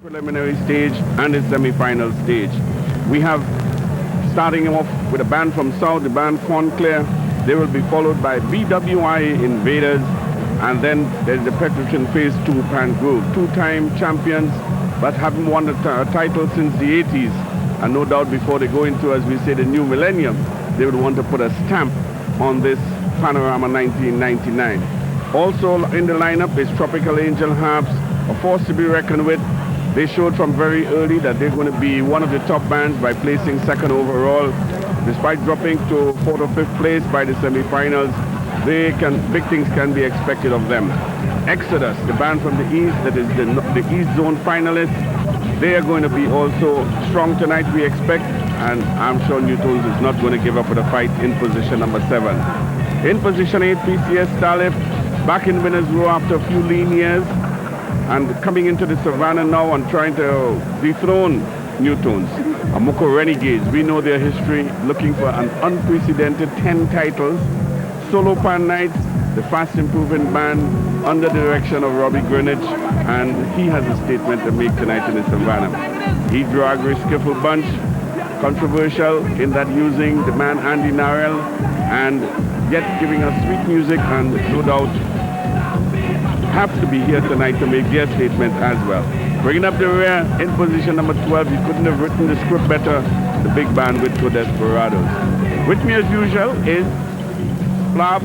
Preliminary stage and the semi-final stage. We have, starting off with a band from South, the band Conclair. They will be followed by BWI Invaders, and then there's the Petrosian Phase 2 Pan Group, two-time champions, but haven't won a title since the 80s. And no doubt before they go into, as we say, the new millennium, they would want to put a stamp on this Panorama 1999. Also in the lineup is Tropical Angel Harps, a force to be reckoned with. They showed from very early that they're going to be one of the top bands by placing second overall. Despite dropping to 4th or 5th place by the semi-finals, big things can be expected of them. Exodus, the band from the East, that is the East Zone finalists, they are going to be also strong tonight, we expect, and I'm sure New Tones is not going to give up with a fight in position number 7. In position 8, PCS Starlift, back in winners row after a few lean years, and coming into the Savannah now and trying to dethrone New Tones. Amuko Renegades, we know their history, looking for an unprecedented 10 titles. Solo Pan Nights, the fast improving band under the direction of Robbie Greenwich, and he has a statement to make tonight in the Savannah. He Drag Race Skiffle Bunch, controversial in that using the man Andy Narell, and yet giving us sweet music, and no doubt have to be here tonight to make their statement as well. Bringing up the rear in position number 12, you couldn't have written the script better, the big band with Desperados. With me as usual is Flab,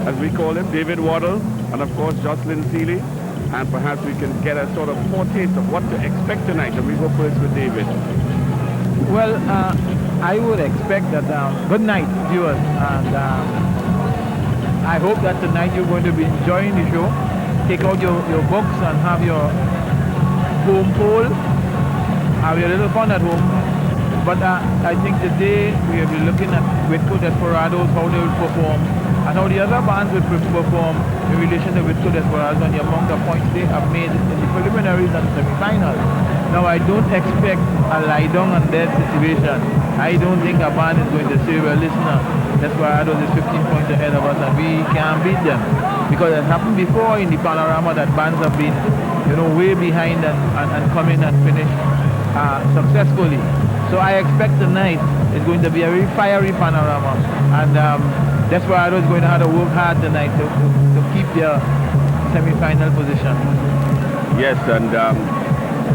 as we call him, David Waddle, and of course Jocelyn Seeley, and perhaps we can get a sort of foretaste of what to expect tonight. And we go first with David. Well, I would expect that, good night viewers, and I hope that tonight you're going to be enjoying the show. Take out your books and have your home poll, have your little fun at home. But I think today we will be looking at Desperados, how they will perform, and how the other bands will perform in relation to Desperados and the amount of points they have made in the preliminaries and semi-finals. Now I don't expect a lie down and dead situation. I don't think a band is going to say, well, listen, Desperados is 15 points ahead of us and we can't beat them. Because it happened before in the Panorama that bands have been, way behind and come in and finish successfully. So I expect tonight is going to be a very fiery Panorama, and Desperados is going to have to work hard tonight to keep their semi-final position. Yes, and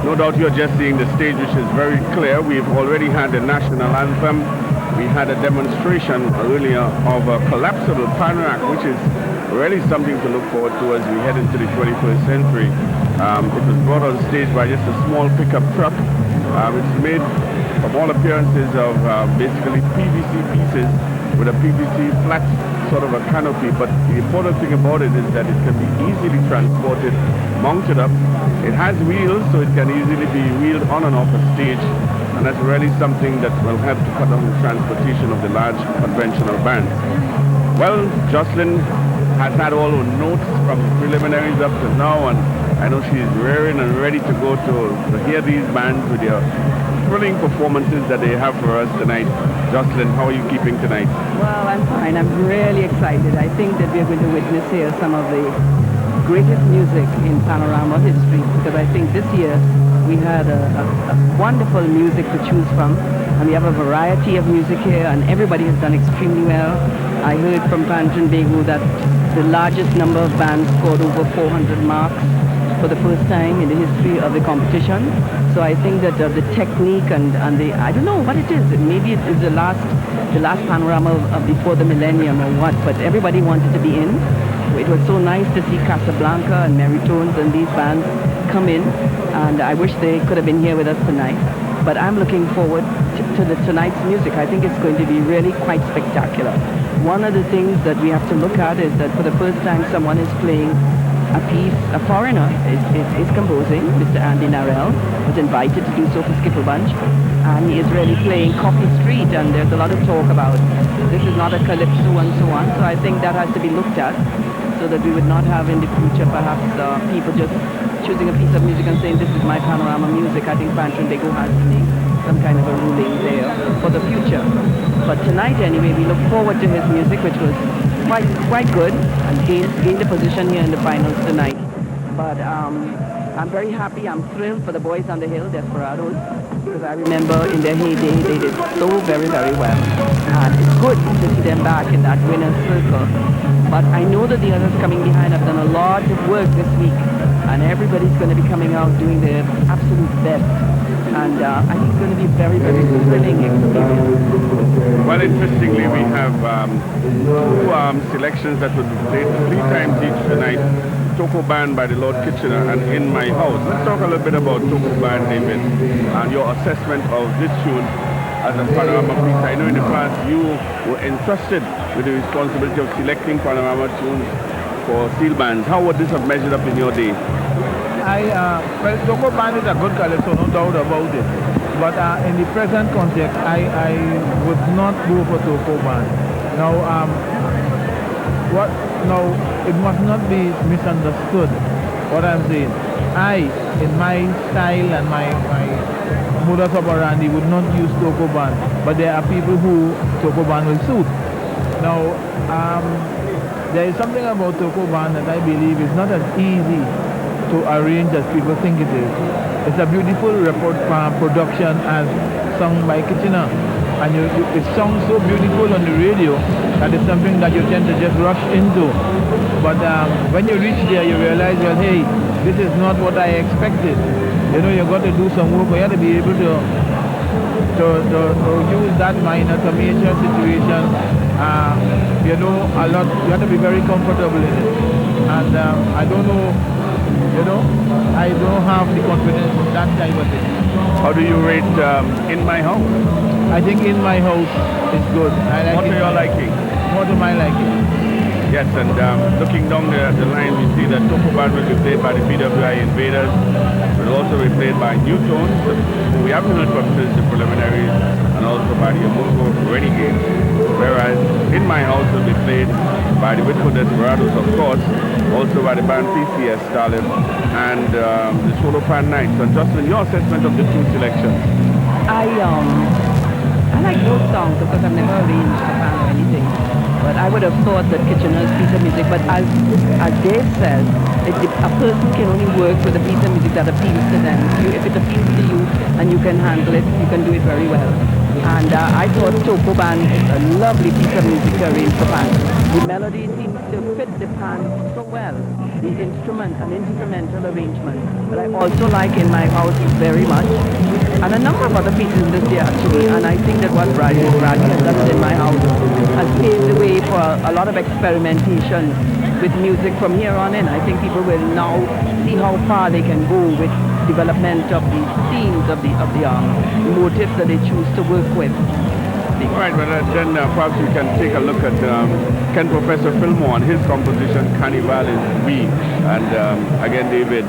no doubt you're just seeing the stage, which is very clear. We've already had the national anthem. We had a demonstration earlier of a collapsible Panorac, which is really something to look forward to as we head into the 21st century. It was brought on stage by just a small pickup truck. It's made, from all appearances, of basically PVC pieces with a PVC flat sort of a canopy. But the important thing about it is that it can be easily transported, mounted up. It has wheels, so it can easily be wheeled on and off a stage. And that's really something that will help to cut down the transportation of the large conventional bands. Well, Jocelyn has had all her notes from the preliminaries up to now, and I know she's raring and ready to go to hear these bands with their thrilling performances that they have for us tonight. Jocelyn, how are you keeping tonight? Well, I'm fine. I'm really excited. I think that we're going to witness here some of the greatest music in Panorama history, because I think this year we had a wonderful music to choose from, and we have a variety of music here, and everybody has done extremely well. I heard from Panjin Begu that the largest number of bands scored over 400 marks for the first time in the history of the competition. So I think that the technique and the, I don't know what it is, maybe it is the last Panorama of before the millennium or what, but everybody wanted to be in. It was so nice to see Casablanca and Meritones and these bands come in, and I wish they could have been here with us tonight. But I'm looking forward to tonight's music. I think it's going to be really quite spectacular. One of the things that we have to look at is that for the first time someone is playing a piece, a foreigner is composing. Mr. Andy Narell was invited to do so for Skiffle Bunch, and he is really playing Coffee Street, and there's a lot of talk about this is not a calypso and so on. So I think that has to be looked at, so that we would not have in the future perhaps people just choosing a piece of music and saying this is my Panorama music. I think Panjin Begu has to make some kind of a ruling there for the future. But tonight anyway, we look forward to his music, which was quite good, and gained the position here in the finals tonight. But I'm very happy. I'm thrilled for the boys on the hill, Desperados, because I remember in their heyday they did so very, very well. And it's good to see them back in that winner's circle. But I know that the others coming behind have done a lot of work this week, and everybody's going to be coming out doing their absolute best. And I think it's going to be a very, very thrilling experience. Well, interestingly, we have two selections that will be played 3 times each tonight. Toko Band by the Lord Kitchener and In My House. Let's talk a little bit about Toko Band, David, and your assessment of this tune as a Panorama piece. I know in the past you were entrusted with the responsibility of selecting Panorama tunes for steel bands. How would this have measured up in your day? Well, Toko Band is a good calypso, no doubt about it. But in the present context, I would not go for Toko Band. Now, it must not be misunderstood what I'm saying. In my style and my modus operandi, would not use Toko Band, but there are people who Toko Band will suit. Now, there is something about Toko Band that I believe is not as easy to arrange as people think it is. It's a beautiful production as sung by Kitchener, and it sounds so beautiful on the radio that it's something that you tend to just rush into. But when you reach there, you realize, well, hey, this is not what I expected. You know, you've got to do some work, but you have to be able to use that minor to major situation. You know, a lot. You have to be very comfortable in it. And I don't know. You know, I don't have the confidence in that type of thing. How do you rate In My House? I think In My House is good. I like what are you liking? What am I liking? Yes, and looking down the line, we see that Toko Band will be played by the BWI Invaders. It will also be played by New Tones, who we haven't heard from since the preliminaries, and also by the Amogo Renegades. Whereas In My House will be played by the Whitford Desperados, of course, also by the band PCS Stalin, and the Solo Pan Knights. And Justin, your assessment of the two selections? I like both songs because I've never arranged a band or anything. But I would have thought that Kitchener's piece of music, but as Dave says, a person can only work with a piece of music that appeals to them. If it appeals to you and you can handle it, you can do it very well. And I thought Toko Band is a lovely piece of music to arrange for band. The melody seems to fit the band so well. The instrument and instrumental arrangement. But I also like In My House very much. And a number of other pieces this year actually. And I think that what Bradley has done In My House has paved the way for a lot of experimentation with music from here on in. I think people will now see how far they can go with development of the themes of the motifs that they choose to work with. All right, well then perhaps we can take a look at Ken Professor Fillmore and his composition Carnival is We. And again, David,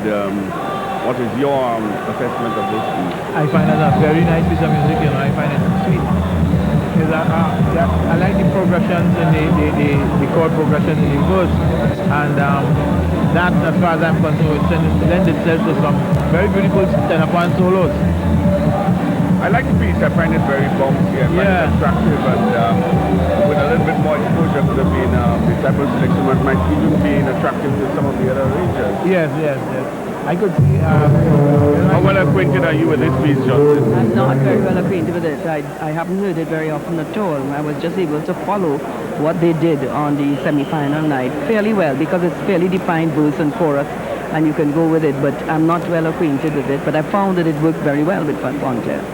what is your assessment of this piece? I find it a very nice piece of music. You know, I find it sweet. I like the progressions and the chord progression in the verse, and that, as far as I'm concerned, lends itself to some very beautiful tenor-pan solos. I like the piece. I find it very bouncy. I find it attractive, and with a little bit more exposure could have been the type of selection that might even be attractive to some of the other arrangers. Yes. I could see... How well acquainted are you with this piece, Johnson? I'm not very well acquainted with it. I haven't heard it very often at all. I was just able to follow what they did on the semi-final night fairly well, because it's fairly defined verse and chorus, and you can go with it, but I'm not well acquainted with it. But I found that it worked very well with Contestant.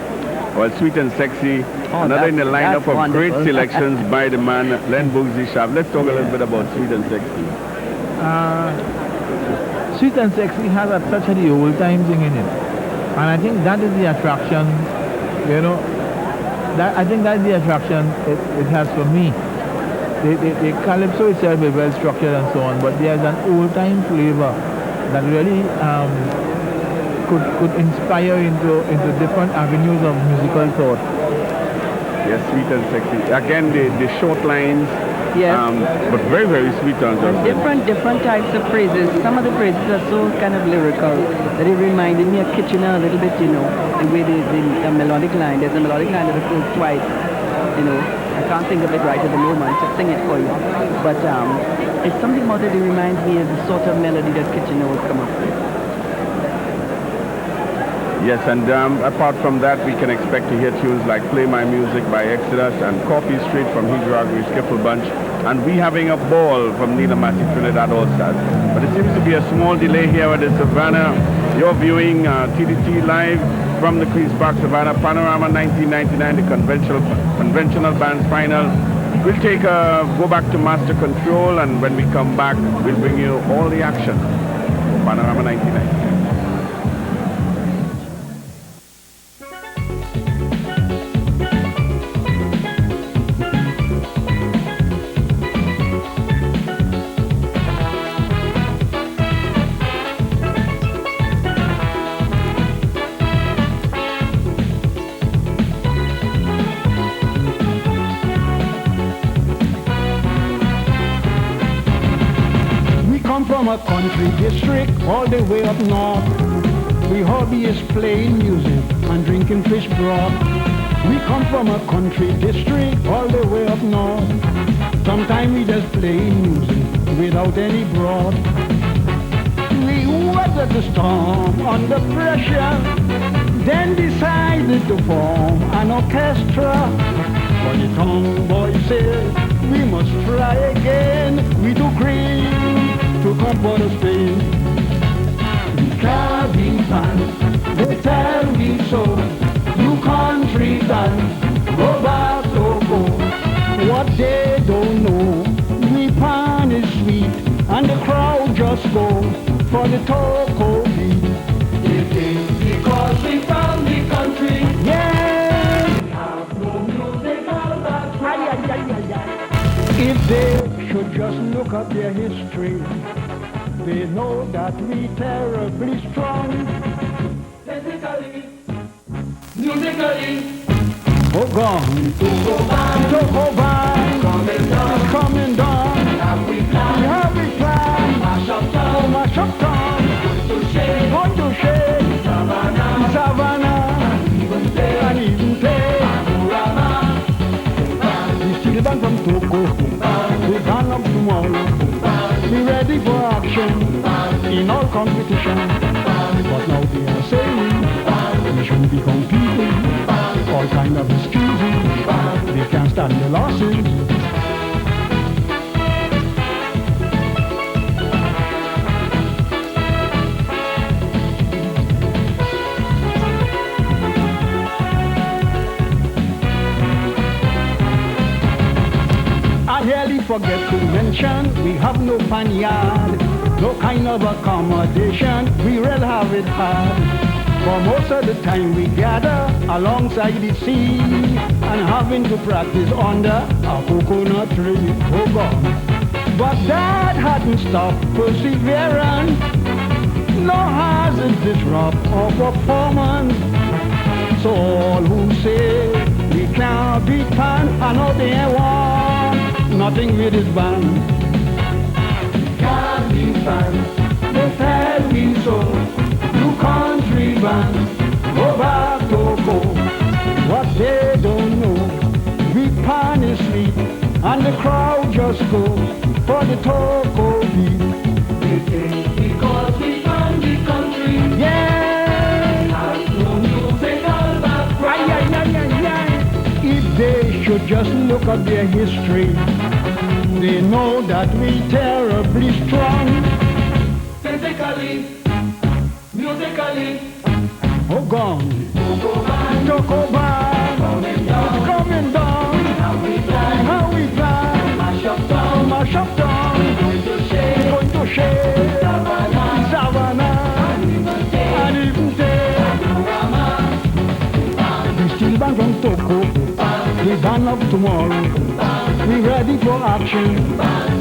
Well, Sweet and Sexy, another in the lineup of great selections by the man, Len Bugsy Sharp. Let's talk a little bit about Sweet and Sexy. Sweet and Sexy has a touch of the old time thing in it. And I think that is the attraction, you know, I think that's the attraction it has for me. The calypso itself is well structured and so on, but there's an old time flavor that really could inspire into different avenues of musical thought. Yes, Sweet and Sexy. Again, the short lines, yes. But very, very sweet on different types of phrases. Some of the phrases are so kind of lyrical that it reminded me of Kitchener a little bit, you know, the way the melodic line. There's a melodic line that occurs twice, you know. I can't think of it right at the moment to sing it for you. But it's something more that it reminds me of the sort of melody that Kitchener would come up with. Yes, and apart from that, we can expect to hear tunes like Play My Music by Exodus and Coffee Street from Hydroglyphs Skiffle Bunch, and We Having a Ball from Nina Massey Trinidad All-Stars. But it seems to be a small delay here at the Savannah. You're viewing TDT live from the Queen's Park Savannah Panorama 1999, the conventional bands final. We'll go back to Master Control, and when we come back, we'll bring you all the action for Panorama 1999. From a country district all the way up north, we hobby is playing music and drinking fish broth. We come from a country district all the way up north. Sometimes we just play music without any broth. We weathered the storm under pressure, then decided to form an orchestra. But the tongue boy said we must try again. We do cream to come for the Spain. The Caribbean, they tell me so. You country dance, go back to go. What they don't know, we pan is sweet, and the crowd just goes for the Toco beat. It is because we from the country, yeah. We have no musical background. If they should just look up their history, they know that we terribly strong. Physically, musically, oh gone, Toco Band, coming down. We have we plan, mash up town, going to shake, Savannah, and even play. We still band from Toco, we gone up tomorrow. We ready for action in all competition. But now they are saying we shouldn't be competing. All kind of excuses, they can't stand the losses. I nearly forget to mention, we have no panyard, no kind of accommodation, we really have it hard. For most of the time we gather alongside the sea and having to practice under a coconut tree, oh God. But that hadn't stopped perseverance, nor has it disrupt our performance. So all who say we can't beat pan, I know they want nothing with this band. Can't be fun, they tell me so. You country band, go back to go. What they don't know, we pan is sweet, and the crowd just goes for the Toco beat. They think because we from the country, yeah, has no musical background. If they should just look at their history, they know that we terribly strong. Physically, musically, oh gone, Toco Band, coming down, how we plan, mash up down, going to shake, Savannah, and even take, we still band from Toco, we band up tomorrow, we ready for action,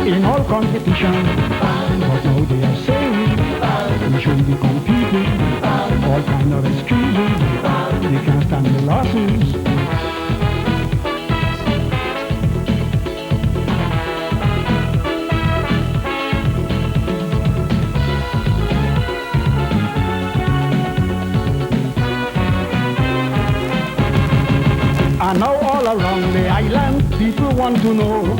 in all competition, but now they are saying, we shouldn't be competing, all kind of excuses, they can't stand the losses. And now all around the island, people want to know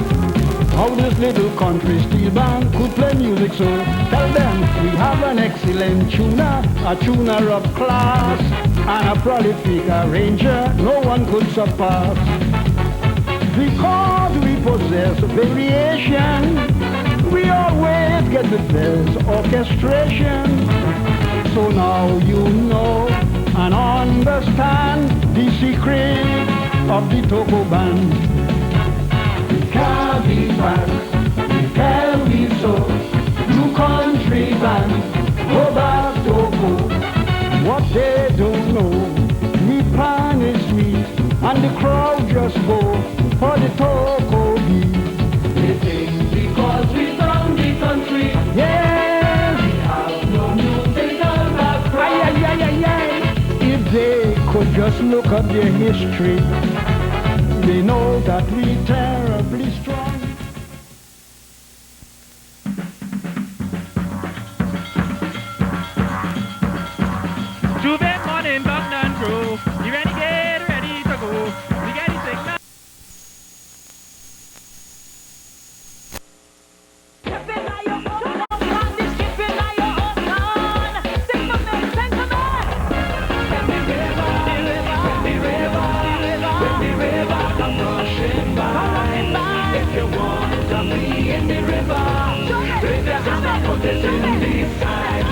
how this little country steel band could play music so. Tell them we have an excellent tuner, a tuner of class. and a prolific arranger no one could surpass. Because we possess variation, we always get the best orchestration. So now you know and understand the secret of the Togo band. It can be fast, it can be so. New country band, go back Togo. What they don't know, we plan is sweet, and the crowd just go for the Togo beat. They sing because we from the country. Yes, we have no musical background. If they could just look at their history, they know that we terribly strong. Juve morning, Bucknut Grove. The Renegade ready to go. We get the signal. If you want to be in the river, take your hand and put it in the side.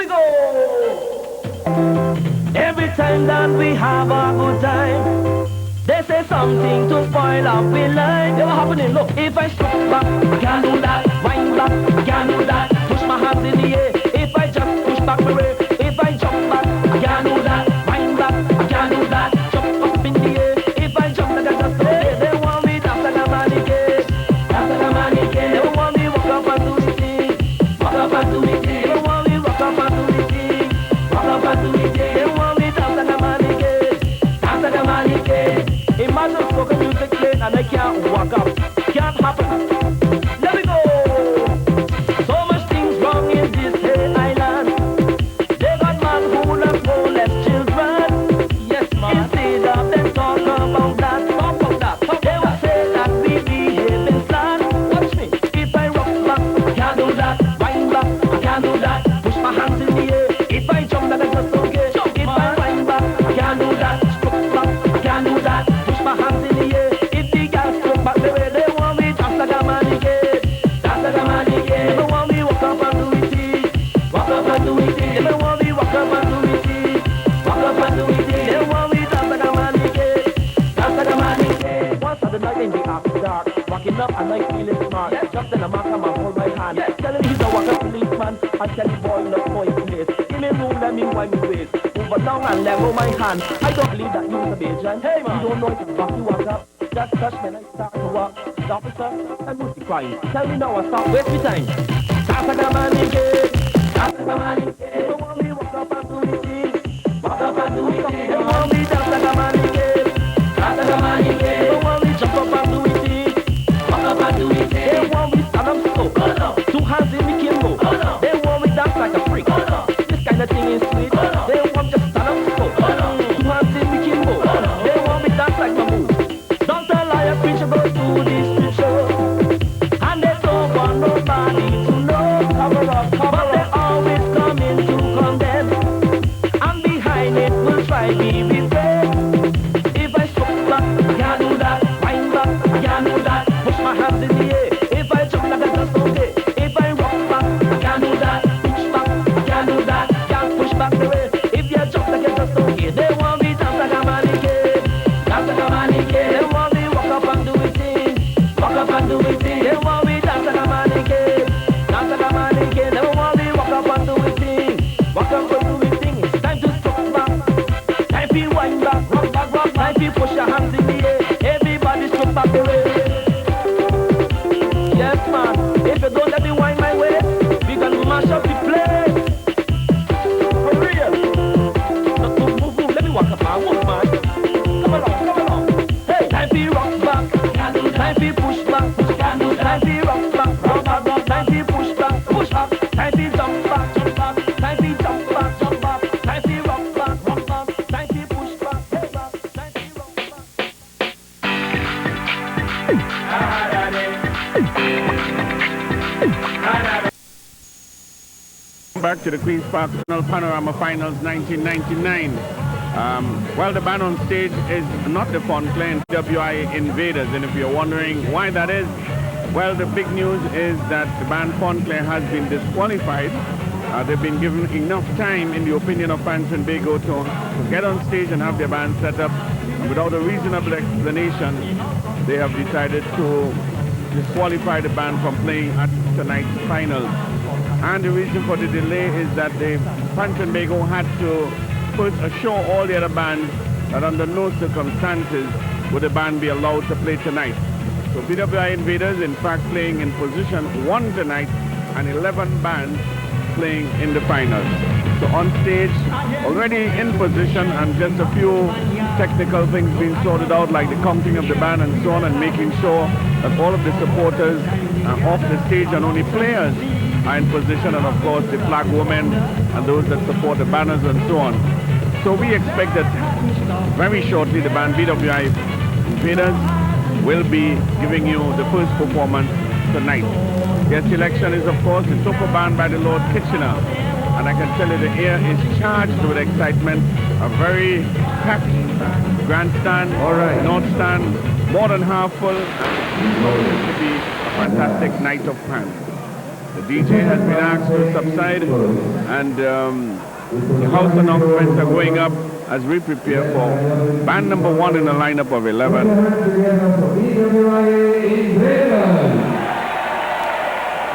go. Every time that we have a good time, they say something to spoil up in life. Never happening. Look, if I stop back, I can't do that. Wind back, I can't do that. Push my hands in the air. If I just push back my way, if I jump back, I can't do that. Wind back, I can't do that. Jump up in the air. If I jump like I just don't care. They want me dance like a mannequin. Dance like a mannequin. They want me walk up and do the thing. Walk up and do the thing. They want me rock up and do the thing. Walk up and do the thing. They want me dance like a mannequin. Dance like a mannequin. Imagine spoken music playing and I can't walk up. Can't happen. Let me go. So much things wrong in this island. They got man who left more less children. Yes, man. Instead of them talk about that, they will say that we behaving sad. Watch me. If I rock back, I can't do that. Wind back, I can't do that. Push my hands in the air. If I jump, that I just don't care. If I wind back, I can't do that. Stroke back, I can't do that. Push my hands in the air. If the girls stroke back the way they want me, dance like a mannequin. Dance like a mannequin. They want me walk up and do it. Walk up and do it. They want me walk up and do it. Walk up and do it. They want me dance like a mannequin. Dance like a mannequin. Once at the night in the after dark, walking up and I feeling smart. Just in a mark and hold my hand. Telling me he's a walker policeman. And tell the boy look for his place. Give me room, let me wind me waist. Move down and let go my hand. I don't believe that you're a Bajan. Hey man, you don't know if it's rocky walk up. Just touch me and I start to walk. The officer, and who's the crime? Tell me now I stop, waste my time. Dance like a mannequin. Dance like a mannequin. They want me walk up and do the thing. Walk up and do the thing. They want me dance like a mannequin. Dance like a mannequin. They want me jump up and do the thing. Walk up and do the thing. They want me stand up slow. Two hands in the kimbo. They want me dance like a freak. This kind of thing is sweet. They want me just stand up slow. Two hands in the kimbo. They want me dance like my move. Don't tell I a preacher go to this street show. And they don't want nobody to know. Cover up, but they always come in to condemn. And behind it will try me be fair. If I stroke back, I can't do that. Wind back, I can't do that. Push my hands in the air. If I jump like I just don't care. If I rock back, I can't do that. Push back, I can't do that. Can't push back the way. If you jump like I just don't care. They want me dance like a mannequin. Dance like a mannequin. They want me walk up and do it thing. Walk up and do it thing. They want me dance like a mannequin. Dance like a mannequin. They want me walk up and do it thing. Walk up and do it thing. It's time to stop back. Time to wind back. Rock back, rock back. Time to push your hands in the air. Everybody stroke back the way. Yes, man. If you don't let me wind my way, we gonna mash up the place. For real. Move, move, move. Let me walk up my move, man. Come along, come along. Hey, time to rock back. Time to push back. Time to rock back. Rock back, rock. Time to push back. Push back. Time to jump back. Jump back. Time to jump back. Jump back. Time to rock back. Rock back. Time to push back. Hey, back. Time to rock back. Back to the Queen's Park Panorama Finals 1999. Well, the band on stage is not the Fun Clan WI Invaders, and if you're wondering why that is, well, the big news is that the band Fun Clan has been disqualified. They've been given enough time, in the opinion of fans in Bago, to get on stage and have their band set up. And without a reasonable explanation, they have decided to disqualify the band from playing at tonight's finals. And the reason for the delay is that the fans in Bago had to first assure all the other bands that under no circumstances would the band be allowed to play tonight. So BWI Invaders, in fact, playing in position 1 tonight, and 11 bands playing in the finals. So on stage, already in position, and just a few technical things being sorted out, like the counting of the band and so on, and making sure that all of the supporters are off the stage and only players are in position, and of course the flag women and those that support the banners and so on. So we expect that very shortly the band BWI Invaders will be giving you the first performance tonight. Their selection is of course the Super Band by the Lord Kitchener, and I can tell you the air is charged with excitement. A very packed grandstand, north stand, more than half full, and it's going to be a fantastic night of fun. The DJ has been asked to subside, and the house announcements are going up as we prepare for band number 1 in a lineup of 11.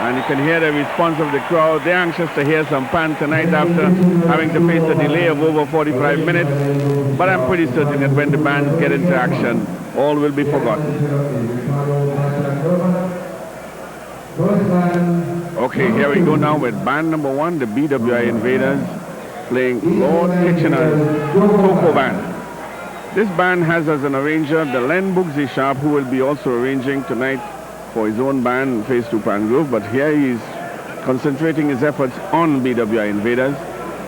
And you can hear the response of the crowd. They're anxious to hear some pan tonight after having to face a delay of over 45 minutes. But I'm pretty certain that when the bands get into action, all will be forgotten. Okay, here we go now with band number 1, the BWI Invaders, playing Lord Kitchener's Toko Band. This band has as an arranger the Len Bugsy Sharp, who will be also arranging tonight for his own band, Phase 2 Pangrove, but here he is concentrating his efforts on BWI Invaders.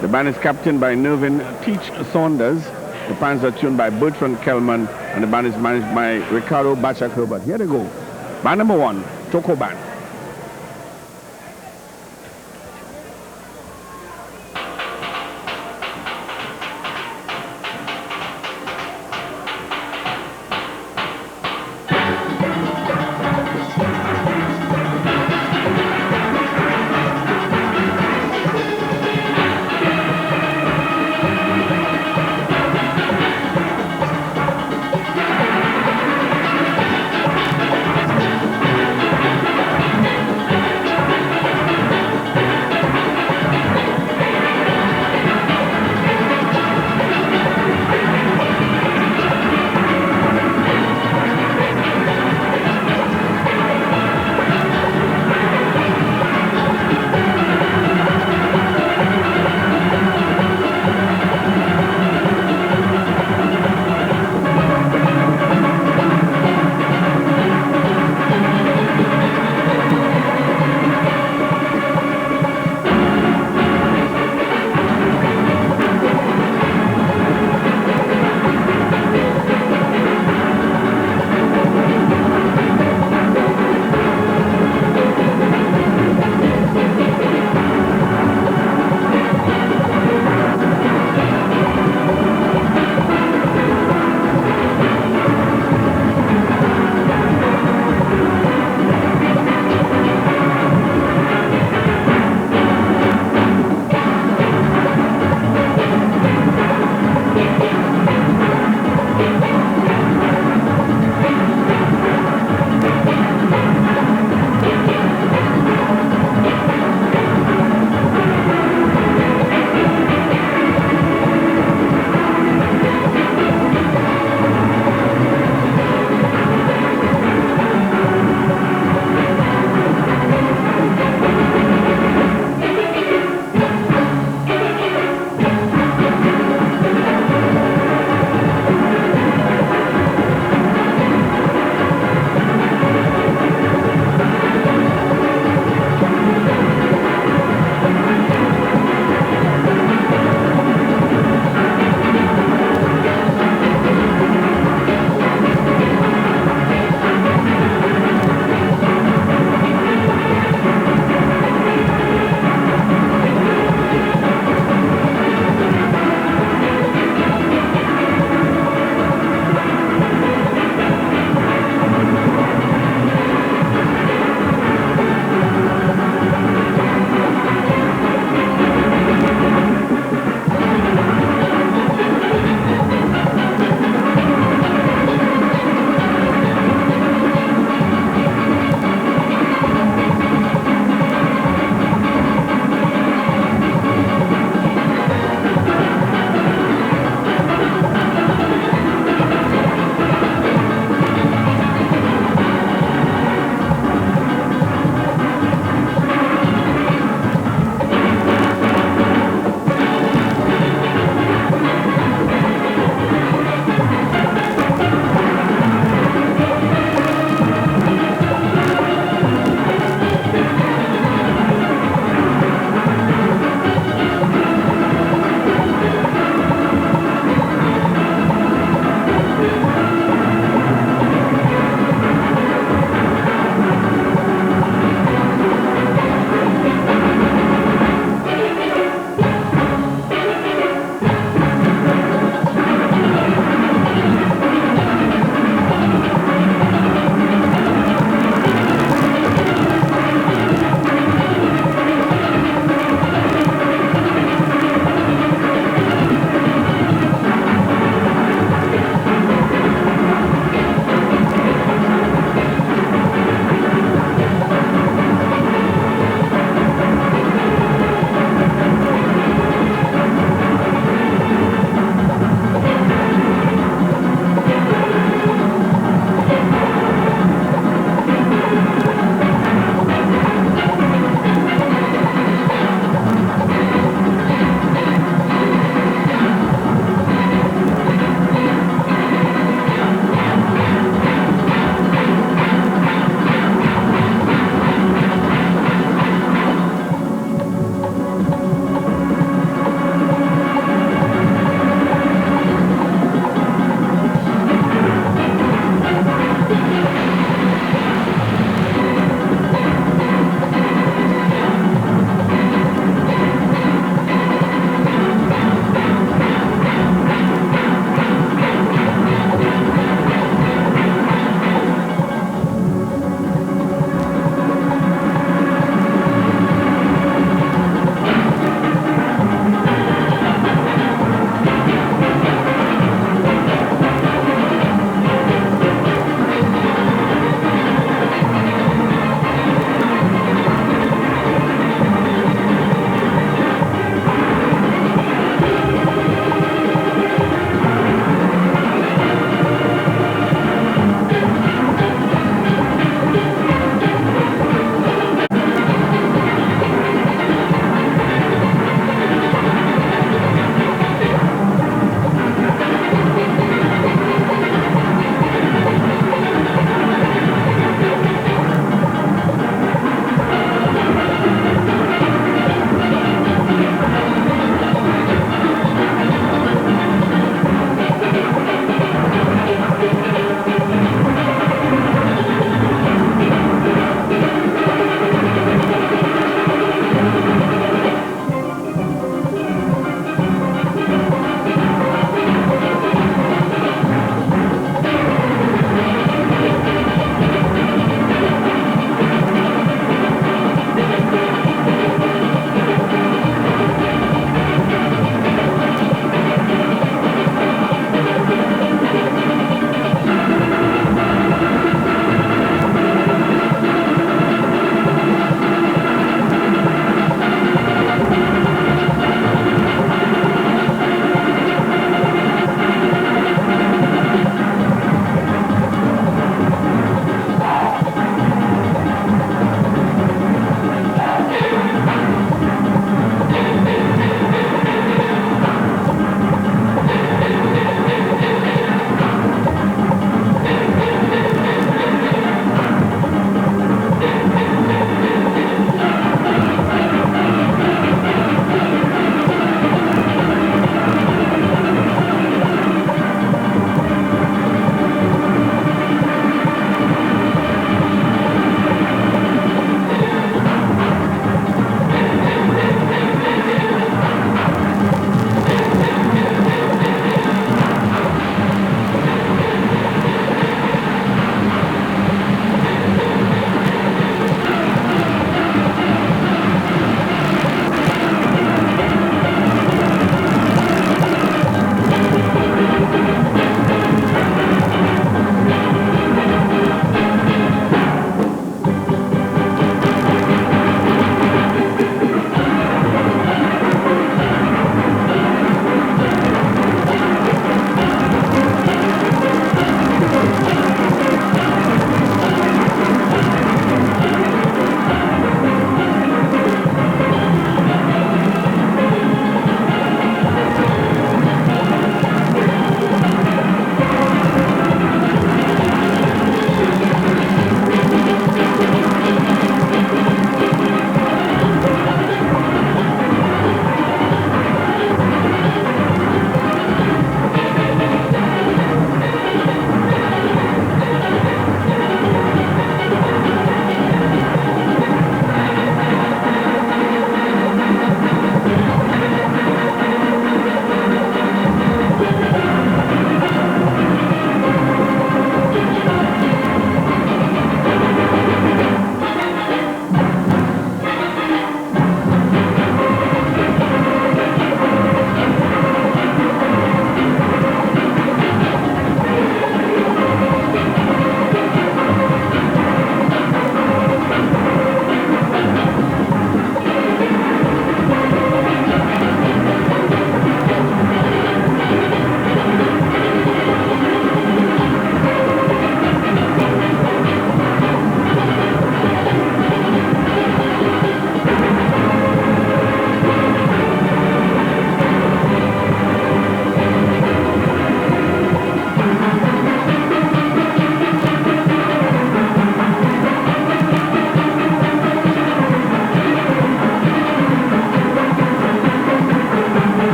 The band is captained by Nervin Teach Saunders. The pans are tuned by Bertrand Kellman, and the band is managed by Ricardo Bachak Herbert. Here they go. Band number 1, Toko Band.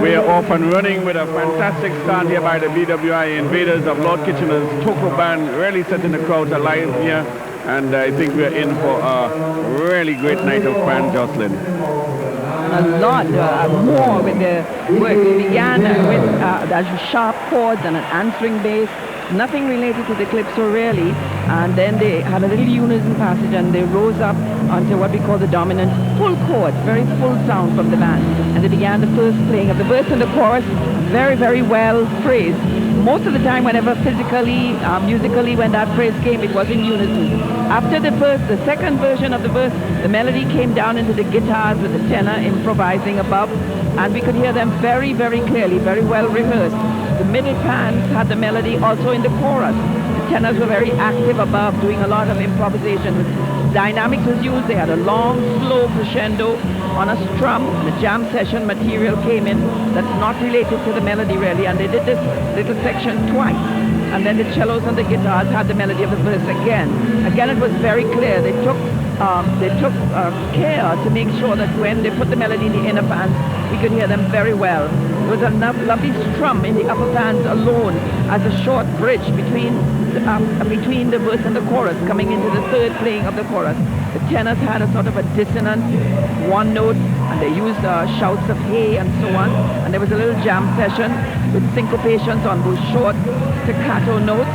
we are off and running with a fantastic start here by the BWI Invaders of Lord Kitchener's Toko Band, really setting the crowd alive here. And I think we're in for a really great night of fun, Jocelyn. A lot more with the work. We began with sharp chords and an answering bass, nothing related to the calypso really, and then they had a little unison passage and they rose up onto what we call the dominant full chord, very full sound from the band. And they began the first playing of the verse and the chorus, very, very well phrased. Most of the time, whenever physically, musically, when that phrase came, it was in unison. After the second version of the verse, the melody came down into the guitars with the tenor improvising above, and we could hear them very, very clearly, very well rehearsed. The middle pans had the melody also in the chorus. The tenors were very active above, doing a lot of improvisation. Dynamics was used. They had a long, slow crescendo on a strum. The jam session material came in that's not related to the melody really, and they did this little section twice. And then the cellos and the guitars had the melody of the verse again. Again, it was very clear. They took care to make sure that when they put the melody in the inner pans, we could hear them very well. There was a lovely strum in the upper pans alone as a short bridge between the verse and the chorus, coming into the third playing of the chorus. The tenors had a sort of a dissonant one note, and they used shouts of hey and so on. And there was a little jam session with syncopations on those short staccato notes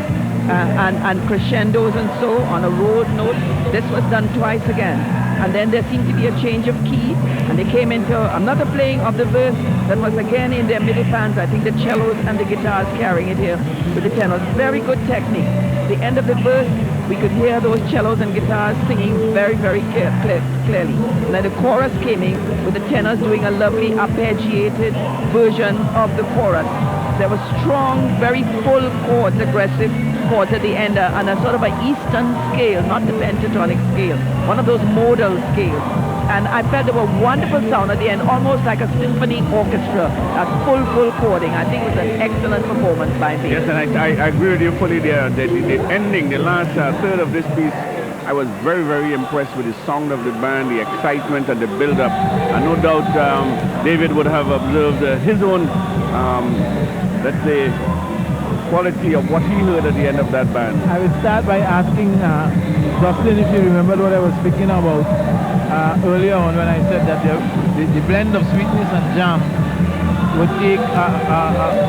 and crescendos and so on a rolled note. This was done twice again. And then there seemed to be a change of key, and they came into another playing of the verse that was again in their middle pans. I think the cellos and the guitars carrying it here with the tenors. Very good technique. At the end of the verse, we could hear those cellos and guitars singing very, very clearly. And then the chorus came in with the tenors doing a lovely arpeggiated version of the chorus. There was strong, very full chords, aggressive chords at the end, and a sort of an Eastern scale, not the pentatonic scale, one of those modal scales. And I felt there were wonderful sound at the end, almost like a symphony orchestra, at full chording. I think it was an excellent performance by me. Yes, and I agree with you fully there. The ending, the last third of this piece, I was very, very impressed with the sound of the band, the excitement and the build-up. And no doubt David would have observed his own, let's say, quality of what he heard at the end of that band. I will start by asking Justin if you remember what I was speaking about earlier on when I said that the blend of sweetness and jam would take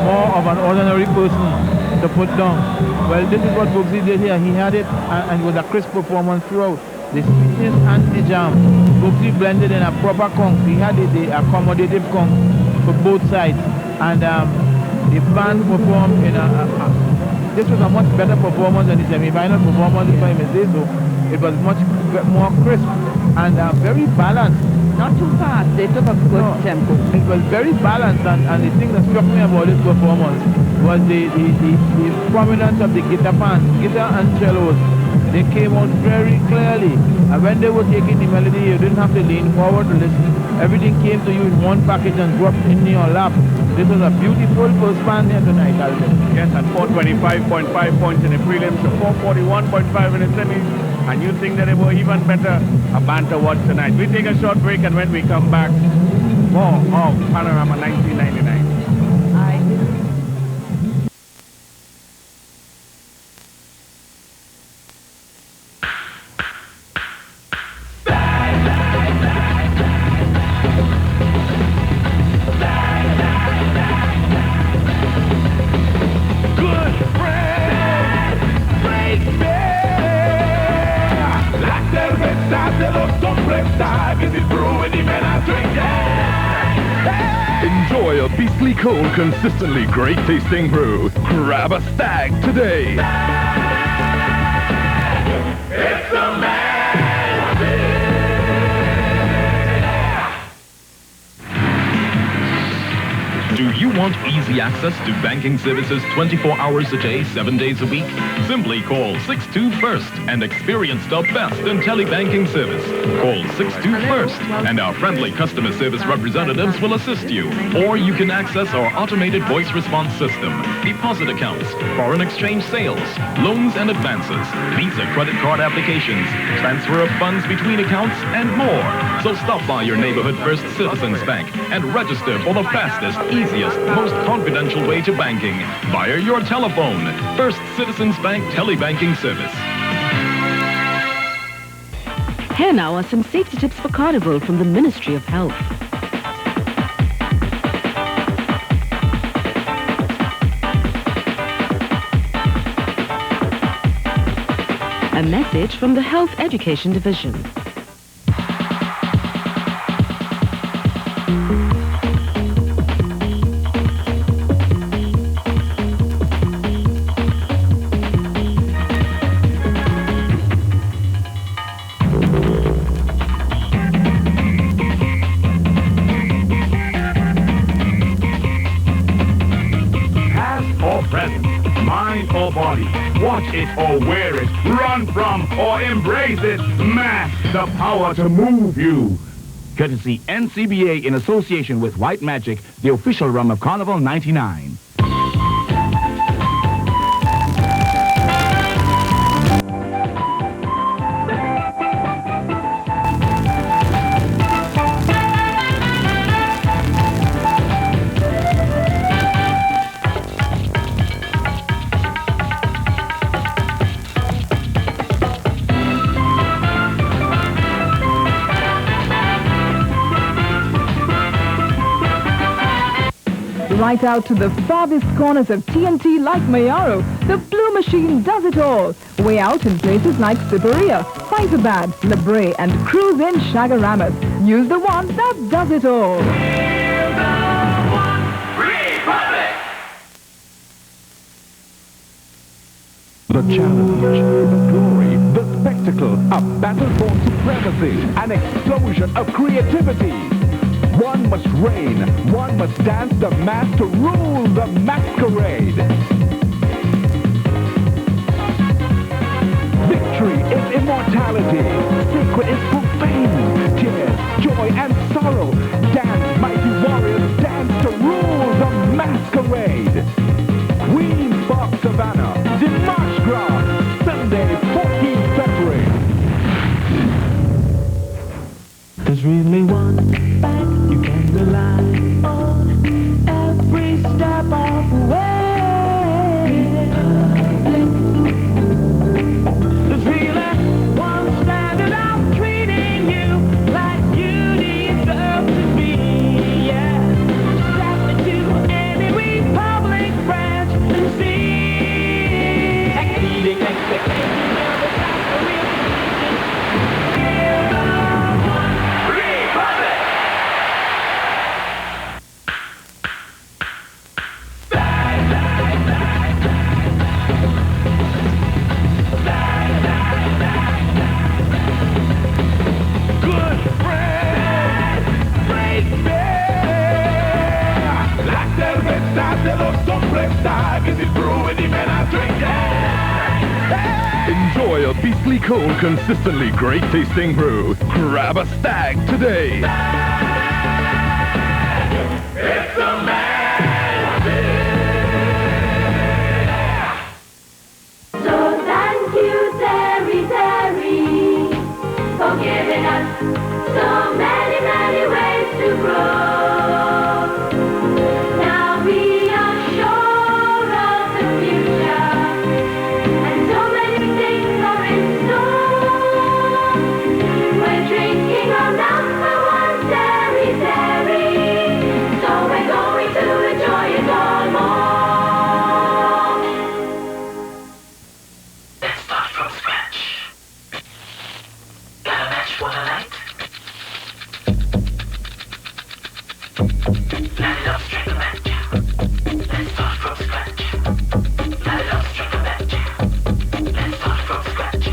more of an ordinary person to put down. Well, this is what Bugsy did here. He had it and with a crisp performance throughout. The sweetness and the jam. Bugsy blended in a proper conch. He had the accommodative conch for both sides. And the band performed in this was a much better performance than the semi-final performance, if I may say so. It was much more crisp and very balanced. Not too fast. They took a good tempo. It was very balanced, and the thing that struck me about this performance was the prominence of the guitar and cellos. They came out very clearly, and when they were taking the melody, you didn't have to lean forward to listen. Everything came to you in one package and dropped in your lap. This was a beautiful first band here tonight, Alvin. Yes, at 425.5 points in the prelims, 441.5 in the semis. And you think that it were even better a band to watch tonight. We take a short break, and when we come back, more of Panorama 1999. Enjoy a beastly cold, consistently great tasting brew. Grab a stag today. It's a man. Do you want easy access to banking services 24 hours a day, 7 days a week? Simply call 62FIRST and experience the best in telebanking service. Call 62FIRST and our friendly customer service representatives will assist you. Or you can access our automated voice response system, deposit accounts, foreign exchange sales, loans and advances, Visa credit card applications, transfer of funds between accounts, and more. So stop by your neighborhood First Citizens Bank and register for the fastest, easiest easiest, most confidential way to banking via your telephone. First Citizens Bank Telebanking Service. Here now are some safety tips for Carnival from the Ministry of Health. A message from the Health Education Division. Watch it or wear it, run from or embrace it. Mask the power to move you. Courtesy NCBA in association with White Magic, the official rum of Carnival 99. Right out to the farthest corners of TNT like Mayaro, the Blue Machine does it all. Way out in places like Siberia, Hyderabad, Lebre, and cruise in Shagaramas. Use the one that does it all. The challenge, the glory, the spectacle, a battle for supremacy, an explosion of creativity. One must reign, one must dance the mask to rule the masquerade. Victory is immortality, secret is profane. Tears, joy, and sorrow. Dance, mighty warriors, dance to rule the masquerade. Queen's Park, Savannah, Dimanche Gras, Sunday, 14th February. There's really one fact you can rely on every step of the way. There's really one standard of treating you like you deserve to be. Yeah, step into any republic branch and see. Exceeding expectations of the masquerade. Enjoy a beastly cold, consistently great tasting brew. Grab a stag today. It's a magic. So thank you, Terry, for giving us so many, many ways to grow. Now we are sure of the future, and so many things are in store. We're drinking our number one Terry, so we're going to enjoy it all more. Let's start from scratch. Got a match for the night? Let us drink a match. Let's start from scratch. Let us drink a match. Let's start from scratch.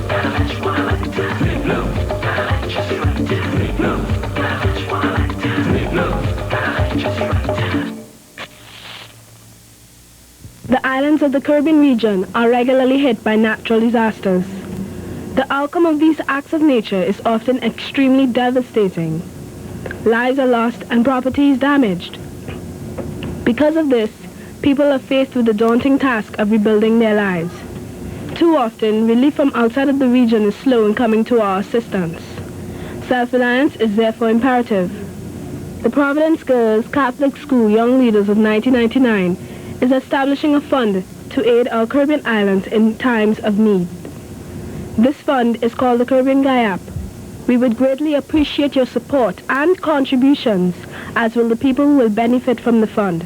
Got a match for the night. Got a match just right. Got a match for the night. Got a match just right. The islands of the Caribbean region are regularly hit by natural disasters. The outcome of these acts of nature is often extremely devastating. Lives are lost and property is damaged. Because of this, people are faced with the daunting task of rebuilding their lives. Too often, relief from outside of the region is slow in coming to our assistance. Self-reliance is therefore imperative. The Providence Girls Catholic School Young Leaders of 1999 is establishing a fund to aid our Caribbean islands in times of need. This fund is called the Caribbean GAIAP. We would greatly appreciate your support and contributions, as will the people who will benefit from the fund.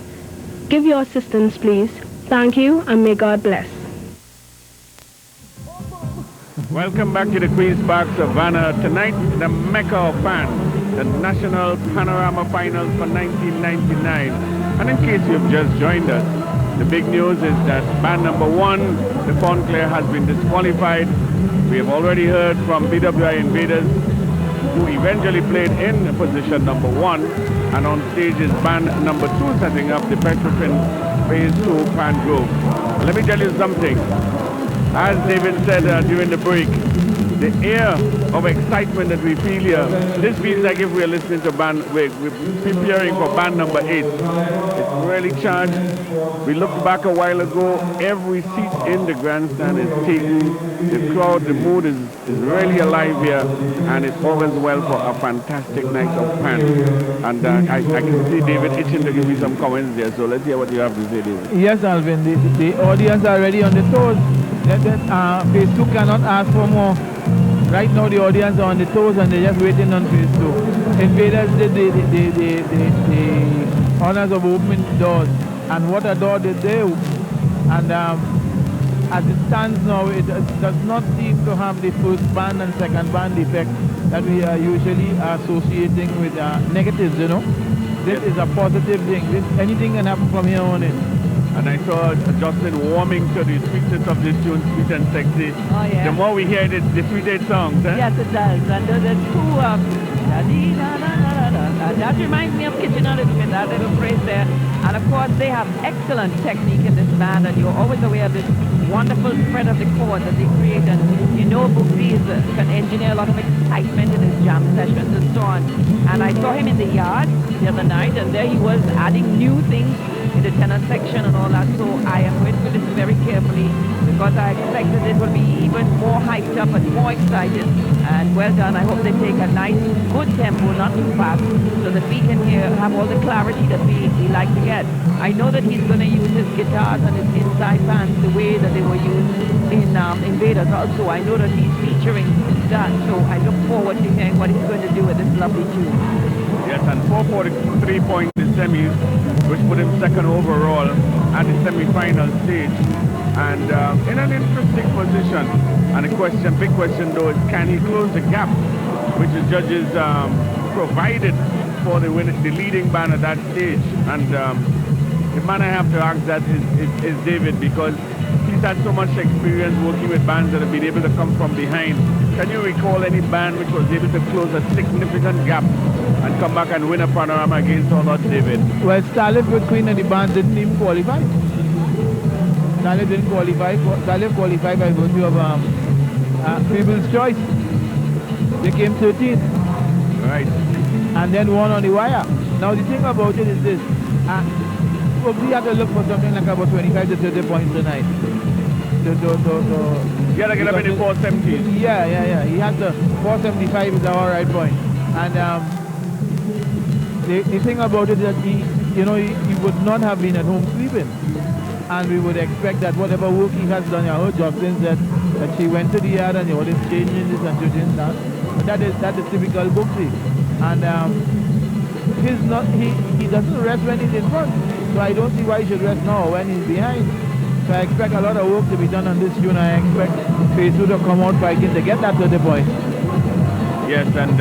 Give your assistance, please. Thank you, and may God bless. Welcome back to the Queen's Park, Savannah. Tonight, the Mecca of fans, the National Panorama Finals for 1999. And in case you've just joined us, the big news is that band number 1, the Fontclair, has been disqualified. We have already heard from BWI Invaders, who eventually played in position number 1. And on stage is band number 2 setting up the Petrofin Phase 2 Pan Grove. Let me tell you something. As David said during the break, the air of excitement that we feel here, this feels like if we're listening to band, we're preparing for band number 8. It's really charged. We looked back a while ago, every seat in the grandstand is taken. The crowd, the mood is really alive here, and it bodes well for a fantastic night of pan. And I can see David itching to give me some comments there, so let's hear what you have to say, David. Yes, Alvin, the audience are already on the toes. Phase 2 cannot ask for more. Right now the audience are on the toes and they're just waiting on Phase 2. Invaders did the honors of opening doors, and what a door did they open. And as it stands now, it does not seem to have the first band and second band effect that we are usually associating with negatives, you know. This is a positive thing. Anything can happen from here on in. And I saw Justin warming to the sweetness of this tune, Sweet and Sexy. Oh, yeah. The more we hear it, the sweeter songs, eh? Yes, it does. And the two, that reminds me of Kitchen a little bit, that little phrase there. And of course, they have excellent technique in this band, and you're always aware of this wonderful spread of the chords that they create. And you know, Booksy can engineer a lot of excitement in his jam sessions and so on. And I saw him in the yard the other night, and there he was adding new things in the tenor section and all that. So I am going to listen very carefully, because I expect that it will be even more hyped up and more excited. And well done. I hope they take a nice, good tempo, not too fast, so that we can have all the clarity that we like to get. I know that he's going to use his guitars and his inside bands the way that they were used in Invaders also. I know that he's featuring that, so I look forward to hearing what he's going to do with this lovely tune. Yes, and 443 points in the semis, which put him second overall at the semi-final stage. And in an interesting position. And the big question though, is can he close the gap, which the judges provided for the leading band at that stage? And the man I have to ask that is David, because he's had so much experience working with bands that have been able to come from behind. Can you recall any band which was able to close a significant gap and come back and win a Panorama against or not, David? Well, Starlight with Queen and the band didn't even qualify. Starlight didn't qualify. Starlight qualified by virtue of People's Choice. They came 13th. Right. And then won on the wire. Now the thing about it is this. We have to look for something like about 25 to 30 points tonight. You gotta get up in the 470s. Yeah. He has the 475 is our right point. And the thing about it is that he would not have been at home sleeping. And we would expect that whatever work he has done, I heard Jocelyn said that she went to the yard and he was changing this and changing that. But that is typical Booksy. And he doesn't rest when he's in front. So I don't see why he should rest now when he's behind. So I expect a lot of work to be done on this tune. I expect Phase 2 to come out fighting to get that 30 points. Yes, and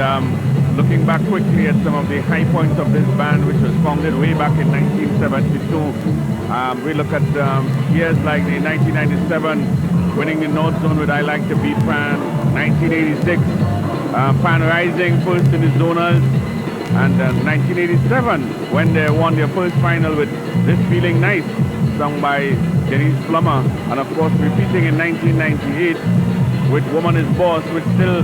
looking back quickly at some of the high points of this band, which was founded way back in 1972. We look at years like the 1997, winning the North Zone with I Like to Beat Pan, 1986, Pan Rising first in the zonals, and 1987, when they won their first final with This Feeling Nice, sung by Denise Plummer, and of course repeating in 1998 with Woman is Boss, which still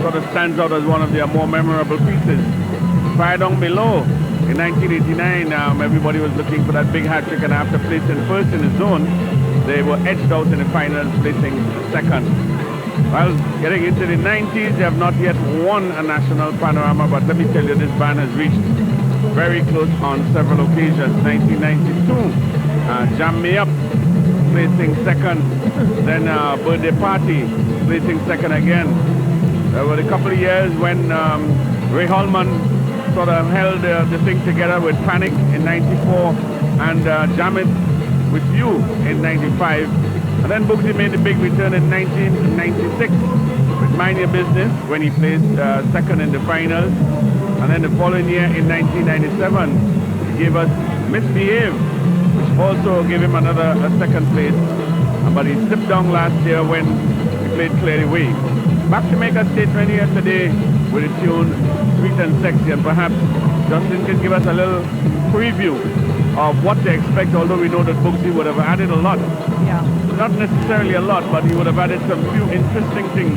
sort of stands out as one of their more memorable pieces. Fire Down Below. In 1989, everybody was looking for that big hat-trick, and after placing first in the zone, they were edged out in the finals, placing second. Well, getting into the 90s, they have not yet won a national panorama, but let me tell you, this band has reached very close on several occasions. 1992, Jam Me Up, placing second. Then Birthday Party, placing second again. There were a couple of years when Ray Holman sort of held the thing together with Panic in 94 and Jam It With You in 95. And then Bugsy made a big return in 1996 with Mind Your Business when he placed second in the finals. And then the following year in 1997, he gave us Misbehave, which also gave him another second place. But he slipped down last year when he played Clear the Way. Back to make a statement here today with a tune Sweet and Sexy, and perhaps Justin can give us a little preview of what to expect, although we know that Bugsy would have added a lot. Yeah. Not necessarily a lot, but he would have added some few interesting things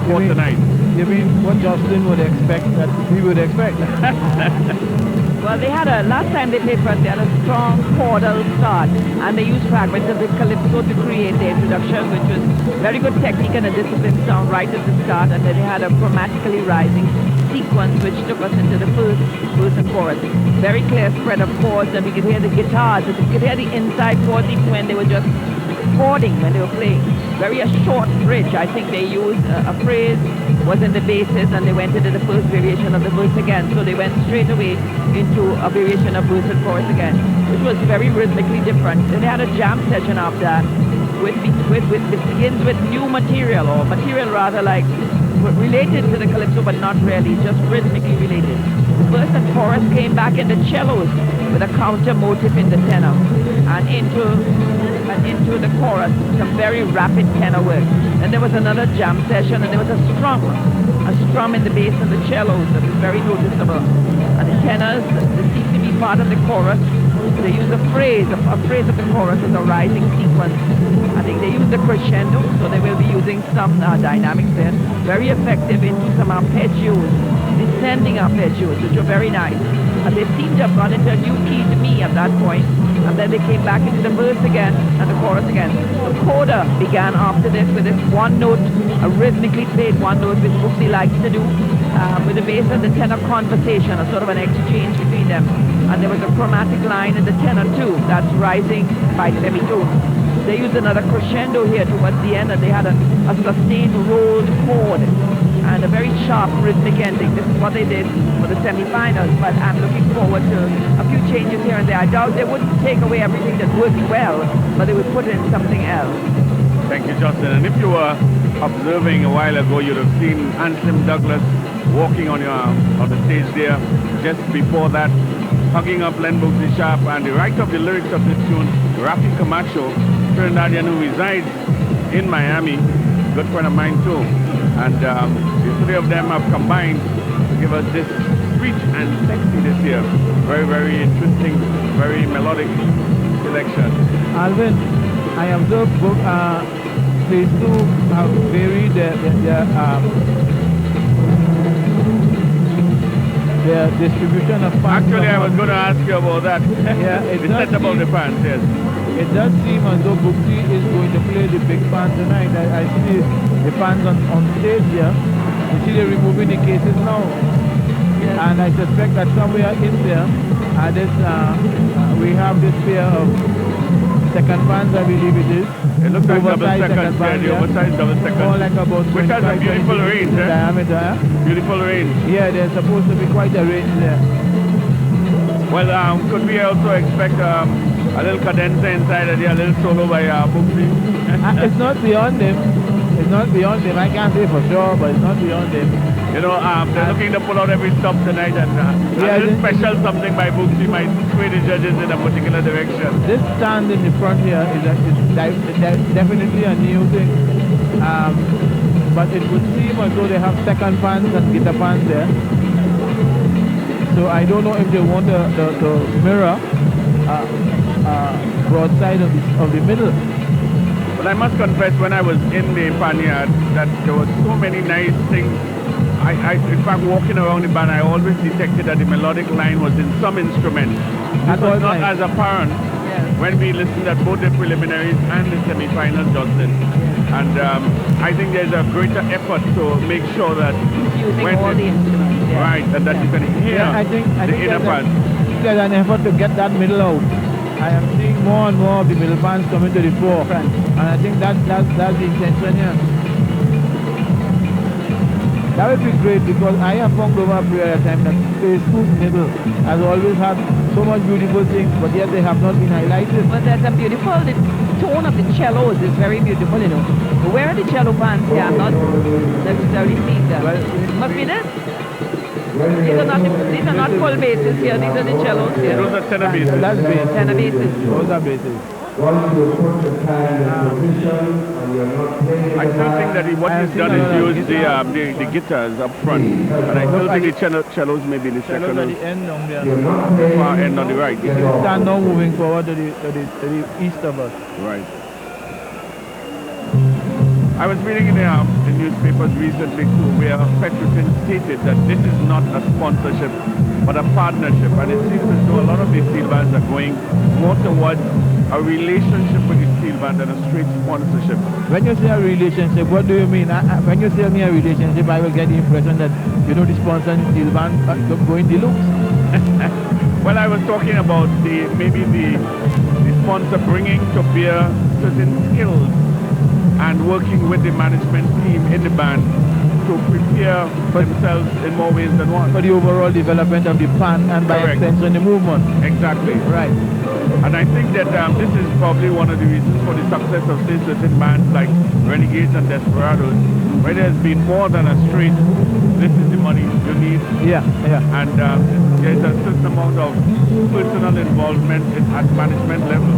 for tonight. You mean what Justin would expect that we would expect? Well, they had last time they played for us, they had a strong chordal start, and they used fragments of the calypso to create the introduction, which was very good technique and a disciplined sound right at the start, and then they had a chromatically rising sequence which took us into the first verse and chorus. Very clear spread of chords, and we could hear the guitars, and we could hear the inside chords even when they were just chording, when they were playing. Very a short bridge. I think they used a phrase was in the basis, and they went into the first variation of the verse again. So they went straight away into a variation of verse and chorus again, which was very rhythmically different. Then they had a jam session after that, which begins with new material, or material rather like related to the calypso, but not really, just rhythmically related. The verse and chorus came back in the cellos with a counter motive in the tenor, and into the chorus, some very rapid tenor work. Then there was another jam session, and there was a strum in the bass and the cellos that was very noticeable. And the tenors, they seemed to be part of the chorus. They used a phrase of the chorus as a rising sequence. I think they used the crescendo, so they will be using some dynamics there. Very effective into some arpeggios, descending arpeggios, which were very nice. And they seemed to have gone into a new key to me at that point. And then they came back into the verse again and the chorus again. The coda began after this with this one note, a rhythmically played one note, which Bugsy likes to do, with the bass and the tenor conversation, a sort of an exchange between them. And there was a chromatic line in the tenor too, that's rising by semitone. They used another crescendo here towards the end, and they had a sustained rolled chord and a very sharp rhythmic ending. This is what they did for the semi-finals, but I'm looking forward to a few changes here and there. I doubt they wouldn't take away everything that worked well, but they would put in something else. Thank you, Justin. And if you were observing a while ago, you'd have seen Anselm Douglas walking on the stage there. Just before that, hugging up Len Bugsy Sharp, and the writer of the lyrics of this tune, Rafi Camacho, Trinidadian who resides in Miami, good friend of mine too. And the three of them have combined to give us this sweet and sexy this year. Very, very interesting, very melodic selection. Alvin, I observed these two have varied their distribution of fans. Actually, I was going to ask you about that. Yeah, the set about the fans, yes. It does seem as though Bugsy is going to play the big fans tonight. I see the fans on stage here. You see they're removing the cases now. Yes. And I suspect that somewhere in there, we have this pair of second fans, I believe it is. It looks like double second, the oversized double second. More like about 25, which has a beautiful range, diameter. Beautiful range. Yeah, there's supposed to be quite a range there. Well, could we also expect a little cadenza inside of there, a little solo by Bugsy? It's not beyond him. It's not beyond him. I can't say for sure, but it's not beyond him. You know, they're looking to pull out every stop tonight, and a little special something by Bugsy might sway the judges in a particular direction. This stand in the front here is definitely a new thing. But it would seem as though they have second fans and guitar fans there. So I don't know if they want to mirror broadside of the middle. But I must confess, when I was in the Panyard, that there were so many nice things. In fact, walking around the band, I always detected that the melodic line was in some instrument. It was not as apparent when we listened at both the preliminaries and the semi-finals, Jocelyn. And I think there's a greater effort to make sure that Using when all the instruments. Yeah. right, and that you can hear I think the inner part. there's an effort to get that middle out. I am seeing more and more of the middle bands coming to the fore. Front. And I think that's the intention here. That would be great because I have found over a period of time that Space Food Middle has always had so much beautiful things, but yet they have not been highlighted. But there's a beautiful, the tone of the cellos is very beautiful, you know. But where are the cello bands? Yeah, I'm not necessarily seeing them. Well, Must be this. These are not full basses here, these are the cellos here. Those are tenor basses. That's bass. Tenor basses. Those are basses. Once you put the hand in position and you're not playing I still think that what he's done is use the guitars up front, and I still think the cellos may be the Cellos second at the end on there. far end on the right. Stand now moving forward to the east of us. Right. I was reading in the newspapers recently too, where Petrofin stated that this is not a sponsorship, but a partnership, and it seems as though a lot of these steel bands are going more towards a relationship with the steel band than a straight sponsorship. When you say a relationship, what do you mean? When you tell me a relationship, I will get the impression that you know the sponsor and steel band going deluxe. Well, I was talking about maybe the sponsor bringing to bear certain skills and working with the management team in the band to prepare themselves in more ways than one. For the overall development of the band and by Correct. extension the movement. Exactly. Right. And I think that this is probably one of the reasons for the success of say certain bands like Renegades and Desperados, where there's been more than a straight, this is the money you need. Yeah. And there's a certain amount of personal involvement at management level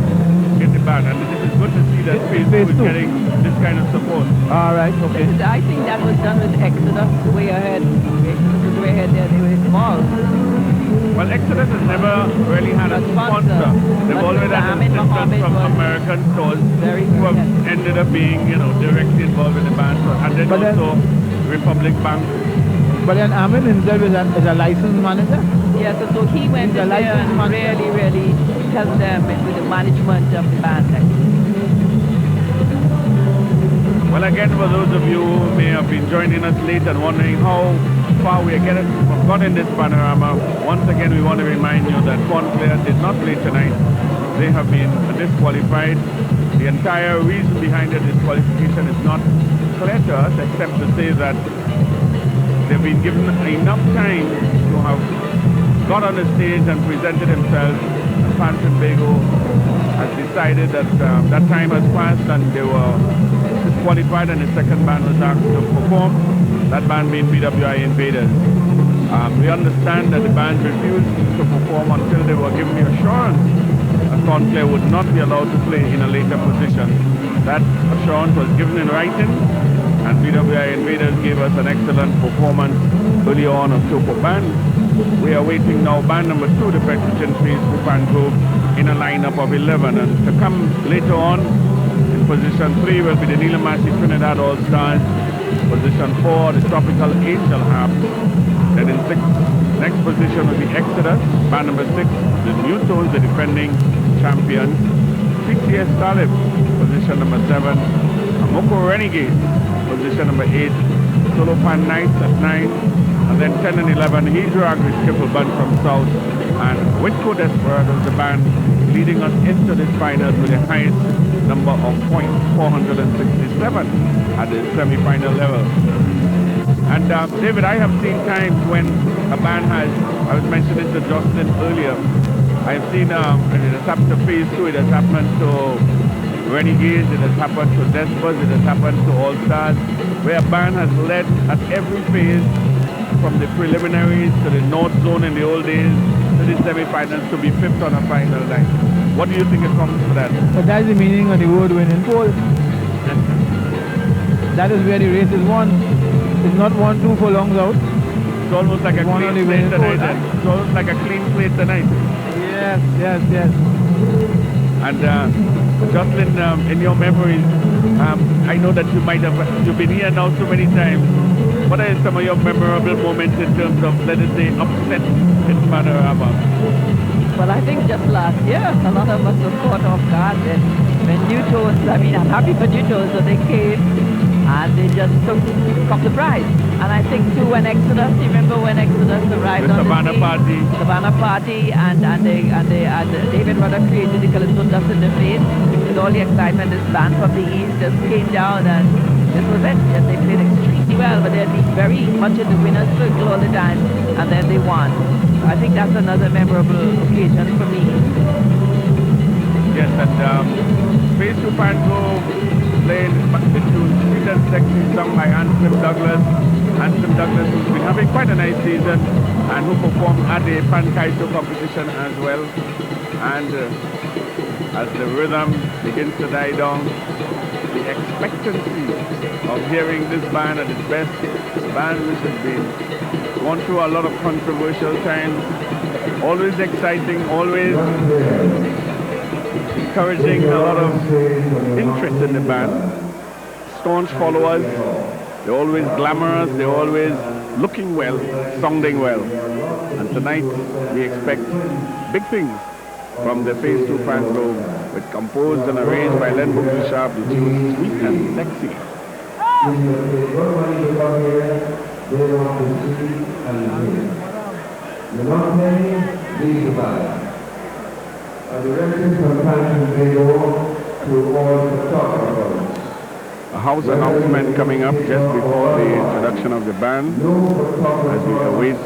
in the band. And it is good to see that Phase 2 is getting this kind of support. All right, okay. I think that was done with Exodus way ahead. Exodus was way ahead there, they were small. Well, Exodus has never really had a sponsor. They've always had assistance from American stores who have ended up being, directly involved in the band. And then also Republic Bank. But then Amin himself is a licensed manager? Yes, so he went in there and really helped them with the management of the band. Well, again, for those of you who may have been joining us late and wondering how far we have got in this panorama, once again we want to remind you that Montclair did not play tonight. They have been disqualified. The entire reason behind the disqualification is not clear to us, except to say that they've been given enough time to have got on the stage and presented themselves. Phantom Bago has decided that that time has passed and they were disqualified, and the second band was asked to perform, that band being BWI Invaders. We understand that the band refused to perform until they were given the assurance that Montclair would not be allowed to play in a later position. That assurance was given in writing, and BWI Invaders gave us an excellent performance early on of Topo Band. We are waiting now band number 2, the Petrogen Phase Band Group, in a lineup of 11. And to come later on, in position 3 will be the Nilamasi Trinidad All-Stars. Position 4, the Tropical Angel Harps. Then in 6th, next position will be Exodus. Band number 6, the New Tones, the defending champions. PCS Talib, position number 7. Amoko Renegades, position number 8. Solo Pan Knights at 9. And then 10 and 11, Hydra Skiffle Band from South. And Whitco Desperados, the band leading us into this finals with the highest number of points, 467 at the semi-final level. And David, I have seen times when a band has, I was mentioning to Justin earlier, I've seen it has happened to Phase 2, it has happened to Renegades, it has happened to Despers, it has happened to All Stars, where a band has led at every phase, from the preliminaries to the North Zone in the old days to the semi-finals to be 5th on a final night. What do you think it comes to that? But that's the meaning of the word winning pole. That is where the race is won. It's not 1-2 for longs out. It's almost like a clean slate tonight. It's almost like a clean slate tonight. Yes. And Jocelyn, in your memories, I know that you've been here now so many times. What are some of your memorable moments in terms of, let us say, upset in Panorama? Well, I think just last year, a lot of us were caught off guard when New Toast, I mean, I'm happy for New Toast, so they came and they just took the prize. And I think too when Exodus, you remember when Exodus arrived The on Savannah the scene? party. Savannah party, and David Rudder created the Calypso Dust in the Face. With all the excitement, this band from the East just came down and this was it. And they played extremely well, but they'd been very much in the winner's circle all the time, and then they won. I think that's another memorable occasion for me. Yes, and Phase 2 Pango playing the tune Sweet and Sexy, sung by Ansem Douglas. Ansem Douglas, who's been having quite a nice season and who performed at the Pan Kaito competition as well. And as the rhythm begins to die down, the expectancy of hearing this band at its best, a band which has been gone through a lot of controversial times, always exciting, always encouraging a lot of interest in the band. Staunch followers, they're always glamorous, they're always looking well, sounding well. And tonight we expect big things from the Phase 2 Fan Group, with composed and arranged by Len Booker Sharp, the tune Sweet and Sexy. A house announcement coming up just before the introduction of the band as we await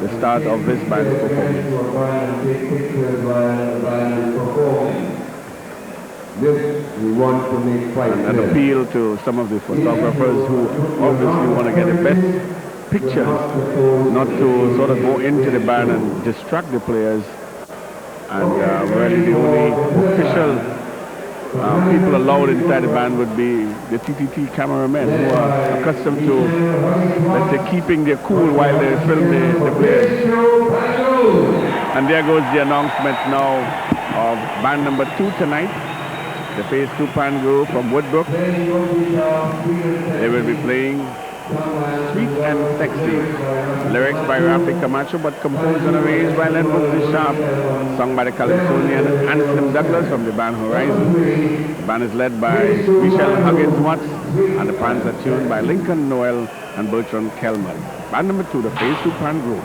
the start of this band's performance. This we want to make quite An appeal to some of the photographers who obviously want to get the best pictures, not to sort of go into the band and distract the players. And really the only official people allowed inside the band would be the TTT cameramen who are accustomed to, let's say, keeping their cool while they film the players. And there goes the announcement now of band number 2 tonight, the Phase 2 Pan Group from Woodbrook. They will be playing Sweet and Sexy, lyrics by Rafi Camacho, but composed and arranged by Len Booker Sharp, sung by the Calypsonian Ansem Douglas from the band Horizon. The band is led by Michelle Huggins Watts, and the pans are tuned by Lincoln Noel and Bertrand Kelman. Band number 2, the Phase 2 Pan Group.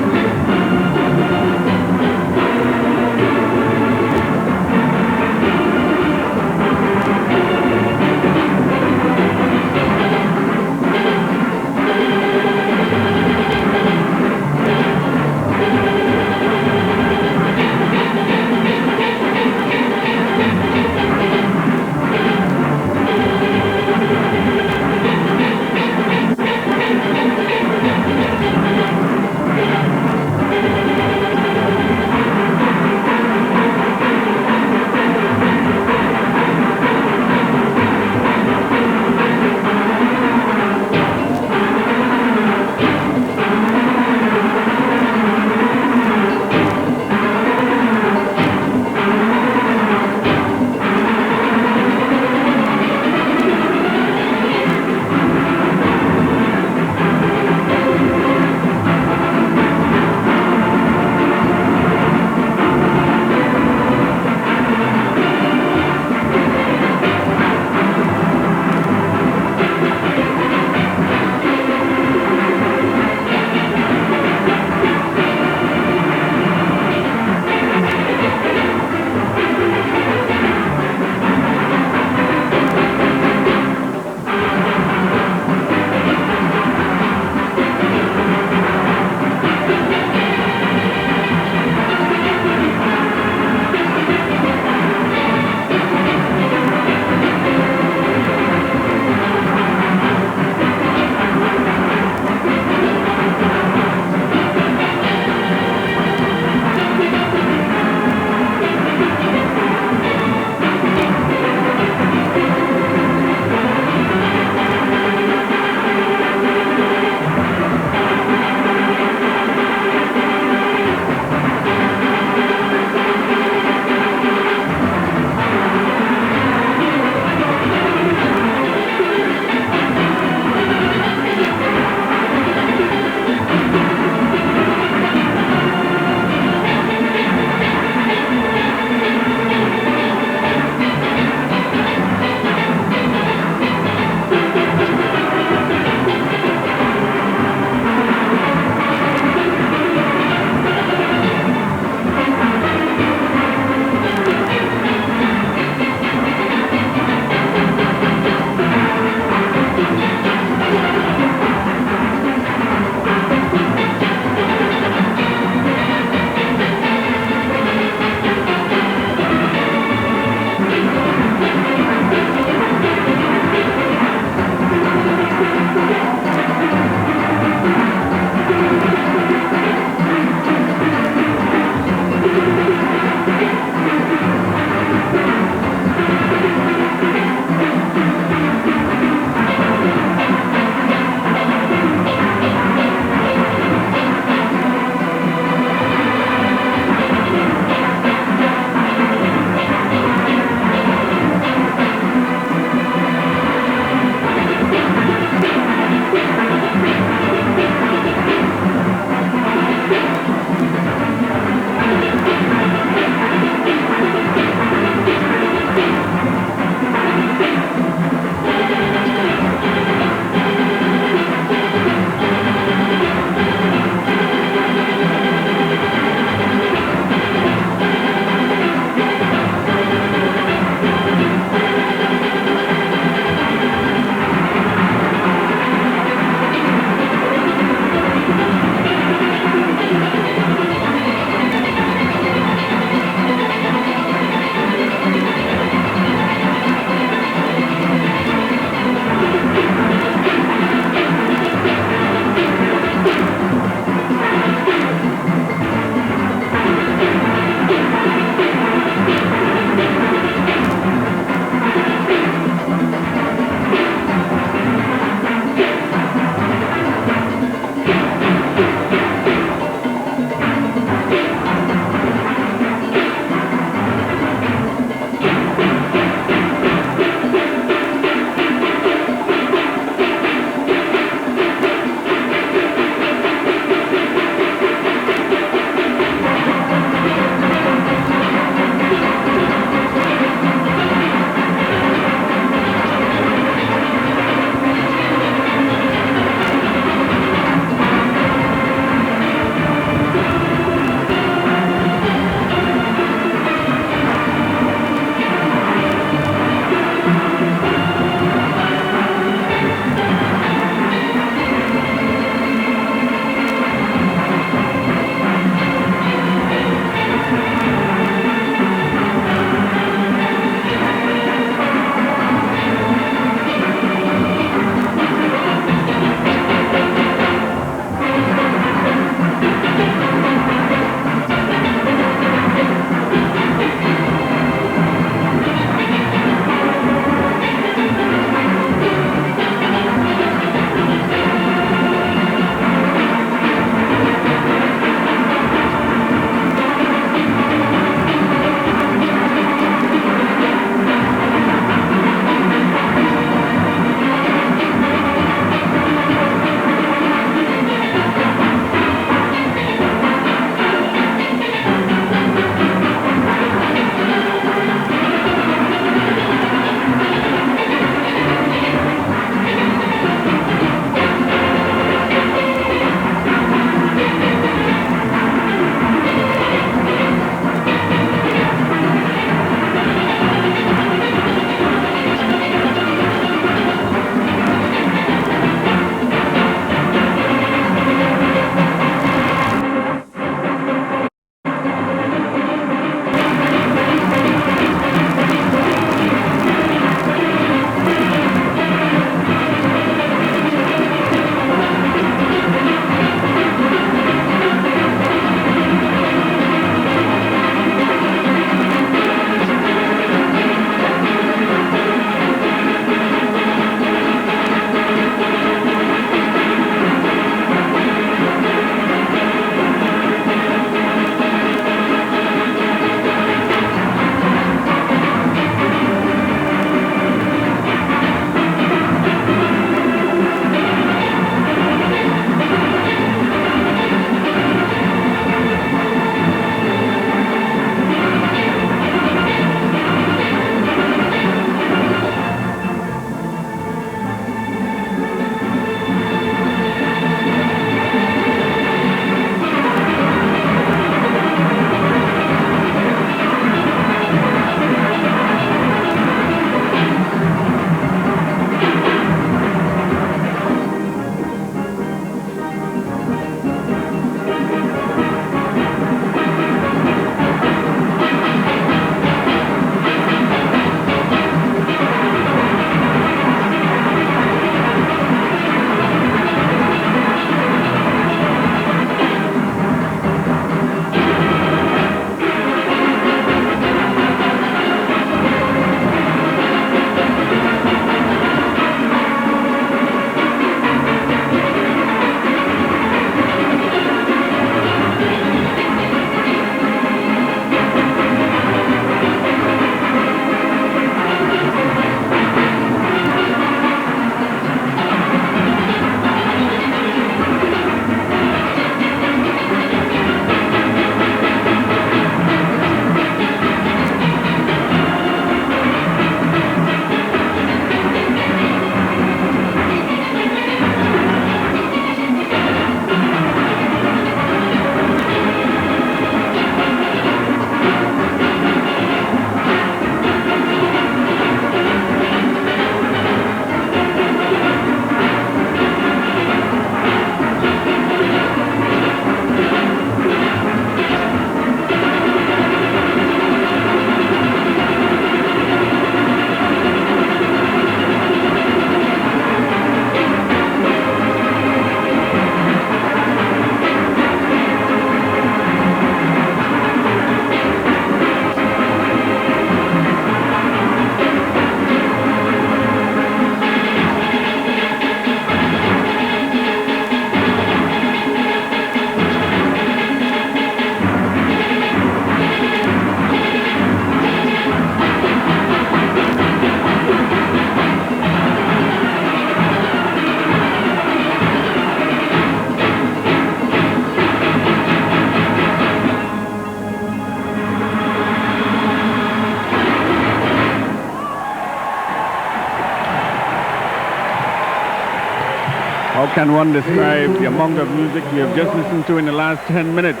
How can one describe the amount of music we have just listened to in the last 10 minutes?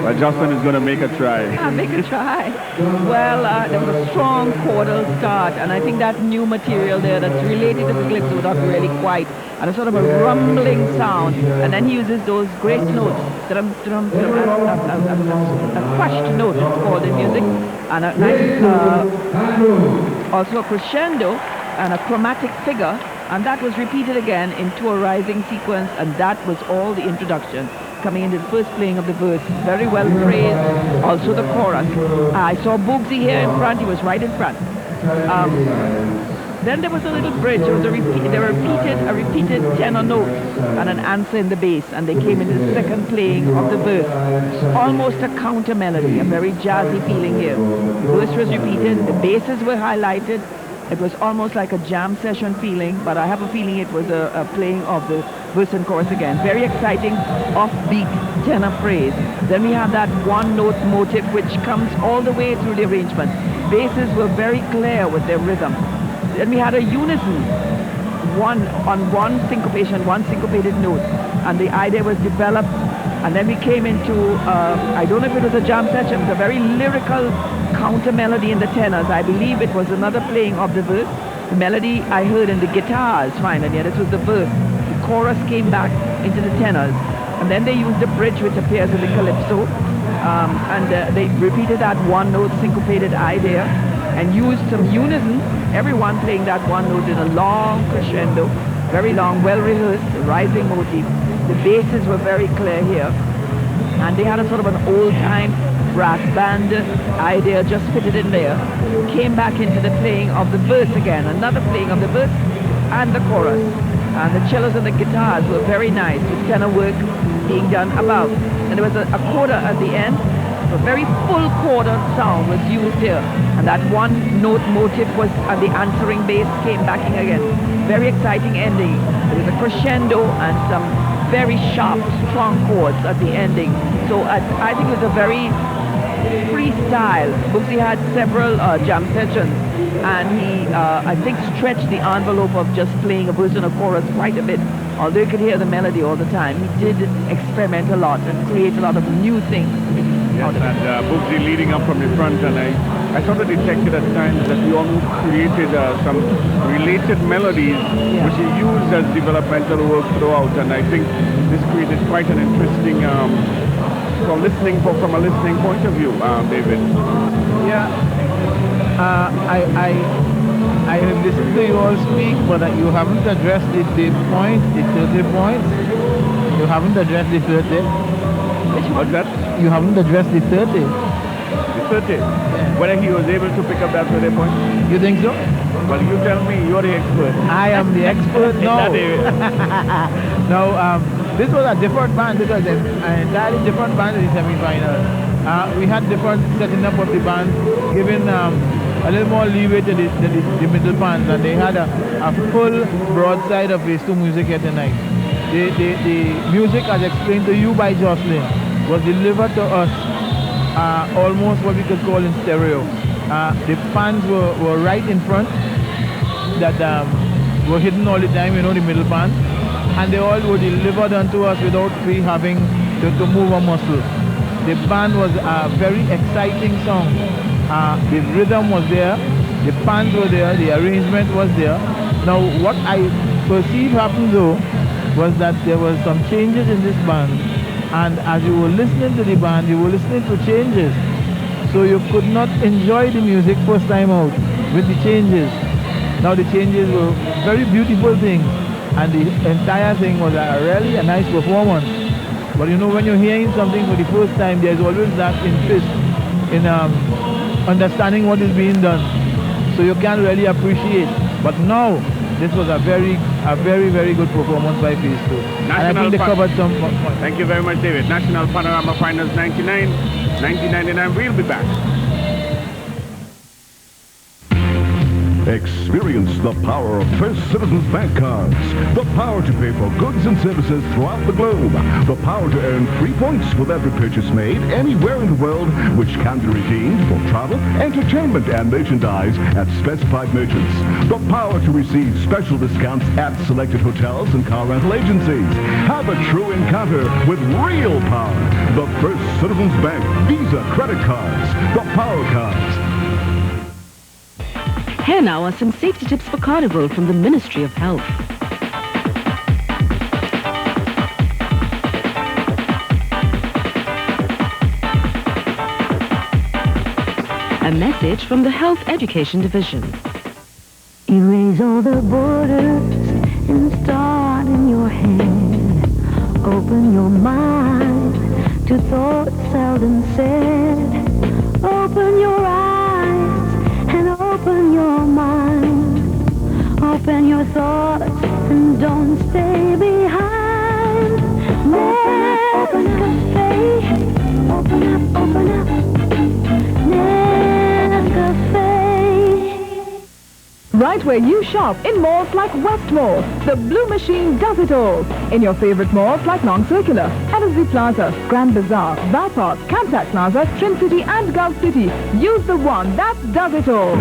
Well, Justin is going to make a try. Make a try. Well, there was a strong chordal start, and I think that new material there that's related to the calypso, not really quite, and a sort of a rumbling sound, and then he uses those great notes, drum, drum, drum, a crushed note, it's called in music, and a nice, also a crescendo and a chromatic figure, and that was repeated again into a rising sequence, and that was all the introduction, coming into the first playing of the verse. Very well phrased, also the chorus. I saw Boogsy here in front, he was right in front. Then there was a little bridge, there were repeated tenor notes and an answer in the bass, and they came into the second playing of the verse. Almost a counter melody, a very jazzy feeling here. The verse was repeated, the basses were highlighted. It was almost like a jam session feeling, but I have a feeling it was a playing of the verse and chorus again. Very exciting, offbeat tenor phrase. Then we have that one-note motive which comes all the way through the arrangement. Basses were very clear with their rhythm. Then we had a unison, one syncopated note, and the idea was developed. And then we came into, I don't know if it was a jam session, it was a very lyrical counter melody in the tenors. I believe it was another playing of the verse. The melody I heard in the guitars finally, and this was the verse. The chorus came back into the tenors. And then they used the bridge which appears in the calypso. And they repeated that one-note syncopated idea and used some unison, everyone playing that one note in a long crescendo, very long, well-rehearsed, rising motif. The basses were very clear here, and they had a sort of an old-time brass band idea just fitted in there. Came back into the playing of the verse again, another playing of the verse and the chorus. And the cellos and the guitars were very nice, with tenor work being done above. And there was a coda at the end. A very full chord sound was used here, and that one note motive was, and the answering bass came backing again. Very exciting ending. There was a crescendo and some very sharp, strong chords at the ending. So I think it was a very freestyle. Boogsy had several jam sessions, and he, I think, stretched the envelope of just playing a verse and a chorus quite a bit. Although you could hear the melody all the time, he did experiment a lot and create a lot of new things. Yes, and Boogsy leading up from the front, and I sort of detected at times that he almost created some related melodies which he used as developmental work throughout, and I think this created quite an interesting from a listening point of view, David. Yeah, I have listened to you all speak, but you haven't addressed the 30 points. You haven't addressed the 30. What's that? You haven't addressed the 30. The 30? Yeah. Whether he was able to pick up that 30 points? You think so? Well, you tell me. You're the expert. I am the expert? No. No, this was a different band. This was an entirely different band in the semi-final. We had different setting up of the band, giving a little more leeway to the middle bands, and they had a full broadside of bass to music here tonight. The music, as explained to you by Jocelyn, was delivered to us almost what we could call in stereo. The fans were right in front, that were hidden all the time, you know, the middle band, and they all were delivered unto us without we having to move a muscle. The band was a very exciting song. The rhythm was there, the fans were there, the arrangement was there. Now what I perceive happened though was that there was some changes in this band, and as you were listening to the band, you were listening to changes, so you could not enjoy the music first time out with the changes. Now the changes were very beautiful things, and the entire thing was really a nice performance. But you know, when you're hearing something for the first time, there's always that interest in understanding what is being done, so you can't really appreciate. But now this was a very good performance by Phase 2. And I think they covered some points. Thank you very much, David. National Panorama Finals 99, 1999. We'll be back. Experience the power of First Citizens Bank cards. The power to pay for goods and services throughout the globe. The power to earn free points with every purchase made anywhere in the world, which can be redeemed for travel, entertainment, and merchandise at specified merchants. The power to receive special discounts at selected hotels and car rental agencies. Have a true encounter with real power. The First Citizens Bank Visa credit cards. The power cards. Here now are some safety tips for Carnival from the Ministry of Health. A message from the Health Education Division. Erase all the borders and start in your head. Open your mind to thoughts seldom said. Open your eyes and open your mind. Open your thoughts and don't stay behind. Nescafe, open up, open up. Nescafe. Right where you shop in malls like West Mall, the Blue Machine does it all. In your favorite malls like Non Circular, LSD Plaza, Grand Bazaar, Val Park, Cantac Plaza, Trin City and Gulf City. Use the one that does it all.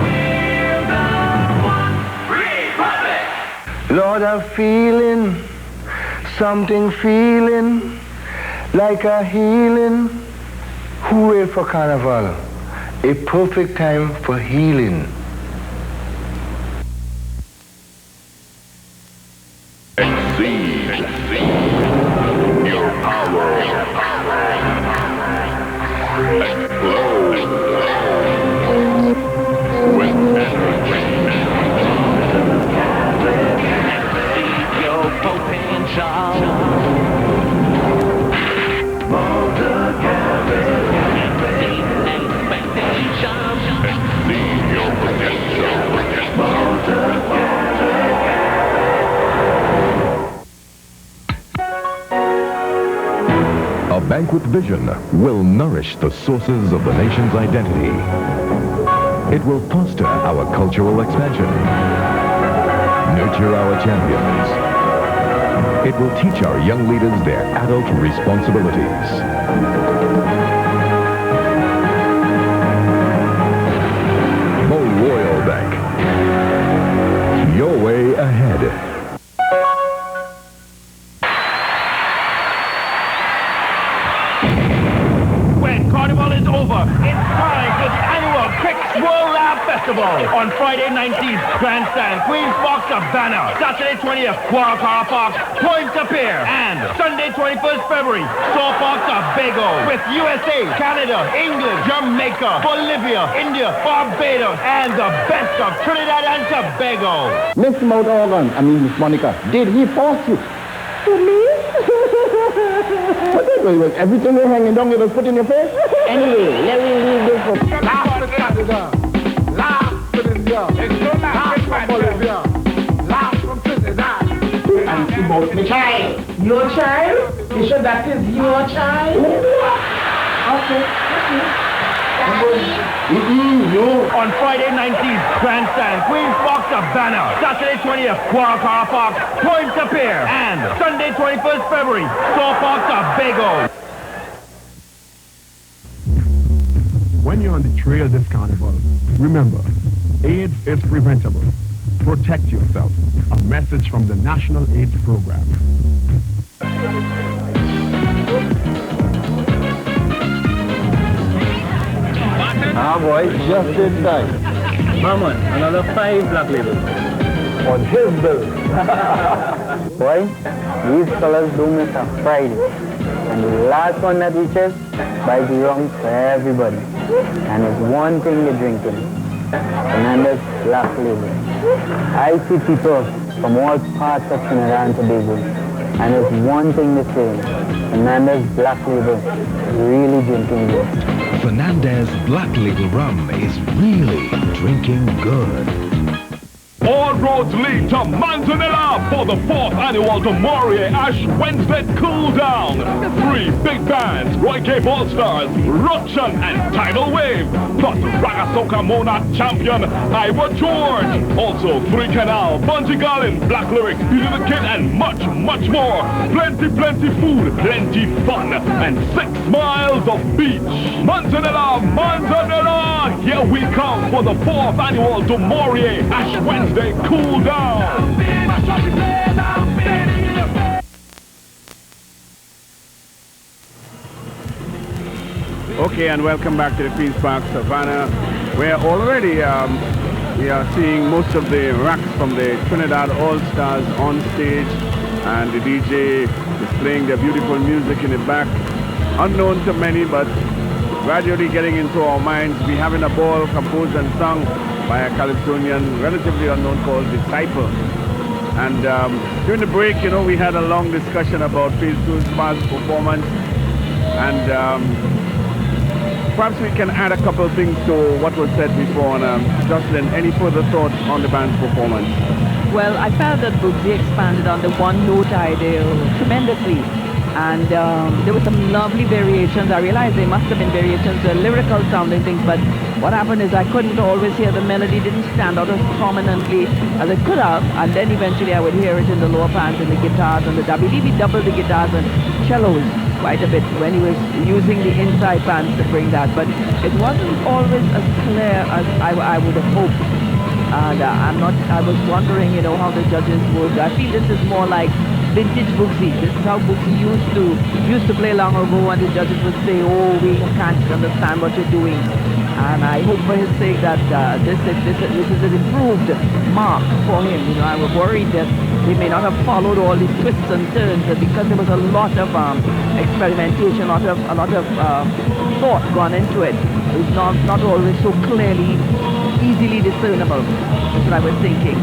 Lord, I'm feeling something, feeling like a healing. Hooray for Carnival, a perfect time for healing. Exceed your power. Explode with energy. Exceed your potential. Exceed your potential. A banquet vision will nourish the sources of the nation's identity. It will foster our cultural expansion, nurture our champions. It will teach our young leaders their adult responsibilities. The Royal Bank. Your way ahead. Carnival is over. It's time for the annual Cricks World Lab Festival. On Friday 19th, Grandstand, Queen's Park, Savannah. Saturday 20th, Car Park, Pointe-à-Pierre. And Sunday 21st February, Saw Park, Tobago. With USA, Canada, England, Jamaica, Bolivia, India, Barbados, and the best of Trinidad and Tobago. Miss Mount Organ, Miss Monica, did he force you? To me? What it was everything you're hanging down, you just put in your face? Anyway, let me leave this for... Last for Canada. Last for India. Last for Bolivia. Last from Trinidad. And about me. Child. Your child? You sure that is your child? Okay. On Friday 19th, Grandstand, Queen's Park, Savannah. Saturday 20th, Car Park, Pointe-à-Pierre. And Sunday 21st February, Saw Park, Tobago. When you're on the trail this carnival, remember, AIDS is preventable. Protect yourself. A message from the National AIDS Program. Ah, boy, just in time. Mama, another 5 black labels. On his bill. Boy, these fellas do miss a Friday. And the last one that reaches buys rum for everybody. And it's one thing you're drinking. Fernandez Black Label. I see people from all parts of Trinidad and Tobago. And it's one thing to say. Fernandez Black Label is really drinking good. Fernandez Black Label Rum is really drinking good. All roads lead to Manzanilla for the 4th annual Demorier Ash Wednesday Cool Down. 3 big bands, Roy K. All-Stars, Ruction and Tidal Wave, plus Raga Soca Monarch champion Ivor George. Also 3 Canal, Bungie Garland, Black Lyrics, Billy the Kid, and much, much more. Plenty food, plenty fun, and 6 miles of beach. Manzanilla, Manzanilla! Here we come for the 4th annual Demorier Ash Wednesday Cool Down. Okay, and welcome back to the Queen's Park Savannah, where already we are seeing most of the racks from the Trinidad All-Stars on stage, and the DJ is playing their beautiful music in the back. Unknown to many, but gradually getting into our minds. We having a ball composed and sung by a Calypsonian, relatively unknown, called Disciple. And during the break, you know, we had a long discussion about Phase 2's past performance, and perhaps we can add a couple of things to what was said before. And Jocelyn, any further thoughts on the band's performance? Well, I felt that Boogsy expanded on the one-note ideal tremendously. And there were some lovely variations. I realized they must have been variations, lyrical sounding things, but what happened is I couldn't always hear the melody, didn't stand out as prominently as it could have, and then eventually I would hear it in the lower pans and the guitars and the I believe he doubled the guitars and cellos quite a bit when he was using the inside pans to bring that, but it wasn't always as clear as I would have hoped. And I was wondering, you know, how the judges would. I feel this is more like vintage Boogsy. This is how Boogsy used to play long ago, and the judges would say, oh, we can't understand what you're doing. And I hope for his sake that this is an improved mark for him. You know, I was worried that he may not have followed all these twists and turns, because there was a lot of experimentation, a lot of thought gone into it. It's not always so clearly, easily discernible. That's what I was thinking.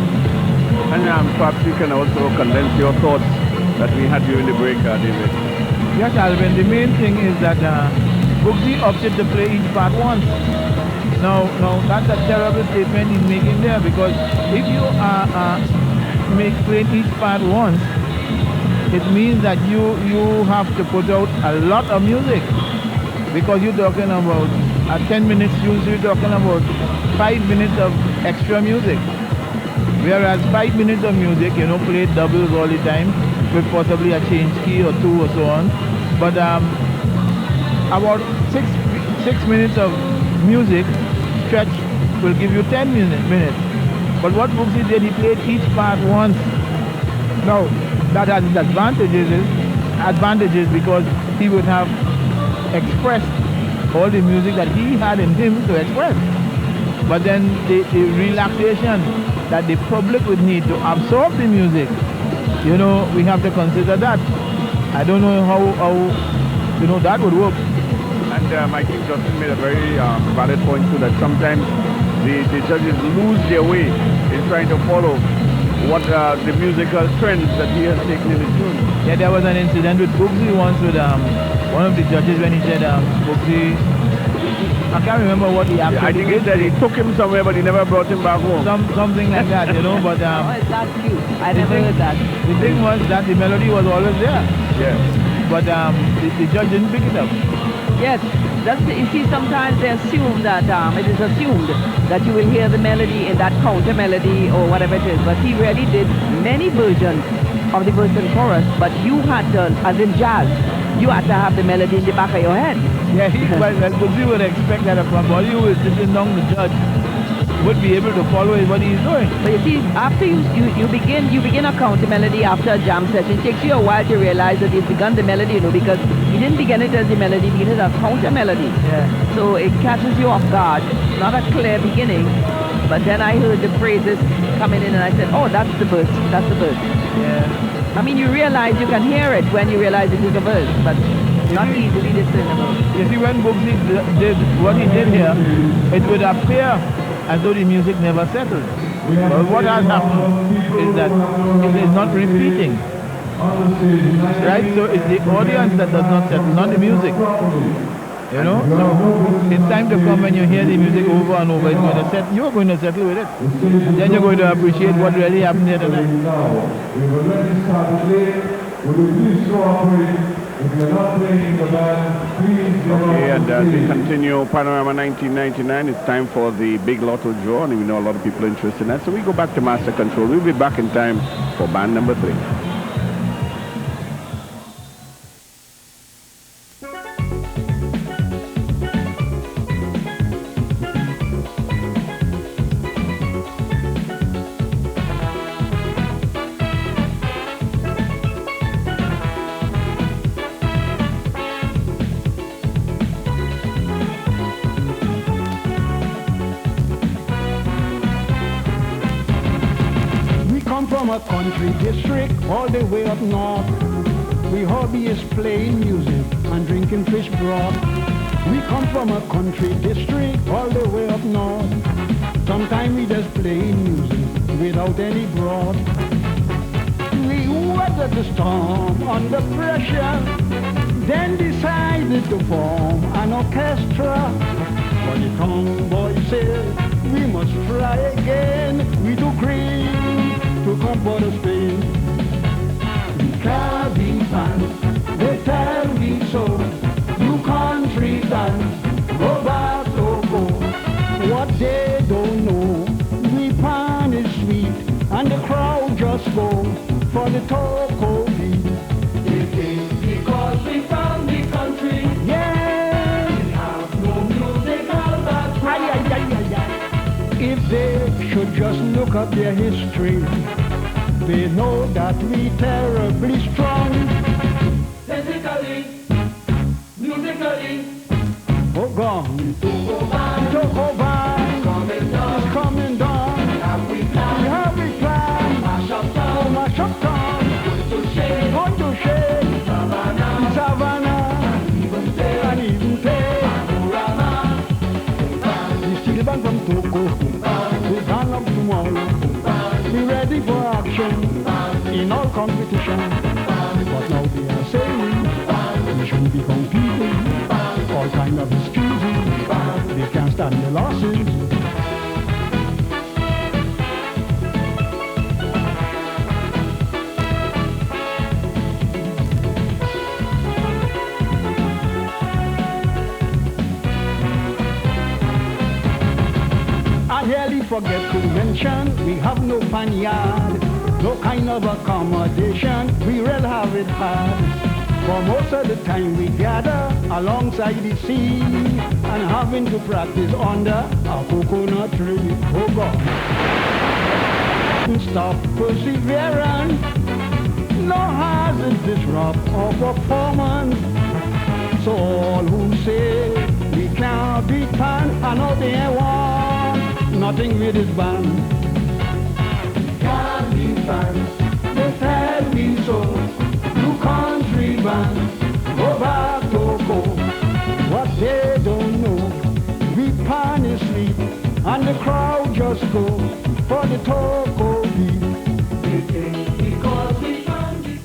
And perhaps you can also condense your thoughts that we had during the break, David. Yes, Alvin, the main thing is that Boogsy opted to play each part once. Now that's a terrible statement he's making there, because if you play each part once, it means that you have to put out a lot of music, because you're talking about at 10 minutes usually talking about 5 minutes of extra music. Whereas 5 minutes of music, you know, played doubles all the time with possibly a change key or 2 or so on. But about 6 minutes of music stretch will give you 10 minutes. But what Boogsy did, he played each part once. Now, that has its advantages because he would have expressed all the music that he had in him to express. But then the relaxation that the public would need to absorb the music, you know, we have to consider that. I don't know how you know, that would work. And I think Justin made a very valid point too, that sometimes the judges lose their way in trying to follow what the musical trends that he has taken in the tune. Yeah, there was an incident with Boogsy once with one of the judges when he said Boogsy, I can't remember what he actually I think he said he took him somewhere, but he never brought him back home. Something like that, you know, but... oh, is that cute? I never heard that. The thing was that the melody was always there. Yes. But the judge didn't pick it up. Yes. You see, sometimes they assume that it is assumed that you will hear the melody in that counter melody or whatever it is. But he really did many versions of the verse and chorus, but you had to, as in jazz, you had to have the melody in the back of your head. Yeah, well, Boogsy would expect that somebody who is sitting down the judge would be able to follow what he's doing. But you see, after you begin a counter melody after a jam session, it takes you a while to realize that you've begun the melody, you know, because he didn't begin it as the melody, he began it as counter melody. Yeah. So it catches you off guard. Not a clear beginning, but then I heard the phrases coming in and I said, oh, that's the verse, that's the verse. Yeah. I mean, you realize, you can hear it when you realize it is a verse, but not easily discernible. You see, when Boogsy did what he did here, it would appear as though the music never settled. But what has happened is that it is not repeating. Right? So it's the audience that does not settle, not the music. You know? So it's time to come when you hear the music over and over. You're going to settle with it. And then you're going to appreciate what really happened here tonight. We will let you start to play. Will you please cooperate? If you're not playing the band, please. Okay, and as we continue Panorama 1999, it's time for the big lotto draw, and we know a lot of people are interested in that. So we go back to Master Control. We'll be back in time for band number 3. From a country district all the way up north, we hobby is playing music and drinking fish broth. We come from a country district all the way up north. Sometimes we just play music without any broth. We weathered the storm under pressure, then decided to form an orchestra. But the tongue boy said we must try again. We too green to come for the Spain. We can't be fans, they tell me so. You country dance, go back to go. What they don't know, we pan is sweet, and the crowd just go for the Toko beat. It is because we found the country. Yeah, we have no musical background. If they should just look up their history, they know that we terribly strong. Physically, musically, oh gone. Toko Band is coming down. We have a plan. Mash up town. Going to shake. Savannah. And even pay. Panorama. The steel band from Toko. We'll stand up tomorrow. Be ready for action in all competition. But now they are saying we shouldn't be competing. All kind of excuses. They can't stand the losses. I nearly forget to mention, we have no panyard, no kind of accommodation, we really have it hard. For most of the time we gather alongside the sea and having to practice under a coconut tree. Oh God. Stop perseverance, no hazard disrupt our performance. So all who say we can't be pan, I know they want nothing with this band. Can't be fans, they tell me so. You country band, go back to go. What they don't know, we pan is sleep, and the crowd just go for the Toko beat. Because we pan be.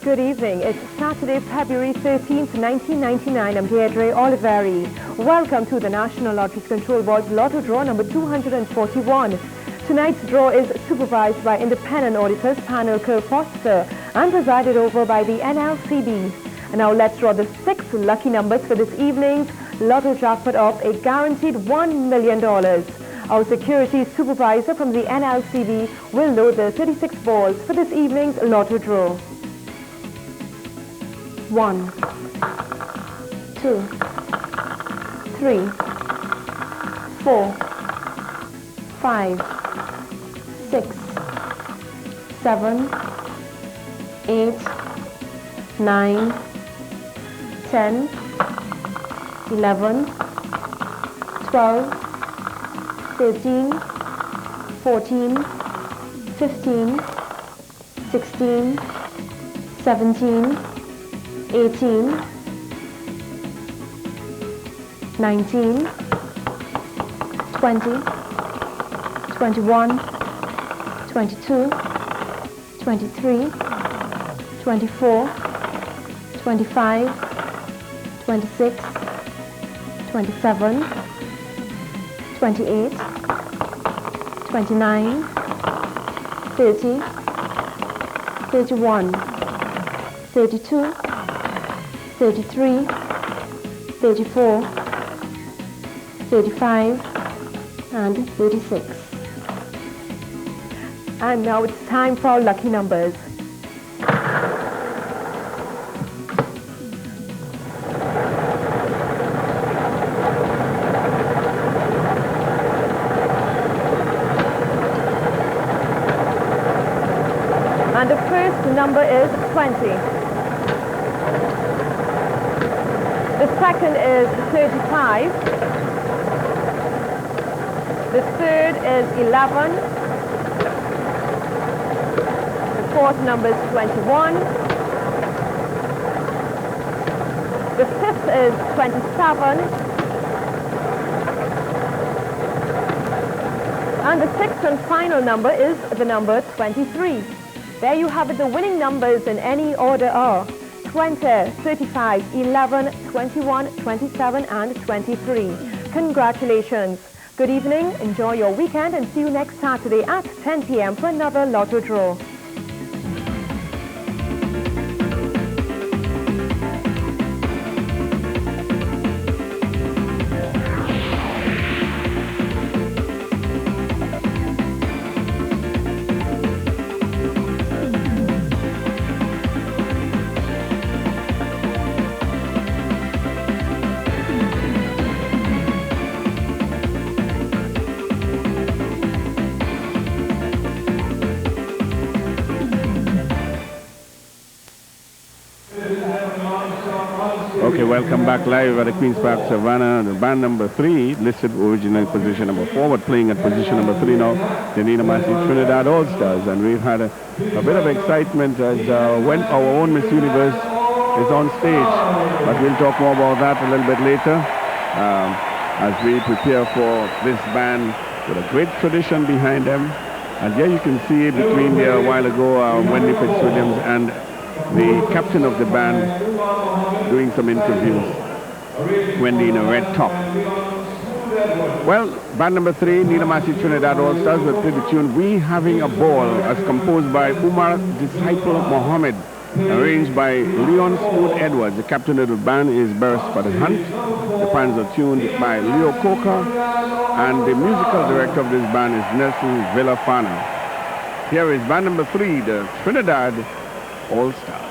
Good evening. It's Saturday, February 13th, 1999. I'm Deirdre Oliveri. Welcome to the National Lotteries Control Board's Lotto Draw number 241. Tonight's draw is supervised by independent auditors Panel Foster and presided over by the NLCB. And now let's draw the 6 lucky numbers for this evening's Lotto jackpot of a guaranteed $1 million. Our security supervisor from the NLCB will load the 36 balls for this evening's Lotto draw. 1, 2, 3, 4, 5, 6, 7, 8, 9, 10, 11, 12, 13, 14, 15, 16, 17, 18, 19, 20, 21, 22, 23, 24, 25, 26, 27, 28, 29, 30, 31, 32, 33, 34, 35, and 36. And now it's time for our lucky numbers. And the first number is 20. The second is 35. The third is 11. The fourth number is 21. The fifth is 27. And the sixth and final number is the number 23. There you have it. The winning numbers in any order are 20, 35, 11, 21, 27, and 23. Congratulations. Good evening, enjoy your weekend, and see you next Saturday at 10 p.m. for another lotto draw. Okay, welcome back live at the Queen's Park, Savannah. The band number 3 listed original position number 4, but playing at position number 3 now, the Trinidad All-Stars. And we've had a bit of excitement as when our own Miss Universe is on stage. But we'll talk more about that a little bit later as we prepare for this band with a great tradition behind them. And here you can see between there a while ago, Wendy Fitzwilliams and the captain of the band doing some interviews, Wendy in a red top. Well, band number 3, Trinidad All-Stars, will play the tune We Having a Ball, as composed by Umar Disciple Mohammed, arranged by Leon Smooth Edwards. The captain of the band is Beres Hunt. The bands are tuned by Leo Coker, and the musical director of this band is Nelson Villafana. Here is band number 3, the Trinidad All-Stars.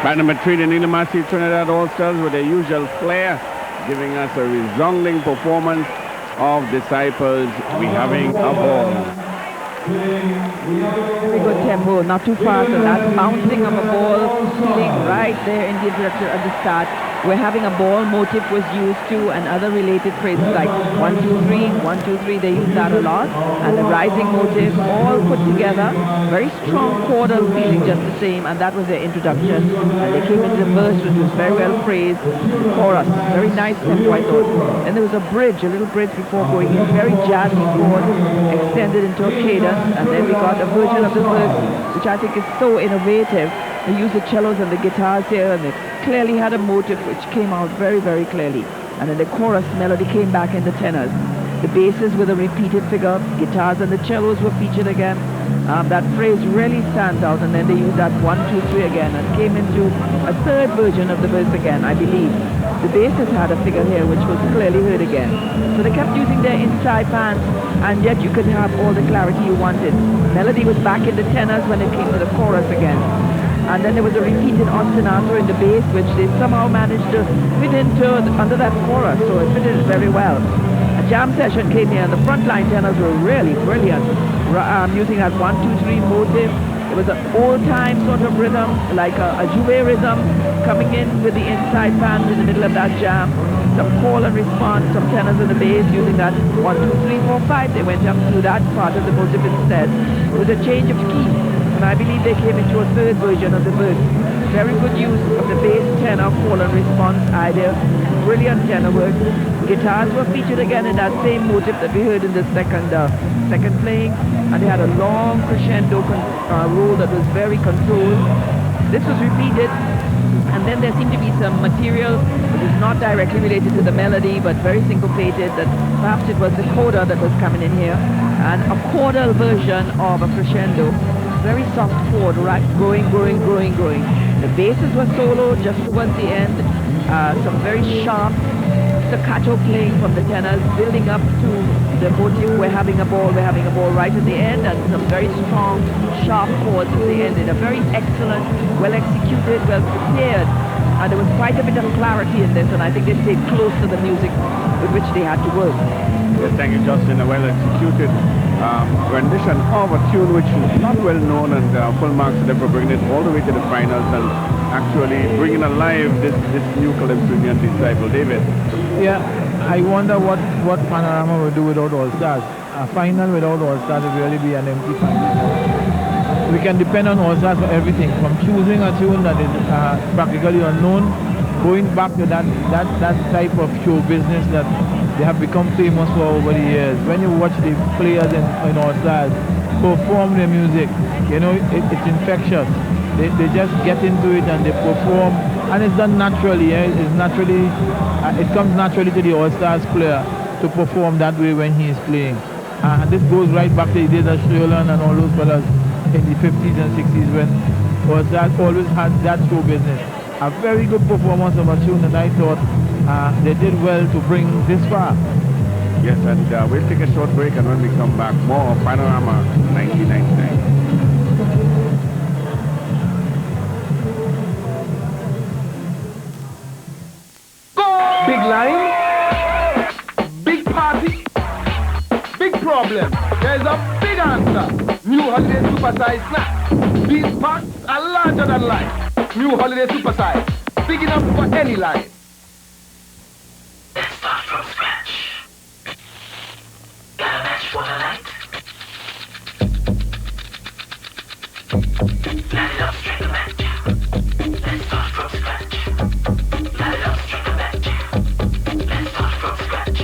Band number 3, the Nilamasi Trinidad All-Stars with their usual flair, giving us a resounding performance of Disciples. We having a ball. Very good tempo, not too fast, and that bouncing of a ball, feeling right there in the introduction at the start. We're having a ball motif was used too, and other related phrases like 1, 2, 3, 1, 2, 3, they use that a lot. And the rising motif, all put together, very strong chordal feeling just the same, and that was their introduction. And they came into the verse, which was very well phrased, the chorus, very nice tempo, I thought. Then there was a bridge, a little bridge before going in, very jazzy chord, extended into a cadence, and then we got a version of the verse, which I think is so innovative. They used the cellos and the guitars here, and they clearly had a motive which came out very, very clearly. And then the chorus melody came back in the tenors. The basses with a repeated figure, guitars and the cellos were featured again. That phrase really stands out, and then they used that 1, 2, 3 again, and came into a third version of the verse again, I believe. The basses had a figure here which was clearly heard again. So they kept using their inside pans, and yet you could have all the clarity you wanted. Melody was back in the tenors when it came to the chorus again. And then there was a repeated ostinato in the bass, which they somehow managed to fit into under that chorus, so it fitted very well. A jam session came here, and the frontline tenors were really brilliant, using that 1, 2, 3 motive. It was an old-time sort of rhythm, like a jouet rhythm, coming in with the inside pans in the middle of that jam. Some call and response, some tenors in the bass using that 1, 2, 3, 4, 5. They went up to that part of the motive instead. It was a change of key, and I believe they came into a third version of the verse. Very good use of the bass tenor call and response idea. Brilliant tenor work. Guitars were featured again in that same motive that we heard in the second playing, and they had a long crescendo roll that was very controlled. This was repeated, and then there seemed to be some material which is not directly related to the melody, but very syncopated, that perhaps it was the coda that was coming in here, and a chordal version of a crescendo. Very soft chord, right, growing. The basses were solo just towards the end. Some very sharp staccato playing from the tenors, building up to the motive, we're having a ball right at the end, and some very strong, sharp chords at the end, in a very excellent, well executed, well prepared, and there was quite a bit of clarity in this, and I think they stayed close to the music with which they had to work. Yes, thank you, Justin. A well executed rendition of a tune which is not well known, and full marks to them for bringing it all the way to the finals and actually bringing alive this new Calypsonian disciple. David? Yeah, I wonder what Panorama will do without All-Stars. A final without All-Stars will really be an empty final. We can depend on All-Stars for everything, from choosing a tune that is practically unknown, going back to that type of show business that they have become famous for over the years. When you watch the players in All-Stars perform their music, you know, it's infectious. They just get into it and they perform, and it's done naturally. It comes naturally to the All-Stars player to perform that way when he is playing. And this goes right back to the days of Sherland and all those brothers in the 50s and 60s when All-Stars always had that show business. A very good performance of a tune, and I thought they did well to bring this far. Yes, and we'll take a short break, and when we come back, more of Panorama 1999. Big line, big party, big problem. There's a big answer. New Holiday Supersize Snack. These packs are larger than life. New Holiday Supersize. Big enough for any line. Let's start from scratch. Got a match for the night? Light it up, string the match. Let's start from scratch. Light it up, string the match. Let's start from scratch.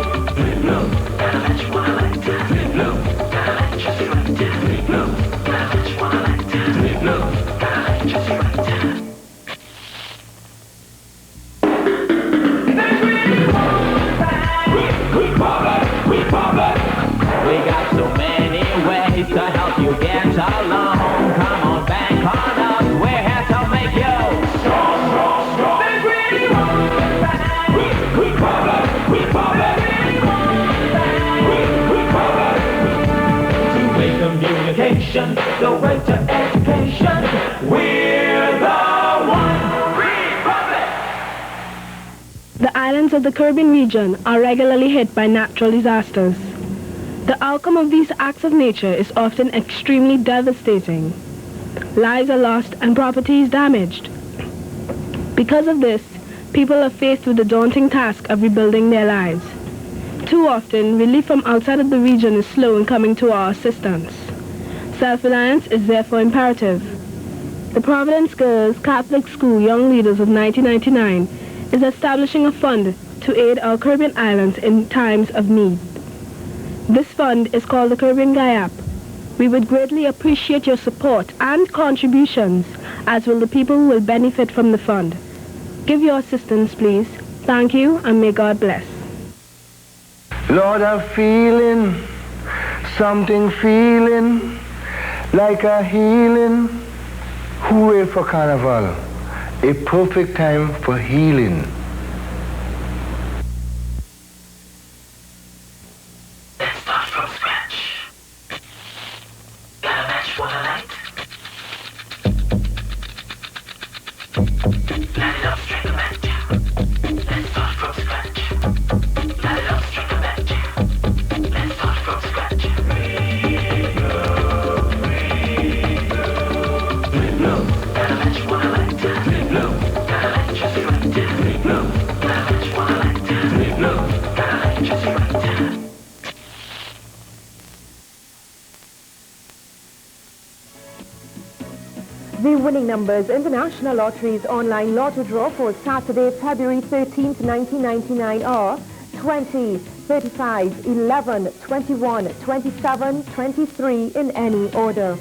Got a match for the night. Got a match just right. Got a match for the night. Got a match just right. We got so many ways to help you get along. Come on back on us. We're here to make you strong, strong, strong. To make the music education, the right to education. We're the one republic. The islands of the Caribbean region are regularly hit by natural disasters. The outcome of these acts of nature is often extremely devastating. Lives are lost and property is damaged. Because of this, people are faced with the daunting task of rebuilding their lives. Too often, relief from outside of the region is slow in coming to our assistance. Self-reliance is therefore imperative. The Providence Girls Catholic School Young Leaders of 1999 is establishing a fund to aid our Caribbean islands in times of need. This fund is called the Caribbean GAIAP. We would greatly appreciate your support and contributions, as will the people who will benefit from the fund. Give your assistance, please. Thank you, and may God bless. Lord, I'm feeling something, feeling like a healing. Hooray for Carnival, a perfect time for healing. Let's start from scratch. Got a match for the light? Light it up, strike a match. Let's start from scratch. Light it up, strike a match. Let's start from scratch. Got a match for the light. Got a light just right. Got a match for the light. Got a light just right. The winning numbers in the National Lottery's online lotto draw for Saturday, February 13th, 1999 are 20, 35, 11, 21, 27, 23 in any order.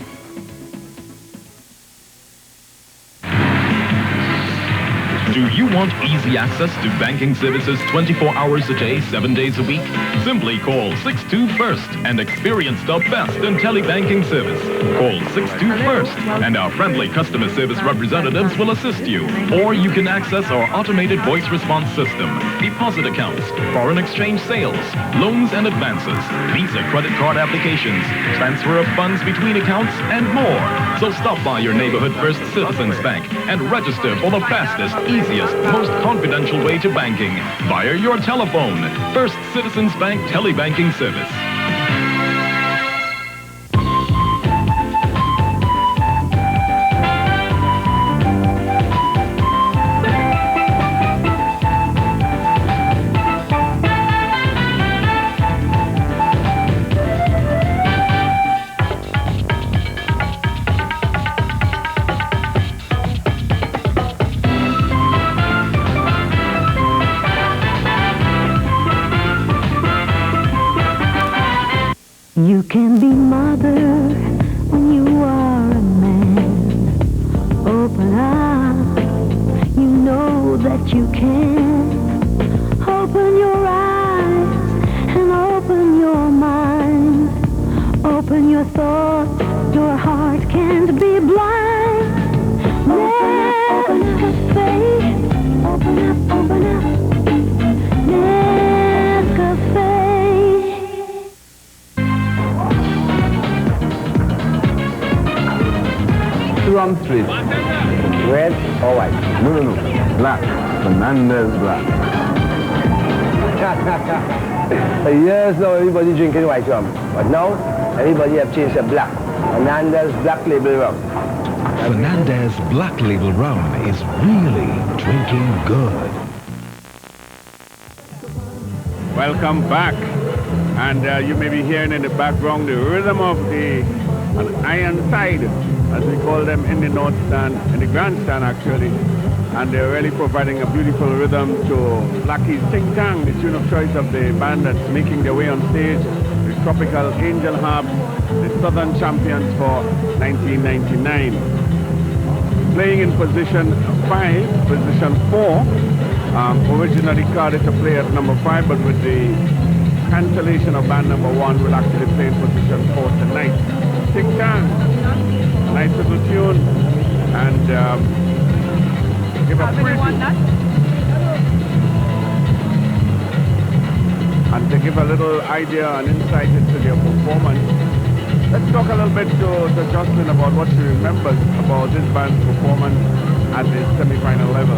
Do you want easy access to banking services 24 hours a day, 7 days a week? Simply call 62FIRST and experience the best in telebanking service. Call 62FIRST and our friendly customer service representatives will assist you. Or you can access our automated voice response system, deposit accounts, foreign exchange sales, loans and advances, Visa credit card applications, transfer of funds between accounts, and more. So stop by your neighborhood First Citizens Bank and register for the fastest, easiest, most confidential way to banking via your telephone. First Citizens Bank Telebanking Service. You can be mother when you are a man. Open up, you know that you can. Open your eyes and open your mind. Open your thoughts, your heart can't be blind. Open up, faith. Open up, open up. Nescafe. Rum Street. Red or white? No. Black. Fernandez black. Yes, now everybody drinking white rum. But now, everybody have changed to black. Fernandez Black Label Rum. Fernandez Black Label Rum is really drinking good. Welcome back. And you may be hearing in the background the rhythm of the iron side, as we call them in the North Stand, in the Grandstand actually. And they're really providing a beautiful rhythm to Blackie's Ting Tang, the tune of choice of the band that's making their way on stage, the tropical Angel Harps, the Southern champions for 1999. Playing in position 5, position 4, originally carded to play at number 5, but with the cancellation of band number 1, will actually play in position 4 tonight. Ting Tang, nice little tune, and give a preview. And to give a little idea and insight into their performance, Let's talk a little bit to Jocelyn about what she remembers about this band's performance at the semi-final level.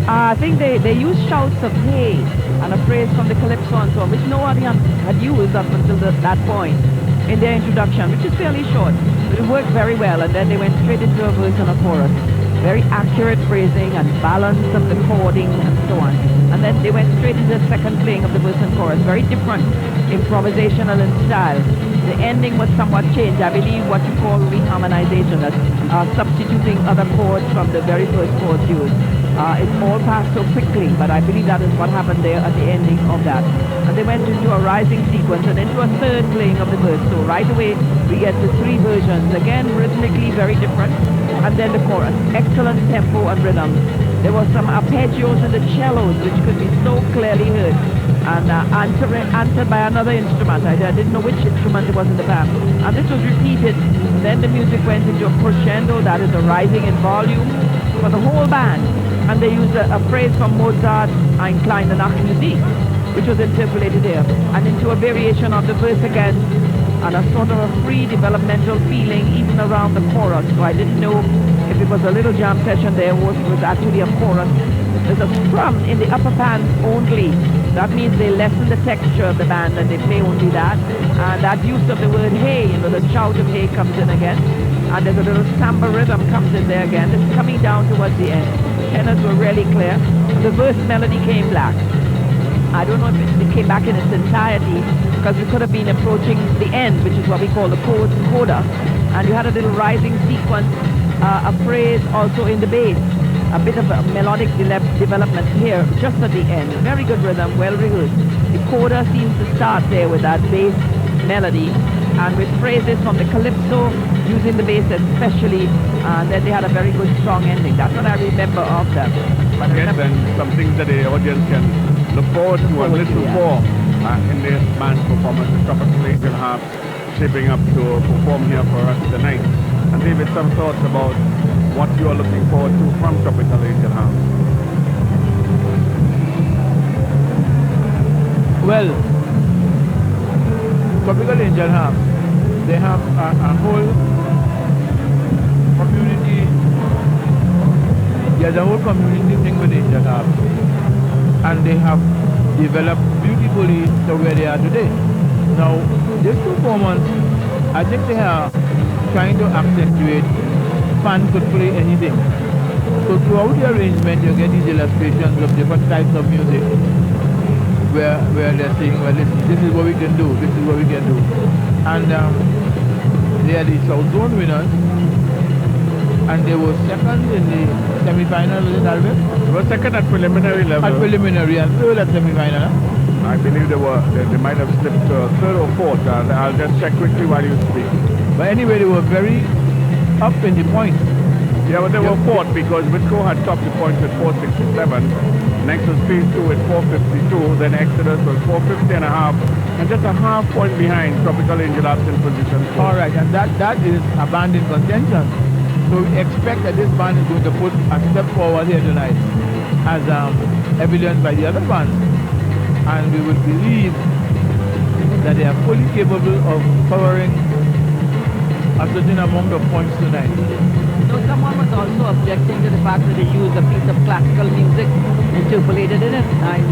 I think they used shouts of hey and a phrase from the calypso and so on, which nobody had used up until that point in their introduction, which is fairly short. But it worked very well, and then they went straight into a verse and a chorus. Very accurate phrasing and balance of the chording and so on. And then they went straight into the second playing of the verse and chorus. Very different, improvisational in style. The ending was somewhat changed. I believe what you call reharmonization, that substituting other chords from the very first chords used. It all passed so quickly, but I believe that is what happened there at the ending of that. And they went into a rising sequence and into a third playing of the verse. So right away, we get the three versions. Again, rhythmically very different. And then the chorus. Excellent tempo and rhythm. There was some arpeggios in the cellos, which could be so clearly heard. And answered by another instrument. I didn't know which instrument it was in the band. And this was repeated. Then the music went into a crescendo, that is a rising in volume for the whole band. And they used a phrase from Mozart, Ein kleiner Nachtmusik, which was interpolated there, and into a variation of the verse again, and a sort of a free developmental feeling even around the chorus. So I didn't know if it was a little jam session there or it was actually a chorus. There's a strum in the upper pants only. That means they lessen the texture of the band and they play only that. And that use of the word hey, the shout of hey comes in again. And there's a little samba rhythm comes in there again. It's coming down towards the end. Tenors were really clear. The verse melody came back. I don't know if it came back in its entirety, because we could have been approaching the end, which is what we call the coda. And you had a little rising sequence, a phrase also in the bass. A bit of a melodic development here, just at the end. Very good rhythm, well rehearsed. The coda seems to start there with that bass melody, and with phrases from the calypso, using the bass especially, and then they had a very good strong ending. That's what I remember of them. But yes, and some things that the audience can look forward to and listen for in this band's performance. The Tropical Angel Harps shaping up to perform here for us tonight. And David, some thoughts about what you are looking forward to from Tropical Angel Harps. Well, Tropical Angel Harps, they have a whole community. There's a whole community thing with Angel Harps, and they have developed beautifully to where they are today. Now, this performance, I think they are trying to accentuate fans could play anything. So throughout the arrangement, you get these illustrations of different types of music, where they're saying, well, listen, this is what we can do, this is what we can do. And they are the South Zone winners, and they were second in the semi-final, was it, Albert? They were second at preliminary level. At preliminary, and third at semi-final, huh? I believe they might have slipped third or fourth. I'll just check quickly while you speak. But anyway, they were very up in the points. Yeah, but they were fourth because Whitco had topped the points with 467. Next was Phase 2 with 452. Then Exodus was 450 and a half. And just a half point behind Tropical Angel Harps in position 4. All right, and that is a band in contention. So we expect that this band is going to put a step forward here tonight, as evidenced by the other bands. And we will believe that they are fully capable of covering a certain amount of points tonight. So someone was also objecting to the fact that they used a piece of classical music interpolated in it,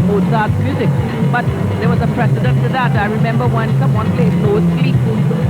Mozart's music. But there was a precedent to that. I remember when someone played No Sleep.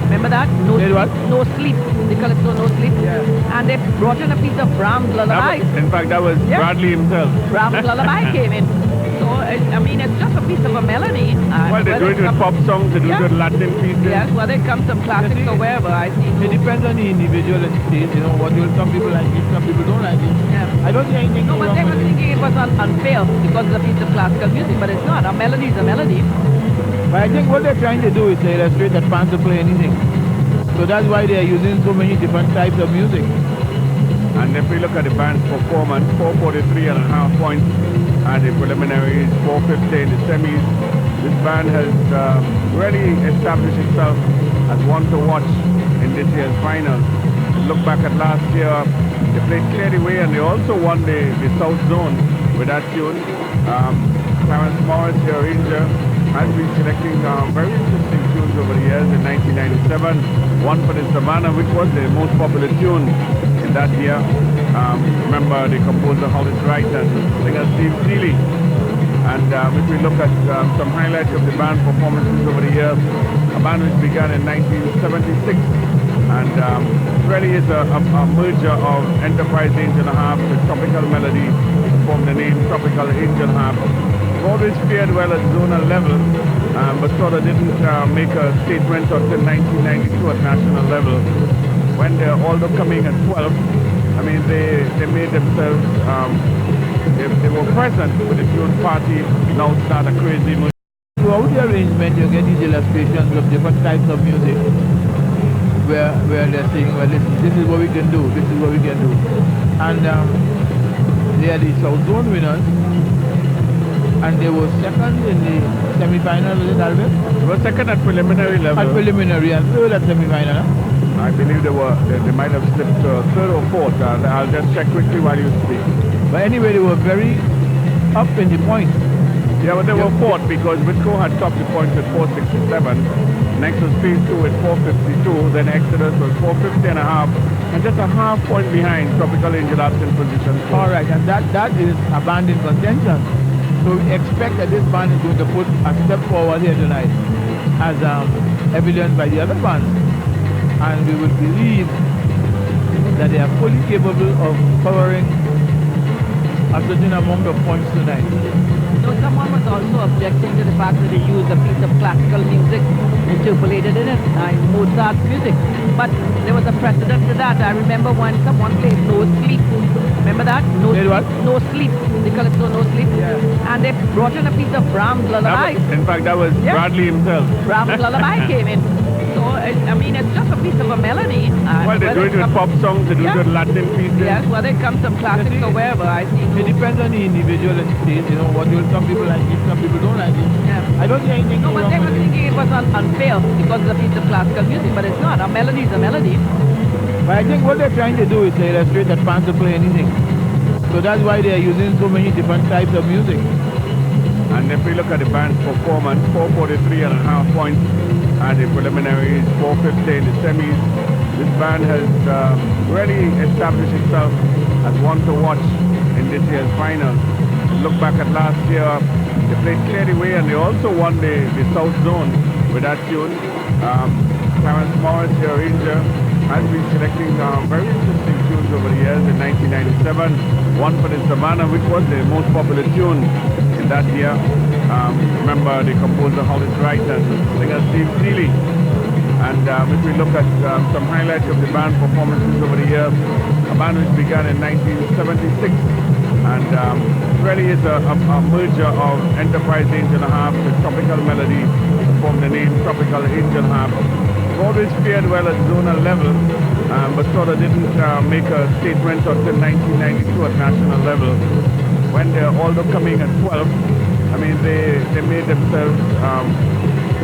Remember that? No Sleep. What? No Sleep. The calypso No Sleep. Yeah. And they brought in a piece of Brahms' Lullaby. In fact, that was Bradley himself. Brahms' Lullaby came in. So, I mean, it's just a piece of a melody. Well, they do it with pop songs, they do it with Latin pieces. Yes, well, they come some classics or wherever, I see. It depends on the individual and taste, some people like it, some people don't like it. Yeah. I don't see anything wrong with it. No, but they were thinking it was unfair because it's a piece of classical music, but it's not. A melody is a melody. But I think what they're trying to do is to illustrate that fans will play anything. So that's why they're using so many different types of music. And if we look at the band's performance, 443 and a half points at the preliminaries, 450 in the semis. This band has really established itself as one to watch in this year's finals. Look back at last year, they played Clear the Way and they also won the South Zone with that tune. Terrence Morris, the arranger, has been selecting very interesting tunes over the years in 1997. One for the Savannah, which was the most popular tune in that year. Remember the composer Hollis Wright and singer Steve Seeley. And if we look at some highlights of the band performances over the years, a band which began in 1976 and really is a merger of Enterprise Angel Harps with Tropical Melody to form the name Tropical Angel Harps. Always fared well at zonal level, but sort of didn't make a statement until 1992 at national level. When although coming at 12, I mean they made themselves, they were present with the tune party, now start a crazy music. Throughout the arrangement you get these illustrations of different types of music where they're saying, well listen, this is what we can do, this is what we can do. And they are the South Zone winners. And they were second in the semi-final, was it, Alvin? They were second at preliminary level. At preliminary and third at semi-final, huh? I believe they might have slipped third or fourth. I'll just check quickly while you speak. But anyway, they were very up in the points. Yeah, but they were fourth because Whitco had topped the points at 467. Next was Phase 2 at 452. Then Exodus was 450 and a half. And just a half point behind Tropical Angel Harps in position 4. All right, and that is a band in contention. So we expect that this band is going to put a step forward here tonight, as evidenced by the other bands. And we would believe that they are fully capable of covering a certain amount of points tonight. So someone was also objecting to the fact that they used a piece of classical music interpolated in it, Mozart's music. But there was a precedent to that. I remember when someone played No Sleep. Remember that? No Sleep. What? No Sleep. They call it No Sleep. Yeah. And they brought in a piece of Brahms' Lullaby. In fact, that was Bradley himself. Brahms' Lullaby came in. So, I mean, it's just a piece of a melody. Well, they do it with pop songs, they do it with Latin pieces. Yes, well, they come some classics or wherever. I see. It depends on the individual and taste, you know, some people like it, some people don't like it. Yeah. I don't see anything No, but they were thinking it was unfair because it's a piece of classical music, but it's not. A melody is a melody. But I think what they're trying to do is to illustrate that fans will play anything. So that's why they're using so many different types of music. And if we look at the band's performance, 443.5 points at the preliminaries, 450 in the semis. This band has really established itself as one to watch in this year's final. Look back at last year, they played Clear the Way and they also won the South Zone with that tune. Clarence Morris, the arranger, has been selecting very interesting tunes over the years. In 1997, one for the Savannah, which was the most popular tune in that year. Remember the composer Hollis Wright and singer Steve Seeley. And if we look at some highlights of the band performances over the years, a band which began in 1976 and really is a merger of Enterprise Angel Harps with Tropical Melody to form the name Tropical Angel Harps. Always fared well at zonal level, but sort of didn't make a statement until 1992 at national level. When although coming at 12, I mean they made themselves,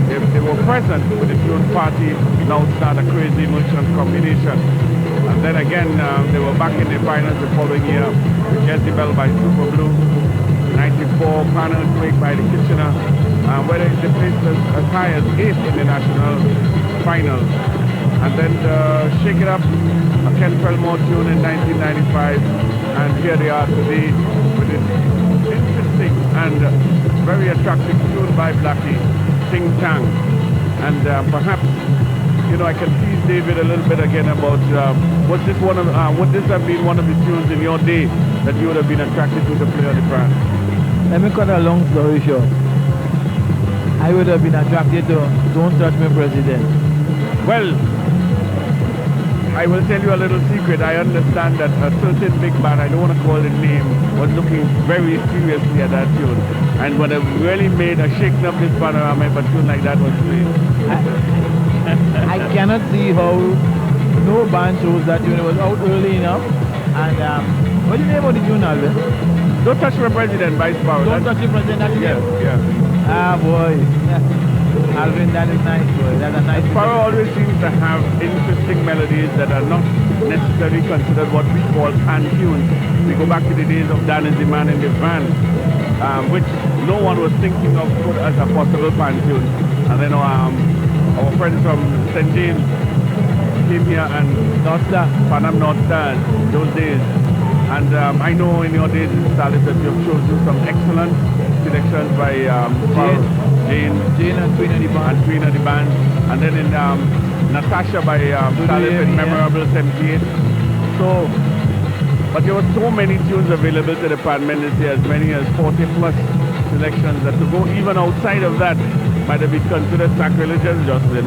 they were present with the tune party, now start a crazy merchant combination. And then again, they were back in the finals the following year with Jezebel by Super Blue, 94 Panel Quake by the Kitchener, where they placed as high as 8th in the national finals. And then Shake It Up, a Ken Fellmore tune in 1995, and here they are today with this interesting and very attractive tune by Blackie, Ting Tang. And perhaps, you know, I can tease David a little bit again about would this have been one of the tunes in your day that you would have been attracted to play on the band? Let me cut a long story short. I would have been attracted to Don't Touch Me President. Well, I will tell you a little secret. I understand that a certain big band, I don't want to call it name, was looking very seriously at that tune. And what really made a shaking up this panorama if a tune like that was played. I cannot see how no band chose that tune. It was out early enough. And what's the name of the tune, Alvin? Don't Touch My President by Sparrow. Don't Touch Your President, that's yeah, it? Yeah. Ah, boy. Alvin, that is nice, boy. That's a nice Sparrow always seems to have interesting melodies that are not necessarily considered what we call pan tunes. We go back to the days of Dan is the Man in the Van, which no one was thinking of as a possible pan tune. And then our friends from St. James came here and North Star. Panam North Stars those days. And I know in your days in Salis that you have chosen some excellent selections by Jane and Queen of the Band. And then in Natasha by Salis in Memorable 78. So, but there were so many tunes available to the department this year, as many as 40 plus selections, that to go even outside of that might have been considered sacrilegious, Jocelyn.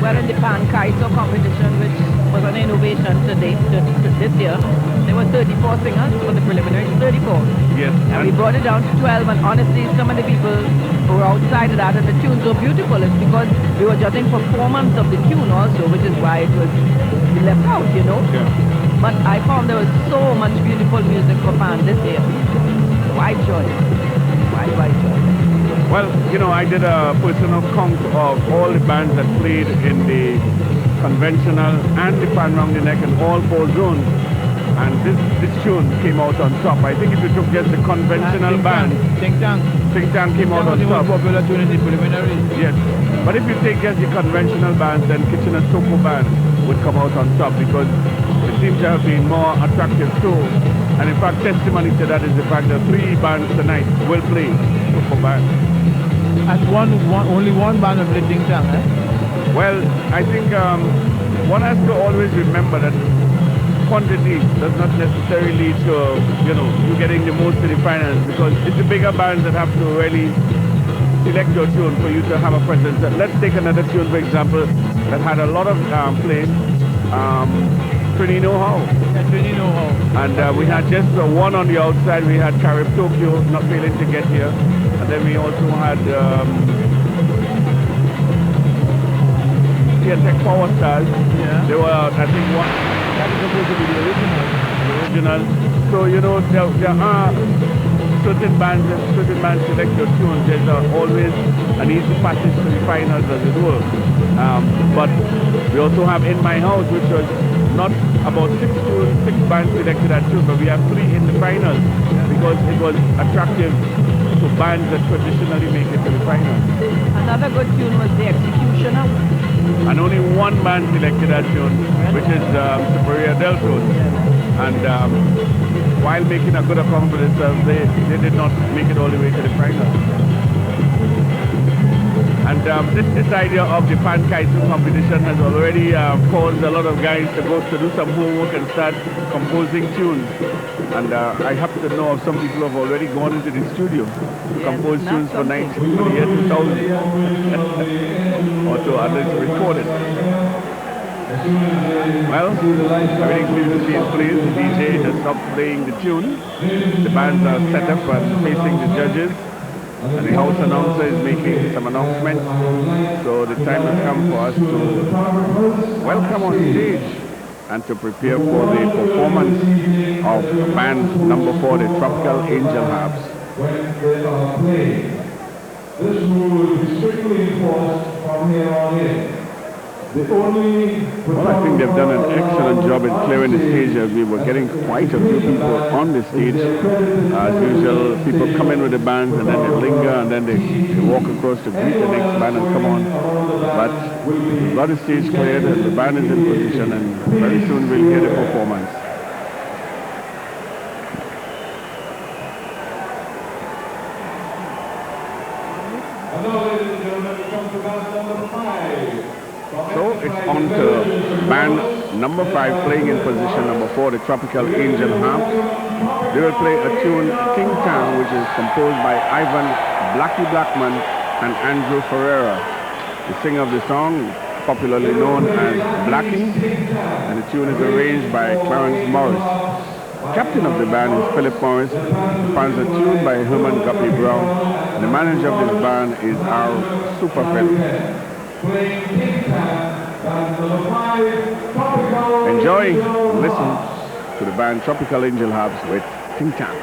Well, in the Pan Kaiso competition, which was an innovation this year, there were 34 singers for the preliminaries, 34. Yes. And we brought it down to 12, and honestly, some of the people who were outside of that, and the tunes were beautiful, it's because we were judging performance of the tune also, which is why it was left out, you know. Yeah. But I found there was so much beautiful music for Pan this year. Wide choice. Wide choice. Well, you know, I did a personal count of all the bands that played in the conventional and the Pan Round the Neck and all 4 zones. And this tune came out on top. I think if you took just the conventional band, Ting Tang came out on top. Popular tune in the preliminaries. Yes. But if you take just the conventional bands, then Kitchener Soko Band would come out on top because it seems to have been more attractive too. And in fact, testimony to that is the fact that 3 bands tonight will play Soko Band. And only one band of Ting Tang, eh? Well, I think one has to always remember that quantity does not necessarily lead to, you know, you getting the most to the finals, because it's the bigger bands that have to really select your tune for you to have a presence. Let's take another tune, for example, that had a lot of play. Trini Know How. Yeah, Trini Know How. And we had just one on the outside. We had Carib Tokyo not failing to get here. And then we also had Tech Power Stars. Yeah. They were, I think, one. That is supposed to be the original. The original. So, you know, there are certain bands select your tunes. There's always an easy passage to the finals, as it were. But we also have In My House, which was not about 6 bands selected at tune, but we have 3 in the finals because it was attractive to bands that traditionally make it to the finals. Another good tune was The Executioner. And only 1 band selected that tune, which is Superior Deltos. And while making a good account for themselves, they did not make it all the way to the final. And this idea of the Pan Kaisu competition has already caused a lot of guys to do some homework and start composing tunes. And I happen to know of some people who have already gone into the studio to compose tunes for the year 2000 or to others to record it. Well, everything seems to be in place. The DJ has stopped playing the tune. The bands are set up and facing the judges. And the house announcer is making some announcements. So the time has come for us to welcome on stage and to prepare for the performance of band number 4, the Tropical Angel Harps. When they are playing, this rule will be strictly enforced from here on in. Well, I think they've done an excellent job in clearing the stage, as we were getting quite a few people on the stage. As usual, people come in with the bands and then they linger and then they walk across to greet the next band and come on. But we've got the stage cleared and the band is in position, and very soon we'll hear the performance. So it's on to band number 5 playing in position number 4, the Tropical Angel Harps. They will play a tune, King Town, which is composed by Ivan Blackie Blackman and Andrew Ferreira. The singer of the song, popularly known as Blackie, and the tune is arranged by Clarence Morris. Captain of the band is Philip Morris. The fans are tuned by Herman Guppy Brown. And the manager of this band is our Super Philip. Enjoy, listen to the band Tropical Angel Harps with King Town.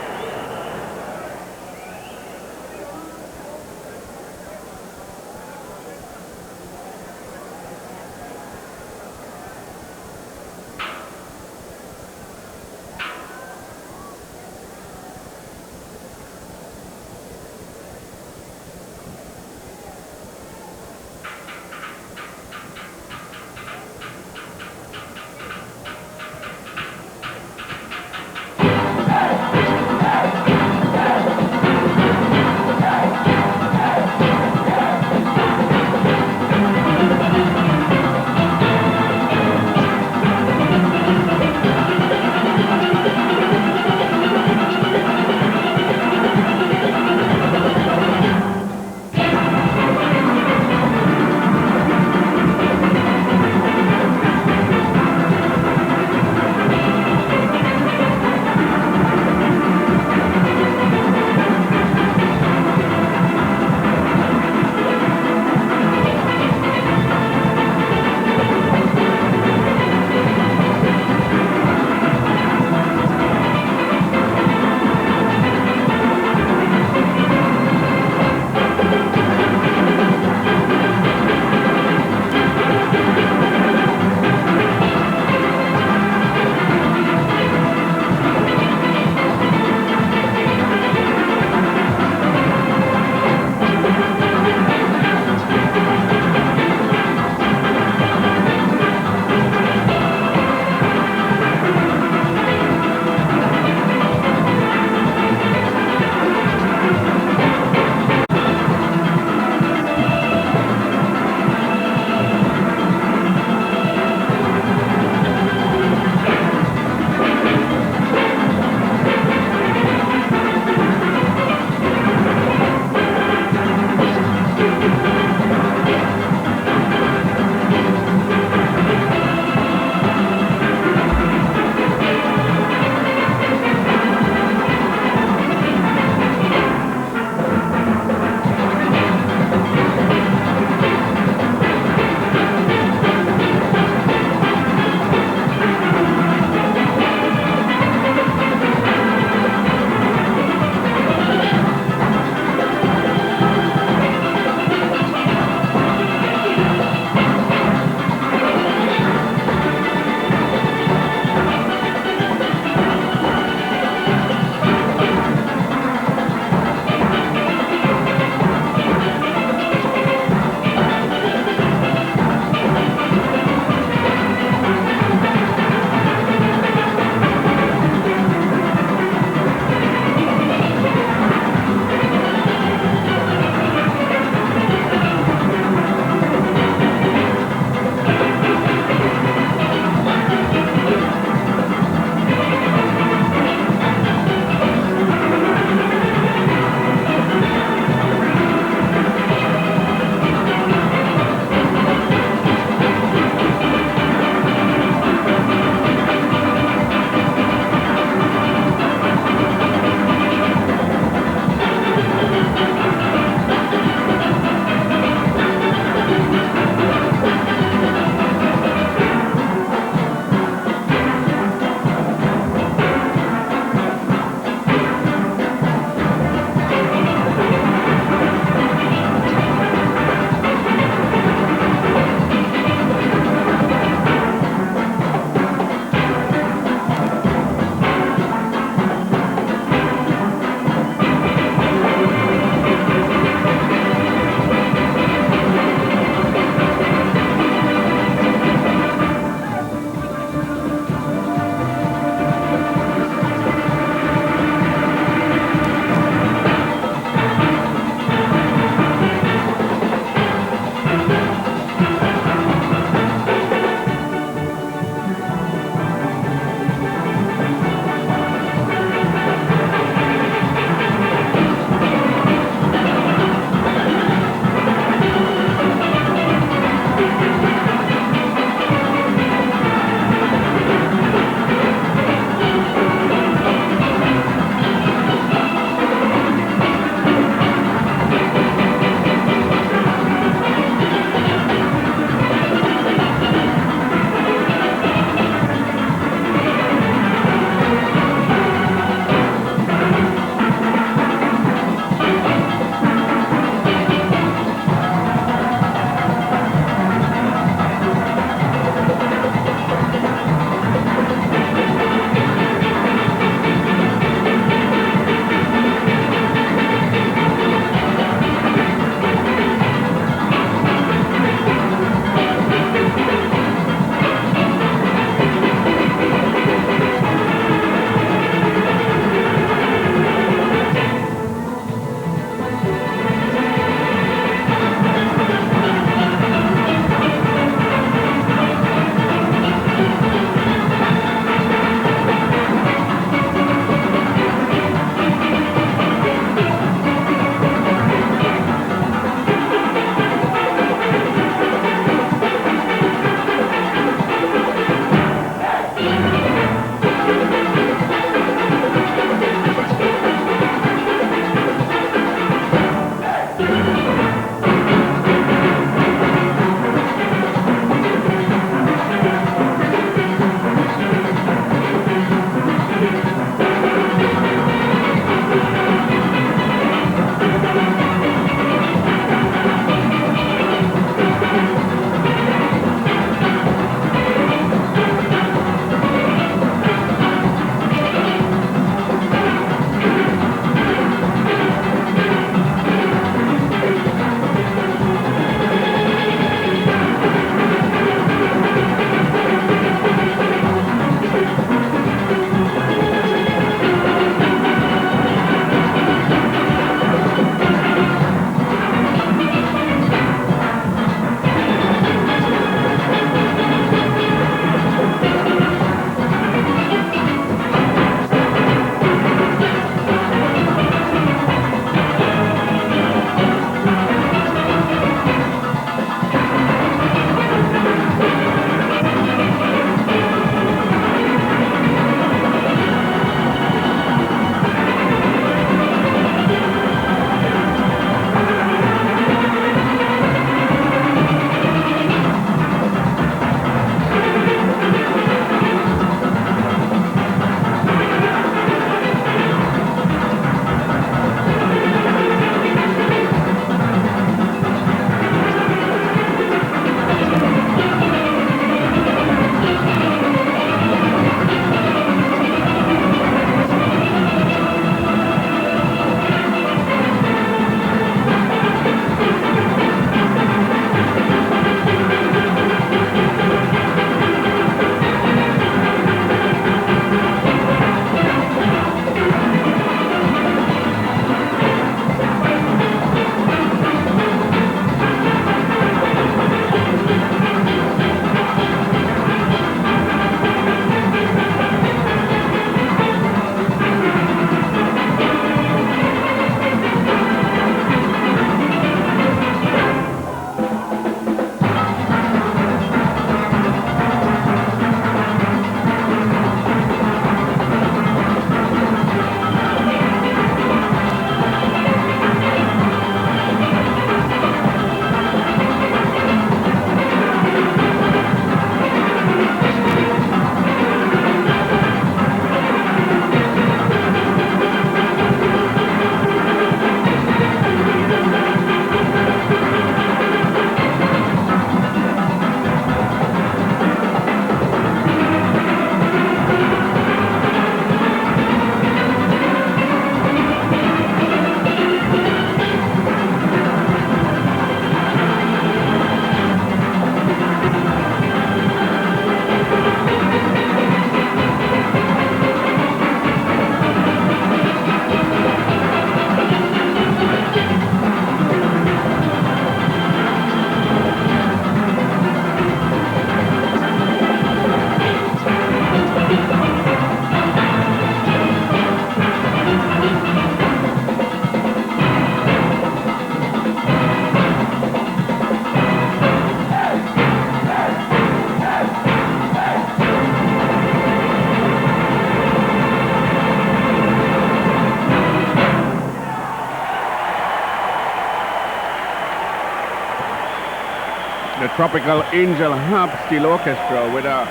tropical Angel Harps Steel Orchestra with a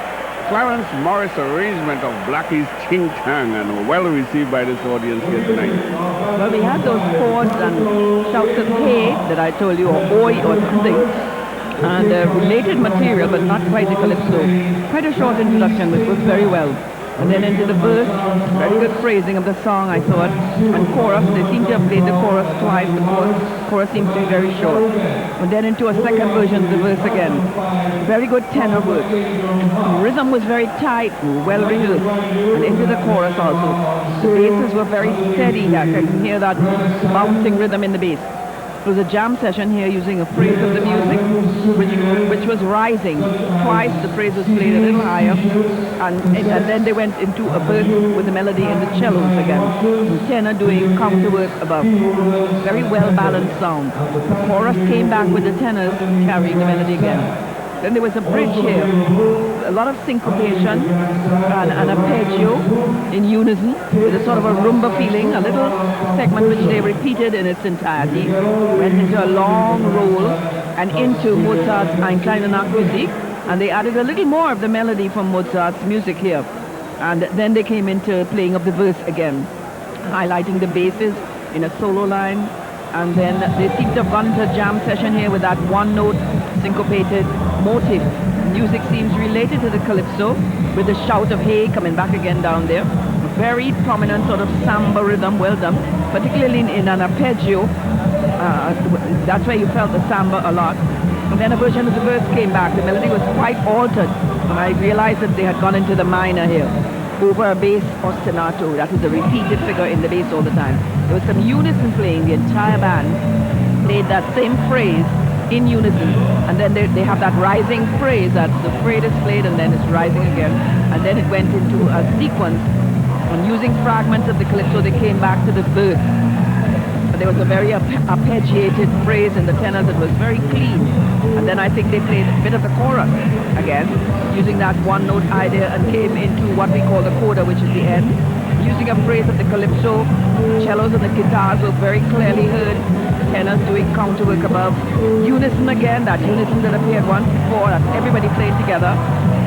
Clarence Morris arrangement of Blackie's Ching Chang, and well received by this audience here tonight. Well, we had those chords and shouts of hey that I told you, or oi or something, and related material, but not quite the calypso. Quite a short introduction, which was very well. And then into the verse, very good phrasing of the song, I thought. And chorus, they seem to have played the chorus twice. The chorus seems to be very short. And then into a second version of the verse again. Very good tenor work. The rhythm was very tight, well rehearsed. And into the chorus also. The basses were very steady. I can hear that bouncing rhythm in the bass. It was a jam session here using a phrase of the music, which was rising. Twice the phrase was played a little higher, and then they went into a verse with the melody and the cellos again. The tenor doing counterwork above. Very well-balanced sound. The chorus came back with the tenors carrying the melody again. Then there was a bridge here, a lot of syncopation and arpeggio in unison with a sort of a rumba feeling, a little segment which they repeated in its entirety, went into a long roll and into Mozart's Ein kleiner Nachtmusik, and they added a little more of the melody from Mozart's music here. And then they came into playing of the verse again, highlighting the basses in a solo line. And then they seem to have gone into a jam session here with that one-note syncopated motif. Music seems related to the calypso, with the shout of hey coming back again down there. A very prominent sort of samba rhythm, well done, particularly in an arpeggio. That's where you felt the samba a lot. And then a version of the verse came back. The melody was quite altered, and I realized that they had gone into the minor here, over a bass ostinato. That is a repeated figure in the bass all the time. There was some unison playing. The entire band played that same phrase in unison, and then they have that rising phrase, that the phrase is played and then it's rising again, and then it went into a sequence, and using fragments of the calypso they came back to the verse. But there was a very arpeggiated phrase in the tenor that was very clean, and then I think they played a bit of the chorus again, using that one-note idea, and came into what we call the coda, which is the end, using a phrase of the calypso. Cellos and the guitars were very clearly heard, tenors doing counterwork above. Unison again, that unison that appeared once before, that everybody played together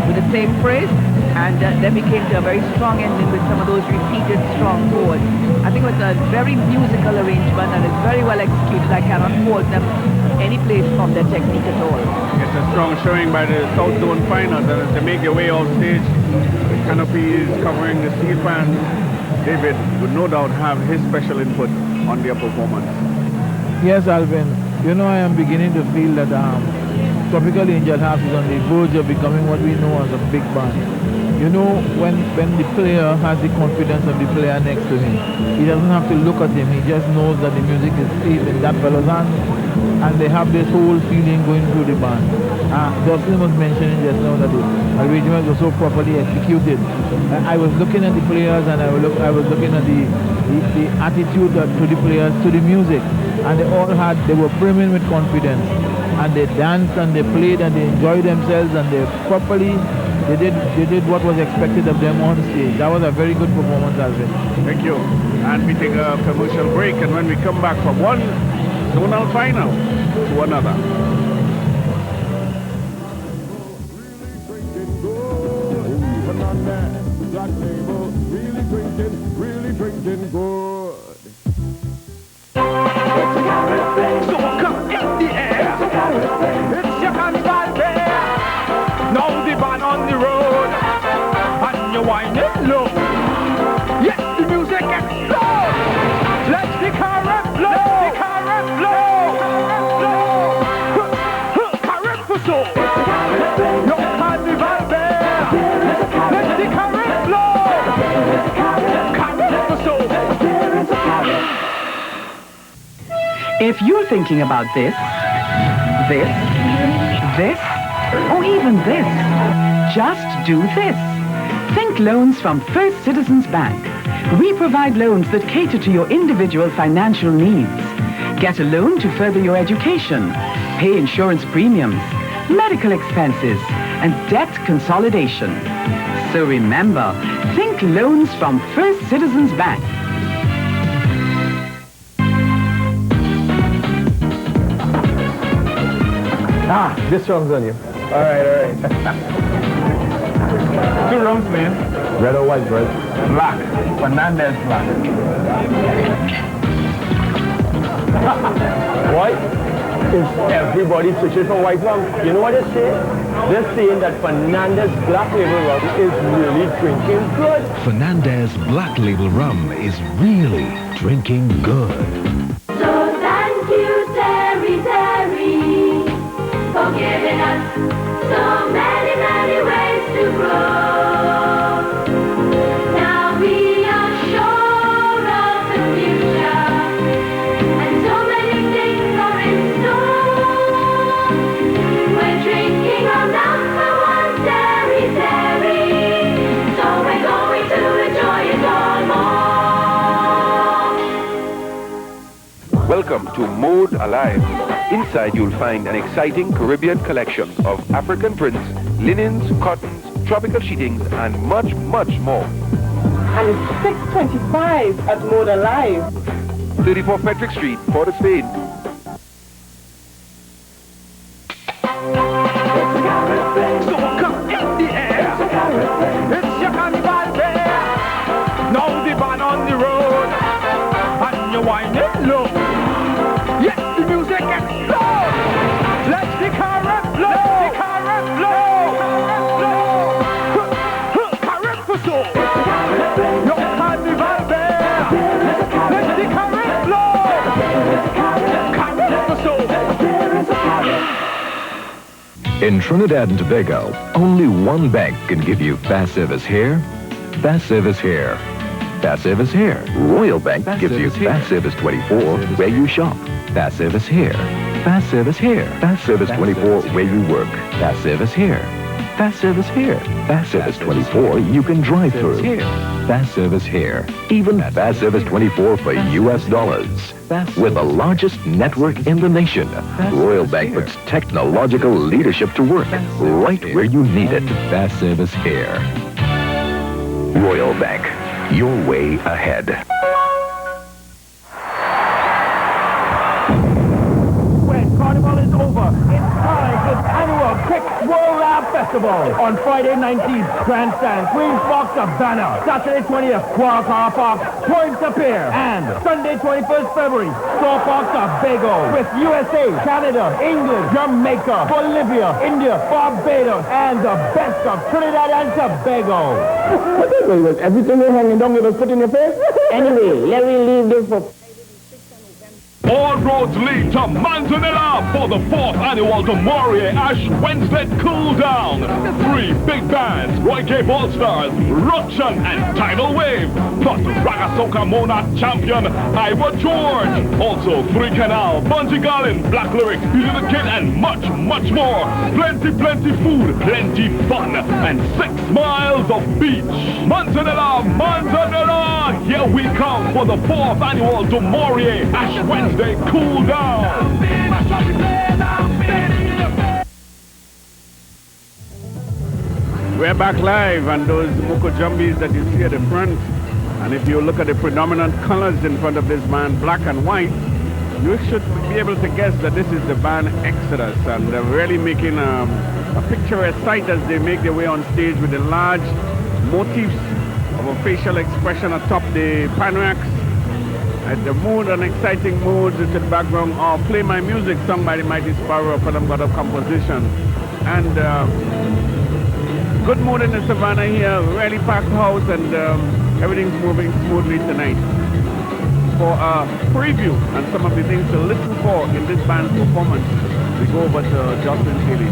with the same phrase, and then we came to a very strong ending with some of those repeated strong chords. I think it was a very musical arrangement, and it's very well executed. I cannot fault them any place from their technique at all. It's a strong showing by the South Zone Finals, and as they make their way off stage, the canopies covering the steel fans. David would no doubt have his special input on their performance. Yes, Alvin. You know, I am beginning to feel that Tropical Angel Harps is on the verge of becoming what we know as a big band. You know, when the player has the confidence of the player next to him, he doesn't have to look at him. He just knows that the music is safe in that fellow's hand, and they have this whole feeling going through the band. Jocelyn was mentioning just now that the arrangement was so properly executed. I was looking at the players, and I was looking at the attitude to the players, to the music, and they were brimming with confidence, and they danced and they played and they enjoyed themselves, and they did what was expected of them on stage. That was a very good performance, Alvin. Thank you. And we take a commercial break, and when we come back from one zonal final to another. Really drinking good. So come in the air. It's your carnival day. Now the band on the road, and you're winding low. Yes, the music gets low. Let the current flow. The current flow. Current for soul. Your carnival day. Let the current flow. Current for soul. If you're thinking about this, or even this, just do this. Think loans from First Citizens Bank. We provide loans that cater to your individual financial needs. Get a loan to further your education, pay insurance premiums, medical expenses, and debt consolidation. So remember, think loans from First Citizens Bank. Ah, this song's on you. All right. 2 rounds, man. Red or white, bro? Black. Fernandez black. White? If everybody switches from white rum, you know what they say? They're saying that Fernandez Black Label Rum is really drinking good. Fernandez Black Label Rum is really drinking good. So thank you, Terry, for giving us so many, many ways to grow. Now we are sure of the future, and so many things are in store. We're drinking our number 1 Terry, so we're going to enjoy it all more. Welcome to Mode Alive. Inside you'll find an exciting Caribbean collection of African prints, linens, cottons, tropical sheetings, and much, much more. And it's 6:25 at Mode Alive. 34 Patrick Street, Port of Spain. It's your carnival day. Now the band on the road, and you're winding low. Yes, the music explodes. Let the current flow. Current for soul. Your carnival day. Let the current flow. Current for soul. In Trinidad and Tobago, only one bank can give you fast service here, fast service here, fast service here. Royal Bank gives you fast service 24 where you shop, fast service here, fast service here, fast service 24 where you work, fast service here, fast service here, fast service 24 you can drive through, fast service here, even fast service 24 for US dollars. With the largest network in the nation, Royal Bank puts technological leadership to work right where you need it. Fast service here. Royal Bank, your way ahead. When Carnival is over, it's time for the annual Cricks World Rap Festival. On Friday 19th, Grandstand, Queen's Park, Savannah. Saturday 20th, Car Park, Point to Pier. And Sunday 21st February, Store Park, Tobago. With USA, Canada, England, Jamaica, Bolivia, India, Barbados, and the best of Trinidad and Tobago. Wait, everything you're hanging down with a foot in your face? Anyway, let me leave this for... All roads lead to Manzanilla for the 4th annual Demore Ash Wednesday Cool Down. 3 big bands, Roy K. All-Stars, Ruction, and Tidal Wave. Plus Raga Soca Monarch champion Ivor George. Also 3 Canal, Bungie Garland, Black Lyric, Billy the Kid, and much, much more. Plenty food, plenty fun, and 6 miles of beach. Manzanilla, here we come for the 4th annual Demore Ash Wednesday Cool Down. We're back live, and those Moko Jumbies that you see at the front, and if you look at the predominant colors in front of this band, black and white, you should be able to guess that this is the band Exodus, and they're really making a picturesque sight as they make their way on stage with the large motifs of a facial expression atop the panorama. At the mood and exciting moods in the background of Play My Music, sung by the Mighty Sparrow for them got a composition. And good mood in the Savannah here, really packed house, and everything's moving smoothly tonight. For a preview and some of the things to listen for in this band's performance, we go over to Jocelyn Haley.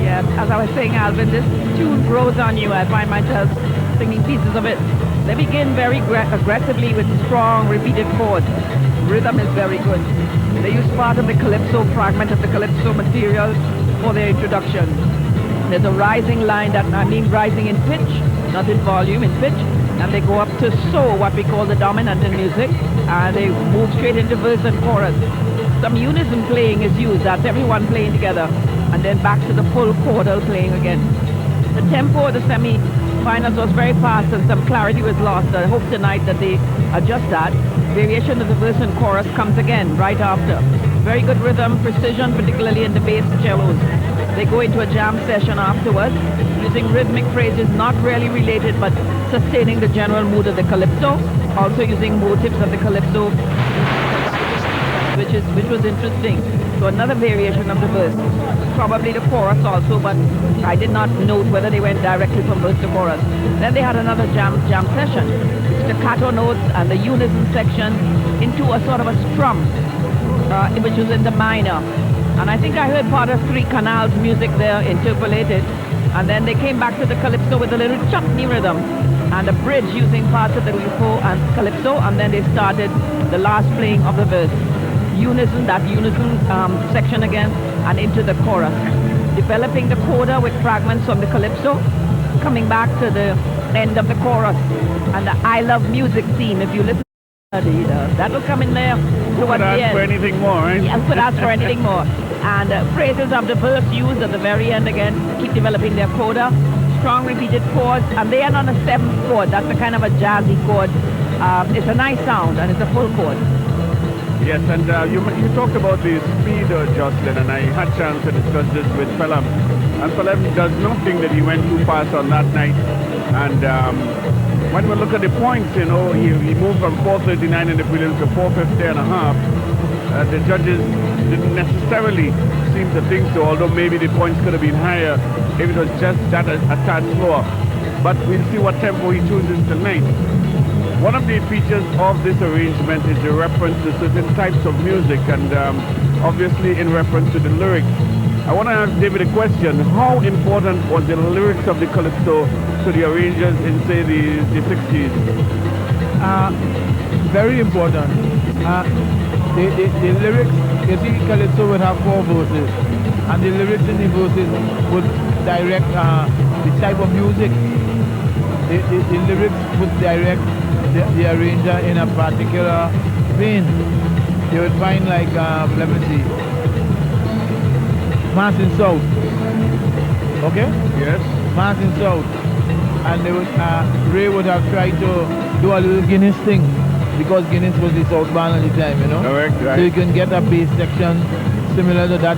Yes, as I was saying, Alvin, this tune grows on you. I find myself singing pieces of it. They begin very aggressively with strong repeated chords. Rhythm is very good. They use part of the calypso fragment of the calypso material for their introduction. There's a rising line that I mean rising in pitch, not in volume, in pitch, and they go up to so, what we call the dominant in music, and they move straight into verse and chorus. Some unison playing is used, that's everyone playing together, and then back to the full chordal playing again. The tempo of the semi-finals was very fast and some clarity was lost. I hope tonight that they adjust that variation of the verse and chorus comes again right after. Very good rhythm, precision, particularly in the bass cellos. They go into a jam session afterwards, using rhythmic phrases not really related but sustaining the general mood of the calypso, also using motifs of the calypso, which was interesting. So another variation of the verse. Probably the chorus also, but I did not note whether they went directly from verse to chorus. Then they had another jam session, staccato notes and the unison section into a sort of a strum, which was in the minor. And I think I heard part of Three Canals music there interpolated. And then they came back to the calypso with a little chutney rhythm and a bridge using parts of the UFO and calypso, and then they started the last playing of the verse. Unison section again, and into the chorus. Developing the coda with fragments from the calypso, coming back to the end of the chorus. And the I Love Music theme, if you listen to that will come in there towards the end. Ask for anything more, right? Yeah, could ask for anything more. And phrases of the verse used at the very end again, keep developing their coda. Strong repeated chords, and they are on a 7th chord. That's a kind of a jazzy chord. It's a nice sound, and it's a full chord. Yes, and you talked about the speed, Jocelyn, and I had a chance to discuss this with Phelan. And Phelan does not think that he went too fast on that night. And when we look at the points, you know, he moved from 439 in the prelims to 450 and a half. The judges didn't necessarily seem to think so, although maybe the points could have been higher if it was just that a tad slower. But we'll see what tempo he chooses tonight. One of the features of this arrangement is the reference to certain types of music, and obviously in reference to the lyrics. I want to ask David a question. How important was the lyrics of the calypso to the arrangers in, say, the 60s? Very important. The lyrics, you see, calypso would have 4 verses, and the lyrics in the verses would direct the type of music. The lyrics would direct the arranger in a particular vein. You would find, like, let me see, Mass in South. Okay? Yes. Mass in South. And they would, Ray would have tried to do a little Guinness thing, because Guinness was the South band at the time, you know? Correct, right. So you can get a bass section similar to that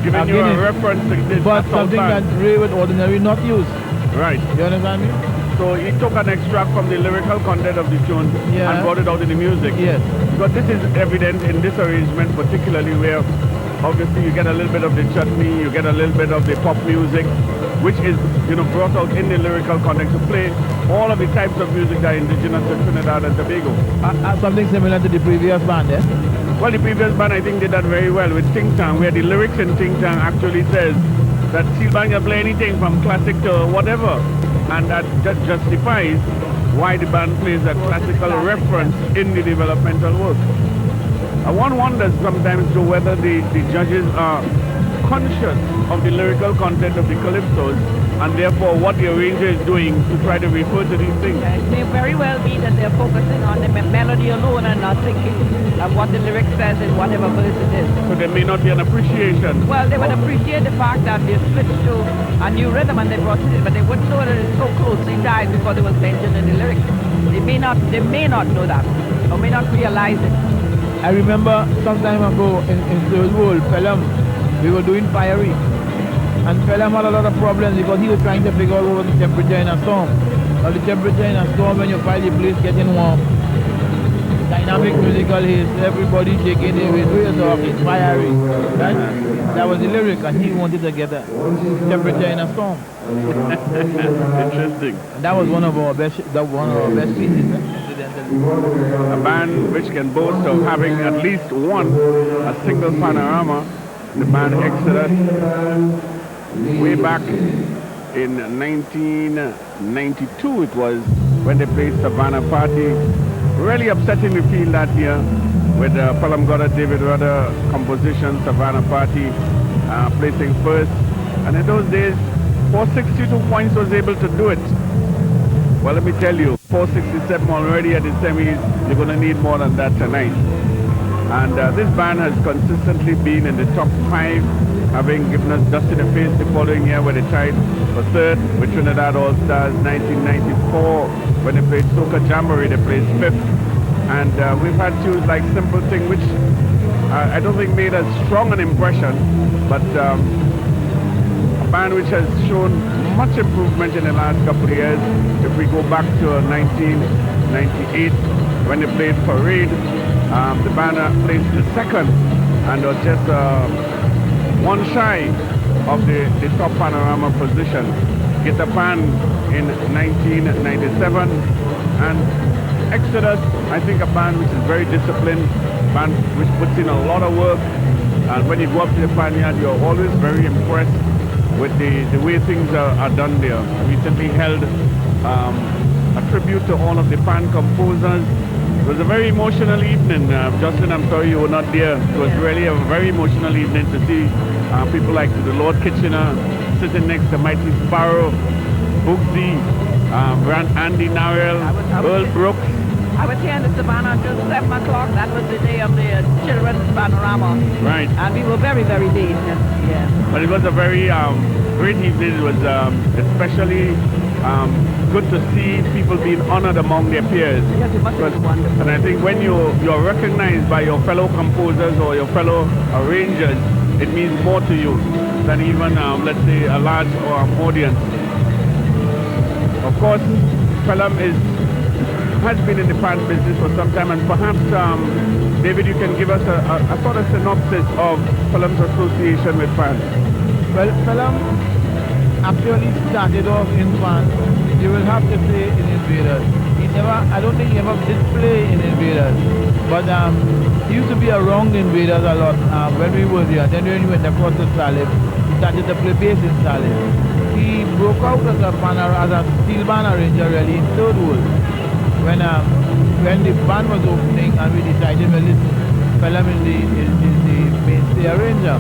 giving you Guinness, a reference to this. but something that Ray would ordinarily not use. Right. You understand me? So he took an extract from the lyrical content of the tune Yeah. and brought it out in the music. Yes. Because this is evident in this arrangement, particularly where obviously you get a little bit of the chutney, you get a little bit of the pop music, which is, you know, brought out in the lyrical context to play all of the types of music that are indigenous to Trinidad and Tobago. Something similar to the previous band, eh? Well, the previous band, I think, did that very well with Ting Tang, where the lyrics in Ting Tang actually says that Steel Band can play anything from classic to whatever. And that just justifies why the band plays that classical reference in the developmental work. One wonders sometimes to whether the judges are conscious of the lyrical content of the calypsos, and therefore what the arranger is doing to try to refer to these things. It may very well be that they're focusing on the melody alone and not thinking of what the lyric says in whatever verse it is. So there may not be an appreciation. Well, they would appreciate the fact that they switched to a new rhythm and they brought it in, but they wouldn't know that it's so closely tied because it was mentioned in the lyrics. They may not know that, or may not realize it. I remember some time ago in Third World, Pelham, we were doing Fiery. And Pelham had a lot of problems because he was trying to figure out what was the temperature in a storm. Now the temperature in a storm when you file the place getting warm. Dynamic musical haze, everybody shaking their waist off, it's fiery. Right? That was the lyric, and he wanted to get a temperature in a storm. Interesting. And that was one of our best pieces, incidentally. A band which can boast of having at least a single panorama, the band Excerpts. Way back in 1992 it was when they played Savannah Party. Really upsetting the field that year with Palam Goddard, David Rudder composition, Savannah Party placing first. And in those days, 462 points was able to do it. Well, let me tell you, 467 already at the semis, you're going to need more than that tonight. And this band has consistently been in the top 5, having given us dust in the face the following year where they tied for third with Trinidad All-Stars, 1994. When they played Soca Jamboree, they played fifth. And we've had tunes like Simple Thing, which I don't think made a strong an impression, but a band which has shown much improvement in the last couple of years. If we go back to 1998, when they played Parade, the band placed the second and was just one shy of the top Panorama position. Get a band in 1997, and Exodus, I think a band which is very disciplined, band which puts in a lot of work, and when you go up to the Panyard, you're always very impressed with the way things are done there. Recently held a tribute to all of the pan composers. It was a very emotional evening. Justin, I'm sorry you were not there. It was really a very emotional evening to see people like the Lord Kitchener sitting next to Mighty Sparrow, Boogsy, Andy Narell, Earl Brooks. I was here in the Savannah until 7 o'clock. That was the day of the children's panorama. Right. And we were very, very late. Yeah. But it was a very great evening. It was especially good to see people being honored among their peers. Yes, it must have been wonderful. And I think when you're recognized by your fellow composers or your fellow arrangers, it means more to you than even, let's say, a large audience. Of course, Pelham has been in the pan business for some time, and perhaps, David, you can give us a sort of synopsis of Pelham's association with pan. Well, Pelham actually started off in pan. You will have to say in Invaders. I don't think he ever did play in Invaders, but he used to be around Invaders a lot when we were there. Then when he went across to Salif, he started to play bass in Salif. He broke out as a steel band arranger really in Third World. When the band was opening and we decided, well, listen, Pelham is the mainstay arranger.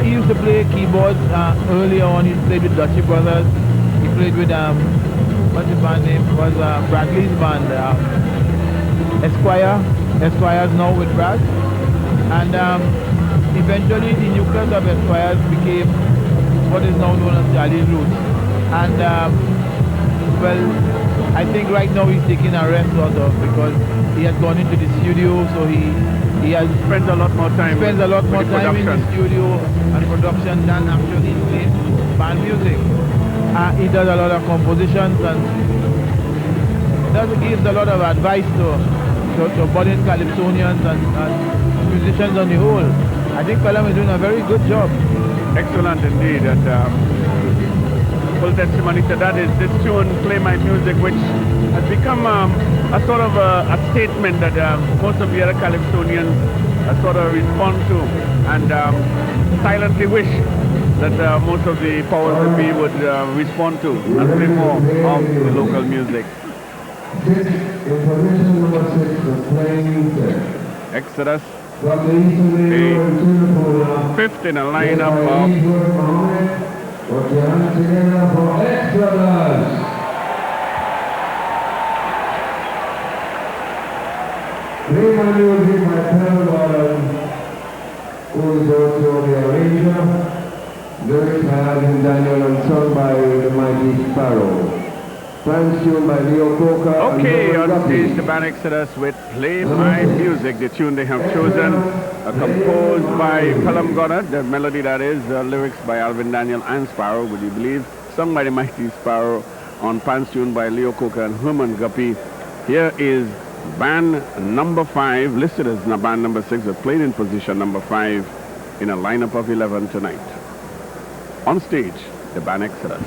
He used to play keyboards earlier on. He played with Dutchy Brothers. He played with, what's the band name? It was Bradley's band, Esquire's now with Brad. And eventually the nucleus of Esquire's became what is now known as Charlie's Roots. And, well, I think right now he's taking a rest sort of because he has gone into the studio, so he has spent a lot more time in the studio and production than actually playing band music. He does a lot of compositions and gives a lot of advice to budding Calypsonians and musicians on the whole. I think Pelham is doing a very good job. Excellent indeed, and full testimony to that is this tune, Play My Music, which has become a sort of a statement that most of the other Calypsonians sort of respond to, and silently wish that most of the powers that be would respond to and play more of the local music. This is position number 6, the playing music. Exodus, fifth in a lineup of... Put your hands together for Exodus. Play My Music by Panorama, who is also the arranger. Lyrics by Alvin Daniel and sung by the Mighty Sparrow. French tune by Leo Coca. Okay, on stage the band Exodus with Play My Music, the tune they have chosen, composed by Pelham Goddard, the melody that is, lyrics by Alvin Daniel and Sparrow, would you believe, sung by the Mighty Sparrow, on Pan's tune by Leo Coca and Herman Guppy. Here is band number 5, listed as band number 6, but played in position number 5 in a lineup of 11 tonight. On stage, the band Exodus.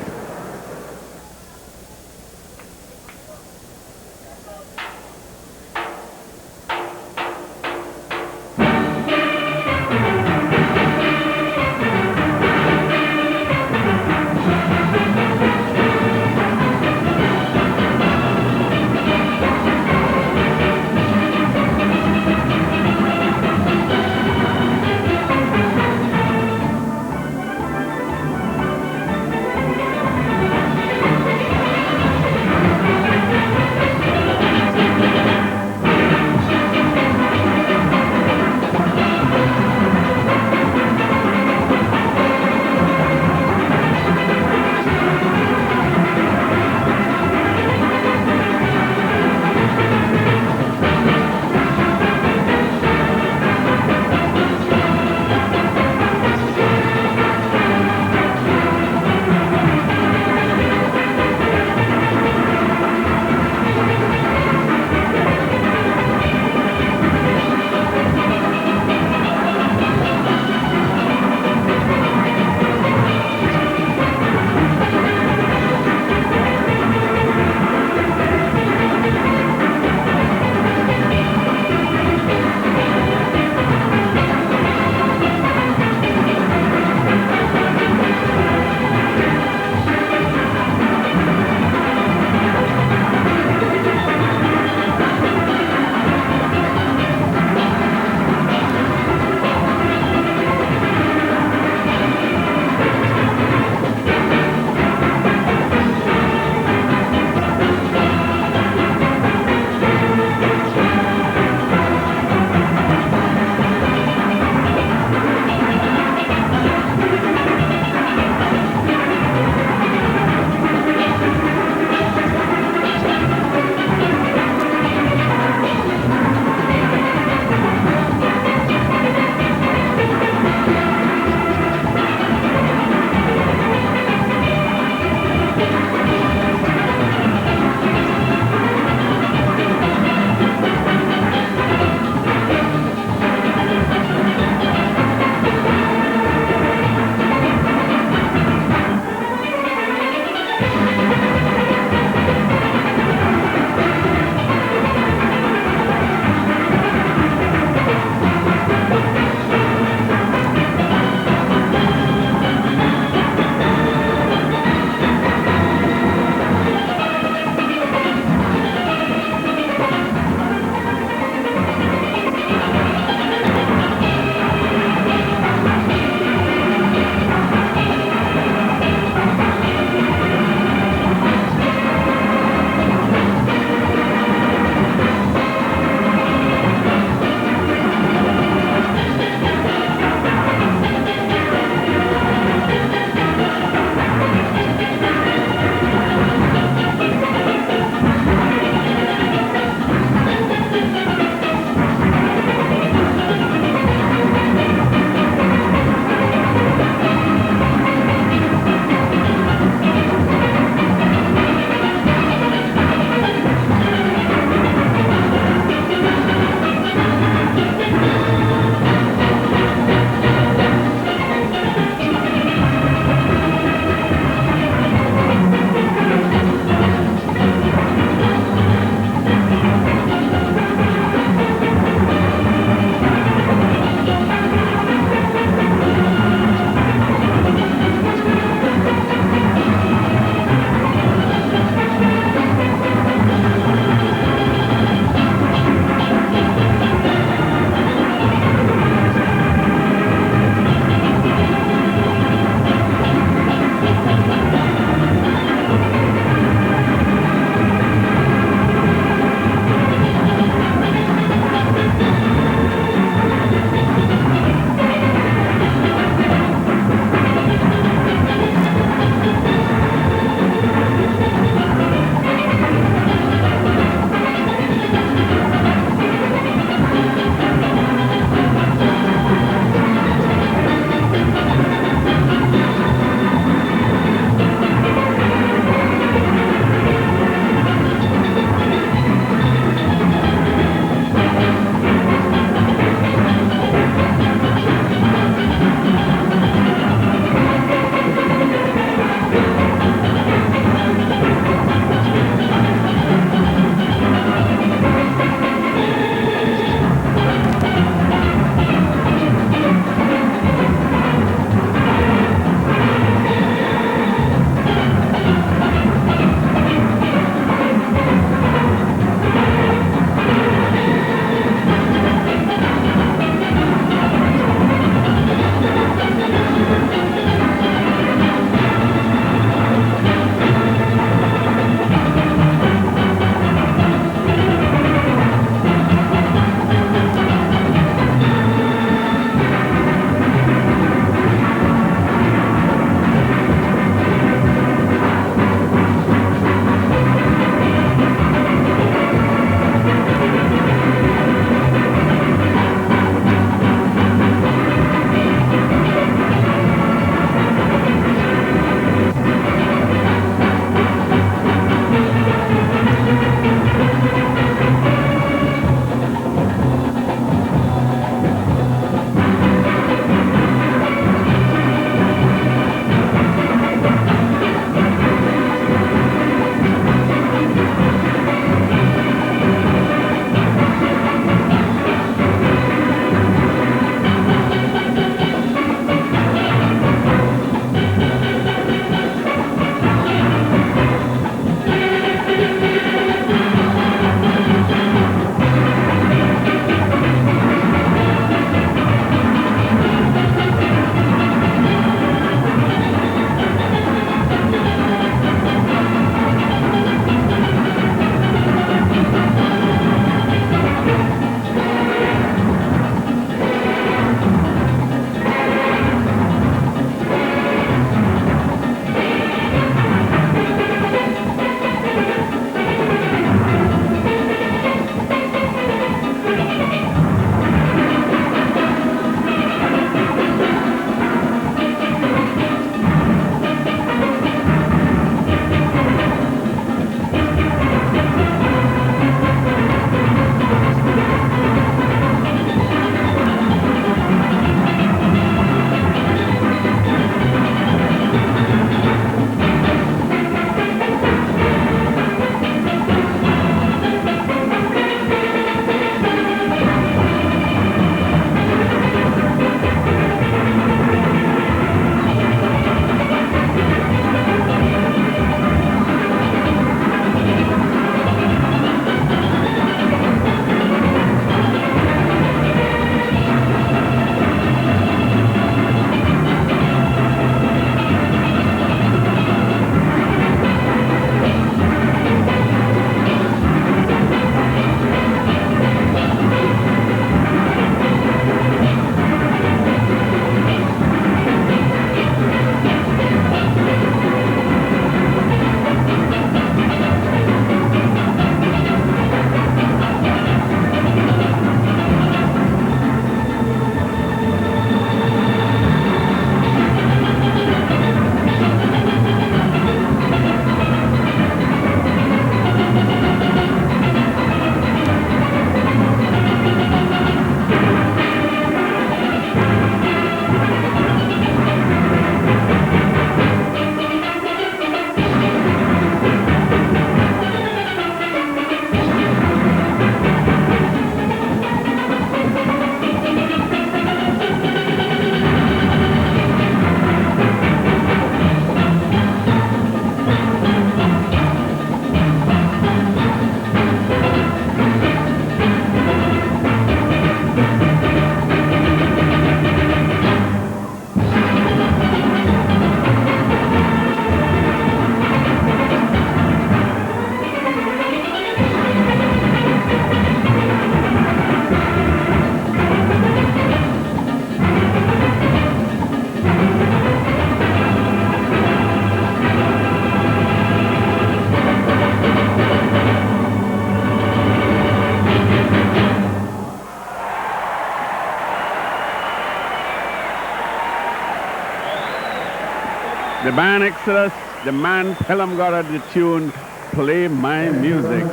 The band Exodus, the man Pelham got at the tune, Play My Music.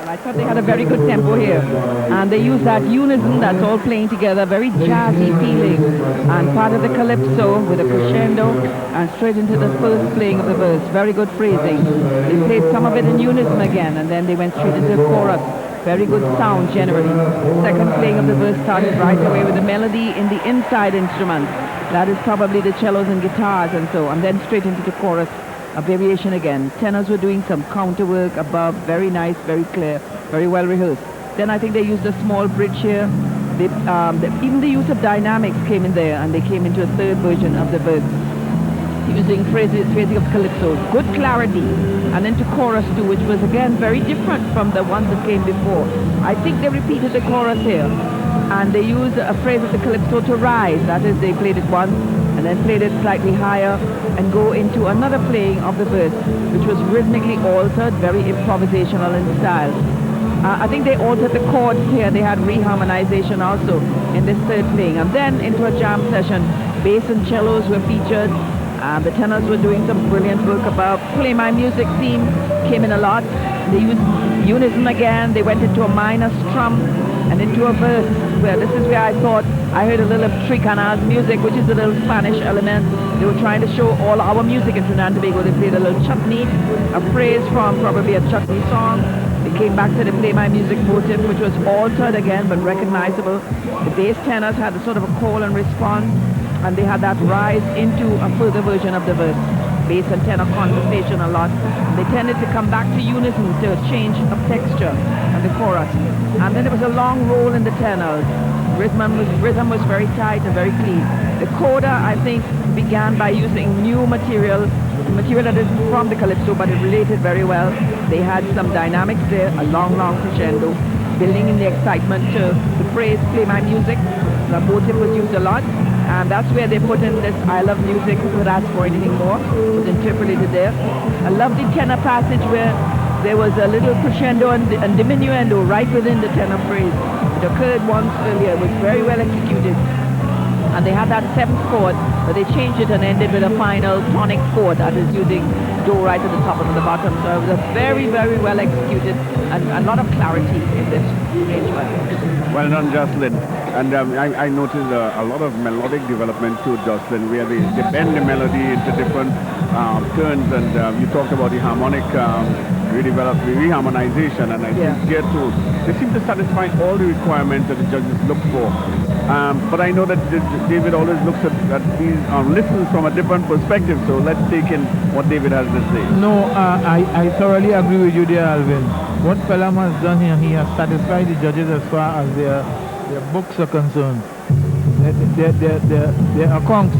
I thought they had a very good tempo here, and they used that unison that's all playing together, very jazzy feeling, and part of the calypso with a crescendo, and straight into the first playing of the verse. Very good phrasing. They played some of it in unison again, and then they went straight into the chorus. Very good sound generally. Second playing of the verse started right away with the melody in the inside instruments. That is probably the cellos and guitars and so, and then straight into the chorus. A variation again. Tenors were doing some counter work above, very nice, very clear, very well rehearsed. Then I think they used a small bridge here. Even the use of dynamics came in there, and they came into a third version of the verse, using phrasing of calypso. Good clarity, and into chorus too, which was again very different from the ones that came before. I think they repeated the chorus here, and they used a phrase of the calypso to rise. That is, they played it once, and then played it slightly higher and go into another playing of the verse, which was rhythmically altered, very improvisational in style. I think they altered the chords here. They had reharmonization also in this third playing. And then into a jam session, bass and cellos were featured. The tenors were doing some brilliant work above. Play My Music theme came in a lot. They used unison again. They went into a minor strum and into a verse. Well, this is where I thought I heard a little Tricanas music, which is a little Spanish element. They were trying to show all our music in Trinidad and Tobago. They played a little chutney, a phrase from probably a chutney song. They came back to the Play My Music motive, which was altered again, but recognizable. The bass tenors had a sort of a call and response, and they had that rise into a further version of the verse. Bass and tenor conversation a lot. They tended to come back to unison to a change of texture and the chorus. And then there was a long roll in the tenors. Rhythm was very tight and very clean. The coda, I think, began by using new material that is from the calypso, but it related very well. They had some dynamics there, a long crescendo, building in the excitement to the phrase, Play My Music. The motive was used a lot. And that's where they put in this I love music, who could ask for anything more, was interpreted there. A lovely tenor passage where there was a little crescendo and diminuendo right within the tenor phrase. It occurred once earlier, it was very well executed. And they had that seventh chord, but they changed it and ended with a final tonic chord that is using do right at the top and at the bottom. So it was a very, very well executed and a lot of clarity in this arrangement. Well done, Jocelyn. And I noticed a lot of melodic development too, Jocelyn, where they bend the melody into different turns, and you talked about the harmonic reharmonization, and I think here too, they seem to satisfy all the requirements that the judges look for. But I know that David always looks at these, listens from a different perspective, so let's take in what David has to say. No, I thoroughly agree with you there, Alvin. What Pelham has done here, he has satisfied the judges as far as their books are concerned. Their accounts,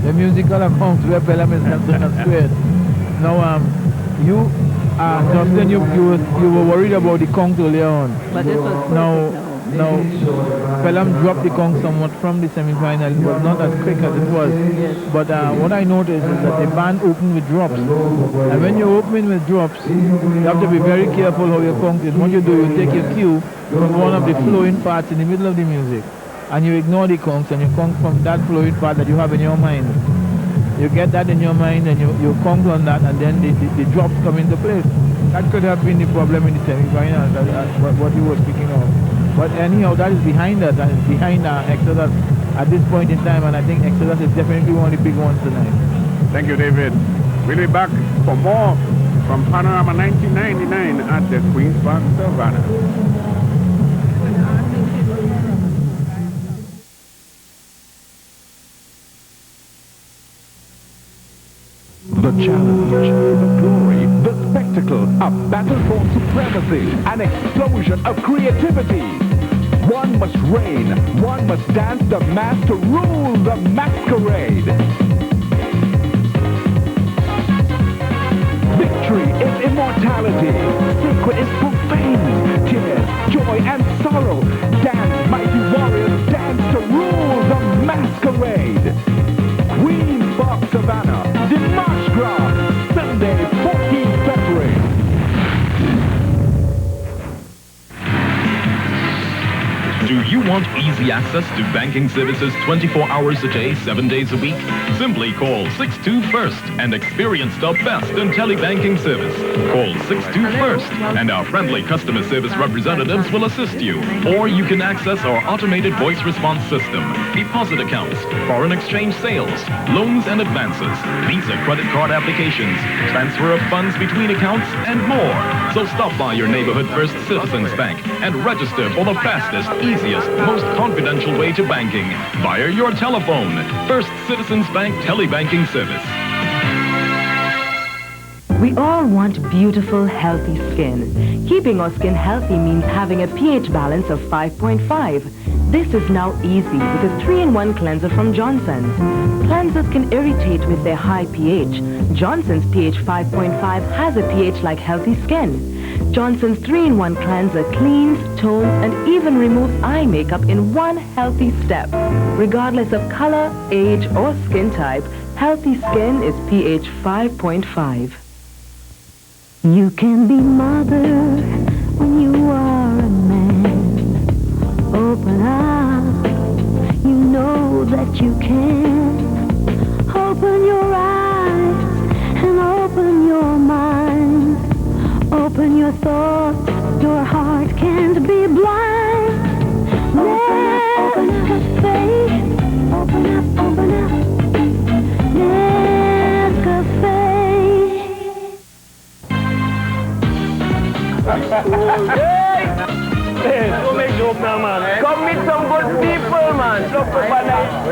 the musical accounts where Pelham is concerned are squared. Now, Justin, you were worried about the conch earlier on. But this was now, Pelham dropped the conch somewhat from the semi-final. It was not as quick as it was. Yes. But what I noticed is that the band opened with drops. And when you're opening with drops, you have to be very careful how your conch is. What you do, you take your cue from one of the flowing parts in the middle of the music, and you ignore the conch, and you conch from that flowing part that you have in your mind. You get that in your mind, and you conch on that, and then the drops come into place. That could have been the problem in the semi-finals, what you were speaking of. But anyhow, that is behind us, and it's behind Exodus at this point in time, and I think Exodus is definitely one of the big ones tonight. Thank you, David. We'll be back for more from Panorama 1999 at the Queen's Park, Savannah. The challenge, the glory, the spectacle, a battle for supremacy, an explosion of creativity. One must reign, one must dance the mask to rule the masquerade. Victory is immortality, secret is profane, tears, joy and sorrow. Dance, mighty warriors, dance to rule the masquerade. Queen's Park, Savannah, the March Ground, Sunday, 14th February. Do you want easy access to banking services 24 hours a day, 7 days a week? Simply call 62 First and experience the best in telebanking service. Call 62 First and our friendly customer service representatives will assist you. Or you can access our automated voice response system, deposit accounts, foreign exchange sales, loans and advances, Visa credit card applications, transfer of funds between accounts, and more. So stop by your neighborhood First Citizens Bank and register for the fastest, easiest, most confidential way to banking via your telephone. First Citizens Bank Telebanking Service. We all want beautiful, healthy skin. Keeping our skin healthy means having a pH balance of 5.5. This is now easy with a 3-in-1 cleanser from Johnson's. Cleansers can irritate with their high pH. Johnson's pH 5.5 has a pH like healthy skin. Johnson's 3-in-1 cleanser cleans, tones, and even removes eye makeup in one healthy step. Regardless of color, age, or skin type, healthy skin is pH 5.5. You can be mother when you are a man. Open up, you know that you can. Open your eyes and open your mind. Open your thoughts, your heart can't be blind. Open up faith, open up, open up. Nescafe. Hey, don't make joke now, man. Come meet some good people, man. Look for fun.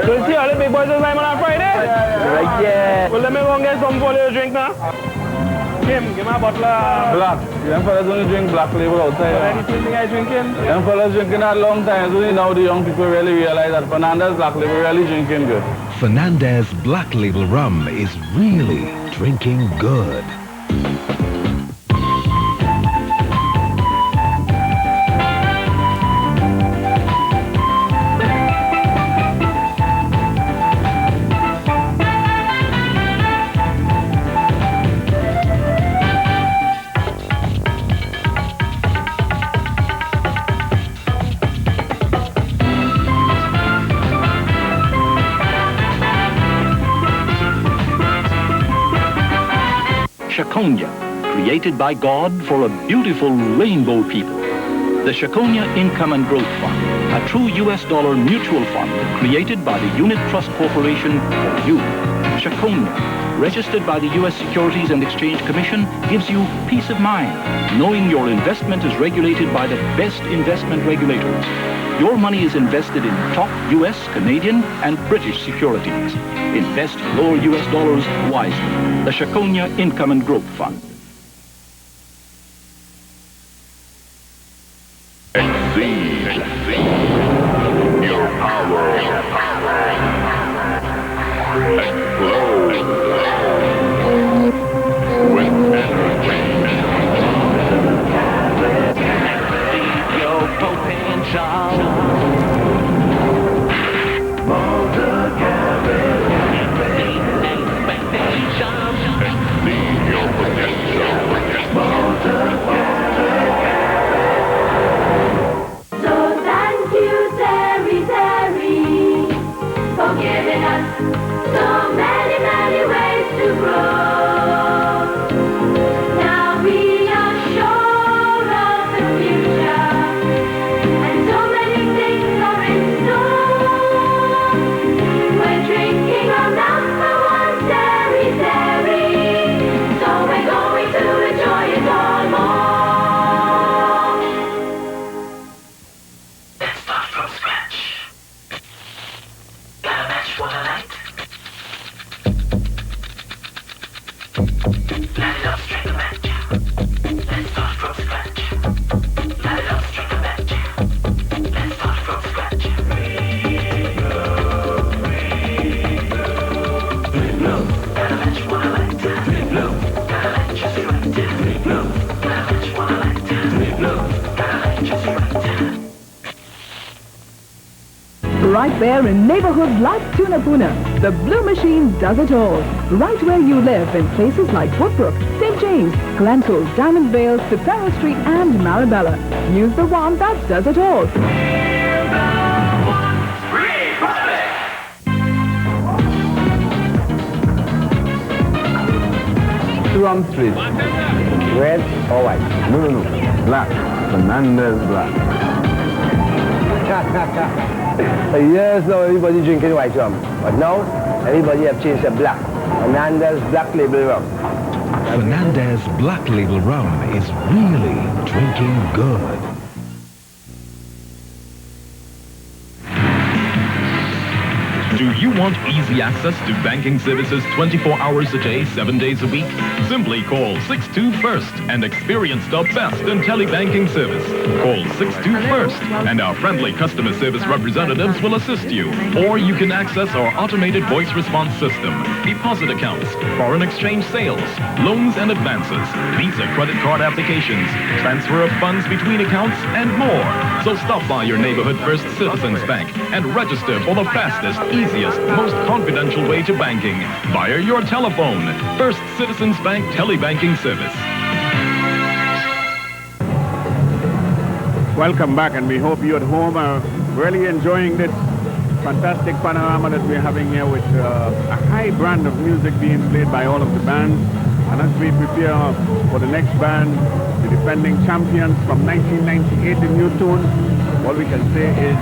So you see all the big boys is live on Friday? Right, yeah. Well, let me go and get some for you to drink now. Give me a bottle of... Black. Them fellas only drink black label outside. Anything you guys drinking? Them fellas drinking that long time. So now the young people really realize that Fernandez Black Label really drinking good. Fernandez Black Label Rum is really drinking good. Shakonia, created by God for a beautiful rainbow people. The Shakonia Income and Growth Fund, a true US dollar mutual fund created by the Unit Trust Corporation for you. Shakonia, registered by the US Securities and Exchange Commission, gives you peace of mind, knowing your investment is regulated by the best investment regulators. Your money is invested in top US, Canadian, and British securities. Invest your US dollars wisely. The Shakonia Income and Growth Fund. Exceed your power. Explode with energy. Exceed your potential. So thank you, Terry, for giving us so many, many ways to grow. Now we are sure of the future, and so many things are in store. We're drinking our number one Terry, so we're going to enjoy it all more. Let's start from scratch. Got a match for the night? Let it up, strike a match. Let's start from scratch. Let it up, strike a match. Let's start from scratch. Got a match for the night. Got a match just right. Got a match for the night. Got a match just right. Right there in neighborhoods like Tunapuna, the Blue Machine does it all. Right where you live in places like Woodbrook, St. James, Glencoe, Diamond Vale, Cicero Street and Marabella. Use the one that does it all. rum twist? Red or white? No. Black. Fernandez Black. Yes, now everybody drinking white rum. But now, everybody have changed to black. Fernandez Black Label Rum. Fernandez Black Label Rum is really drinking good. Do you want easy access to banking services 24 hours a day, 7 days a week? Simply call 62-FIRST and experience the best in telebanking service. Call 62-FIRST and our friendly customer service representatives will assist you. Or you can access our automated voice response system, deposit accounts, foreign exchange sales, loans and advances, Visa credit card applications, transfer of funds between accounts, and more. So stop by your neighborhood First Citizens Bank and register for the fastest, easiest, most confidential way to banking via your telephone. First Citizens Bank Telebanking Service. Welcome back, and we hope you at home are really enjoying this fantastic panorama that we're having here with a high brand of music being played by all of the bands. And as we prepare for the next band, the defending champions from 1998 in New Tune, all we can say is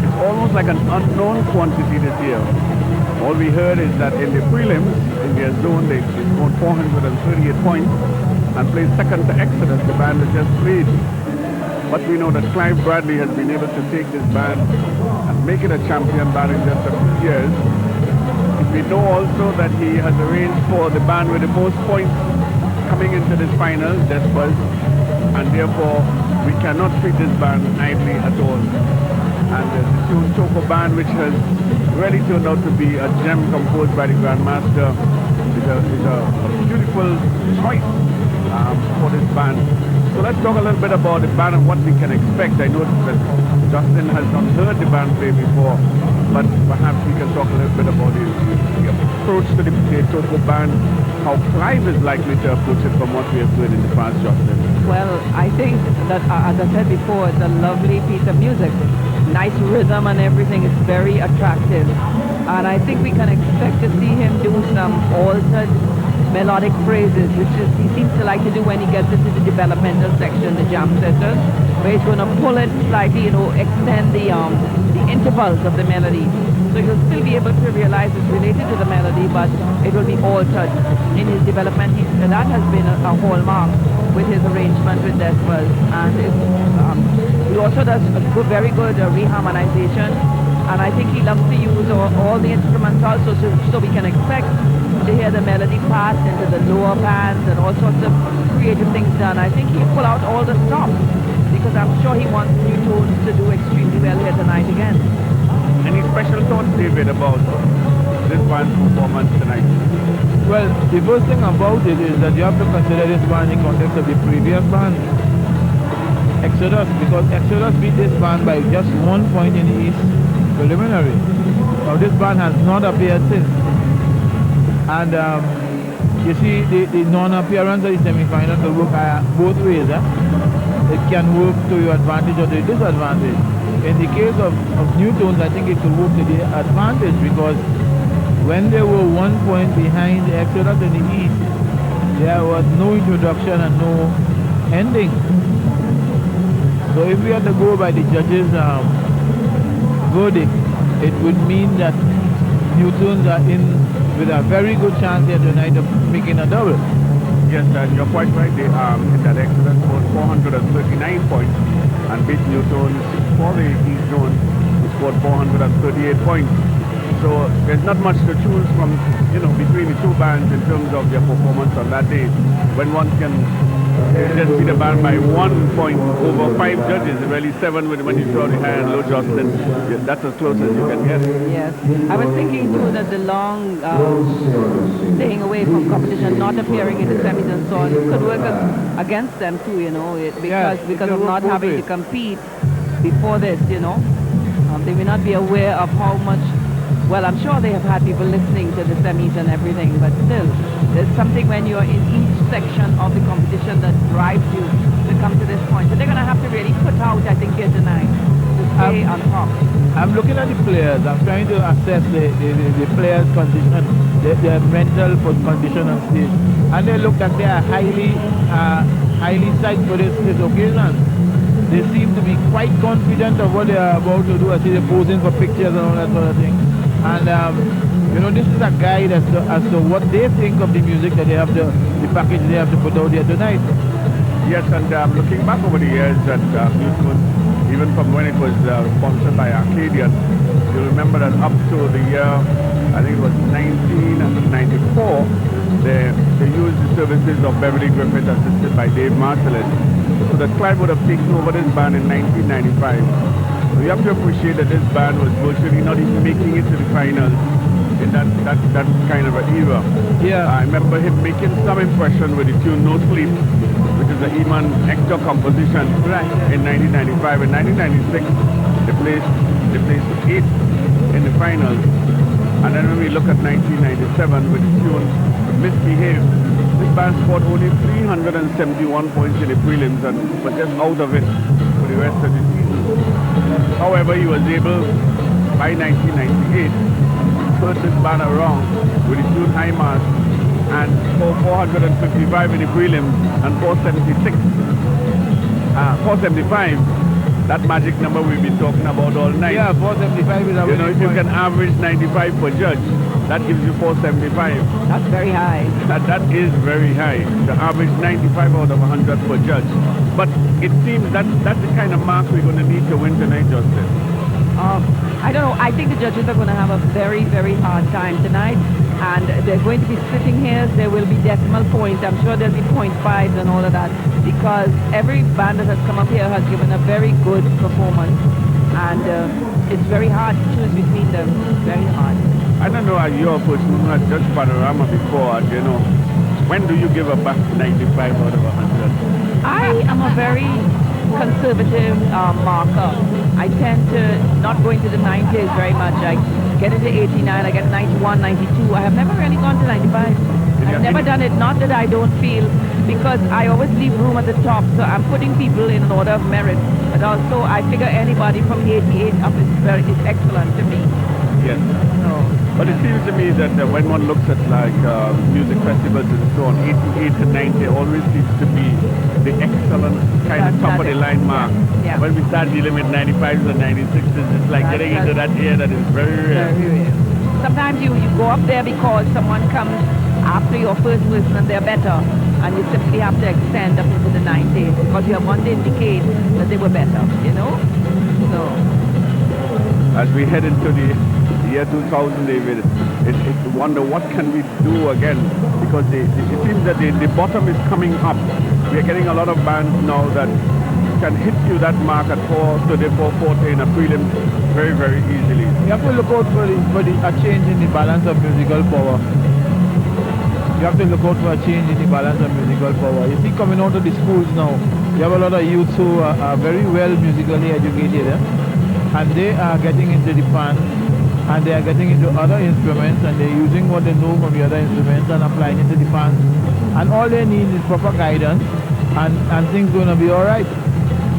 it's almost like an unknown quantity this year. All we heard is that in the prelims, in their zone, they scored 438 points and played second to Exodus, the band that just played. But we know that Clive Bradley has been able to take this band and make it a champion band in just a few years. We know also that he has arranged for the band with the most points coming into this final, Desperados, and therefore we cannot treat this band idly at all. And the tune Choco Band, which has really turned out to be a gem composed by the Grandmaster, is a beautiful choice for this band. So let's talk a little bit about the band and what we can expect. I know that Justin has not heard the band play before, but perhaps we can talk a little bit about the approach to the Choco Band, how Clive is likely to approach it from what we have heard in the past, Justin. Well, I think that, as I said before, it's a lovely piece of music. Nice rhythm and everything is very attractive. And I think we can expect to see him do some altered melodic phrases, which he seems to like to do when he gets into the developmental section, the jam session, where he's going to pull it slightly, extend the intervals of the melody. So he'll still be able to realize it's related to the melody, but it will be altered in his development. That has been a hallmark with his arrangement with Desperados. And he also does a very good reharmonization. And I think he loves to use all the instrumentals so we can expect to hear the melody pass into the lower bands and all sorts of creative things done. I think he'll pull out all the stops because I'm sure he wants New Tunes to do extremely well here tonight again. Any special thoughts, David, about this band's performance tonight? Well, the first thing about it is that you have to consider this band in context of the previous band, Exodus, because Exodus beat this band by just 1 point in the East preliminary. Now this band has not appeared since. And you see, the non-appearance of the semi-final can work both ways. It can work to your advantage or to your disadvantage. In the case of New Tunes, I think it could work to their advantage because when they were 1 point behind the Exodus in the East, there was no introduction and no ending. So if we had to go by the judges' verdict, it would mean that New Tunes are in with a very good chance here tonight of making a double. Yes, you're quite right. They in that Exodus scored 439 points and beat New Tunes for the East Zone, who scored 438 points. So there's not much to choose from, between the two bands in terms of their performance on that day. When one can just beat a band by 1 point over 5 judges, really 7 when you throw the high and low, Justin. That's as close as you can get. Yes. I was thinking too that the long staying away from competition, not appearing in the semis and so on, could work against them too, because of not having to compete before this, They may not be aware of how much. Well, I'm sure they have had people listening to the semis and everything, but still, there's something when you're in each section of the competition that drives you to come to this point. So they're going to have to really put out, I think, here tonight to stay on top. I'm looking at of the players. I'm trying to assess the players' condition, their mental condition on stage. And they look like they are highly psyched for this occasion. They seem to be quite confident of what they are about to do. I see they're posing for pictures and all that sort of thing. And you know, this is a guide as to what they think of the music that they have the package they have to put out here tonight. Yes, and looking back over the years that even from when it was sponsored by Arcadian, you remember that up to the year, I think it was 1994, they used the services of Beverly Griffith assisted by Dave Marcellus, so that Clive would have taken over this band in 1995. So you have to appreciate that this band was virtually not even making it to the finals in that kind of an era. Yeah. I remember him making some impression with the tune No Sleep, which is a Eman Hector composition, in 1995. In 1996, they placed 8th in the finals. And then when we look at 1997 with the tune Misbehave, this band scored only 371 points in the prelims and was just out of it for the rest of the season. However, he was able, by 1998, to turn this band around with the tune High Mass and score 455 in the prelims and 475. That magic number we've been talking about all night. Yeah, 475 is a You know, if you can average 95 per judge, that gives you 475. That's very high. That is very high. To average 95 out of 100 per judge. But it seems that's the kind of mark we're going to need to win tonight, Justin. I don't know. I think the judges are going to have a very, very hard time tonight. And they're going to be splitting hairs. There will be decimal points. I'm sure there'll be 0.5s and all of that. Because every band that has come up here has given a very good performance. And it's very hard to choose between them. Very hard. I don't know how you're a person who has judged Panorama before, you know. When do you give a back 95 out of 100? I am a very conservative marker. I tend to not go into the 90s very much. I get into 89, I get 91, 92. I have never really gone to 95. I've never done it, not that I don't feel, because I always leave room at the top, so I'm putting people in an order of merit. But also, I figure anybody from 88 up is excellent to me. Yes. But it seems to me that when one looks at like music festivals and so on, 88 to 90 always seems to be the excellent kind of top of the line mark. Yeah. When we start dealing with 95s and 96s, it's like getting into that air that is very rare. Sometimes you go up there because someone comes after your first person and they're better, and you simply have to extend up into the 90s because you have one to indicate that they were better, you know? So. As we head into the year 2000, David, it's wonder what can we do again, because it seems that the bottom is coming up. We are getting a lot of bands now that can hit you that mark at 430, 440 in a prelim very, very easily. You have to look out for a change in the balance of musical power. You have to look out for a change in the balance of musical power. You see, coming out of the schools now, you have a lot of youths who are very well musically educated, and they are getting into the band, and they are getting into other instruments, and they're using what they know from the other instruments and applying it to the band. And all they need is proper guidance, and things going to be all right.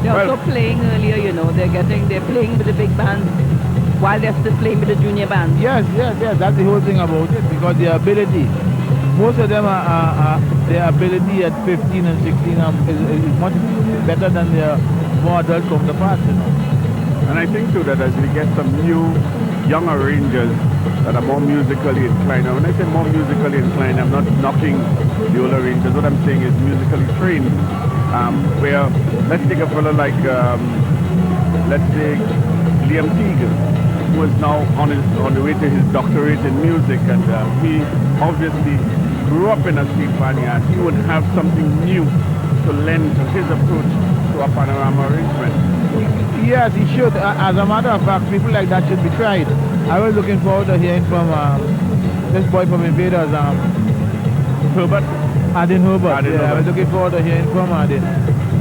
They're also playing earlier, you know. They're playing with the big bands while they're still playing with the junior bands. Yes. That's the whole thing about it, because their ability, most of them their ability at 15 and 16 is much better than their more adult counterparts, you know. And I think too that as we get some new young arrangers that are more musically inclined. Now, when I say more musically inclined, I'm not knocking the old arrangers. What I'm saying is musically trained. Where, let's take a fellow like, let's say, Liam Teague, who is now on the way to his doctorate in music, and he obviously grew up in a street vineyard. He would have something new to lend to his approach to a panorama arrangement. Yes, he should. As a matter of fact, people like that should be tried. I was looking forward to hearing from this boy from Invaders, Herbert. Adin Herbert. I was looking forward to hearing from Adin.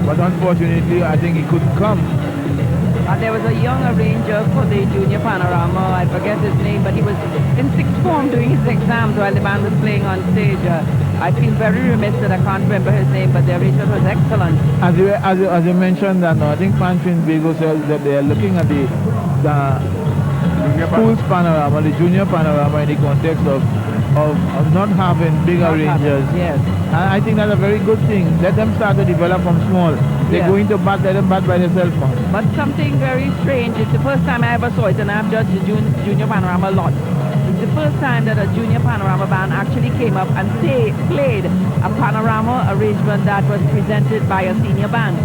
But unfortunately, I think he couldn't come. There was a young arranger for the junior panorama. I forget his name, but he was in sixth form doing his exams while the band was playing on stage. I feel very remiss that I can't remember his name, but the arranger was excellent. As you mentioned, I think Pantrin Vigo says that they are looking at the school's panorama, the junior panorama in the context of not having big arrangers. Yes. And I think that's a very good thing. Let them start to develop from small. They're Yeah. going to bat, let them bat by themselves. But something very strange, it's the first time I ever saw it, and I've judged the junior panorama a lot. It's the first time that a junior panorama band actually came up and played a panorama arrangement that was presented by a senior band.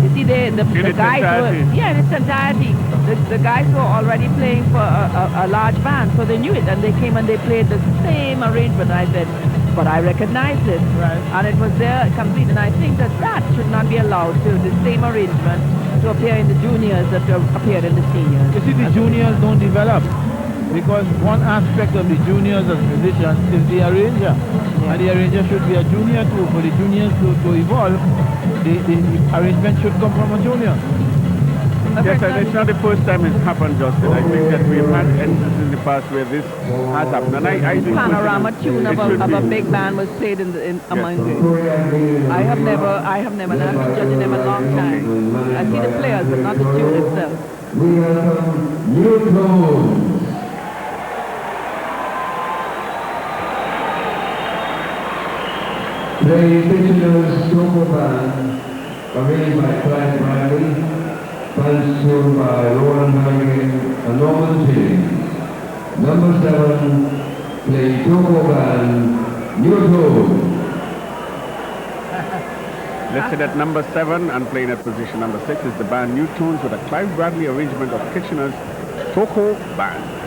You see, the guys were, in its entirety. The guys were already playing for a large band, so they knew it, and they came and they played the same arrangement. I said, but I recognized it, and it was there complete, and I think that should not be allowed to, the same arrangement, to appear in the juniors that appeared in the seniors. You see, the juniors don't develop, because one aspect of the juniors as musicians is the arranger, and the arranger should be a junior too. For the juniors to evolve, the arrangement should come from a junior. Yes, and it's not the first time it's happened, Justin. I think that we've had instances in the past where this has happened. And I think panorama tune of a big band was played among the. I have never, and I've been judging them a long time. I see the players, but not the tune itself. We have new tones. The Kitchener's Stroker Band, arranged by Clyde Bradley, bands tuned by Roland Harrigan and Norman James. Number 7, playing Stroker Band, new tones. Listed at number 7 and playing at position number 6 is the band New Tunes with a Clive Bradley arrangement of Kitchener's Toko Band.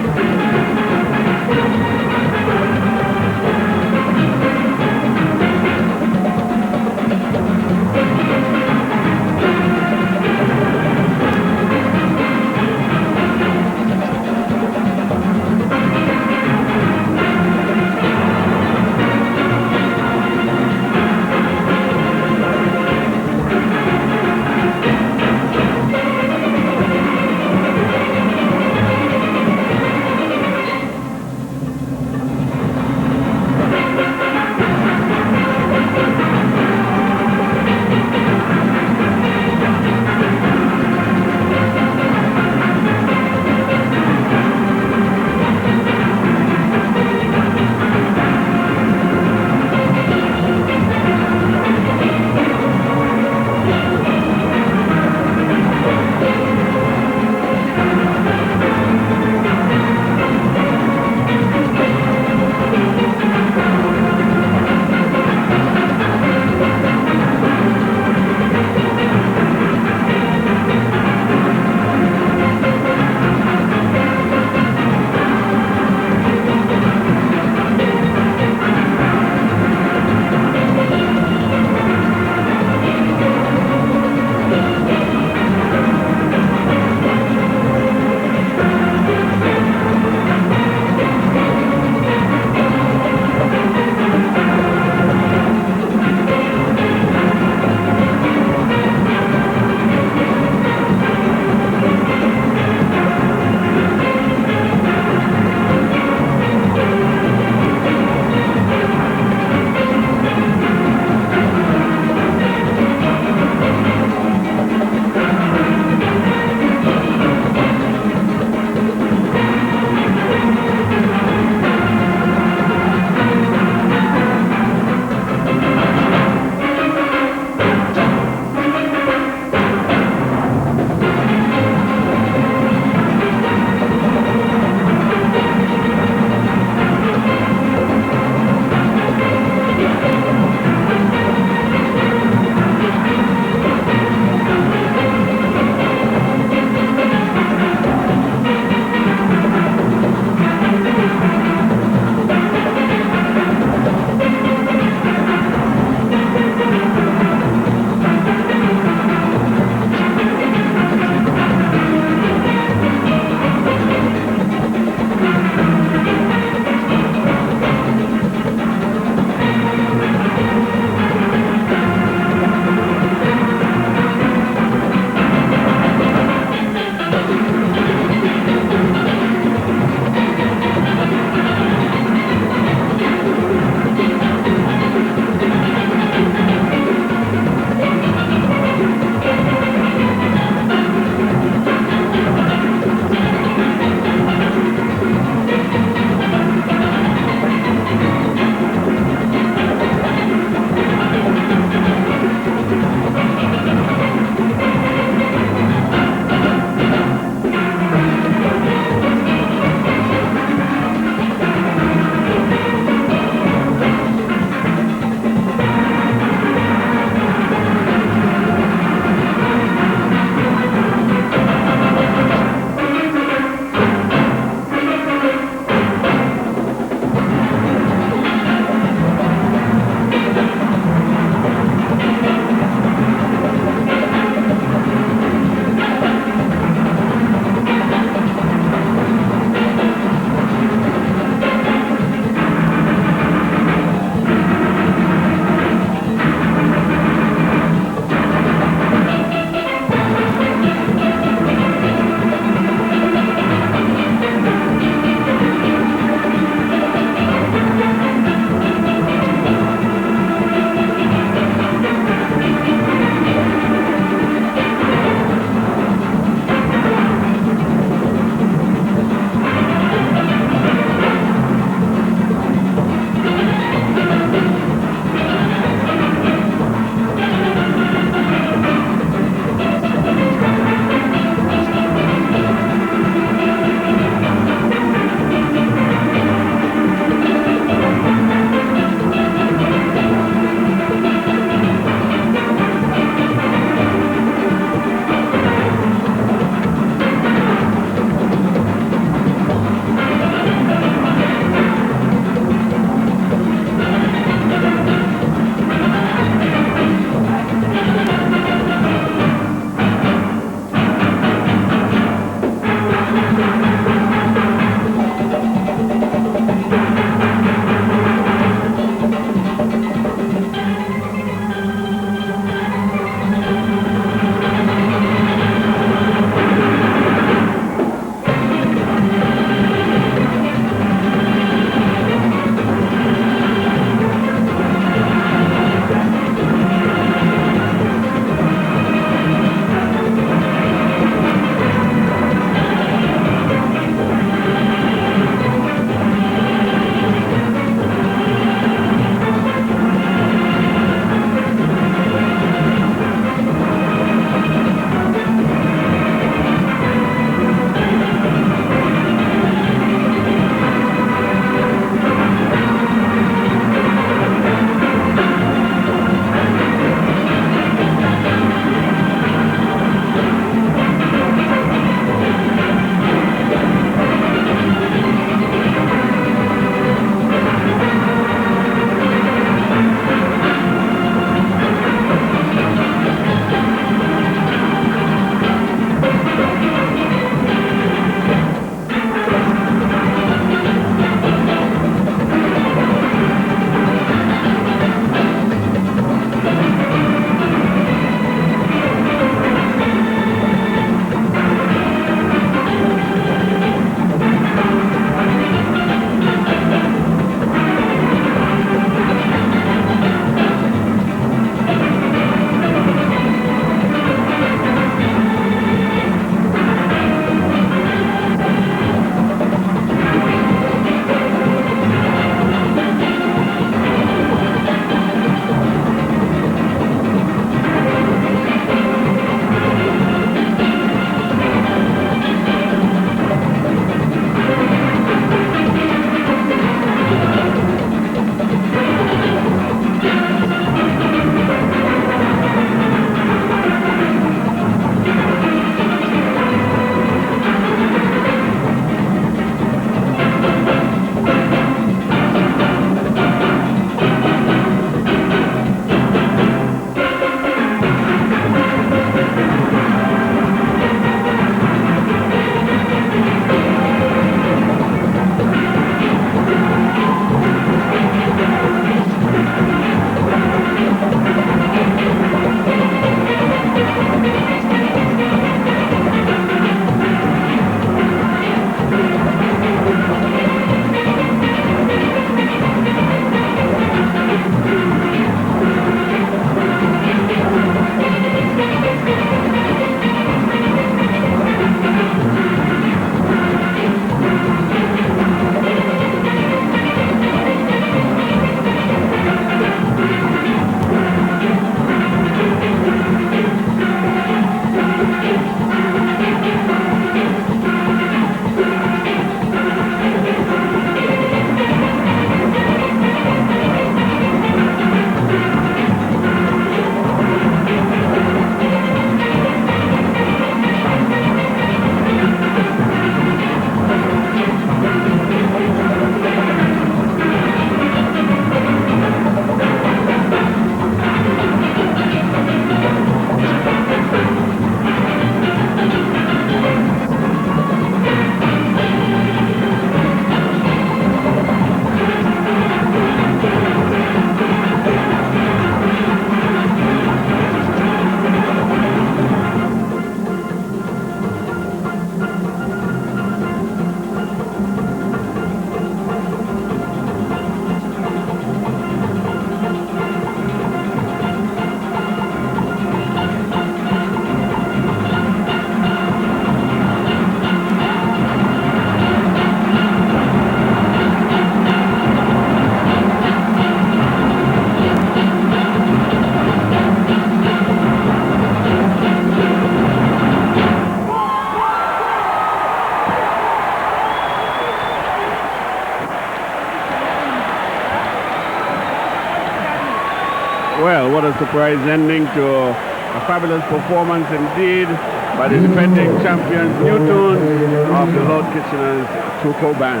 what a surprise ending to a fabulous performance indeed by the defending champions, New Tunes of the Lord Kitchener's Tuco Band.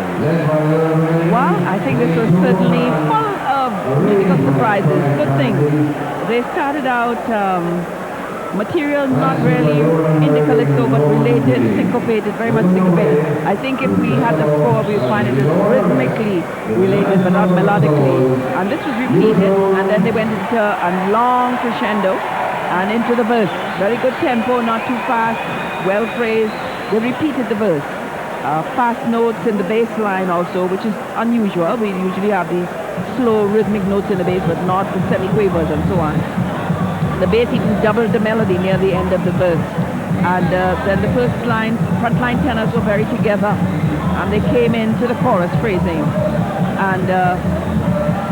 Well, I think this was certainly full of musical surprises, good things. They started out material not really in the calypso, but related, syncopated, very much syncopated. I think if we had the score, we would find it rhythmically related, but not melodically. And this was repeated, and then they went into a long crescendo and into the verse. Very good tempo, not too fast, well phrased. They repeated the verse. Fast notes in the bass line also, which is unusual. We usually have these slow rhythmic notes in the bass, but not the semi-quavers and so on. The bass even doubled the melody near the end of the verse. And then the first line, front line tenors were very together, and they came into the chorus phrasing. And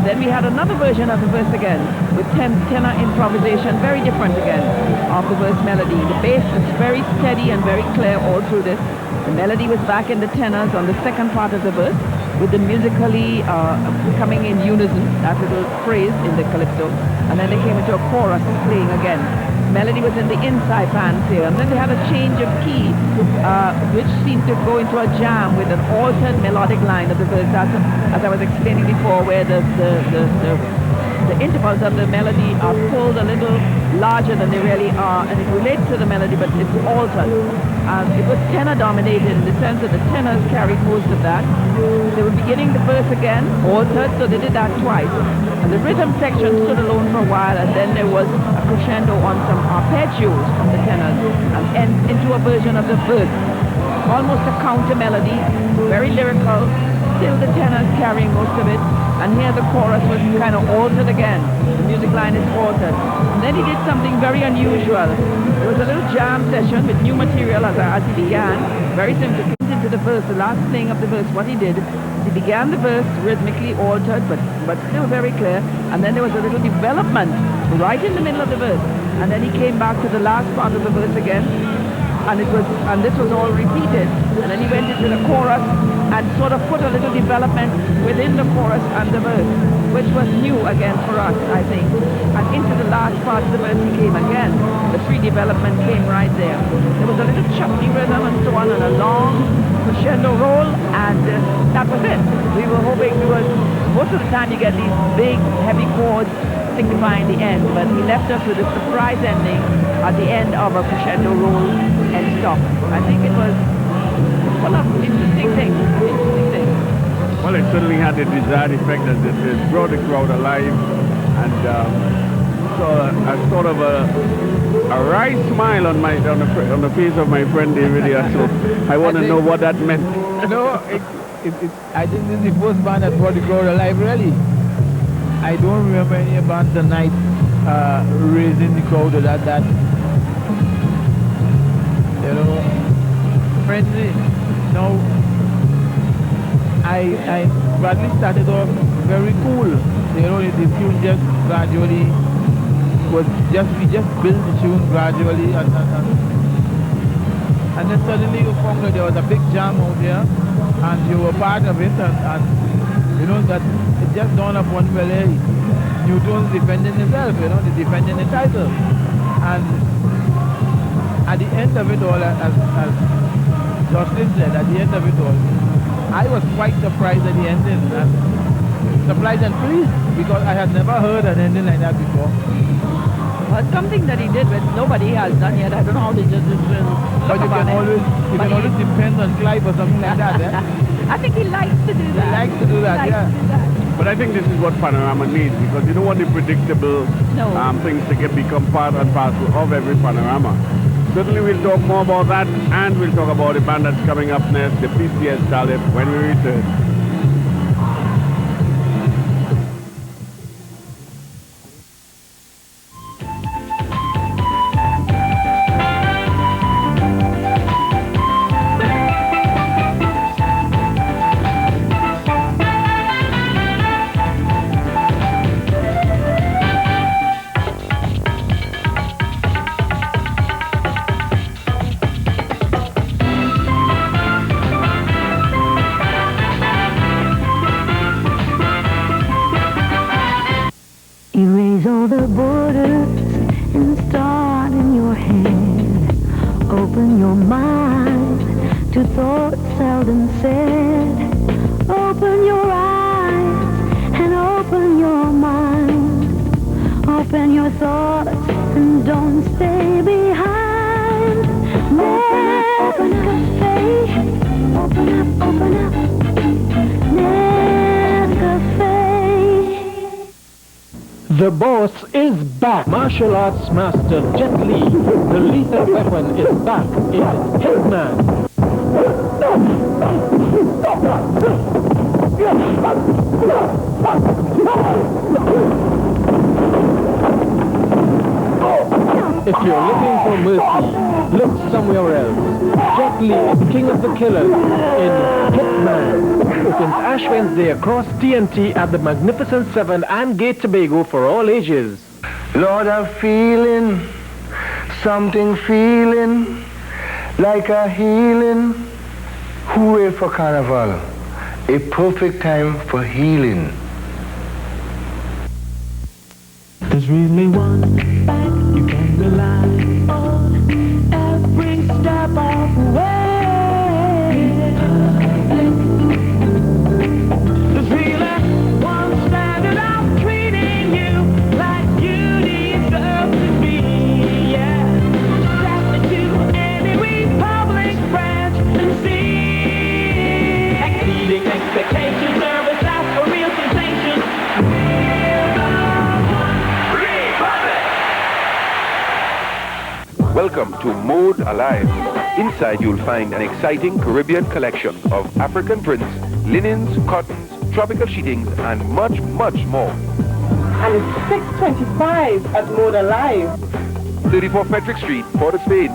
then we had another version of the verse again, with tenor improvisation, very different again, of the verse melody. The bass was very steady and very clear all through this. The melody was back in the tenors on the second part of the verse, with the musically coming in unison, that little phrase in the calypso. And then they came into a chorus playing again. Melody was in the inside pans here. And then they had a change of key, which seemed to go into a jam with an altered melodic line of the verse, as I was explaining before, where the intervals of the melody are pulled a little larger than they really are, and it relates to the melody, but it's altered. It was tenor dominated in the sense that the tenors carried most of that. They were beginning the verse again, altered, so they did that twice. And the rhythm section stood alone for a while, and then there was a crescendo on some arpeggios from the tenors, and into a version of the verse. Almost a counter melody, very lyrical, still the tenors carrying most of it. And here the chorus was kind of altered again. The music line is altered. And then he did something very unusual. There was a little jam session with new material as he began. Very simple. Into the verse, the last thing of the verse, what he did, he began the verse rhythmically altered, but still very clear. And then there was a little development right in the middle of the verse. And then he came back to the last part of the verse again. And this was all repeated. And then he went into the chorus and sort of put a little development within the chorus and the verse, which was new again for us, I think. And into the last part of the verse he came again. The free development came right there. There was a little chutney rhythm and so on, and a long crescendo roll, and that was it. We were hoping, because most of the time you get these big, heavy chords signifying the end, but he left us with a surprise ending at the end of a crescendo roll and stop. I think it was full of interesting things. Well, it certainly had the desired effect that it brought the crowd alive, and so a sort of a wry smile on the face of my friend David here. So I want to know what that meant. No, I think this is the first band that brought the crowd alive, really. I don't remember any band tonight raising the crowd at that. You know, friendly. Now, I Bradley started off very cool. You know, the tune just gradually we just built the tune gradually, and then suddenly you found that there was a big jam out there, and you were part of it, and you know that it just dawned upon well, hey, Newton's defending himself, you know, they're defending the title, and at the end of it all, as Jocelyn said, at the end of it all, I was quite surprised at the ending, and surprised and pleased, because I had never heard an ending like that before. Well, something that he did that nobody has done yet. I don't know how they just but you can always depend on Clive or something like that, eh? I think he likes to do that. He likes to do that, yeah. But I think this is what Panorama needs, because you don't want the predictable things to become part and parcel of every Panorama. Certainly we'll talk more about that, and we'll talk about the band that's coming up next, the PCS Talib, when we return. to thoughts seldom said. Open your eyes and open your mind. Open your thoughts and don't stay behind. Nescafe, open up, open up. Nescafe. The boss is back. Martial arts master Jet Li, the lethal weapon, is back in Hitman. If you're looking for mercy, look somewhere else. Jet Li is king of the killers in Hitman. Opens Ash Wednesday across TNT at the Magnificent Seven and Gate Tobago for all ages. Lord, I'm feeling something, feeling like a healing. Hooray for Carnival, a perfect time for healing. There's really one fact you can rely on every step of the way. There's really one standard of treating you like you deserve to be. Yeah, step into any Republic branch and see. Exceeding expectations, nervous, that's a real sensation. Welcome to Mode Alive. Inside you'll find an exciting Caribbean collection of African prints, linens, cottons, tropical sheetings, and much, much more. And it's 6:25 at Mode Alive. 34 Frederick Street, Port of Spain.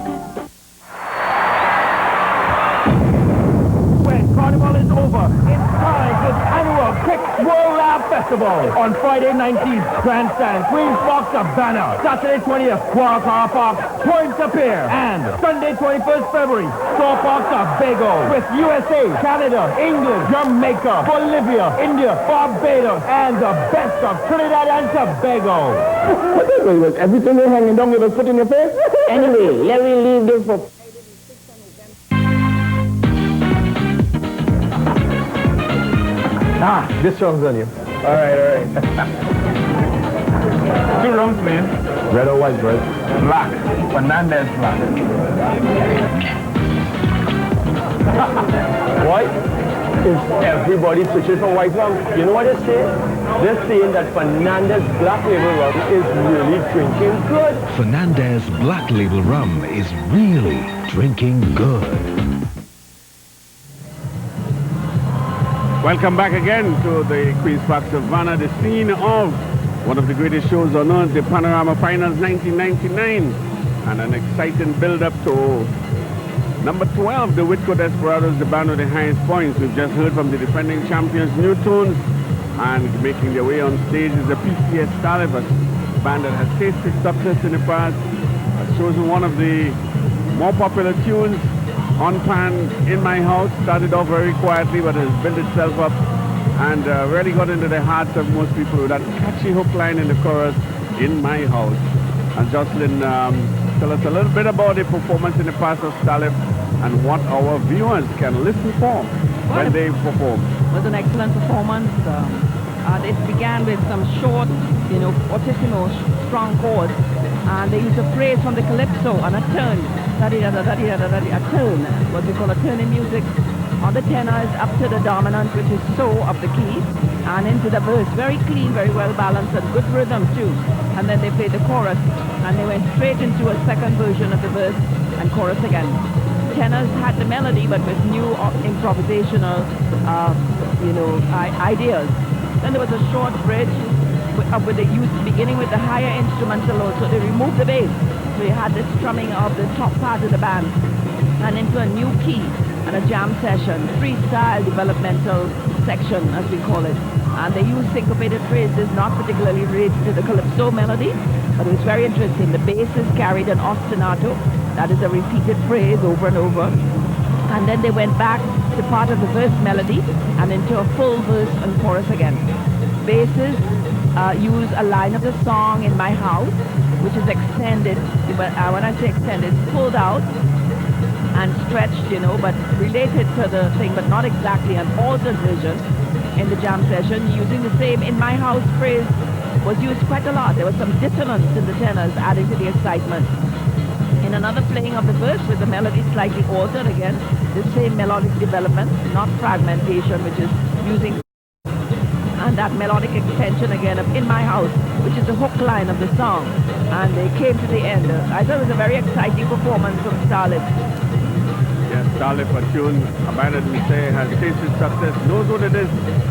When Carnival is over, it's time for the annual Quick Swirl Lab Festival. On Friday 19th, Grandstand, Queen's Park, Savannah. Saturday 20th, Car Park, Point to Pier. And Sunday 21st February, Store Park, Tobago. With USA, Canada, England, Jamaica, Bolivia, India, Barbados, and the best of Trinidad and Tobago. Was everything you're hanging down with a foot in your face? Anyway, let me leave this for... Ah, this song's on you. All right. 2 rounds, man. Red or white, bro? Black. Fernandez black. White? Is everybody switching from white rum? You know what they're saying? They're saying that Fernandez Black Label Rum is really drinking good. Fernandez Black Label Rum is really drinking good. Welcome back again to the Queen's Park Savannah, the scene of one of the greatest shows on earth, the Panorama Finals 1999, and an exciting build-up to number 12, the Whitco Desperados, the band with the highest points. We've just heard from the defending champions, New Tunes, and making their way on stage is the PCS Starlight, a band that has tasted success in the past, has chosen one of the more popular tunes on pan in my house. Started off very quietly, but has built itself up and really got into the hearts of most people with that catchy hook line in the chorus, in my house. And Jocelyn, tell us a little bit about the performance in the past of Starlight and what our viewers can listen for when they perform. It was an excellent performance. It began with some short, fortissimo, strong chords, and they used a phrase from the calypso and a turn. A turn, what we call a turn in music. On the tenor is up to the dominant, which is so of the key, and into the verse. Very clean, very well balanced, and good rhythm too. And then they played the chorus, and they went straight into a second version of the verse and chorus again. Tenors had the melody, but with new improvisational, ideas. Then there was a short bridge with the use beginning with the higher instrumental load, so they removed the bass. So you had the strumming of the top part of the band and into a new key and a jam session, freestyle developmental section as we call it. And they use syncopated phrases not particularly related to the calypso melody, but it was very interesting. The bass is carried an ostinato, that is a repeated phrase over and over. And then they went back to part of the verse melody and into a full verse and chorus again. Basses use a line of the song, In My House, which is extended. When I say extended, pulled out and stretched, you know, but related to the thing, but not exactly an altered version in the jam session, using the same "in my house" phrase was used quite a lot. There was some dissonance in the tenors, adding to the excitement. In another playing of the verse with the melody slightly altered, again, the same melodic development, not fragmentation, which is using, and that melodic extension again of "in my house," which is the hook line of the song. And they came to the end. I thought it was a very exciting performance from Starlet. Yes, Starlet, a tune, a band that we say has tasted success, knows what it is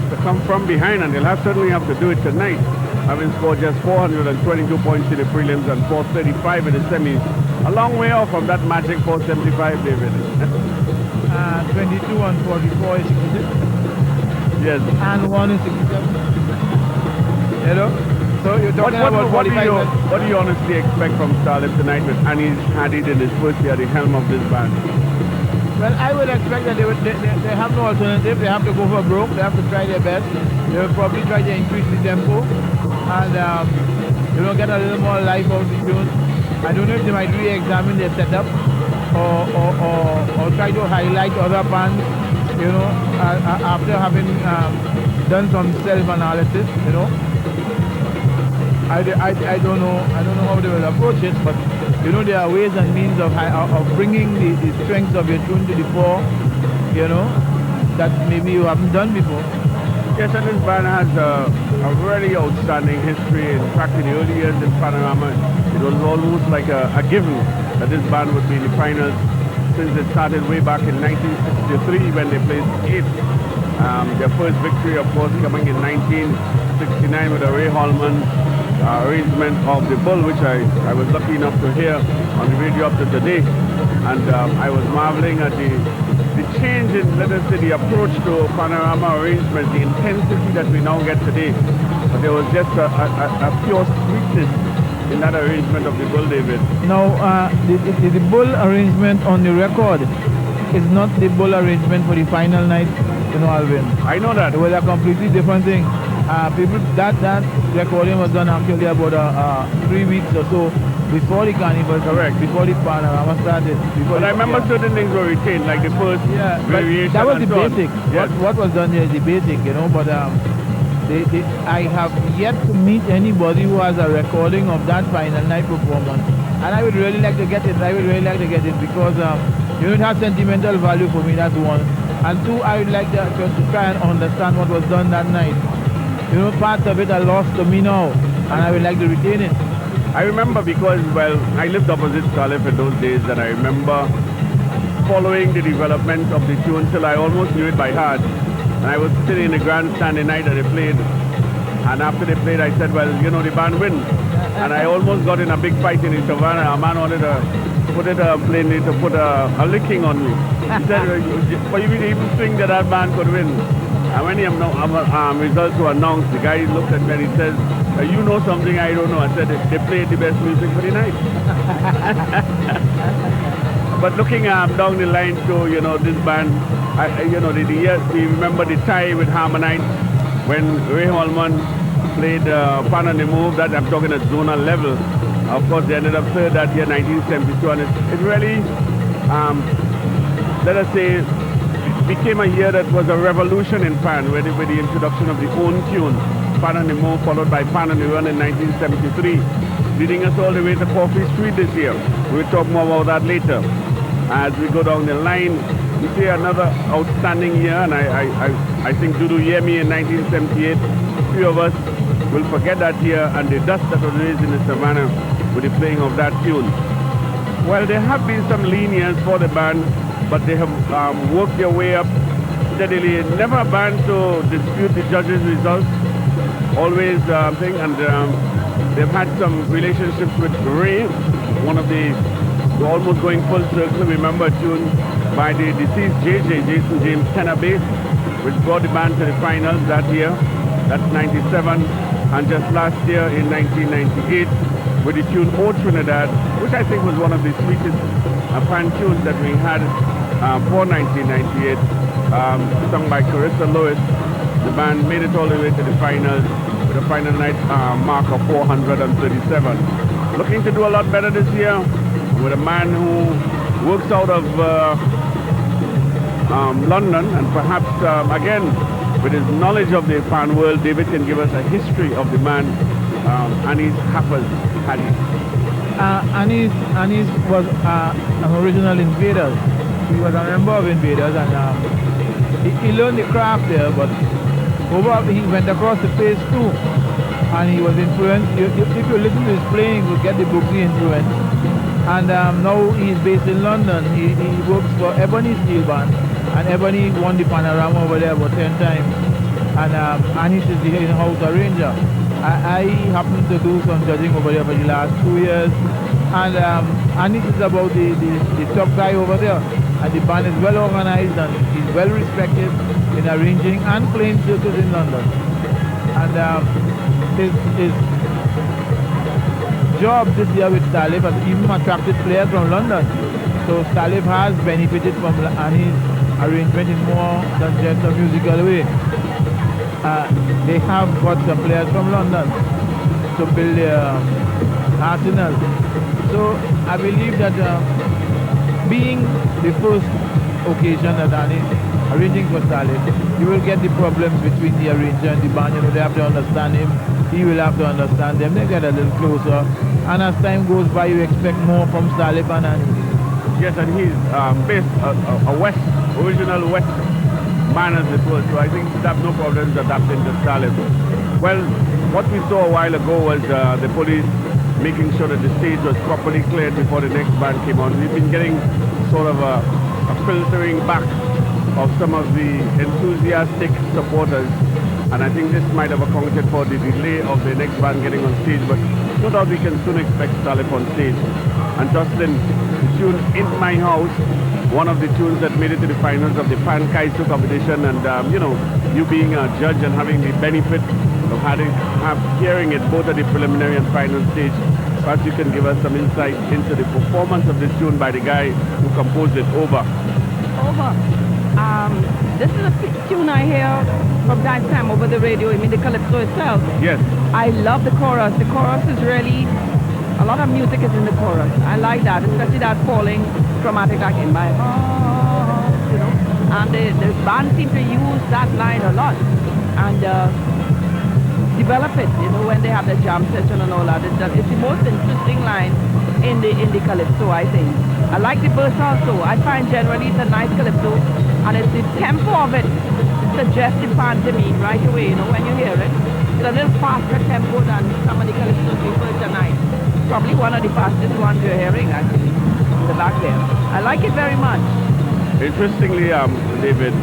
to come from behind, and they'll certainly have to do it tonight, having scored just 422 points in the prelims and 435 in the semis. A long way off from that magic 475, David. 22 and 44 is 66. Yes. And 1 is 67. You know? So you're talking about 45. What do you honestly expect from Starlet tonight with Anis Hadid in his first year at the helm of this band? Well, I would expect that they have no alternative. They have to go for broke. They have to try their best. They will probably try to increase the tempo and get a little more life out of the tune. I don't know if they might re-examine their setup or try to highlight other bands, you know, after having done some self-analysis, you know. I don't know how they will approach it, but you know, there are ways and means of bringing the strengths of your tune to the fore, you know, that maybe you haven't done before. Yes, and this band has a very outstanding history. In fact, in the early years in Panorama, it was almost like a given that this band would be in the finals, since they started way back in 1963 when they placed 8th. Their first victory, of course, coming in 1969 with a Ray Holman arrangement of The Bull, which I was lucky enough to hear on the radio up to today. And I was marveling at the change in, let us say, the approach to Panorama arrangement, the intensity that we now get today. But there was just a pure sweetness in that arrangement of The Bull, David. Now, the Bull arrangement on the record is not the Bull arrangement for the final night, you know, Alvin. I know that. It was a completely different thing. That recording was done actually about 3 weeks or so before the carnival. Correct. Before the Panorama started. But I remember certain things were retained, like the first variation. That was the basic. Yes. What was done there is the basic, you know, but I have yet to meet anybody who has a recording of that final night performance. And I would really like to get it. Because you know, it has sentimental value for me, that's one. And two, I would like to try and understand what was done that night. You know, parts of it are lost to me now, and I would like to retain it. I remember because, well, I lived opposite Starlet in those days, and I remember following the development of the tune till I almost knew it by heart. And I was sitting in the grandstand the night that they played, and after they played, I said, well, you know, the band wins. And I almost got in a big fight in Savannah. A man wanted to put it plainly to put a licking on me. He said, for you to even think that band could win. And when the results were announced, the guy looked at me and he says, you know something I don't know. I said, they played the best music for the night. But looking down the line to, you know, this band, we remember the tie with Harmonite when Ray Holman played Pan on the Move, that I'm talking at zonal level. Of course, they ended up third that year, 1972, and it really, let us say, became a year that was a revolution in Pan, with the introduction of the own tune, Pan on the Move, followed by Pan on the Run in 1973, leading us all the way to Coffee Street this year. We'll talk more about that later. As we go down the line, we see another outstanding year, and I think Dudu Yemi in 1978, few of us will forget that year and the dust that was raised in the Savannah with the playing of that tune. Well, there have been some lean years for the band, but they have worked their way up steadily. Never a band to dispute the judges' results, always thing, and they've had some relationships with Ray, one of the, we're almost going full circle. Remember a tune by the deceased Jason James tenor bass, which brought the band to the finals that year. That's 97, and just last year in 1998 with the tune O Trinidad, which I think was one of the sweetest fan tunes that we had for 1998, sung by Carissa Lewis. The band made it all the way to the finals with a final night mark of 437. Looking to do a lot better this year with a man who works out of London, and perhaps, again, with his knowledge of the pan world, David can give us a history of the man, Anis Harps. Anis was an original Invaders. He was a member of Invaders, and he learned the craft there, but he went across the phase too, and he was influenced. If you listen to his playing, you get the Boogie influence. And now he's based in London. He works for Ebony Steel Band, and Ebony won the Panorama over there about 10 times. And Anis is the in-house arranger. I happened to do some judging over there for the last 2 years, and Anis is about the top guy over there. And the band is well organized, and he's well respected in arranging and playing circles in London. And his job this year with Salif has even attracted players from London. So Salif has benefited from Anis' arrangement in more than just a musical way. They have got some players from London to build their arsenal. So I believe that being the first occasion that Anis arranging for Salif, you will get the problems between the arranger and the band. You know, they have to understand him, he will have to understand them. They get a little closer, and as time goes by, you expect more from Salif and Anis. Yes, and he's based a original West man as it was, so I think he'd have no problems adapting to Salif. Well, what we saw a while ago was the police making sure that the stage was properly cleared before the next band came on. We've been getting sort of a filtering back of some of the enthusiastic supporters, and I think this might have accounted for the delay of the next band getting on stage, but no doubt we can soon expect Salif on stage. And Jocelyn, the tune In My House, one of the tunes that made it to the finals of the Pan Kaisu competition, and you know, you being a judge and having the benefit of hearing it both at the preliminary and final stage, perhaps you can give us some insight into the performance of this tune by the guy who composed it, Over. This is a tune I hear from time to time over the radio. I mean the calypso itself. Yes. I love the chorus. The chorus is really, a lot of music is in the chorus. I like that, especially that falling chromatic like In My Heart, you know. And the band seem to use that line a lot and develop it, you know, when they have the jam session and all that. It's the most interesting line in the calypso, I think. I like the verse also. I find generally it's a nice calypso, and it's the tempo of it suggests the pantomime right away, you know, when you hear it. It's a little faster tempo than some of the calypsos we heard tonight. Probably one of the fastest ones you're hearing, actually, in the back there. I like it very much. Interestingly, David,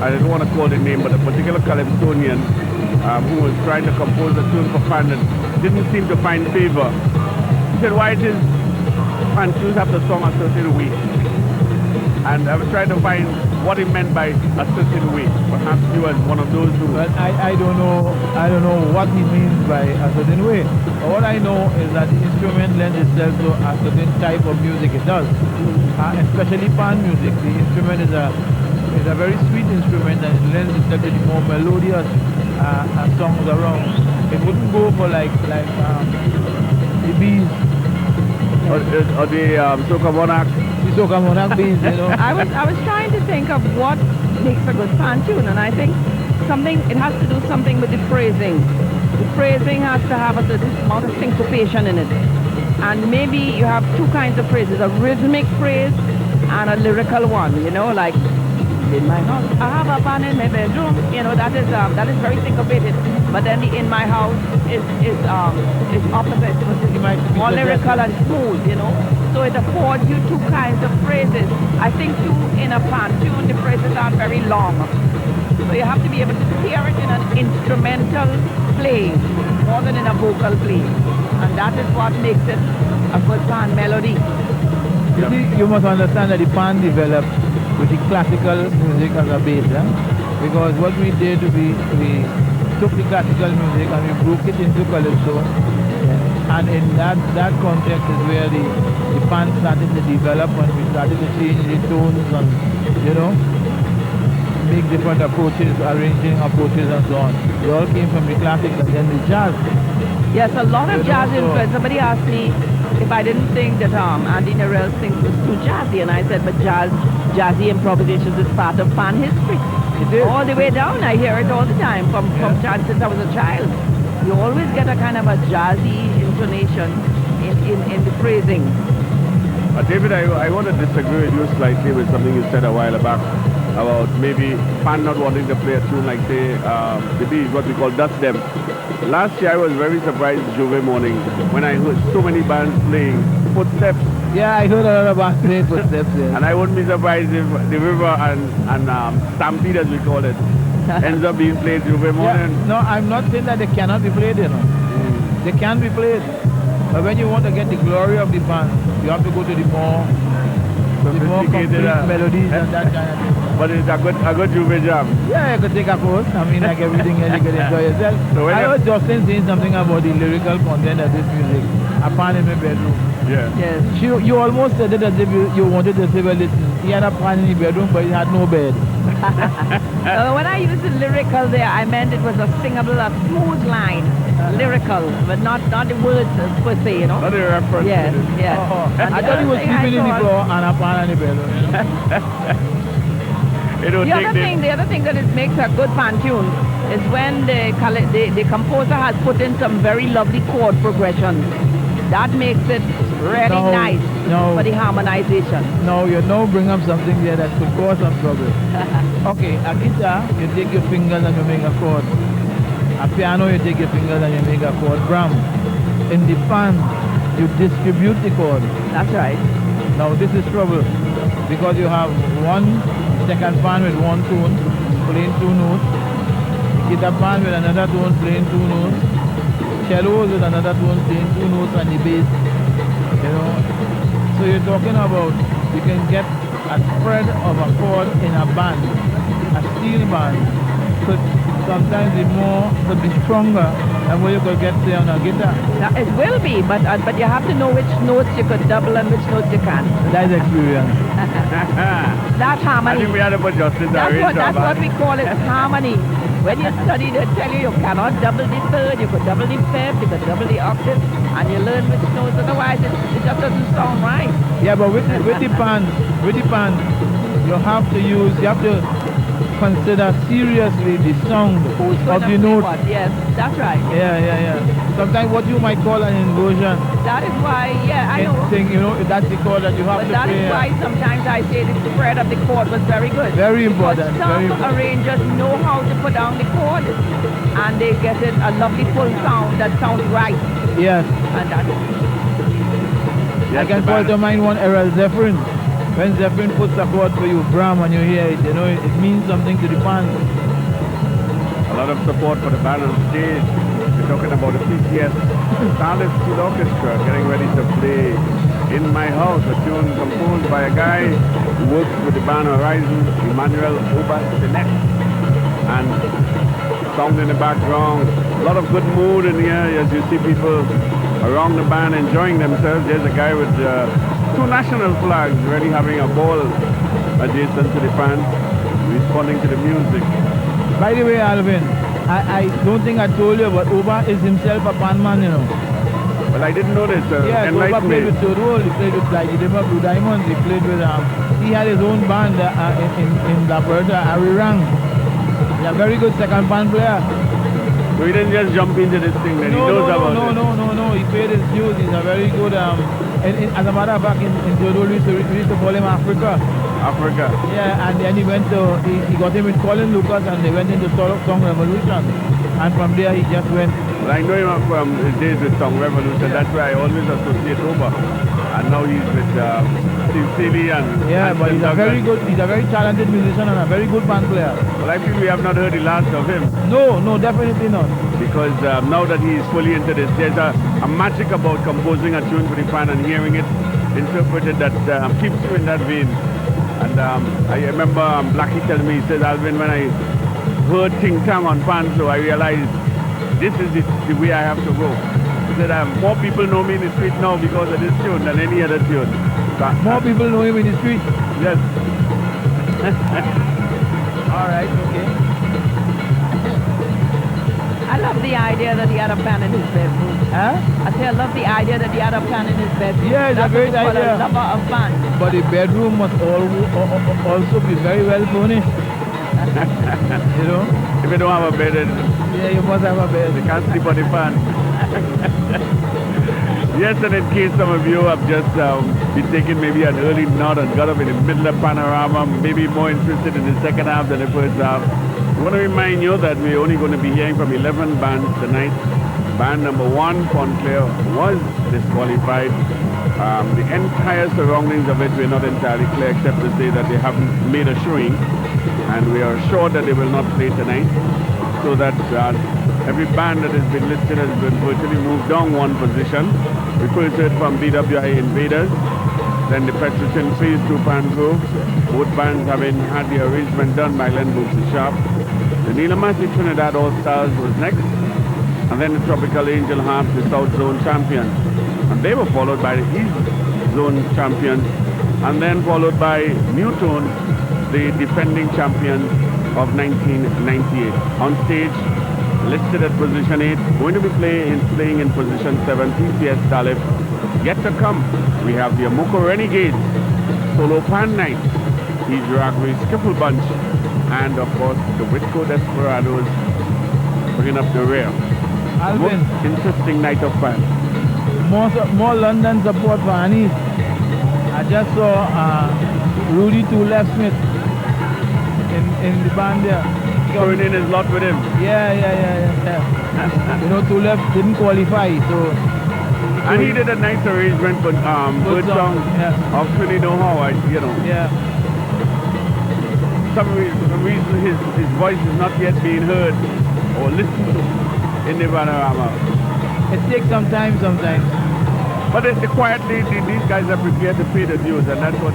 I don't want to call the name, but a particular calypsonian who was trying to compose a tune for Pan that didn't seem to find favor. He said, why it is Pan tunes have the song a certain way? And I was trying to find what he meant by a certain way. Perhaps he was one of those who... Well, I don't know what he means by a certain way. But what I know is that the instrument lends itself to a certain type of music. It does. Especially pan music. The instrument is a very sweet instrument, and it lends itself to the more melodious songs around. It wouldn't go for like the bees. Or the Soca Monarch. The Soca Monarch bees, you know. I was trying to think of what makes a good pan tune, and I think it has to do something with the phrasing. The phrasing has to have a certain amount of syncopation in it. And maybe you have two kinds of phrases, a rhythmic phrase and a lyrical one, you know, like In My House, I have a pan in my bedroom, you know, that is very syncopated. But then the In My House is opposite. It's more lyrical and smooth, you know. So it affords you two kinds of phrases. I think too, in a pan tune, the phrases aren't very long. So you have to be able to hear it in an instrumental play more than in a vocal play. And that is what makes it a good pan melody. You see, you must understand that the pan developed with the classical music as a base, because what we did, we took the classical music and we broke it into calypso, and in that context is where the pan started to develop, and we started to change the tones and, you know, make different approaches, arranging approaches and so on. It all came from the classics and then the jazz. Yes, a lot of jazz influence. Somebody asked me if I didn't think that Andy Narell sings was too jazzy, and I said, but jazzy improvisations is part of fan history. It is. All the way down, I hear it all the time from since I was a child. You always get a kind of a jazzy intonation in the phrasing. David, I want to disagree with you slightly with something you said a while back about maybe fan not wanting to play a tune like, say, maybe what we call Dust Them. Last year I was very surprised Juve morning when I heard so many bands playing Footsteps. Yeah, I heard a lot of bands playing Footsteps, yes. And I wouldn't be surprised if the River and Stampede, as we call it, ends up being played Juve morning. Yeah. No, I'm not saying that they cannot be played, you know. They can be played. But when you want to get the glory of the band, you have to go to the more complete melodies and that kind of thing. But it's a good Juve jam. Yeah, you could take a course. I mean, like everything else, you could enjoy yourself. So I heard Justin saying something about the lyrical content of this music. I found in my bedroom. Yeah. Yes. You almost said it as if you wanted to say, well, listen, he had a pan in the bedroom, but he had no bed. When I used the lyrical there, I meant it was a singable, a smooth line. Lyrical, but not the words per se, you know. Not the reference. Yes, yes. I thought he was sleeping in the floor and a pan in the bedroom. The other thing that it makes a good fan tune is when the composer has put in some very lovely chord progressions. That makes it really nice for the harmonization. No, you now bring up something there that could cause some trouble. Okay, a guitar, you take your fingers and you make a chord. A piano, you take your fingers and you make a chord. Bram, in the fan, you distribute the chord. That's right. Now this is trouble because you have one second fan with one tone, playing two notes. Guitar fan with another tone, playing two notes. Cellos with another tone, playing two notes on the bass. You know. So you're talking about you can get a spread of a chord in a band, a steel band. Could sometimes be stronger than what you could get say on a guitar. Now, it will be, but you have to know which notes you could double and which notes you can't. That's experience. That's harmony. I think we had to put Justin That's what we call it, harmony. When you study, they tell you cannot double the third, you could double the fifth, you could double the octave, and you learn which notes. Otherwise, it just doesn't sound right. Yeah, but with the pan, you have to consider seriously the sound of the note. Yes, that's right. Yeah. Sometimes what you might call an inversion. That is why, I know. You know, that's the chord that you have to play. But that is why sometimes I say the spread of the chord was very good. Very important. Because some arrangers know how to put down the chord, and they get it a lovely full sound that sounds right. Yes. And that's I can call to mind one Errol Zephyrin. When Zephyrin puts a chord for you, Bram, and you hear it, you know, it means something to the fans. A lot of support for the band on stage. We're talking about the PCS Starless Steel Orchestra getting ready to play In My House, a tune composed by a guy who works with the band Horizon, Emmanuel Obasenet. And sound in the background, a lot of good mood in here as you see people around the band enjoying themselves. There's a guy with two national flags really having a ball adjacent to the fans, responding to the music. By the way, Alvin, I don't think I told you, but Oba is himself a pan man, you know. Well, I didn't know this. Yeah, Oba played with Toro, he played with like the Blue Diamonds, he played with he had his own band in Alberta, Arirang. He's a very good second band player. So he didn't just jump into this thing that he knows about it. No, he paid his dues. He's a very good, as a matter of fact, in Toro, we used to call him Africa. Yeah, and then he got him with Colin Lucas, and they went into Song Revolution. And from there, he just went. Well, I know him from his days with Song Revolution. That's why I always associate Oba. And now he's with Steve Seeley and... Yeah, but he's a very talented musician and a very good band player. Well, I feel we have not heard the last of him. No, definitely not. Because now that he is fully into this, there's a magic about composing a tune for the fan and hearing it interpreted that keeps you in that vein. And I remember Blackie telling me, he says, Alvin, when I heard Ting Tang on Panzo, I realized this is the way I have to go. He said, more people know me in the street now because of this tune than any other tune. So, more people know him in the street? Yes. All right, okay. I love the idea that he had a pan in his bedroom. Huh? I say I love the idea that he had a pan in his bedroom. Yeah, it's a That's great what you call idea. a lover of pan. But the bedroom must also be very well furnished. You know? If you don't have a bed, yeah, you must have a bed. You can't sleep on the fan. Yes, and in case some of you have just been taking maybe an early nod and got up in the middle of Panorama, maybe more interested in the second half than the first half, I want to remind you that we're only going to be hearing from 11 bands tonight. Band number 1, Fontclair, was disqualified. The entire surroundings of it, we're not entirely clear except to say that they haven't made a showing, and we are sure that they will not play tonight, so that every band that has been listed has been virtually moved down one position. We first heard from BWI Invaders, then the Petrochin Phase 2 Pangrove, both bands having had the arrangement done by Len Bootsy Sharp. The Nilamasi Trinidad All-Stars was next, and then the Tropical Angel Harps, the South Zone champions. And they were followed by the East Zone champions, and then followed by Newtones, the defending champions of 1998. On stage, listed at position 8, going to be playing in position 7, PCS Salif. Yet to come, we have the Amuko Renegades, Solo Pan Night, Ijaragwe Skiffle Bunch, and of course the Whitco Desperados bringing up the rear. Alvin, interesting night of fun. More London support for Annie. I just saw Rudy Two Left Smith in the band there. Throwing in his lot with him. Yeah. You know, Two Left didn't qualify, so. And he did a nice arrangement for good song of Trinidad Know How, you know. Yeah. Some reason his voice is not yet being heard or listened to in the Panorama. It takes some time sometimes. But quietly, these guys are prepared to pay the dues, and that's what...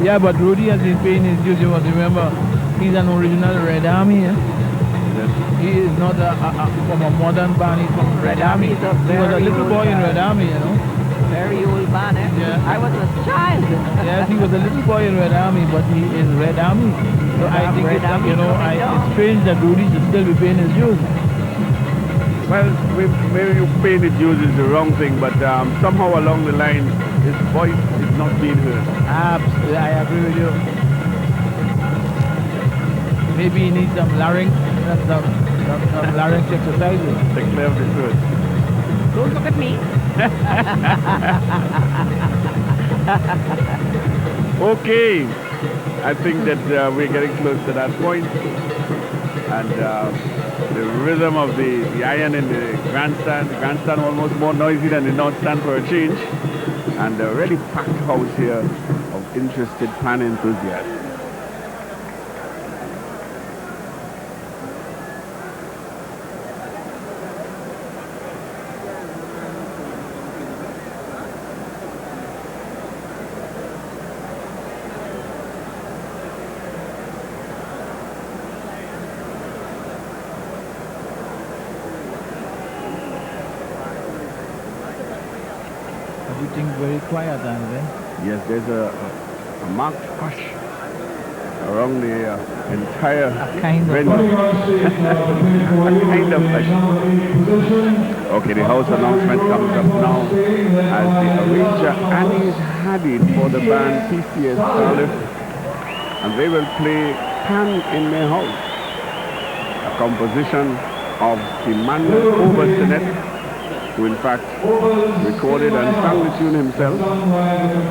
Yeah, but Rudy has been paying his dues. You must remember, he's an original Red Army. Eh? Yes. He is not from a modern band, he's from Red Army. He was a little boy in Red Army, you know. Very old band, eh? Yeah. I was a child. Yes, he was a little boy in Red Army, but he is Red Army. So I think it's, you know, it's strange that Rudy should still be paying his dues. Well, maybe you pay the dues is the wrong thing, but somehow along the line, his voice is not being heard. Absolutely, I agree with you. Maybe he needs some larynx exercises. To clear up the throat. Don't look at me. Okay, I think that we're getting close to that point, and the rhythm of the iron in the grandstand almost more noisy than the north stand for a change, and a really packed house here of interested pan enthusiasts. Everything's very quiet, Alvin. Yes, there's a marked hush around the entire venue. A kind of hush. Okay, the house announcement comes up now as the arranger Annie's Hadid for the band PCS Salif, and they will play Pan in Their House, a composition of Emmanuel Oversenet, who in fact recorded and sang the tune himself. The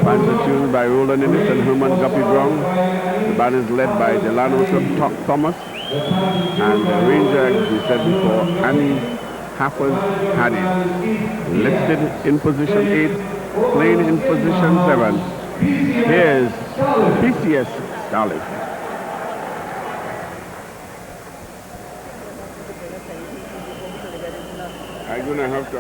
band's a tune by Roland Innes and Herman Guppy Brown. The band is led by Delano Thomas, and the arranger, as we said before, Annie Haffers Hadid. Listed in position 8, playing in position 7. Here's PCS Salif. I'm gonna have to.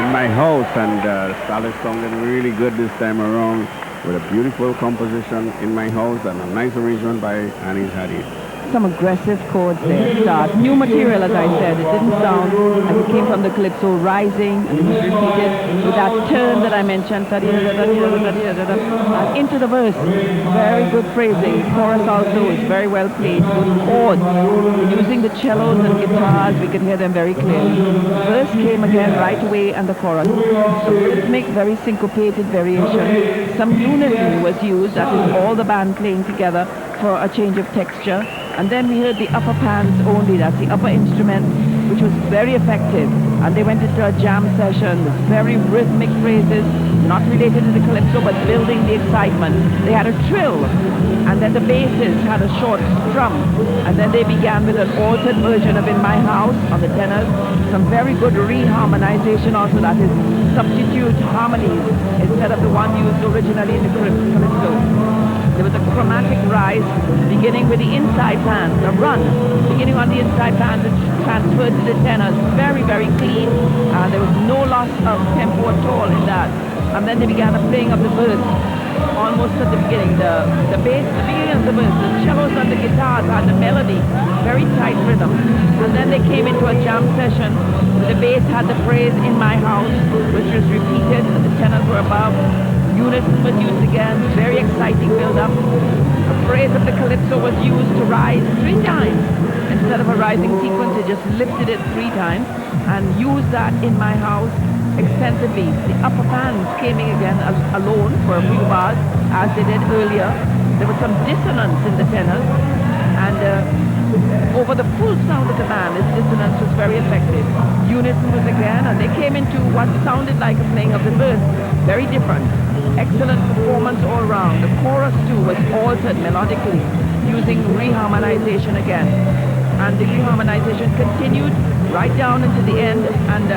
in my house, and Salif sounded really good this time around with a beautiful composition in my house and a nice arrangement by Angel Harps. Some aggressive chords there. Start. New material, as I said. It didn't sound as it came from the calypso, rising, and it was repeated with that turn that I mentioned, and into the verse. Very good phrasing. Chorus also is very well played. Good chords. Using the cellos and guitars, we could hear them very clearly. The verse came again right away, and the chorus. So rhythmic, very syncopated variation. Some unison was used, that is all the band playing together for a change of texture. And then we heard the upper pans only, that's the upper instrument, which was very effective. And they went into a jam session with very rhythmic phrases, not related to the calypso, but building the excitement. They had a trill, and then the basses had a short strum. And then they began with an altered version of In My House on the tenors. Some very good reharmonization also, that is substitute harmonies instead of the one used originally in the calypso. There was a chromatic rise beginning with the inside pan, the run, beginning on the inside pan, which transferred to the tenors. Very, very clean. There was no loss of tempo at all in that. And then they began the playing of the verse almost at the beginning. The bass, the beginning of the verse, the cellos and the guitars had the melody, very tight rhythm. And then they came into a jam session. The bass had the phrase In My House, which was repeated, and the tenors were above. Unison was used again, very exciting build-up. The phrase of the calypso was used to rise 3 times. Instead of a rising sequence, they just lifted it 3 times and used that In My House extensively. The upper pans came in again alone for a few bars, as they did earlier. There was some dissonance in the tenors, and over the full sound of the band, this dissonance was very effective. Unison was again, and they came into what sounded like a playing of the verse, very different. Excellent performance all round. The chorus too was altered melodically, using reharmonization again. And the reharmonization continued right down into the end, and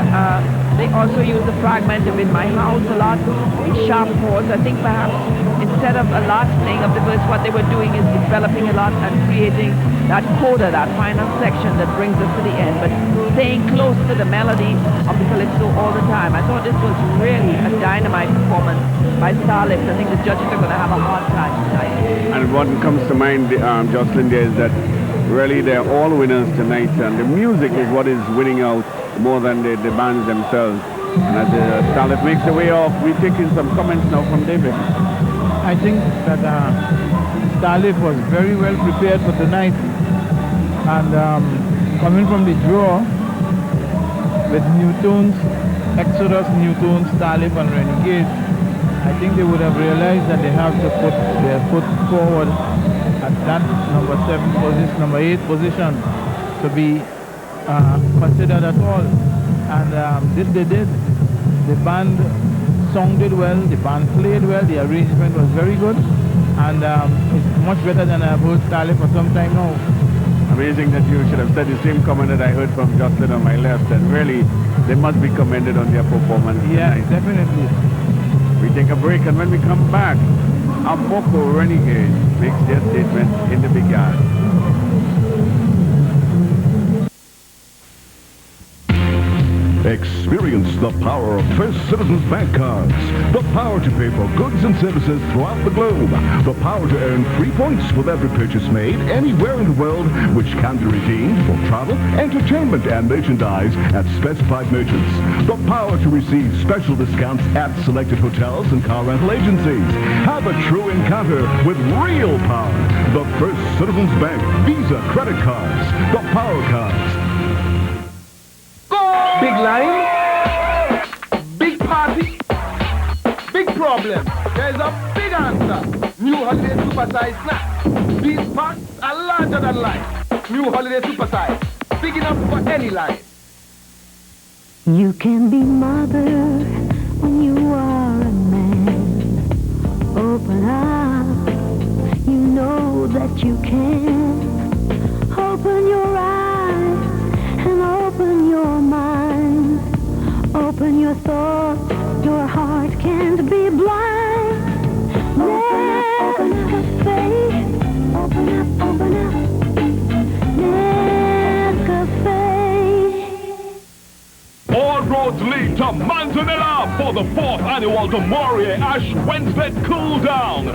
they also used the fragment of In My House a lot, in sharp chords. I think perhaps instead of a last playing of the verse, what they were doing is developing a lot and creating that coda, that final section that brings us to the end, but staying close to the melody of the calypso all the time. I thought this was really a dynamite performance by Starlips. I think the judges are going to have a hard time tonight. And what comes to mind, Jocelyn, there is that really they're all winners tonight, and the music is what is winning out more than the bands themselves. And as Starlips makes the way off, we're taking some comments now from David. I think that Starlips was very well prepared for tonight, and coming from the draw with new tunes, Exodus, new tunes, Starlips and Renegades, I think they would have realized that they have to put their foot forward at that number 7 position, number 8 position to be considered at all. And this they did. The band sounded well, the band played well, the arrangement was very good, and it's much better than I've heard Starlips for some time now. Amazing that you should have said the same comment that I heard from Jocelyn on my left, that really they must be commended on their performance Yeah, tonight. definitely. We take a break, and when we come back, Amoko Renegades makes their statement in the big yard. Experience the power of First Citizens Bank cards. The power to pay for goods and services throughout the globe. The power to earn free points with every purchase made anywhere in the world, which can be redeemed for travel, entertainment, and merchandise at specified merchants. The power to receive special discounts at selected hotels and car rental agencies. Have a true encounter with real power. The First Citizens Bank Visa credit cards. The power cards. Big line, big party, big problem. There's a big answer. New Holiday Supersize Snack. These packs are larger than life. New Holiday Supersize. Big enough for any life. You can be mother when you are a man. Open up, you know that you can. Open your eyes and open your mind. Open your thoughts, your heart can't be blind. Open up faith, open up, Nescafe. All roads lead to Manzanilla for the 4th annual Demorier Ash Wednesday Cool Down.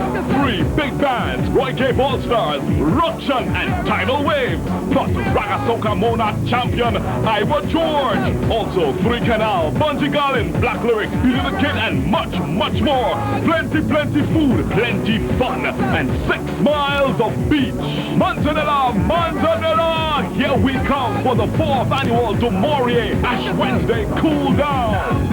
3 big bands, Roy Cape All-Stars, Ruction and Tidal Wave, plus Raga Soca Monarch champion Ivor George. Also 3 Canal, Bungie Garland, Black Lyric, Beauty the Kid, and much, much more. Plenty food, plenty fun, and 6 miles of beach. Manzanilla, Manzanilla! Here we come for the 4th annual Demorier Ash Wednesday Cool Down.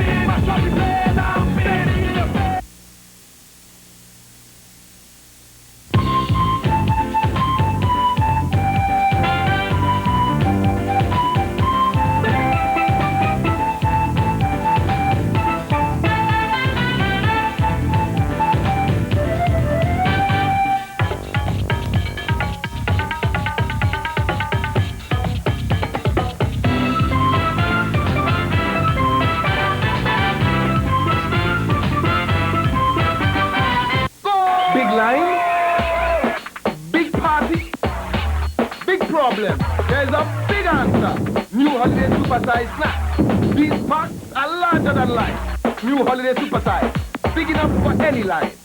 There's a big answer. New Holiday Supersize snacks. These packs are larger than life. New Holiday Supersize. Big enough for any life.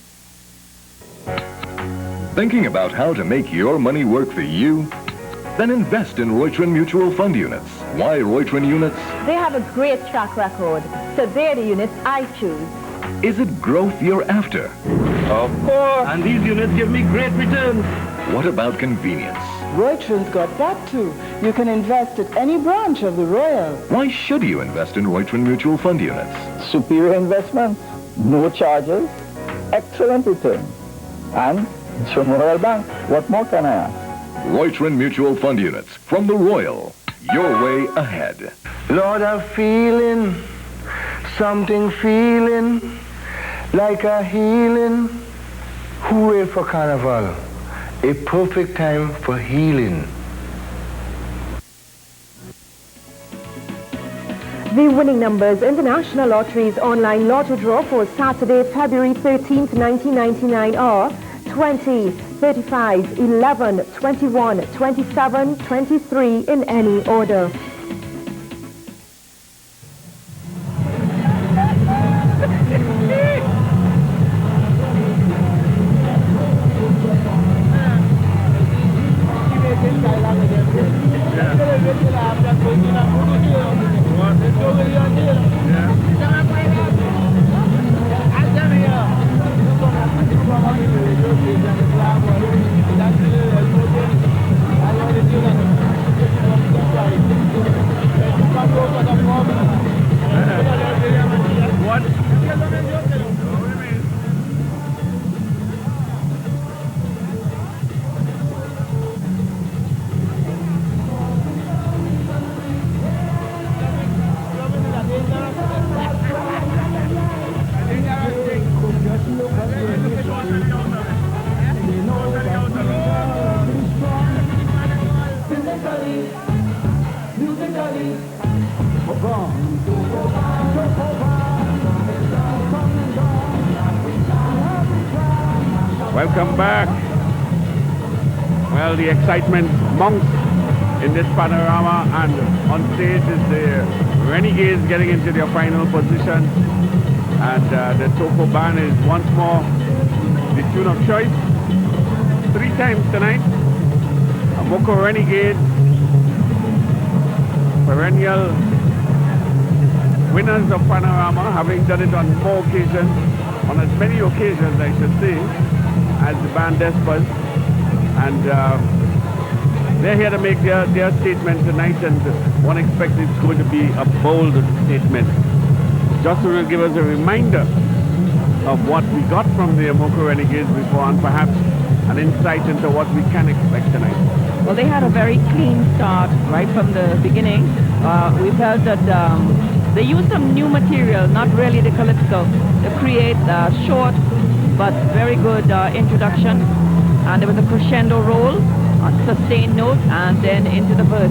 Thinking about how to make your money work for you? Then invest in Reutrin Mutual Fund units. Why Reutrin units? They have a great track record, so they're the units I choose. Is it growth you're after? Of course. And these units give me great returns. What about convenience? Reutrin's got that too. You can invest at any branch of the Royal. Why should you invest in Reutrin Mutual Fund units? Superior investments, no charges, excellent return. And it's from Royal Bank. What more can I ask? Reutrin Mutual Fund units from the Royal. Your way ahead. Lord, I'm feeling something, feeling like a healing. Hooray for Carnival. A perfect time for healing. The winning numbers, International Lottery's online lotto draw for Saturday, February 13th, 1999 are 20, 35, 11, 21, 27, 23 in any order. Welcome back. Well, the excitement mounts in this panorama, and on stage is the Renegades getting into their final position, and the Toco band is once more the tune of choice. 3 times tonight. Amoko Renegades, perennial winners of Panorama, having done it on more occasions, on as many occasions I should say, as the band Desperados, and they're here to make their statement tonight, and one expects it's going to be a bold statement. Justin will give us a reminder of what we got from the Amoko Renegades before, and perhaps an insight into what we can expect tonight. Well, they had a very clean start right from the beginning. We felt that they used some new material, not really the calypso, to create a short but very good introduction. And there was a crescendo roll, a sustained note, and then into the verse,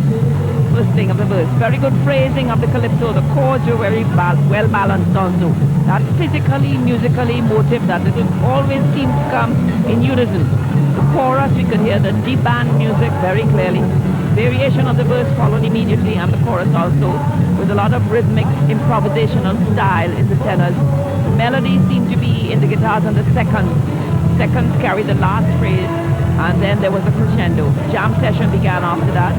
first thing of the verse. Very good phrasing of the calypso. The chords were very well balanced also. That physically, musically motive that it always seemed to come in unison. The chorus, we could hear the deep band music very clearly. variation of the verse followed immediately, and the chorus also, with a lot of rhythmic improvisational style in the tenors. The melody seemed to be in the guitars and the seconds. Seconds carried the last phrase, and then there was a crescendo. Jam session began after that,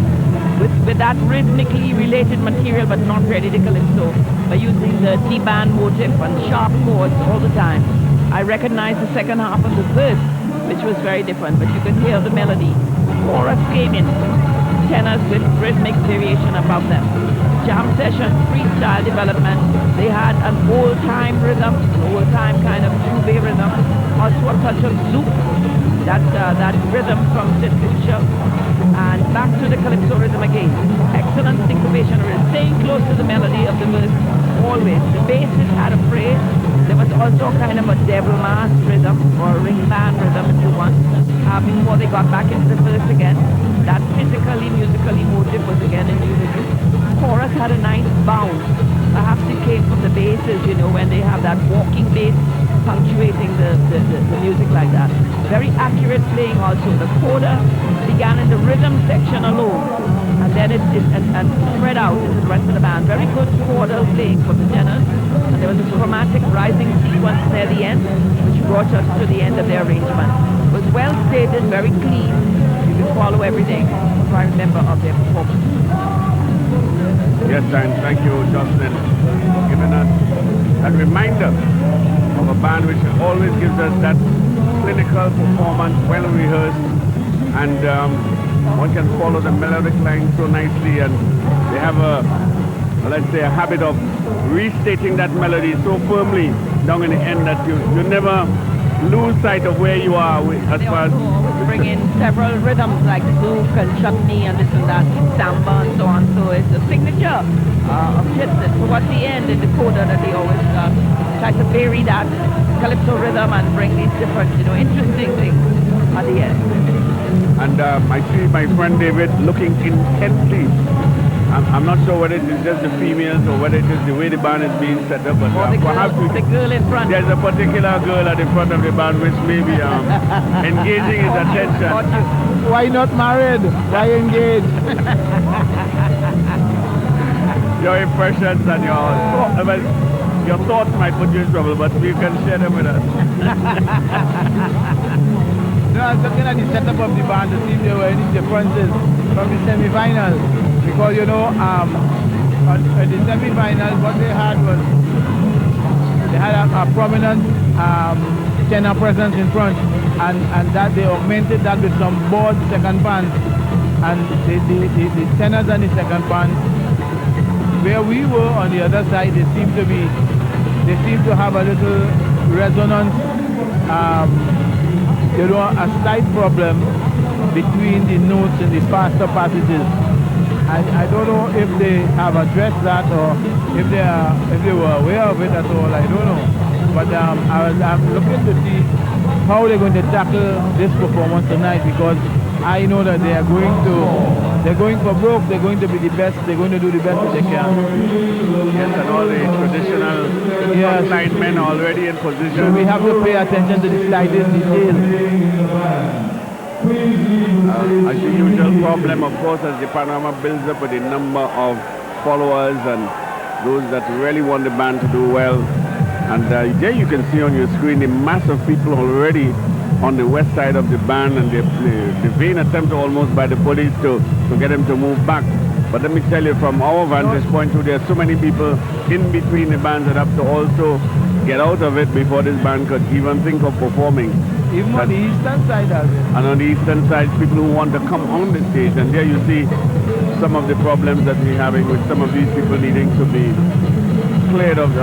with that rhythmically related material, but not really the calypso, by using the T-band motif and sharp chords all the time. I recognized the second half of the verse, which was very different, but you could hear the melody. Chorus came in, tenors with rhythmic variation above them. Jam session, freestyle development. They had an old-time rhythm, old-time kind of two-way rhythm, also a touch of zouk, that rhythm from Sid Fisher, and back to the calypso rhythm again. Excellent syncopation, staying close to the melody of the verse always. The basses had a phrase. There was also kind of a devil mask rhythm, or a ring band rhythm if you want, before they got back into the verse again. That physically, musically motive was again in unity. Chorus had a nice bounce. Perhaps it came from the basses, you know, when they have that walking bass punctuating the music like that. Very accurate playing also. The coda began in the rhythm section alone, and then it spread out into the rest of the band. Very good chordal playing from the tenors, and there was a chromatic rising sequence near the end, which brought us to the end of the arrangement. It was well stated, very clean. You could follow everything, if I remember, of their performance. Yes, and thank you, Jocelyn, for giving us that reminder of a band which always gives us that clinical performance, well rehearsed, and one can follow the melodic line so nicely, and they have a, let's say, a habit of restating that melody so firmly down in the end that you never lose sight of where you are as far as... bring in several rhythms like zouk and chutney and this and that, samba and so on. So it's a signature of Jetson. Towards the end in the coda that they always try to vary that calypso rhythm and bring these different, you know, interesting things at the end. And I see my friend David looking intently. I'm not sure whether it is just the females or whether it is the way the band is being set up, but perhaps the girl in front. There's a particular girl at the front of the band which may be engaging his attention. Why not married? Why engaged? Your impressions and your thoughts might put you in trouble, but you can share them with us. No, I was looking at the setup of the band to see if there were any differences from the semi-finals. Because, you know, at the semi-finals, what they had was, they had a prominent tenor presence in front, and that they augmented that with some board second bands. And the tenors and the second band, where we were on the other side, they seem to have a little resonance, you know, a slight problem between the notes in the faster passages. I don't know if they have addressed that or if they were aware of it at all. I don't know. But I'm looking to see how they're going to tackle this performance tonight, because I know that they're going for broke. They're going to be the best. They're going to do the best that they can. Yes, and all the traditional frontline men are already in position. So we have to pay attention to the slightest details. As the usual problem, of course, as the Panorama builds up with the number of followers and those that really want the band to do well. And there you can see on your screen the mass of people already on the west side of the band, and the vain attempt almost by the police to get them to move back. But let me tell you, from our vantage point too, there are so many people in between the bands that have to also get out of it before this band could even think of performing. Even on the eastern side of it. And on the eastern side, people who want to come on the stage. And there you see some of the problems that we're having with some of these people needing to be cleared of,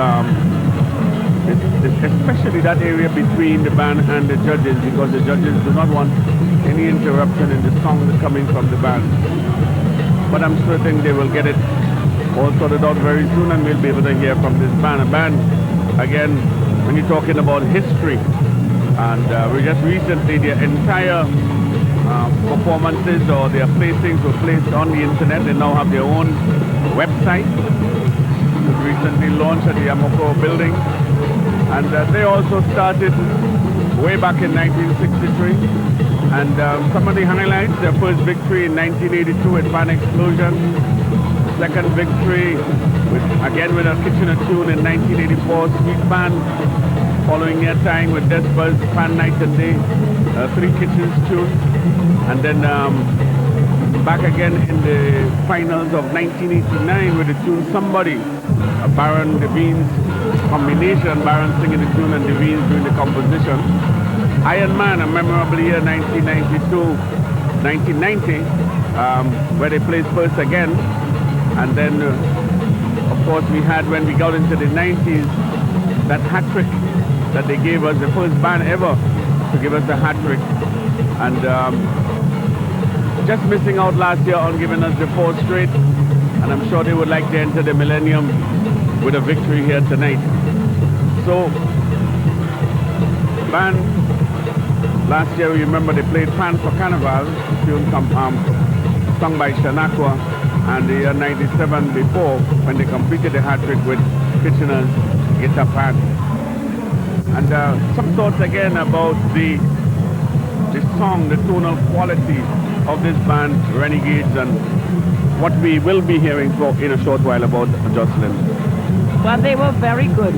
especially that area between the band and the judges, because the judges do not want any interruption in the songs coming from the band. But I'm certain they will get it all sorted out very soon, and we'll be able to hear from this band. A band, again, when you're talking about history, and we just recently, their entire performances or their placings were placed on the internet. They now have their own website. It was recently launched at the Amoko building. And they also started way back in 1963 And some of the highlights, their first victory in 1982 at Pan Explosion. Second victory, again with a Kitchener tune in 1984, Sweet Pan. Following their time with Desperados, Pan Night and Day, 3 Kitchens tune. And then back again in the finals of 1989 with the tune Somebody, a Baron Devine's combination, Baron singing the tune and Devine doing the composition. Iron Man, a memorable year, 1990, where they placed first again. And then, of course, we had, when we got into the 90s, that hat trick that they gave us, the first band ever to give us the hat trick. And just missing out last year on giving us the 4 straight. And I'm sure they would like to enter the millennium with a victory here tonight. So, band, last year, we remember they played Pan for Carnival, tune sung by Shanakwa, and the year 97 before, when they completed the hat trick with Kitchener's Guitar Pan. And some thoughts again about the song, the tonal quality of this band, Renegades, and what we will be hearing in a short while about Jocelyn. Well, they were very good.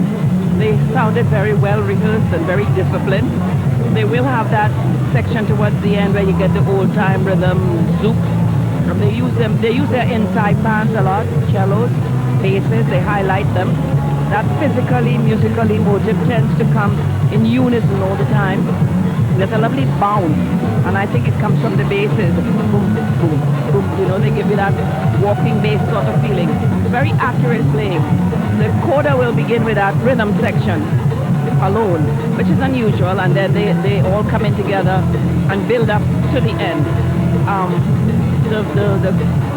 They sounded very well rehearsed and very disciplined. They will have that section towards the end where you get the old-time rhythm, zouk. They use their inside bands a lot, cellos, basses, they highlight them. That physically, musically motive tends to come in unison all the time. There's a lovely bounce, and I think it comes from the basses. Boom, boom, boom. You know, they give you that walking bass sort of feeling. Very accurate playing. The coda will begin with that rhythm section alone, which is unusual, and then they all come in together and build up to the end.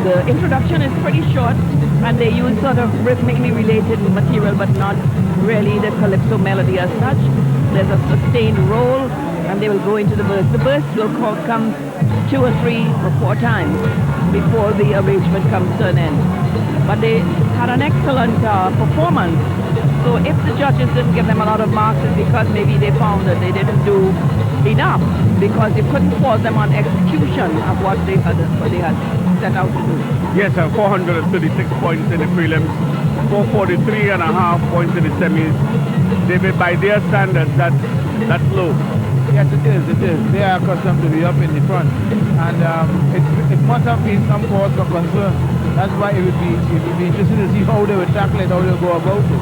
The introduction is pretty short, and they use sort of rhythmically related material, but not really the calypso melody as such. There's a sustained roll, and they will go into the verse. The verse will come 2 or 3 or 4 times before the arrangement comes to an end. But they had an excellent performance. So if the judges didn't give them a lot of marks, it's because maybe they found that they didn't do enough, because they couldn't fault them on execution of what they had set out to do. Yes, 436 points in the prelims, 443.5 points in the semis. David, by their standards, that's low. Yes, it is. They are accustomed to be up in the front. And it must have been some cause for concern. That's why it would be interesting to see how they would tackle it, how they would go about it.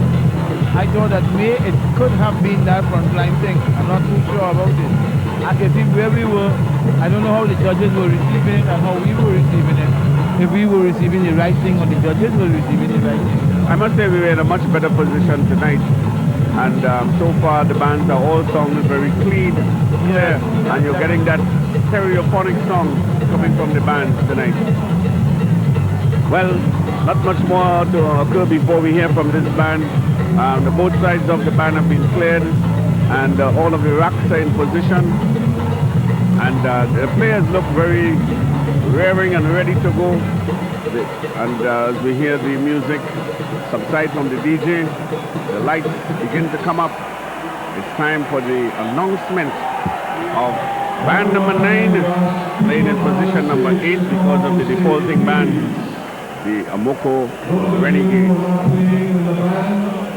I thought that it could have been that frontline thing. I'm not too sure about it. I think where we were, I don't know how the judges were receiving it and how we were receiving it. If we were receiving the right thing or the judges were receiving the right thing. I must say we were in a much better position tonight. And so far the bands are all sounding very clean, clear, and you're getting that stereophonic song coming from the bands tonight. Well, not much more to occur before we hear from this band. Both sides of the band have been cleared, and all of the racks are in position. And the players look very raring and ready to go. And as we hear the music subside from the DJ, the lights begin to come up. It's time for the announcement of band number 9, playing in position number 8 because of the defaulting band, the Amoko Renegades.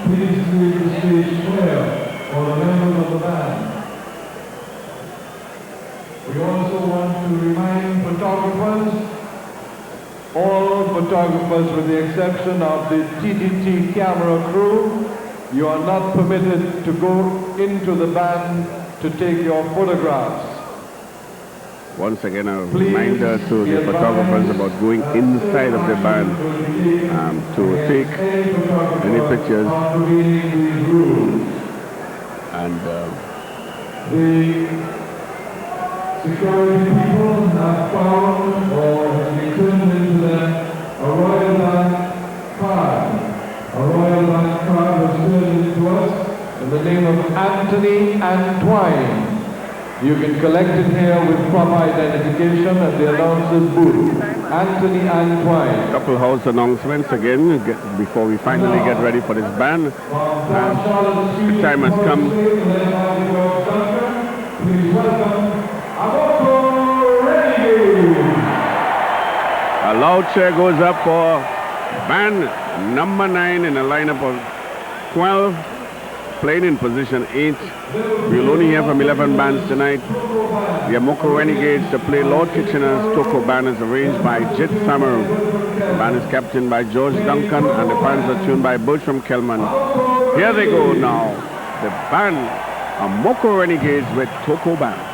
Please leave the stage clear for the members of the band. We also want to remind photographers, all photographers with the exception of the TTT camera crew, you are not permitted to go into the band to take your photographs. Once again, a reminder to the photographers about going inside of the band to take any pictures. And the security people have found or returned into them a Royal Bank card. A Royal Bank card was turned into us in the name of Anthony Antwine. You can collect it here with proper identification at the announcer's booth. Anthony Antwine. Couple house announcements again before we finally get ready for this band. The time has come. Please welcome Amoko A loud cheer goes up for band number 9 in a lineup of 12, playing in position 8. We'll only hear from 11 bands tonight. The Amoko Renegades to play Lord Kitchener's Toko Band is arranged by Jit Samaru. The band is captained by George Duncan and the bands are tuned by Bertram Kelman. Here they go now. The band Amoko Renegades with Toko Band.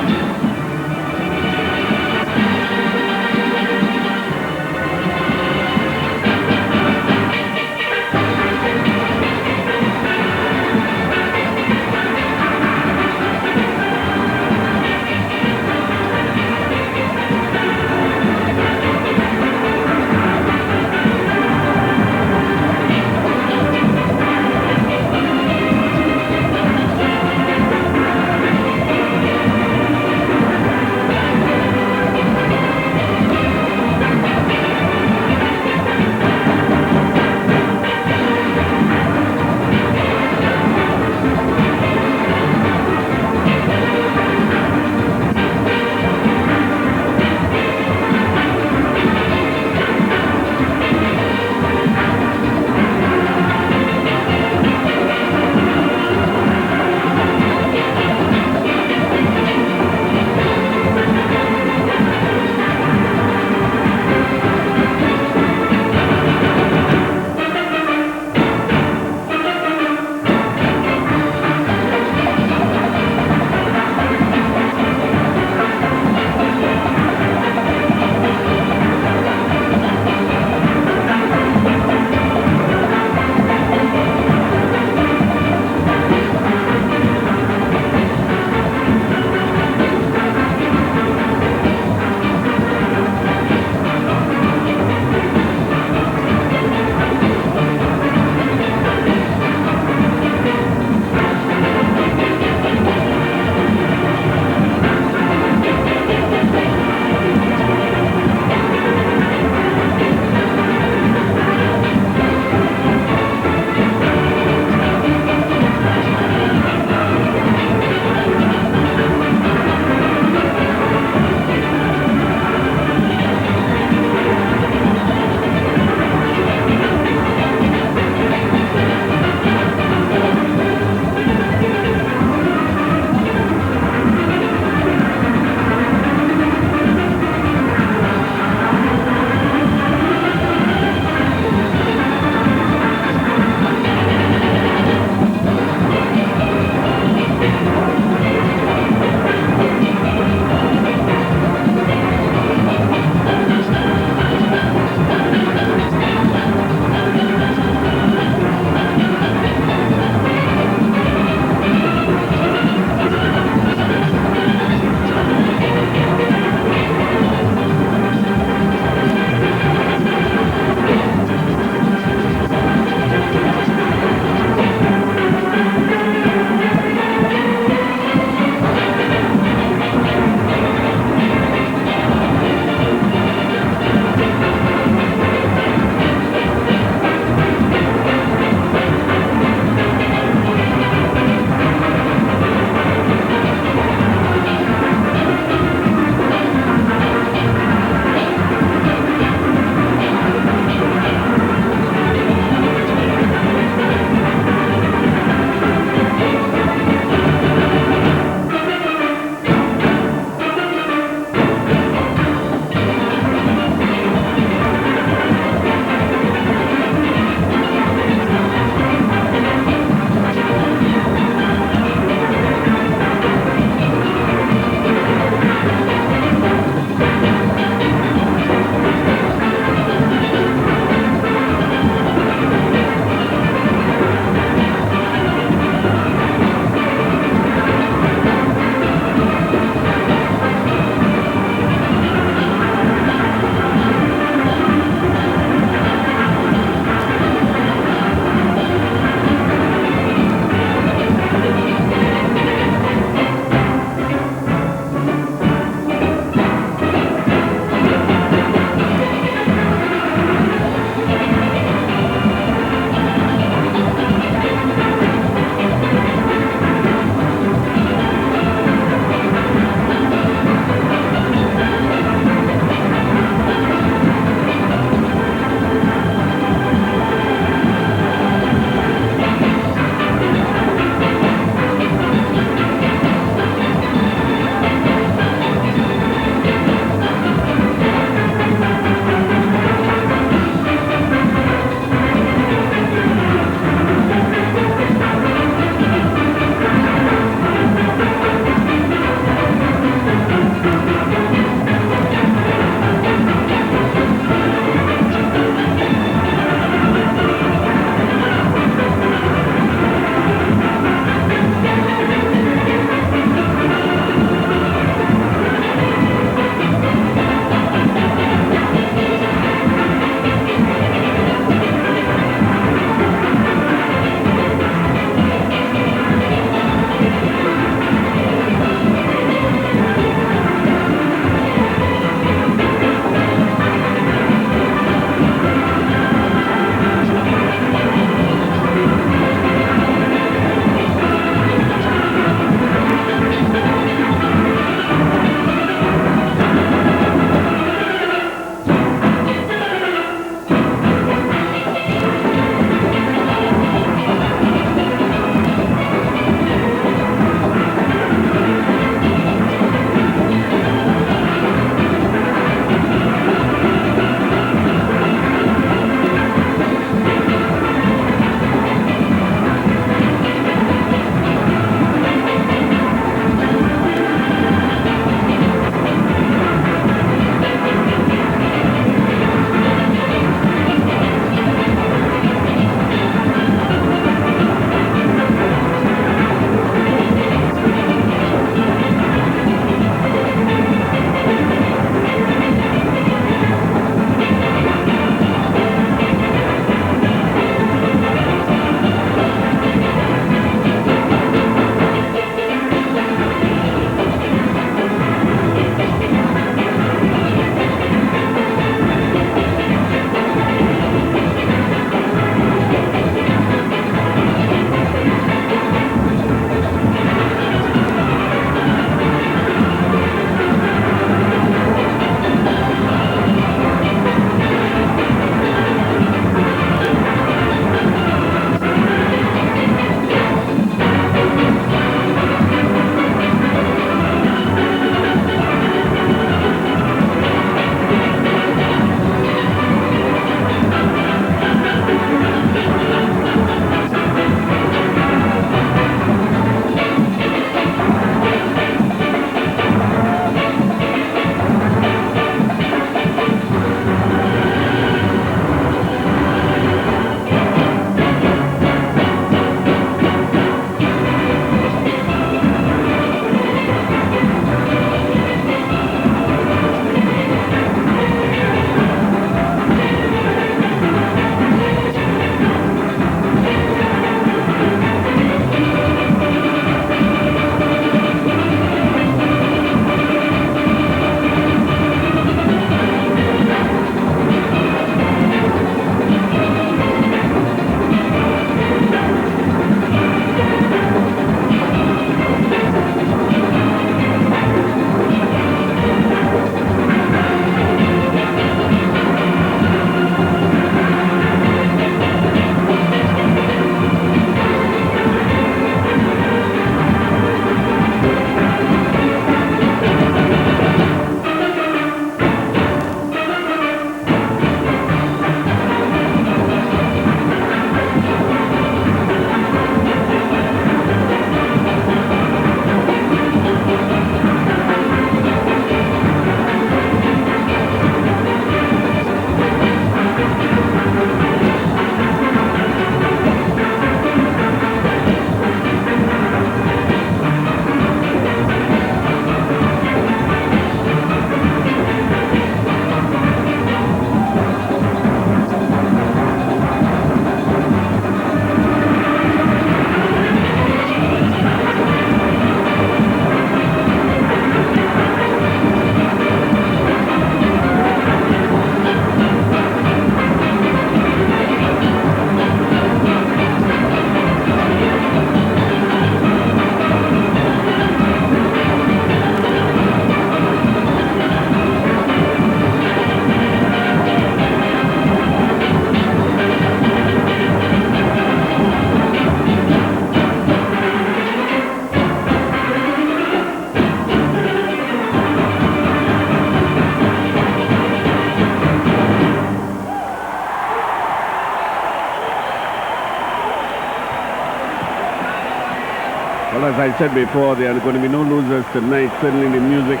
Well, as I said before, there are going to be no losers tonight. Certainly the music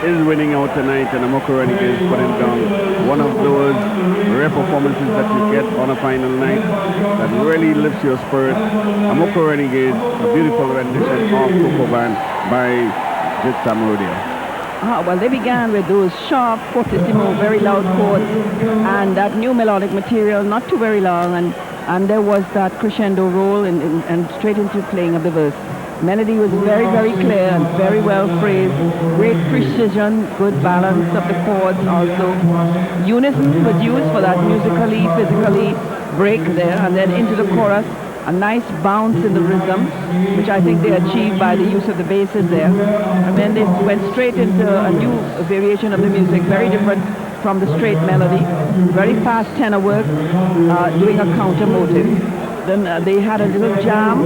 is winning out tonight, and Amoko Renegades putting down one of those rare performances that you get on a final night that really lifts your spirit. Amoko Renegades, a beautiful rendition of Coco Band by Jitsa Merodia. Well, they began with those sharp, fortissimo, very loud chords, and that new melodic material, not too very long, and there was that crescendo roll and straight into playing of the verse. Melody was very, very clear and very well phrased. Great precision, good balance of the chords also. Unison was used for that musically, physically break there, and then into the chorus. A nice bounce in the rhythm, which I think they achieved by the use of the basses there. And then they went straight into a new variation of the music, very different from the straight melody. Very fast tenor work, doing a counter motive. Then they had a little jam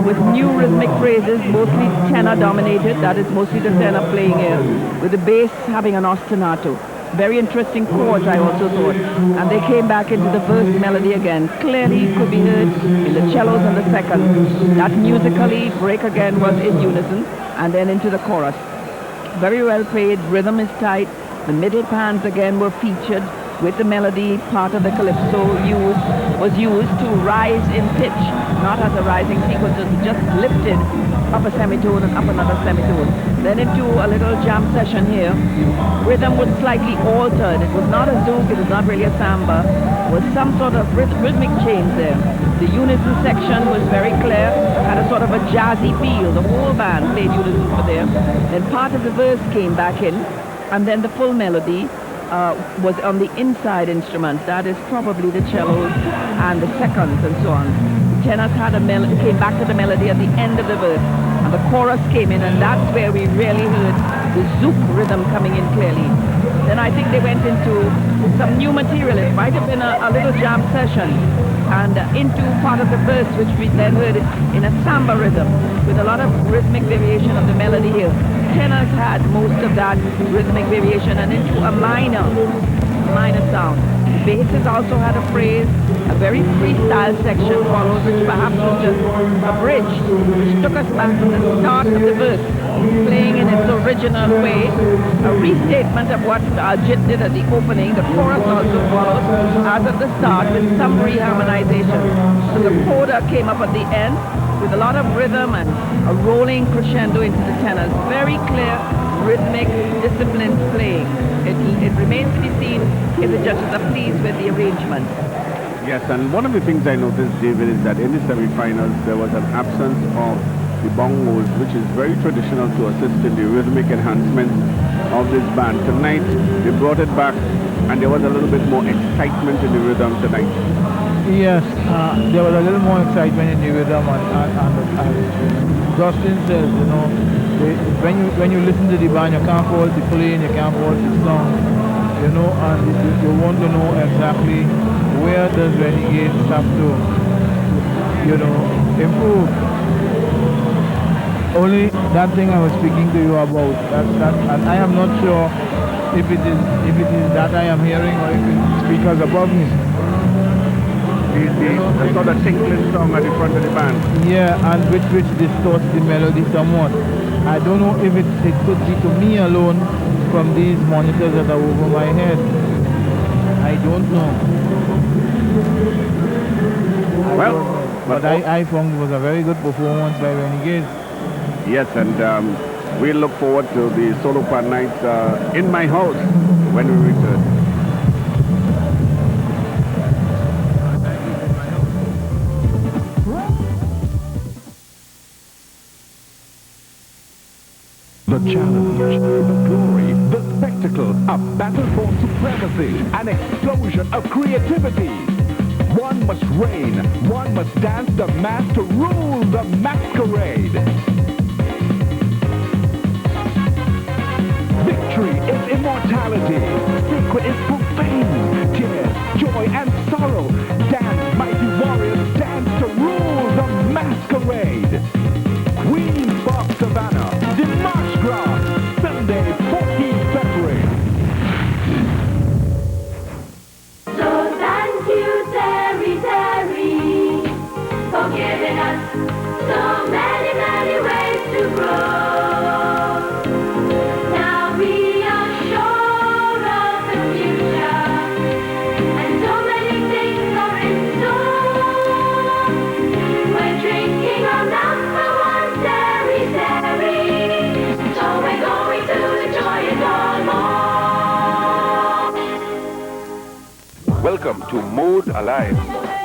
with new rhythmic phrases, mostly tenor dominated. That is mostly the tenor playing here, with the bass having an ostinato. Very interesting chords, I also thought. And they came back into the verse melody again. Clearly could be heard in the cellos and the second. That musically break again was in unison, and then into the chorus. Very well played, rhythm is tight. The middle pans again were featured with the melody. Part of the calypso was used to rise in pitch, not as a rising sequence, just lifted up a semitone and up another semitone. Then into a little jam session here. Rhythm was slightly altered. It was not a zouk, it was not really a samba. It was some sort of rhythmic change there. The unison section was very clear, had a sort of a jazzy feel. The whole band played unison for there. Then part of the verse came back in, and then the full melody was on the inside instruments. That is probably the cellos and the seconds and so on. The tenors had came back to the melody at the end of the verse, and the chorus came in, and that's where we really heard the zouk rhythm coming in clearly. Then I think they went into some new material. It might have been a little jam session, and into part of the verse, which we then heard in a samba rhythm, with a lot of rhythmic variation of the melody here. Tenors had most of that rhythmic variation, and into a minor sound. Basses also had a phrase, a very freestyle section followed, which perhaps was just a bridge, which took us back to the start of the verse, playing in its original way, a restatement of what Jit did at the opening. The chorus also followed as at the start with some reharmonization. So the coda came up at the end with a lot of rhythm and a rolling crescendo into the tenors. Very clear, rhythmic, disciplined playing. It remains to be seen if the judges are pleased with the arrangement. Yes, and one of the things I noticed, David, is that in the semi-finals there was an absence of the bongos, which is very traditional to assist in the rhythmic enhancement of this band. Tonight, they brought it back, and there was a little bit more excitement in the rhythm tonight. Yes, there was a little more excitement in the rhythm, and Justin says, you know, when you listen to the band, you can't fault the playing, you can't fault the song, you know, and you want to know exactly where does Renegades have to, you know, improve. Only that thing I was speaking to you about, and I am not sure if it is that I am hearing or if it's speakers above me. The sort of tinkling song at the front of the band. Yeah, and which distorts the melody somewhat. I don't know if it could be to me alone from these monitors that are over my head. I don't know. But I found it was a very good performance by Renegades. Yes, and we look forward to the solo part night in my house when we return. The challenge, the glory, the spectacle, a battle for supremacy, an explosion of creativity. One must reign, one must dance the mask to rule the masquerade. Victory is immortality, sacred is profane, tears, joy and sorrow. Dance, mighty warriors, dance to rule the masquerade. Queen's Park, Savannah, the March Ground, Sunday, 14th February. So thank you, Terry, for giving us so many, many to Mode Alive.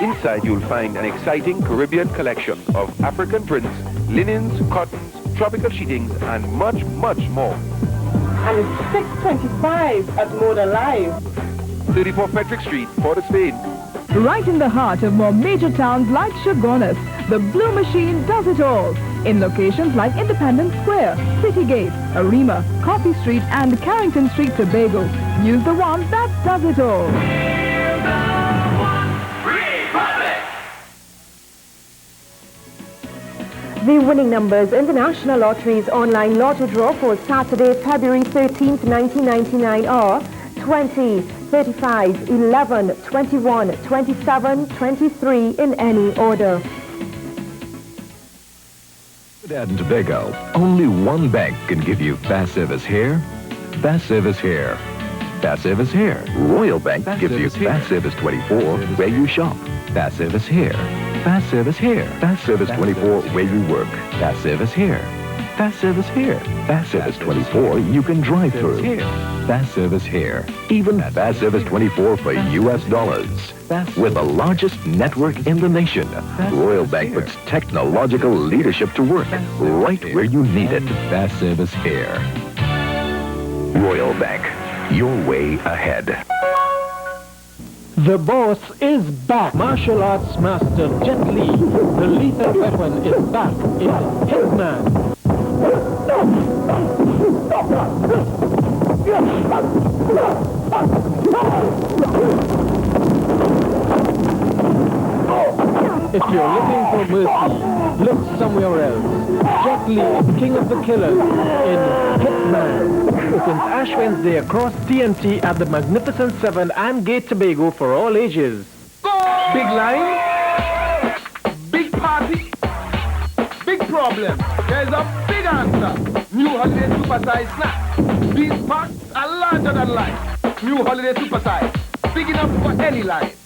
Inside you'll find an exciting Caribbean collection of African prints, linens, cottons, tropical sheetings, and much, much more. And it's $6.25 at Mode Alive. 34 Patrick Street, Port of Spain. Right in the heart of more major towns like Chaguanas, the Blue Machine does it all. In locations like Independence Square, City Gate, Arima, Coffee Street, and Carrington Street, Tobago. Use the one that does it all. The winning numbers in the National Lottery's online lotto draw for Saturday, February 13th, 1999 are 20, 35, 11, 21, 27, 23 in any order. Trinidad and Tobago, only one bank can give you fast service here, fast service here, fast service here. Royal Bank gives you fast service 24 where you shop, fast service here, fast service here, fast service 24 where you work, fast service here, fast service here, fast service 24 you can drive through, fast service here, even fast service 24 for US dollars. With the largest network in the nation, Royal Bank puts technological leadership to work right where you need it. Fast service here. Royal Bank, your way ahead. The boss is back. Martial arts master Jet Li. The lethal weapon is back in Hitman. If you're looking for mercy, look somewhere else. Jet Li, king of the killers, in Hitman. Opens Ash Wednesday across TNT at the Magnificent 7 and Gate Tobago for all ages. Big line, big party, big problem. There's a big answer. New holiday supersize snack. These packs are larger than life. New holiday supersize, big enough for any life.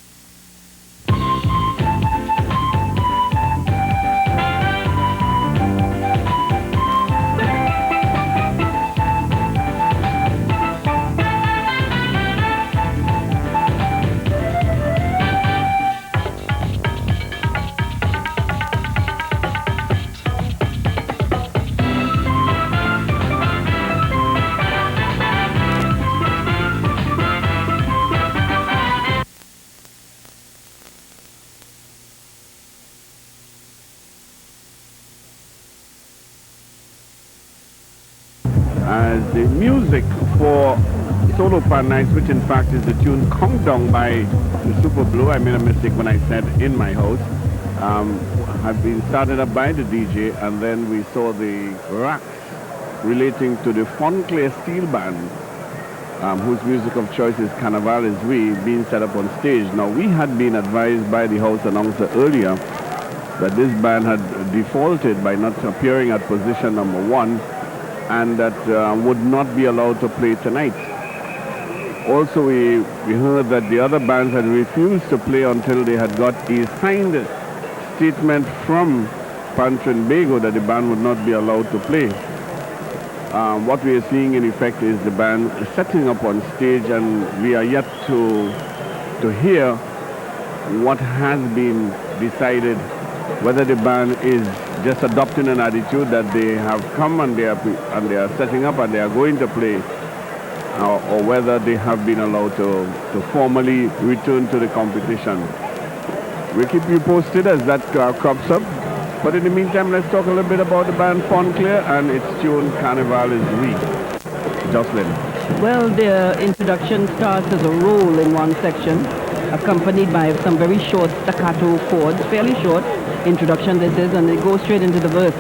As the music for Solo Pan Nights, which in fact is the tune Countdown by the Super Blue. I made a mistake when I said in my house. Had been started up by the DJ, and then we saw the racks relating to the Fonclair Steel Band, whose music of choice is Carnival is We, being set up on stage. Now, we had been advised by the house announcer earlier that this band had defaulted by not appearing at position number 1, and that would not be allowed to play tonight. Also, we heard that the other bands had refused to play until they had got a signed statement from Trinidad that the band would not be allowed to play. What we are seeing in effect is the band setting up on stage, and we are yet to hear what has been decided, whether the band is just adopting an attitude that they have come and they are setting up and they are going to play, or whether they have been allowed to formally return to the competition. We'll keep you posted as that crops up. But in the meantime, let's talk a little bit about the band Fonclair and its tune Carnival is We. Jocelyn. Well, the introduction starts as a roll in one section, accompanied by some very short staccato chords, fairly short introduction this is, and they go straight into the verse.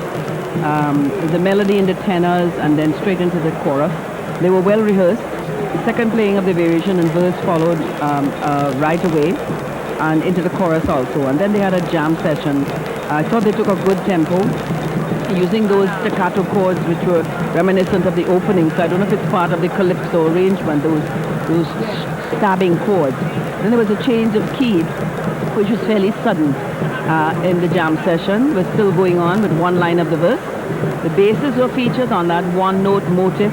The melody in the tenors and then straight into the chorus. They were well rehearsed. The second playing of the variation and verse followed right away and into the chorus also. And then they had a jam session. I thought they took a good tempo using those staccato chords which were reminiscent of the opening. So I don't know if it's part of the calypso arrangement, those stabbing chords. Then there was a change of key, which was fairly sudden in the jam session. We're still going on with one line of the verse. The basses were featured on that one-note motif,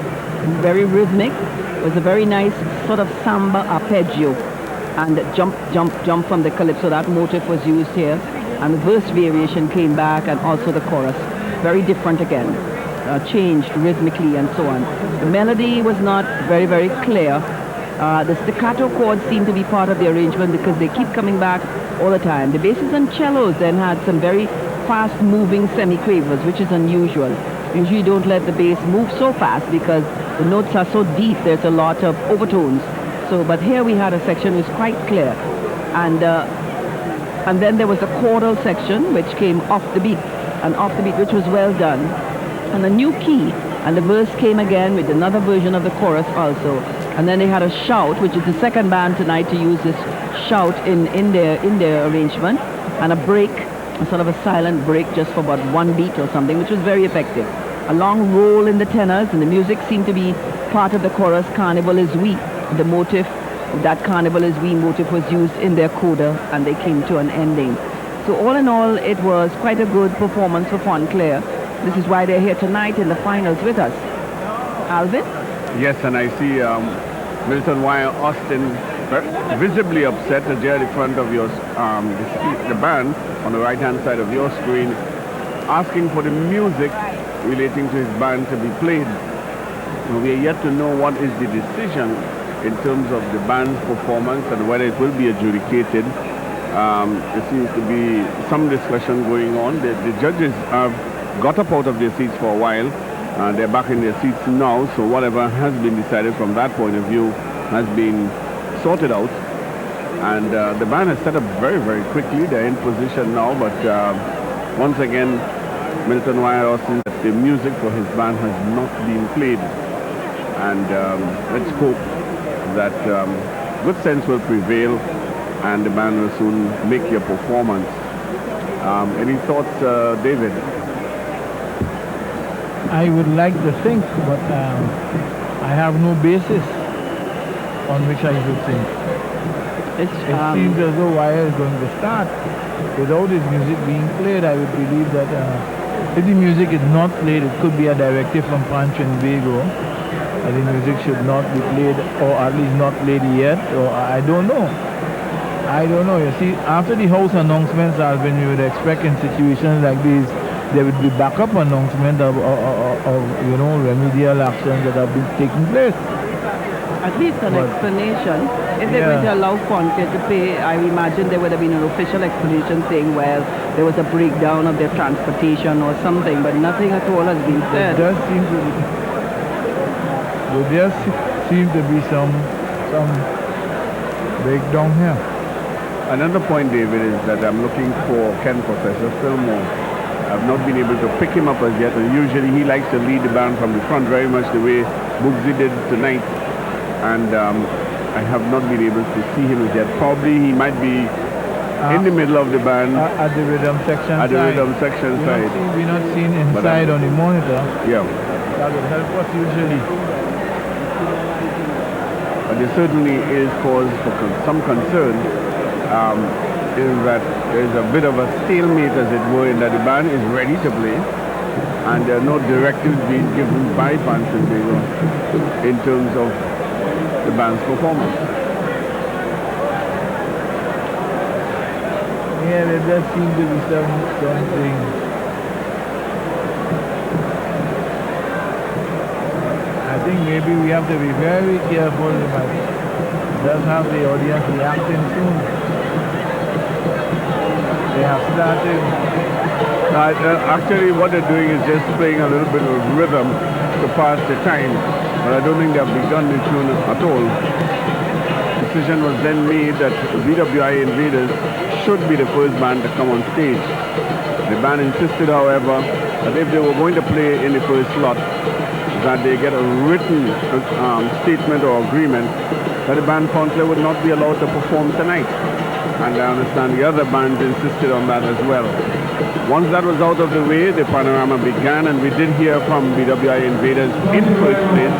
very rhythmic. It was a very nice sort of samba arpeggio. and jump from the calypso. That motif was used here, and the verse variation came back, and also the chorus. Very different again, changed rhythmically and so on. The melody was not very, very clear. The staccato chords seem to be part of the arrangement because they keep coming back all the time. The basses and cellos then had some very fast-moving semiquavers, which is unusual. Usually you don't let the bass move so fast because the notes are so deep, there's a lot of overtones. But here we had a section which was quite clear. And then there was a choral section which came off the beat, which was well done. And a new key, and the verse came again with another version of the chorus also. And then they had a shout, which is the second band tonight to use this shout in their arrangement, and a break, a sort of a silent break just for about one beat or something, which was very effective. A long roll in the tenors, and the music seemed to be part of the chorus, Carnival is We. The motif, that Carnival is We motif was used in their coda, and they came to an ending. So all in all, it was quite a good performance for Fontclair. This is why they're here tonight in the finals with us. Alvin? Yes, and I see Milton Wire Austin visibly upset as they're at the front of your, the band on the right-hand side of your screen, asking for the music relating to his band to be played. We are yet to know what is the decision in terms of the band's performance and whether it will be adjudicated. There seems to be some discussion going on. The judges have got up out of their seats for a while. They're back in their seats now, so whatever has been decided from that point of view has been sorted out. And the band has set up very, very quickly. They're in position now, but once again, Milton Wire Austin, the music for his band has not been played. And let's hope that good sense will prevail and the band will soon make their performance. Any thoughts, David? I would like to think, but I have no basis on which I should think. It seems as though Wire is going to start. Without his music being played, I would believe that if the music is not played, it could be a directive from Pancho and Vigo. The music should not be played, or at least not played yet, or I don't know. I don't know. You see, after the house announcements, Alvin, you would expect in situations like these, there would be backup announcement of remedial actions that have been taking place. At least an explanation. If they were to allow Fontclair to pay, I imagine there would have been an official explanation saying, well, there was a breakdown of their transportation or something, but nothing at all has been said. There does seem to be some breakdown here. Another point, David, is that I'm looking for Ken Professor Fillmore. I've not been able to pick him up as yet, and usually he likes to lead the band from the front very much the way Bugsy did tonight. And I have not been able to see him as yet. Probably he might be in the middle of the band. At the rhythm section At the rhythm section side. We're not seen inside on the monitor. Yeah. That would help us usually. But there certainly is cause for some concern. Is that there's a bit of a stalemate, as it were, in that the band is ready to play, and there are no directives being given by Pancho in terms of the band's performance. Yeah, there does seem to be something. I think maybe we have to be very careful about just have the audience reacting soon. They have started. Actually, what they're doing is just playing a little bit of rhythm to pass the time, but I don't think they've begun the tune at all. Decision was then made that VWI Invaders should be the first band to come on stage. The band insisted, however, that if they were going to play in the first slot, that they get a written statement or agreement that the band Fontclair would not be allowed to perform tonight. And I understand the other bands insisted on that as well. Once that was out of the way, the Panorama began, and we did hear from BWI Invaders in first place.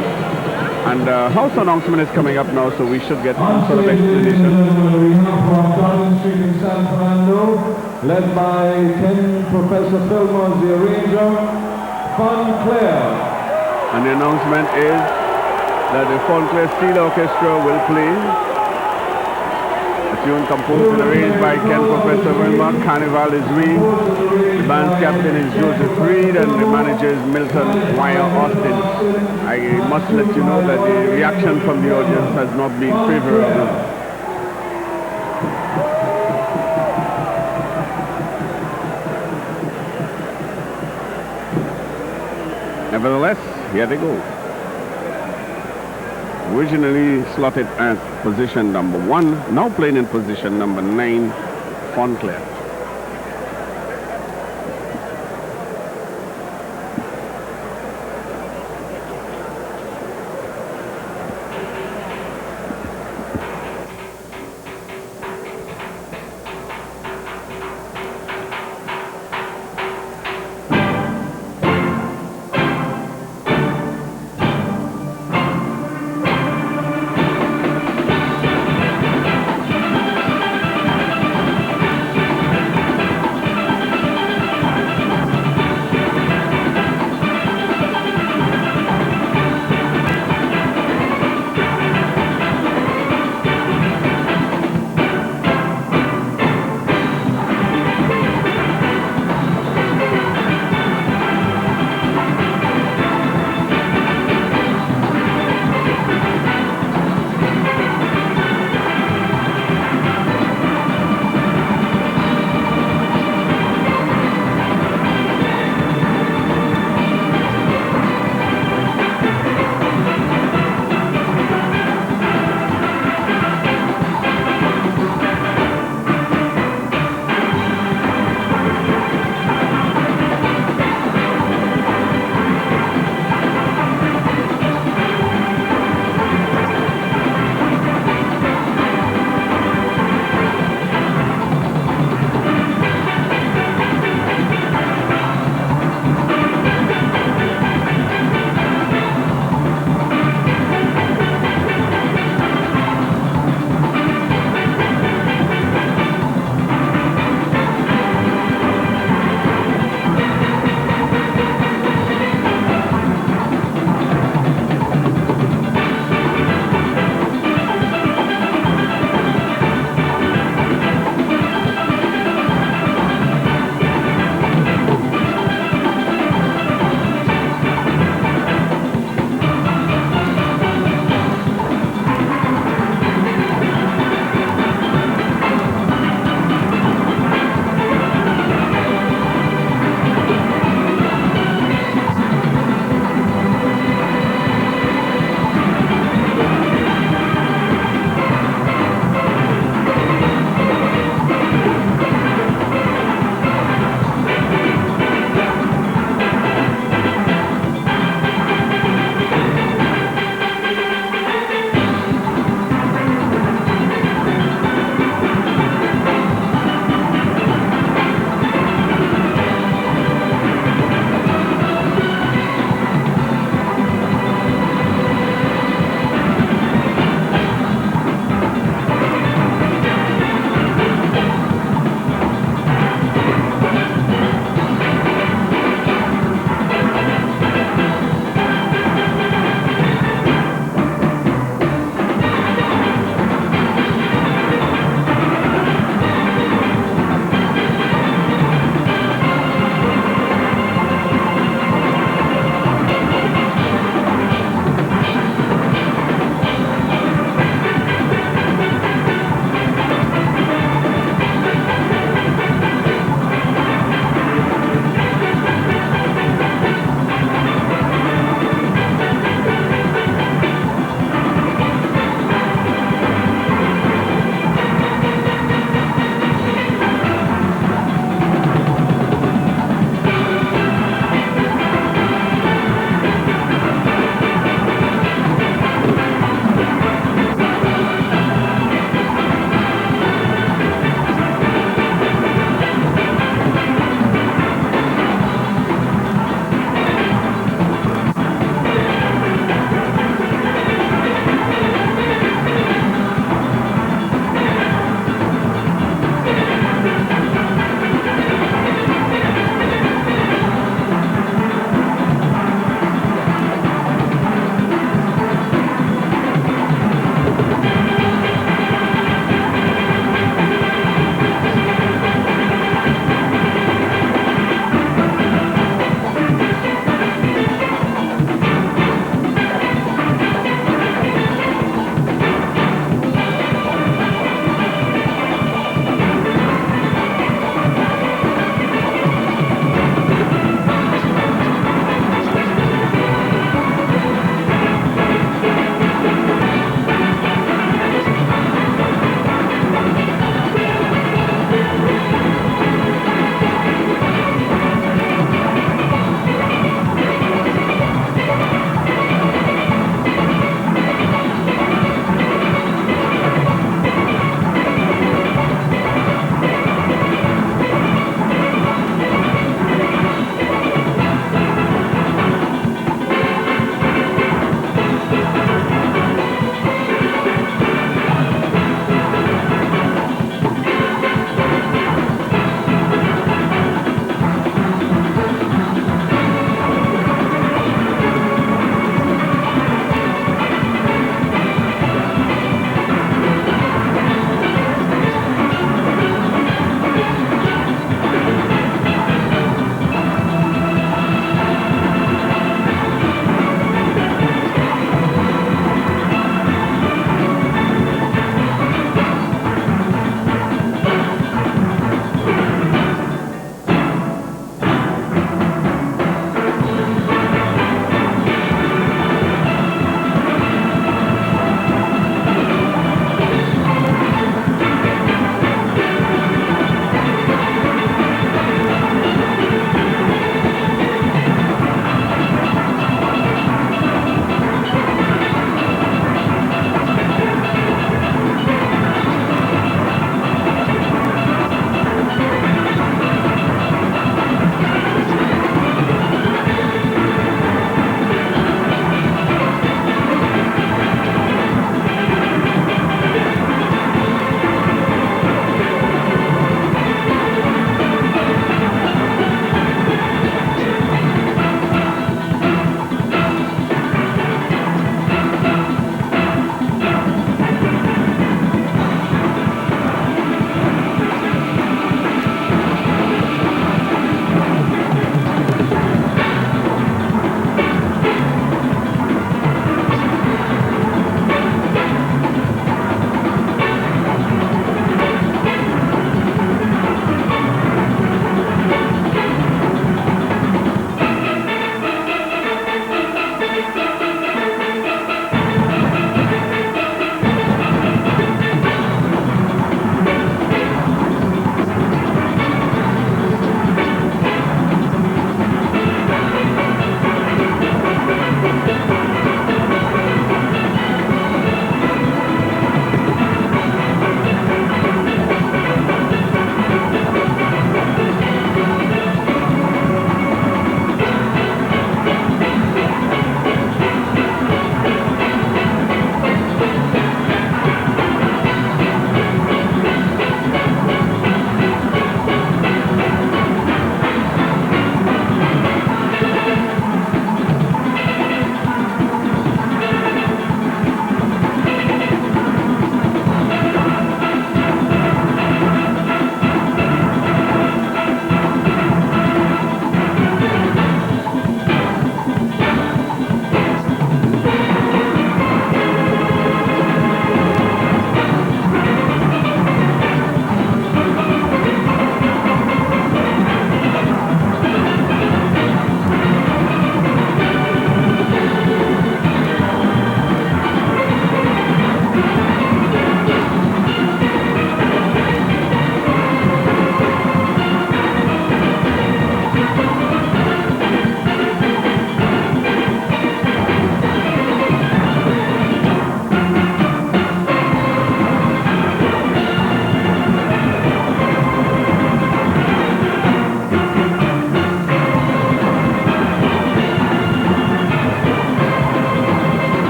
And house announcement is coming up now, so we should get some sort of explanation. We have from Contestant Street in San Fernando, led by Ken Professor Fillmore, the arranger, Fontclair. And the announcement is that the Fontclair Steel Orchestra will play tune composed in the range by Ken Professor Wilmot. Carnival is Reed. The band's captain is Joseph Reed and the manager is Milton Wire Austin. I must let you know that the reaction from the audience has not been favorable. Nevertheless, here they go. Originally slotted at position number 1, now playing in position number 9, Fontclair.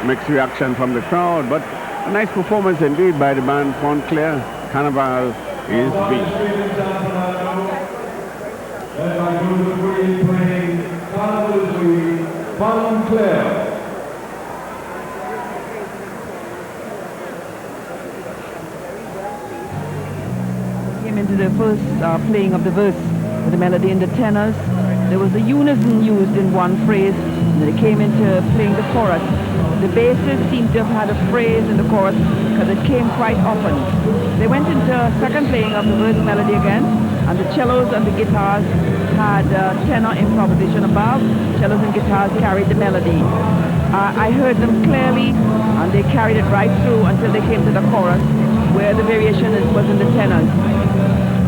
mixed reaction from the crowd, but a nice performance indeed by the band Fontclair. Carnival is beat. Came into the first playing of the verse with the melody in the tenors. There was a unison used in one phrase, and then they came into playing the chorus. The basses seemed to have had a phrase in the chorus because it came quite often. They went into second playing of the verse melody again, and the cellos and the guitars had tenor improvisation above. Cellos and guitars carried the melody. I heard them clearly, and they carried it right through until they came to the chorus, where the variation was in the tenors.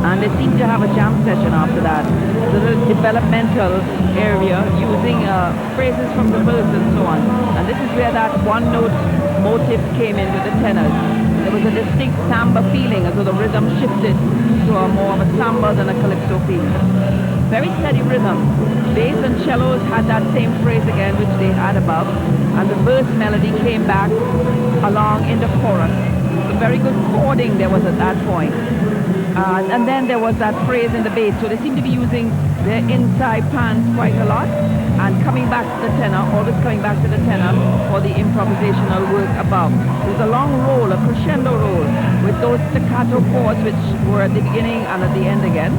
And they seemed to have a jam session after that. So the developmental area using phrases from the verse and so on. And this is where that one note motive came in with the tenors. There was a distinct samba feeling, as though the rhythm shifted to a more of a samba than a calypso feeling. Very steady rhythm. Bass and cellos had that same phrase again, which they had above. And the verse melody came back along in the chorus. So very good chording there was at that point. And then there was that phrase in the bass. So they seem to be using their inside pans quite a lot and coming back to the tenor, always coming back to the tenor for the improvisational work above. There's a long roll, a crescendo roll, with those staccato chords which were at the beginning and at the end again.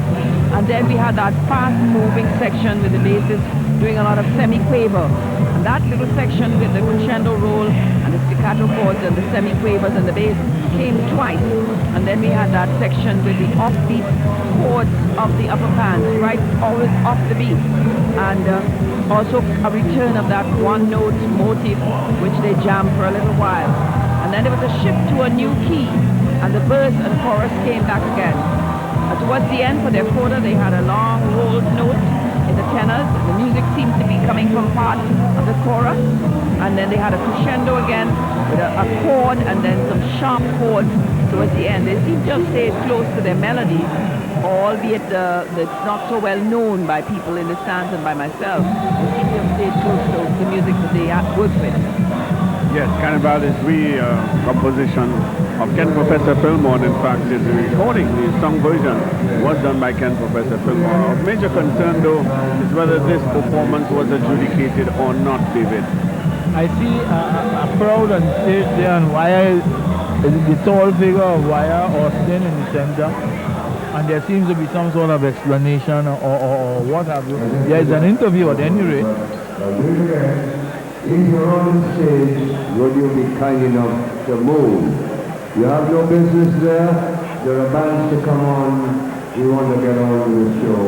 And then we had that fast-moving section with the basses doing a lot of semi-quaver. And that little section with the crescendo roll and the staccato chords and the semi-quavers and the bass came twice. And then we had that section with the offbeat chords of the upper pans, right, always off the beat. And also a return of that one note motive, which they jammed for a little while. And then there was a shift to a new key, and the verse and chorus came back again. Towards the end, for their coda, they had a long rolled note in the tenors. The music seemed to be coming from part of the chorus. And then they had a crescendo again with a chord and then some sharp chords towards the end. They seemed to have stayed close to their melody, albeit it's not so well known by people in the stands and by myself. They seem to have stayed close to the music that they worked with. Yes, Carnival is composition of Ken Professor Fillmore. In fact, the recording, the song version, was done by Ken Professor Fillmore. Of major concern, though, is whether this performance was adjudicated or not, David. I see a crowd on stage there, and Wire, the tall figure of Wire Austin in the center, and there seems to be some sort of explanation or what have you. There is an interview at any rate. If you're on the stage, would you be kind enough to move? You have no business there. There are bands to come on. We want to get on with the show.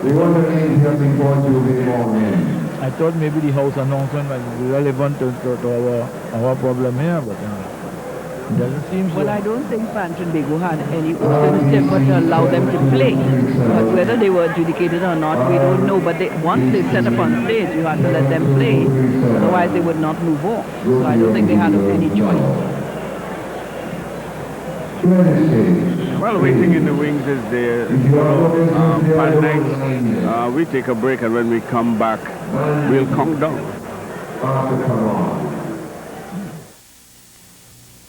We want to leave here before Tuesday morning. I thought maybe the house announcement might be relevant to our problem here, but it doesn't seem so. Well, I don't think Trinidad had any alternative but to allow them to play. But whether they were adjudicated or not, we don't know. But once they set up on stage, you had to let them play. Otherwise, they would not move off. So I don't think they had any choice. Well, waiting in the wings is the Pan Nights. We take a break, and when we come back, we'll count down.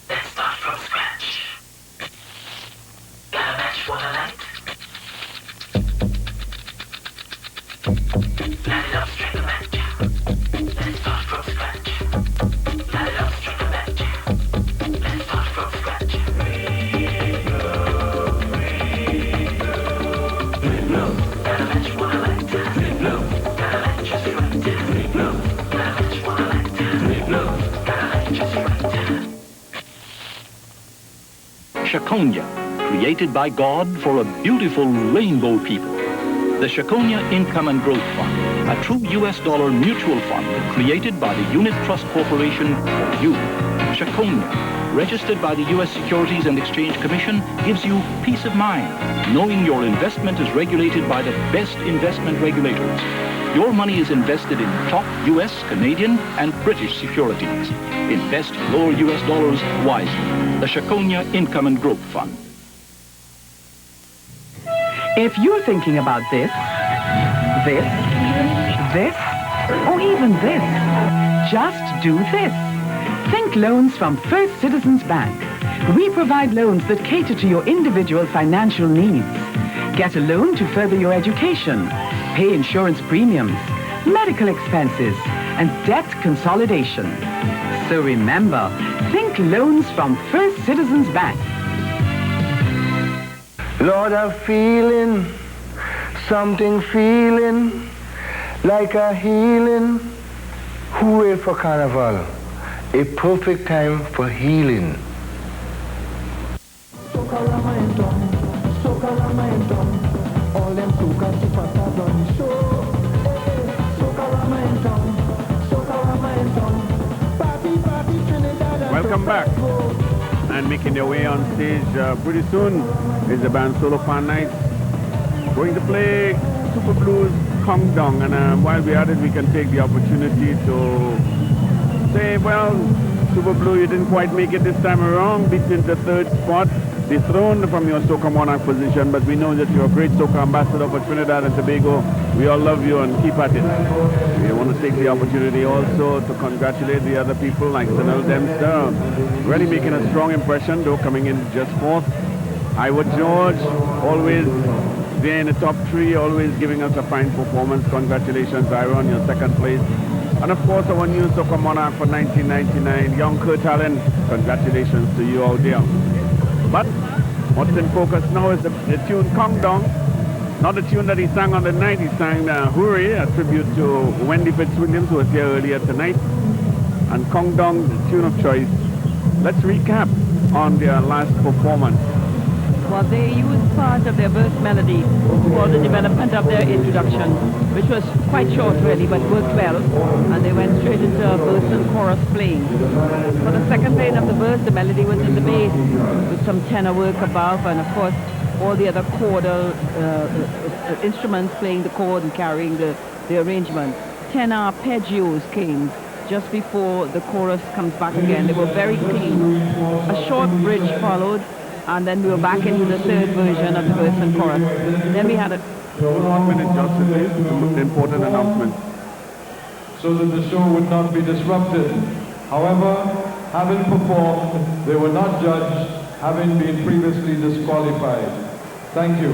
Let's start from scratch. Got a match for the night? Light it up, string the match. Let's start from scratch. Light it up, string the match. Let's start from scratch. Got a match for the night. Got a match just right. Got a match for the night. Got a match just right. Shakonia, created by God for a beautiful rainbow people. The Shakonia Income and Growth Fund, a true US dollar mutual fund created by the Unit Trust Corporation for you. Shakonia, registered by the US Securities and Exchange Commission, gives you peace of mind, knowing your investment is regulated by the best investment regulators. Your money is invested in top US, Canadian, and British securities. Invest your US dollars wisely. The Shakonia Income and Growth Fund. If you're thinking about this, or even this, just do this. Think loans from First Citizens Bank. We provide loans that cater to your individual financial needs. Get a loan to further your education, pay insurance premiums, medical expenses, and debt consolidation. So remember, think loans from First Citizens Bank. Lord, I'm feeling something, feeling like a healing. Hooray for Carnival, a perfect time for healing. Welcome back. And making their way on stage pretty soon is the band Solo Pan Nights, going to play Super Blues Kong Dong. And while we're at it, we can take the opportunity to say, well, Super Blue, you didn't quite make it this time around, beaten the third spot, dethroned from your Soca Monarch position, but we know that you're a great Soca ambassador for Trinidad and Tobago. We all love you and keep at it. We want to take the opportunity also to congratulate the other people like Sanel Dempster, really making a strong impression, though coming in just fourth. Howard George, always there in the top three, always giving us a fine performance. Congratulations, Ira, on your second place. And of course, our new Soca Monarch for 1999, young Kurt Allen. Congratulations to you out there. But what's in focus now is the tune Kong Dong. Not the tune that he sang on the night. He sang Hooray, a tribute to Wendy Fitzwilliams, who was here earlier tonight. And Kong Dong, the tune of choice. Let's recap on their last performance. Well, they used part of their verse melody for the development of their introduction, which was quite short really, but worked well. And they went straight into verse and chorus playing. For the second playing of the verse, the melody was in the bass with some tenor work above, and of course all the other chordal instruments playing the chord and carrying the arrangement. 10 arpeggios came just before the chorus comes back again. They were very clean. A short bridge followed, and then we were back into the third version of the verse and chorus. Then we had a 1 minute just an important announcement. So that the show would not be disrupted. However, having performed, they were not judged, having been previously disqualified. Thank you.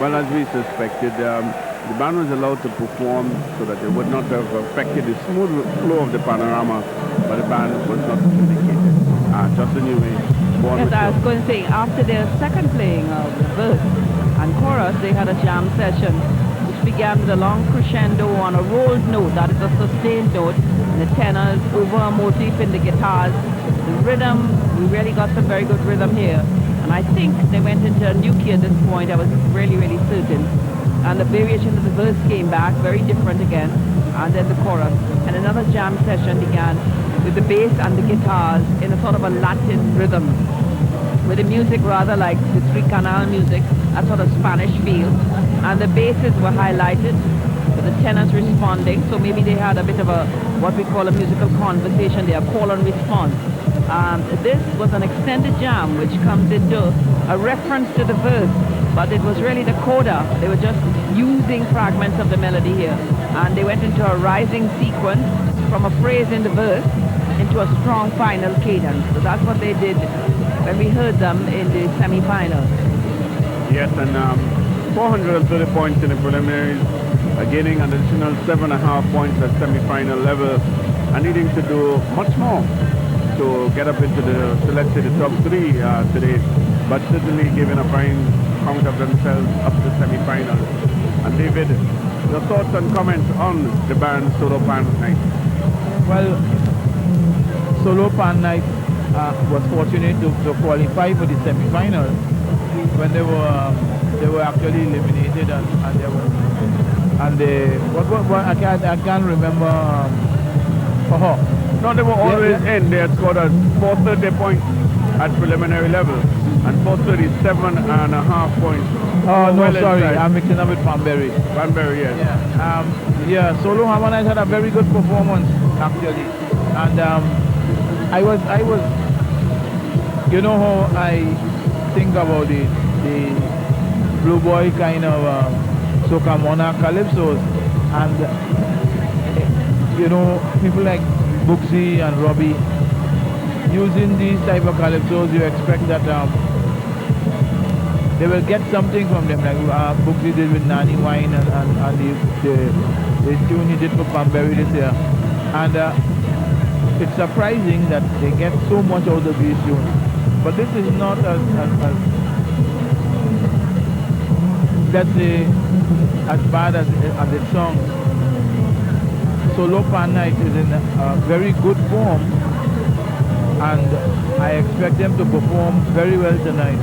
Well, as we suspected, the band was allowed to perform so that it would not have affected the smooth flow of the panorama, but the band was not indicated. Justin, you may go on. Yes, I was going to say, after their second playing of the verse and chorus, they had a jam session, which began with a long crescendo on a rolled note, that is a sustained note, and the tenors over a motif in the guitars. The rhythm, we really got some very good rhythm here. And I think they went into a new key at this point, I was really, really certain. And the variation of the verse came back, very different again, and then the chorus. And another jam session began with the bass and the guitars in a sort of a Latin rhythm, with the music rather like the three-canal music, a sort of Spanish feel. And the basses were highlighted, with the tenors responding, so maybe they had a bit of a, what we call a musical conversation there, call and response. This was an extended jam, which comes into a reference to the verse, but it was really the coda. They were just using fragments of the melody here, and they went into a rising sequence from a phrase in the verse into a strong final cadence. So that's what they did when we heard them in the semi-finals. Yes, and 430 points in the preliminaries, gaining an additional 7.5 points at semi-final level, and needing to do much more to get up into the, so let's say, the top three today, but certainly giving a fine count of themselves up to semi-finals. And David, your thoughts and comments on the band Solo Pan Night? Well, Solo Pan Night was fortunate to qualify for the semi-finals when they were actually eliminated, and they were, and they what I can't remember. No, they were always in. They had scored 430 points at preliminary level and 437.5 points. Oh, no, well sorry, inside. I'm mixing up with Banbury. Banbury, yes. Yeah, Solo Harmonize had a very good performance, actually. And I was, you know how I think about the Blue Boy kind of Soca Monarch Calypsos, and you know, people like Buxy and Robbie, using these type of calypsos, you expect that they will get something from them, like Buxy did with Nani Wine and the tune he did for Pamberry this year. And it's surprising that they get so much out of these tunes. But this is not as let's say, as bad as its song. Solo Pan Night is in a very good form, and I expect them to perform very well tonight.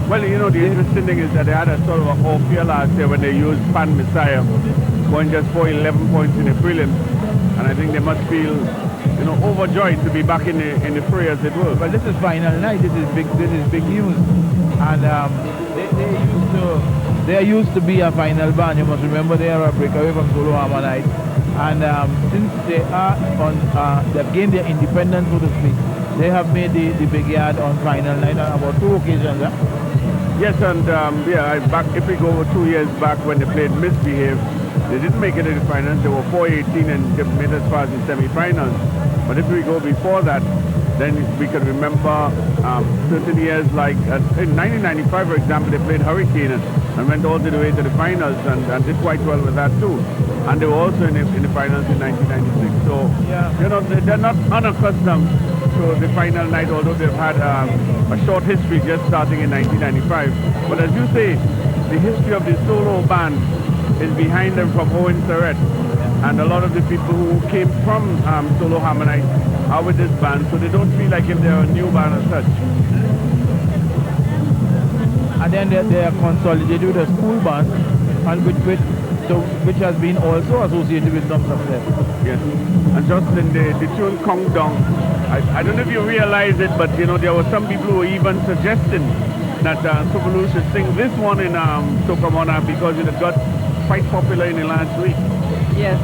Well, you know, the interesting thing is that they had a sort of a off-year last year when they used Pan Messiah, going just for 11 points in the prelim, and I think they must feel, you know, overjoyed to be back in the fray, as it were. But this is final night. This is big news, and they used to be a final band. You must remember they are a breakaway from Solo Hammer Night, and since they are they've gained their independence, so to speak, they have made the big yard on final night on about 2 occasions. Yes, and if we go over 2 years back when they played Misbehave, they didn't make it in the finals. They were 4-18 and they made as far as the semi-finals. But if we go before that, then we can remember certain years like in 1995, for example, they played Hurricane and went all the way to the finals and did quite well with that too. And they were also in the finals in 1996. So, you know, they're not unaccustomed to the final night, although they've had a short history just starting in 1995. But as you say, the history of the solo band is behind them from Owen Surrett. And a lot of the people who came from Solo Hammer Night are with this band, so they don't feel like if they're a new band as such. And then they are consolidated with a school band, and which has been also associated with some success. Yes. And Jocelyn, the tune Kong Dong, I don't know if you realize it, but you know, there were some people who were even suggesting that Sovalu should sing this one in Tokamona because it had got quite popular in the last week. Yes.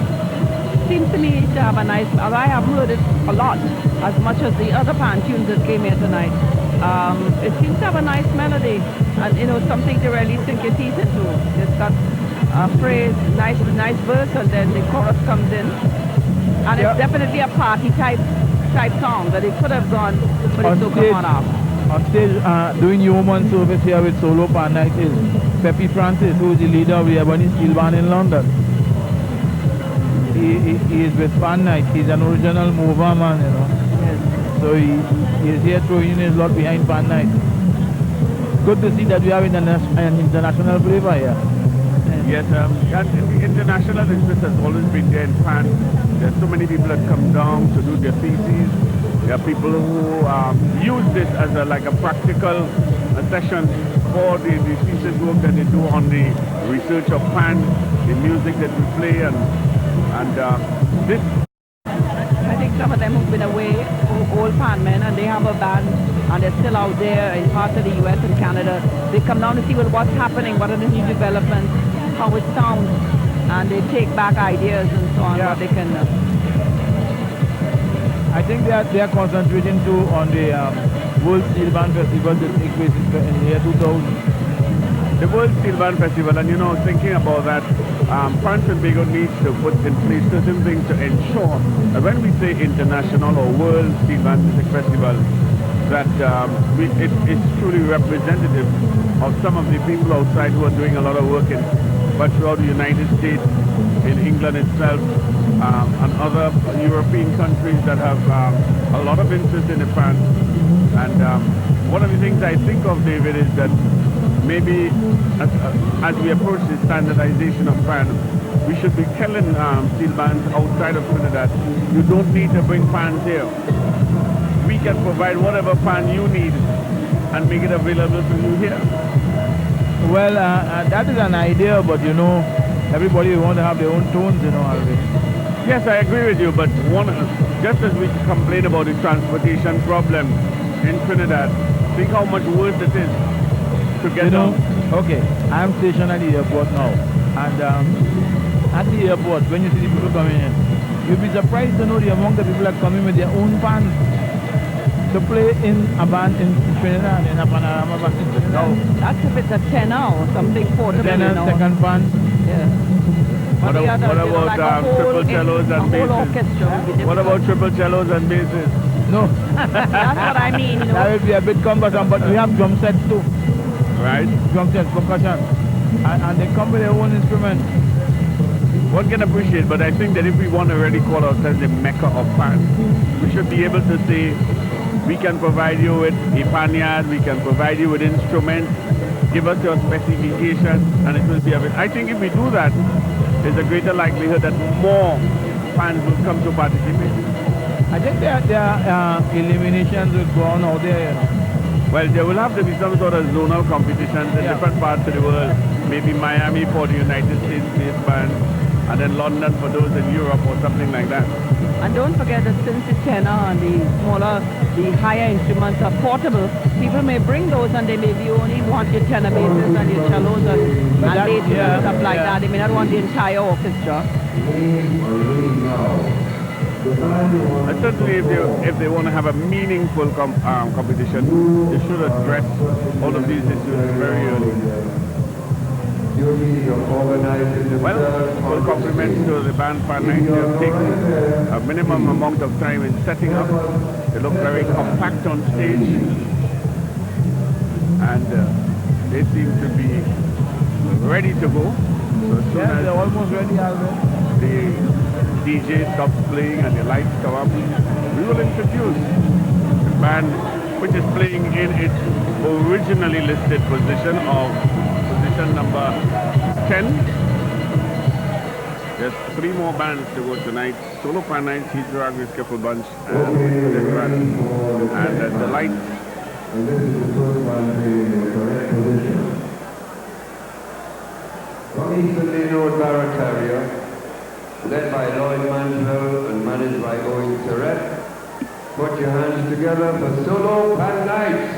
Seems to me to have a nice, I have heard it a lot, as much as the other pan tunes that came here tonight. It seems to have a nice melody and, you know, something to really sink your teeth into. It's got a phrase, nice verse, and then the chorus comes in. And it's definitely a party type song that it could have gone, but it's so come on. On stage, doing yeoman service here with Solo Pan Night is Pepe Francis, who is the leader of the Ebony Steel Band in London. He is with Pan Night. He's an original mover man, you know. Yes. So he is here throwing his lot behind Pan Night. Good to see that we have an international flavor here. Yes, and the international interest has always been there in Pan. There's so many people that come down to do their theses. There are people who use this as like a practical session for the thesis work that they do on the research of Pan, the music that we play, and this. I think some of them who've been away, old Pan men, and they have a band, and they're still out there in parts of the US and Canada. They come down to see what's happening, what are the new developments, how it sounds, and they take back ideas and so on, what they can... I think they are concentrating too on the World Steel Band Festival that takes place in the year 2000. The World Steel Band Festival, and you know, thinking about that, France and Tobago needs to put in place certain things to ensure that when we say international or World Steel Band Music Festival, that it is truly representative of some of the people outside who are doing a lot of work but throughout the United States, in England itself, and other European countries that have a lot of interest in the Pan. And one of the things I think of, David, is that maybe as we approach the standardization of Pan, we should be telling steel bands outside of Trinidad, you don't need to bring pans here. We can provide whatever pan you need and make it available to you here. Well, that is an idea, but you know, everybody wants to have their own tones, you know, already. Yes, I agree with you, but just as we complain about the transportation problem in Trinidad, think how much worse it is to get down. Okay, I'm stationed at the airport now, and at the airport, when you see the people coming in, you'll be surprised to know the amount of people are coming with their own pans to play in a band in Trinidad, in a Panorama band in Trinidad. That's if it's a tenor or something portable. Tenor, second band. Yeah. What about triple cellos and basses? What about triple cellos and basses? No. That's what I mean, you know. That will be a bit cumbersome, but we have drum sets too. Right. Drum sets, percussion. And they come with their own instrument. One can appreciate, but I think that if we want to really call ourselves the mecca of fans, we should be able to say, we can provide you with a paniard, we can provide you with instruments, give us your specification, and it will be a bit. I think if we do that, there's a greater likelihood that more fans will come to participate. I think there are eliminations will go on out there, you know. Well, there will have to be some sort of zonal competitions in different parts of the world. Maybe Miami for the United States based band, and then London for those in Europe or something like that. And don't forget that since the tenor and the higher instruments are portable, people may bring those and they maybe only want your tenor basses and your cellos and basses and stuff like that. They may not want the entire orchestra. And certainly if they want to have a meaningful competition, they should address all of these issues very early. Well, full compliments to the band Pan 9. They have taken a minimum amount of time in setting up. They look very compact on stage. And they seem to be ready to go. So as soon as they're almost ready, Albert. The DJ stops playing and the lights come up, we will introduce the band which is playing in its originally listed position of position number 10. There's 3 more bands to go tonight. Solo Pan 9, Heathrow Agri Skiffle Bunch, and the lights. And this is the first one playing in the correct position. From Eastern Road Barataria, led by Lloyd Manswell and managed by Owen Surrett. Put your hands together for Solo Pan Nights.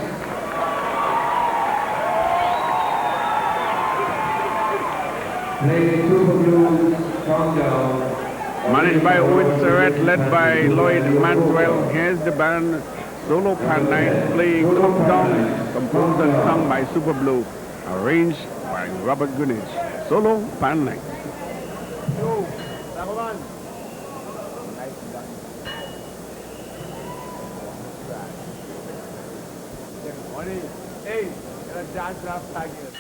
Playing Super Blues, Calm Down. Managed by Owen Surrett, led by Lloyd Manswell. Here's the band Solo Pan Nights playing Come Down, composed and sung by Super Blue, arranged by Robert Gunnage. Solo Pan Nights. Hey, dance rap tag here.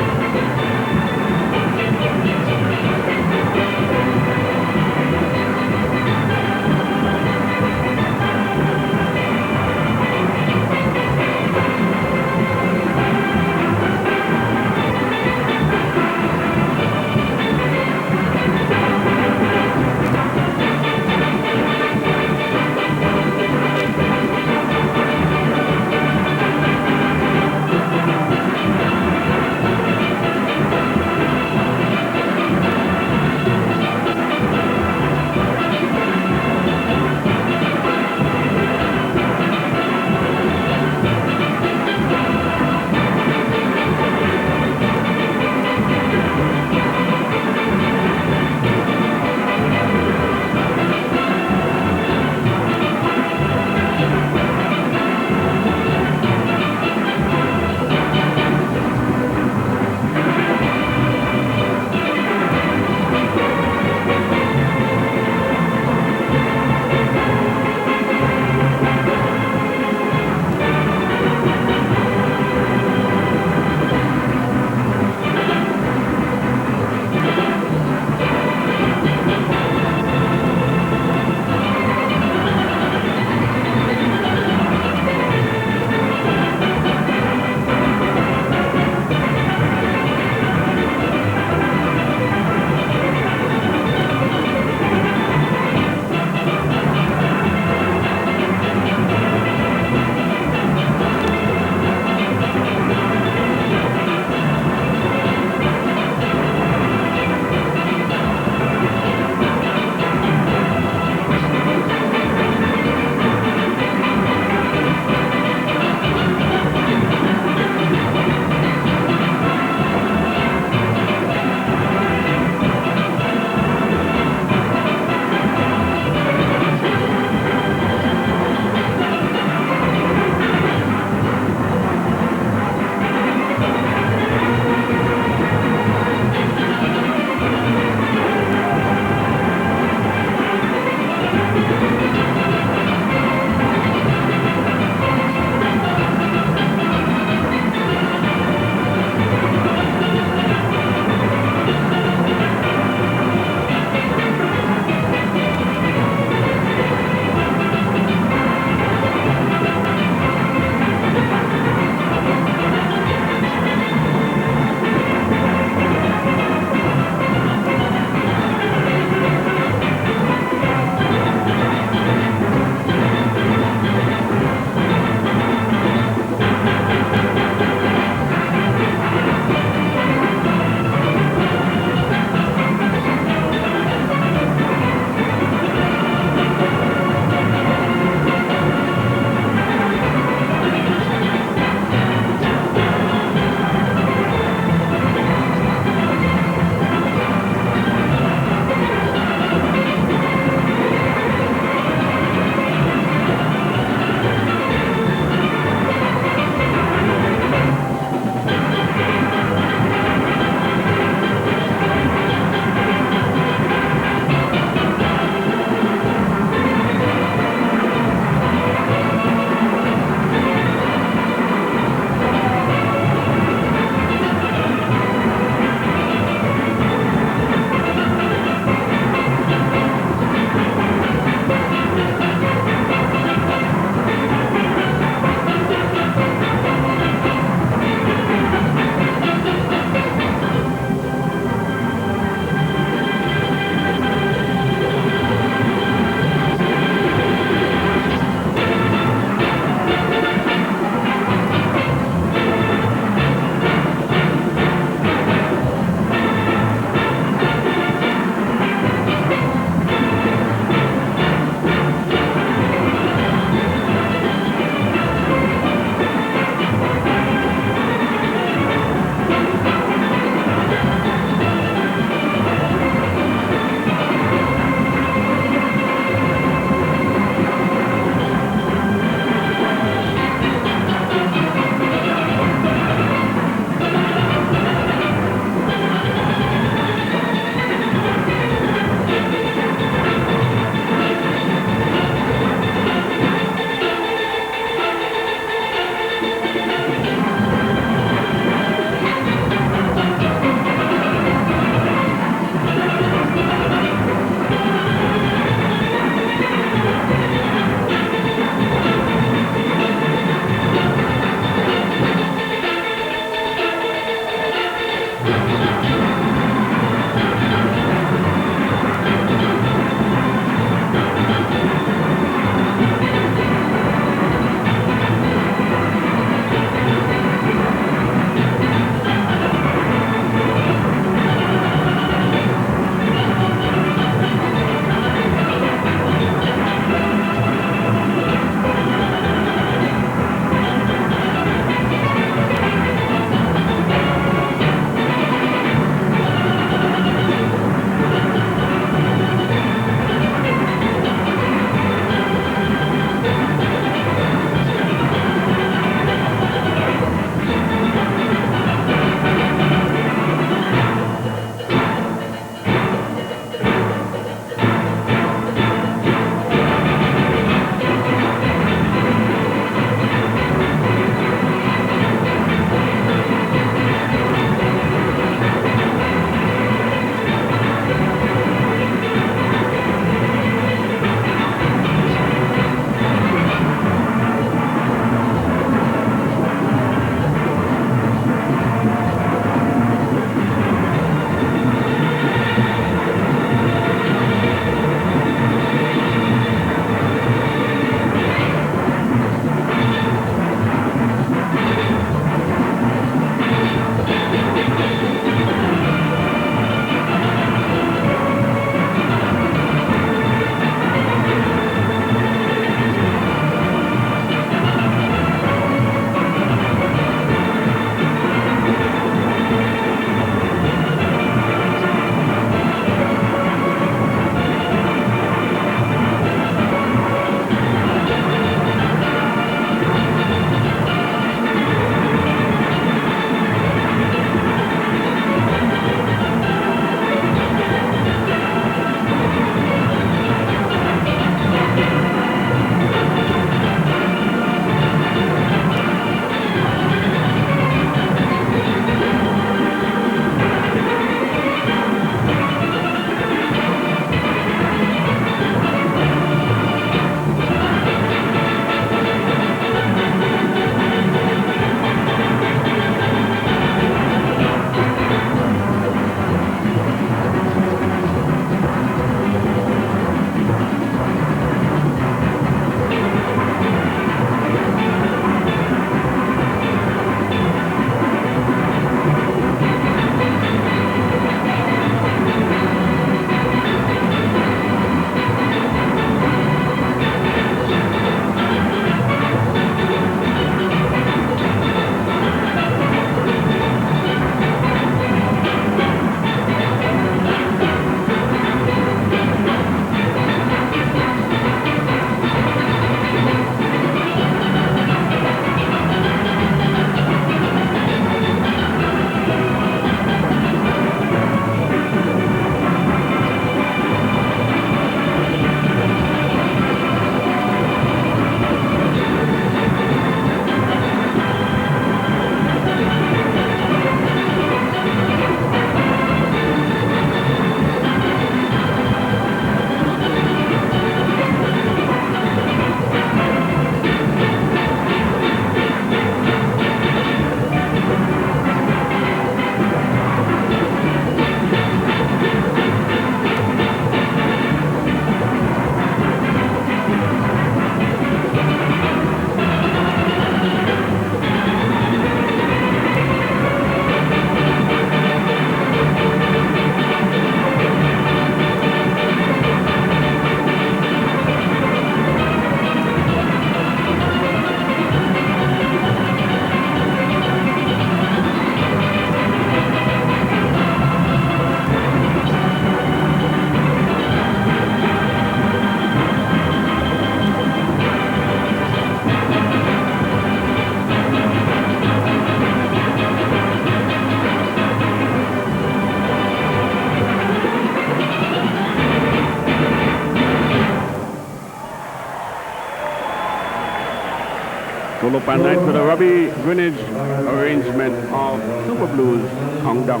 Solo Pan Night with a Robbie Greenwich arrangement of Super Blues Countdown.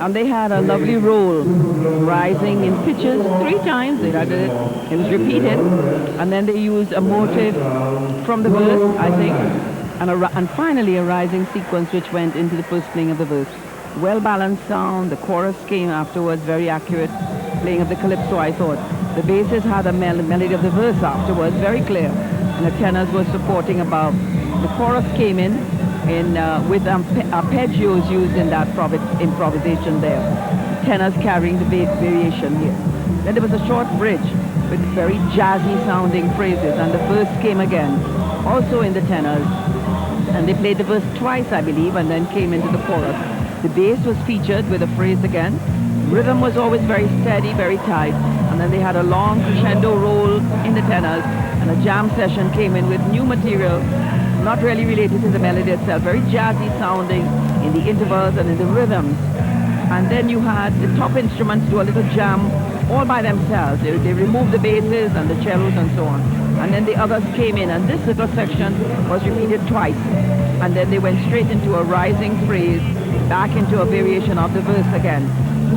And they had a lovely roll, rising in pitches 3 times. It was repeated, and then they used a motive from the verse, I think, and finally a rising sequence which went into the first playing of the verse. Well-balanced sound. The chorus came afterwards, very accurate playing of the calypso, I thought. The basses had a melody of the verse afterwards, very clear, and the tenors were supporting above. The chorus came in with arpeggios used in that improvisation there. Tenors carrying the variation here. Then there was a short bridge with very jazzy sounding phrases, and the verse came again, also in the tenors. And they played the verse twice, I believe, and then came into the chorus. The bass was featured with a phrase again. Rhythm was always very steady, very tight. And then they had a long crescendo roll in the tenors, and a jam session came in with new material, not really related to the melody itself, very jazzy sounding in the intervals and in the rhythms. And then you had the top instruments do a little jam all by themselves. They removed the basses and the cellos and so on. And then the others came in, and this little section was repeated twice. And then they went straight into a rising phrase, back into a variation of the verse again.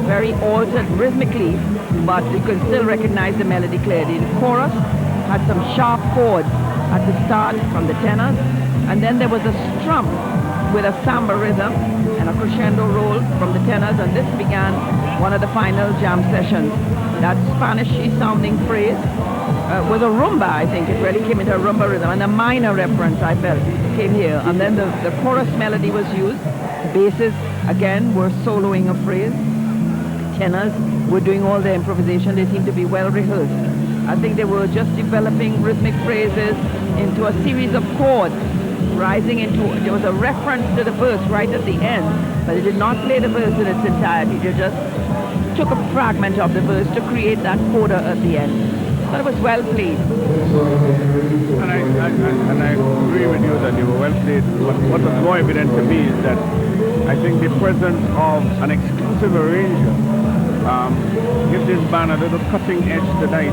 Very altered rhythmically, but you can still recognize the melody clearly. The chorus had some sharp chords at the start from the tenors, and then there was a strum with a samba rhythm and a crescendo roll from the tenors, and this began one of the final jam sessions. That Spanish-y sounding phrase was a rumba, I think. It really came into a rumba rhythm, and a minor reference, I felt, came here. And then the chorus melody was used. Basses, again, were soloing a phrase. Tenors were doing all the improvisation. They seemed to be well rehearsed. I think they were just developing rhythmic phrases into a series of chords, rising into, there was a reference to the verse right at the end, but they did not play the verse in its entirety. They just took a fragment of the verse to create that coda at the end. But it was well played. And I agree with you that they were well played. But what was more evident to me is that I think the presence of an exclusive arranger gives this band a little cutting edge tonight,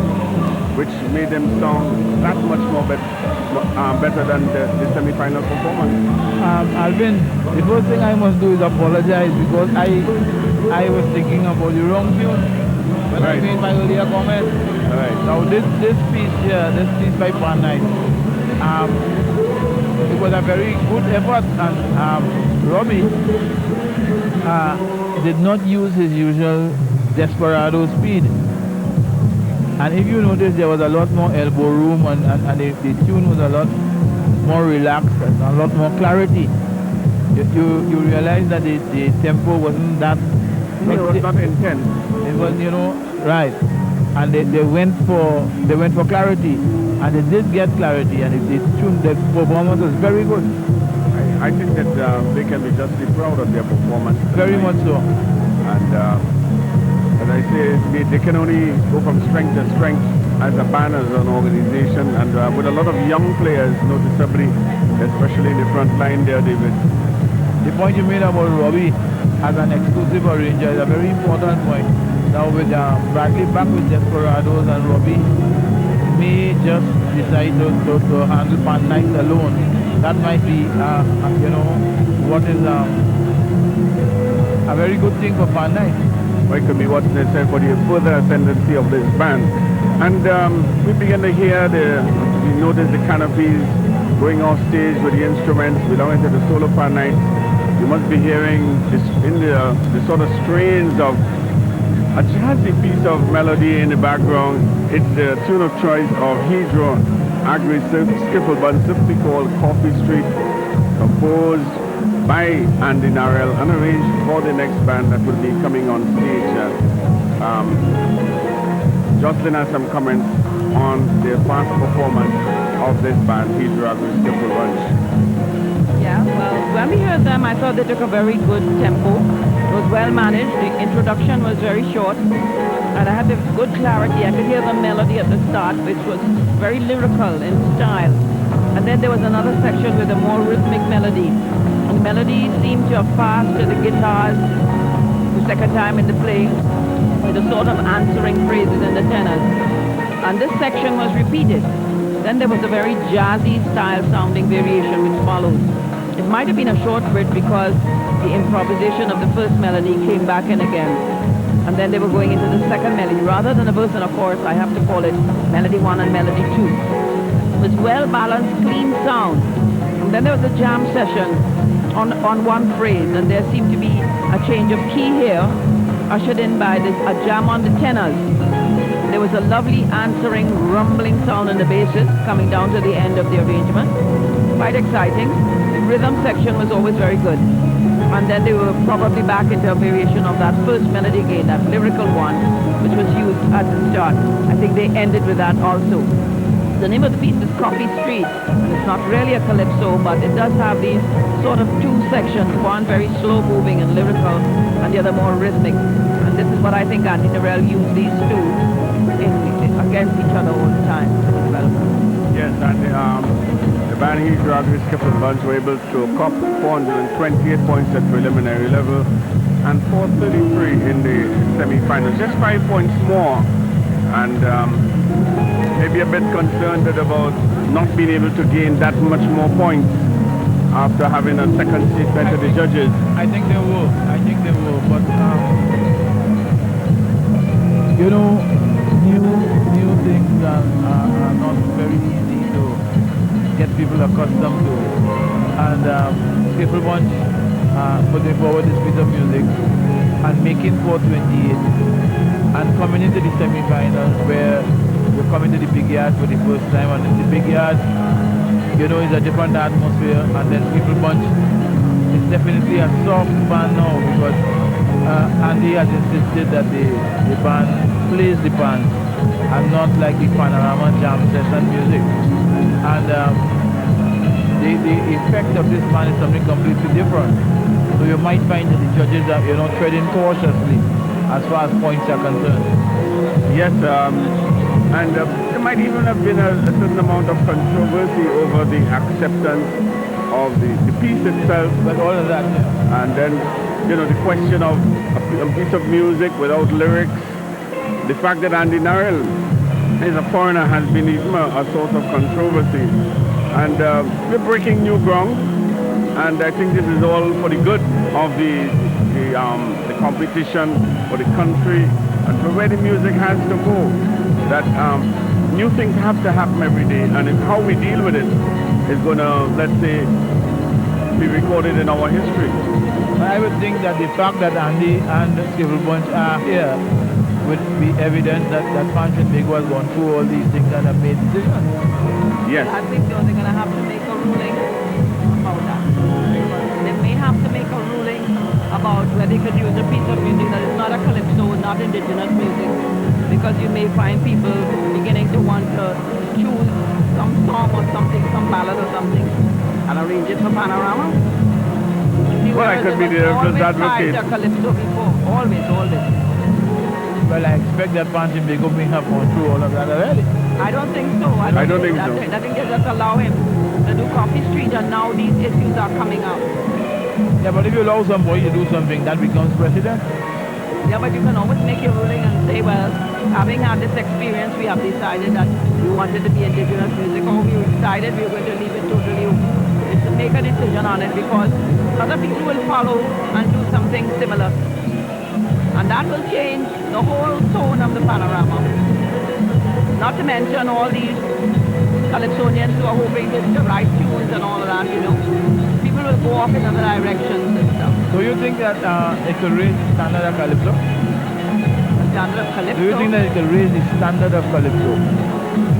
which made them sound that much more better than the semi-final performance. Alvin, the first thing I must do is apologize, because I was thinking about the wrong tune when I made my earlier comment. Right. Now this piece here, this piece by Pan Night, it was a very good effort, and Robbie did not use his usual Desperado speed. And if you notice, there was a lot more elbow room, and the tune was a lot more relaxed and a lot more clarity. You realize that the tempo wasn't that... No, it was not intense. It was, right. And they went for clarity, and they did get clarity, and the performance was very good. I think that they can be justly proud of their performance. Very much so. And as I say, they can only go from strength to strength as a band, as an organization, and with a lot of young players, noticeably, especially in the front line there, David. The point you made about Robbie as an exclusive arranger is a very important point. Now with Bradley back with Desperados, and Robbie may just decide to handle Pan Night alone. That might be, what is a very good thing for Pan Night. Well, it could be what's necessary for the further ascendancy of this band. And we begin to hear we notice the canopies going off stage with the instruments belonging to the solo Pan Night. You must be hearing this in the sort of strains of a jazzy piece of melody in the background. It's the tune of choice of Hydro Agri Skiffle, simply called Coffee Street, composed by Andy Narell and arranged for the next band that will be coming on stage. Jocelyn has some comments on the past performance of this band, Hydro Agri Skiffle. Yeah, well, when we heard them, I thought they took a very good tempo. It was well managed. The introduction was very short, and I had the good clarity. I could hear the melody at the start, which was very lyrical in style. And then there was another section with a more rhythmic melody. And the melody seemed to have passed to the guitars the second time in the play, with a sort of answering phrases in the tenors. And this section was repeated. Then there was a very jazzy style sounding variation which followed. It might have been a short bit because the improvisation of the first melody came back in again. And then they were going into the second melody. Rather than a verse and a chorus, I have to call it melody 1 and melody 2. It was well-balanced, clean sound. And then there was a jam session on one phrase, and there seemed to be a change of key here, ushered in by a jam on the tenors. There was a lovely answering, rumbling sound in the basses coming down to the end of the arrangement. Quite exciting. The rhythm section was always very good. And then they were probably back into a variation of that first melody again, that lyrical one, which was used at the start. I think they ended with that also. The name of the piece is Coffee Street. It's not really a calypso, but it does have these sort of two sections, one very slow moving and lyrical, and the other more rhythmic. And this is what I think Andy Narell used these two against each other all the time. Yes, and the band he dragged his Skiffle Bunch were able to cop 428 points at preliminary level and 433 in the semi-finals, just 5 points more. And maybe a bit concerned about not being able to gain that much more points after having a second seat better the judges. I think they will. But you know, new things are not very easy to get people accustomed to. And Skiffle Bunch putting forward this piece of music and making 428 and coming into the semi-finals where you're coming to the big yard for the first time, and in the big yard, you know, it's a different atmosphere. And then Skiffle Bunch is definitely a soft band now because Andy has insisted that the band plays the band and not like the Panorama jam session music. And the effect of this band is something completely different. So you might find that the judges are, you know, treading cautiously as far as points are concerned. Yes, and there might even have been a certain amount of controversy over the acceptance of the piece itself. But all of that, yeah. And then, you know, the question of a piece of music without lyrics. The fact that Andy Narell is a foreigner has been even a source of controversy. And we're breaking new ground. And I think this is all for the good of the competition, for the country, and for where the music has to go. That new things have to happen every day, and how we deal with it is going to, let's say, be recorded in our history. I would think that the fact that Andy and Skiffle Bunch are here would be evidence that Punch and Big was gone through all these things and have made decisions. Yes. I think they're going to have to make a ruling about that. They may have to make a ruling about whether they could use a piece of music that is not a calypso, not indigenous music, because you may find people beginning to want to choose some song or something, some ballad or something, and arrange it for Panorama. Well, I could be the advocate. Calypso before, always. Well, I expect that Punch and Big may have gone through all of that already. I don't think so. I don't think so. I think they just allow him to do Coffee Street, and now these issues are coming out. Yeah, but if you allow somebody to do something, that becomes precedent. Yeah, but you can always make your ruling and say, well, having had this experience, we have decided that we wanted to be indigenous music, or we decided we were going to leave it totally open. It's to make a decision on it, because other people will follow and do something similar. And that will change the whole tone of the Panorama. Not to mention all these Calypsonians who are hoping to write tunes and all of that, you know. People will go off in other directions and stuff. So you think that it could raise the standard of Calypso? The standard of Calypso? Do you think that it could raise the standard of Calypso?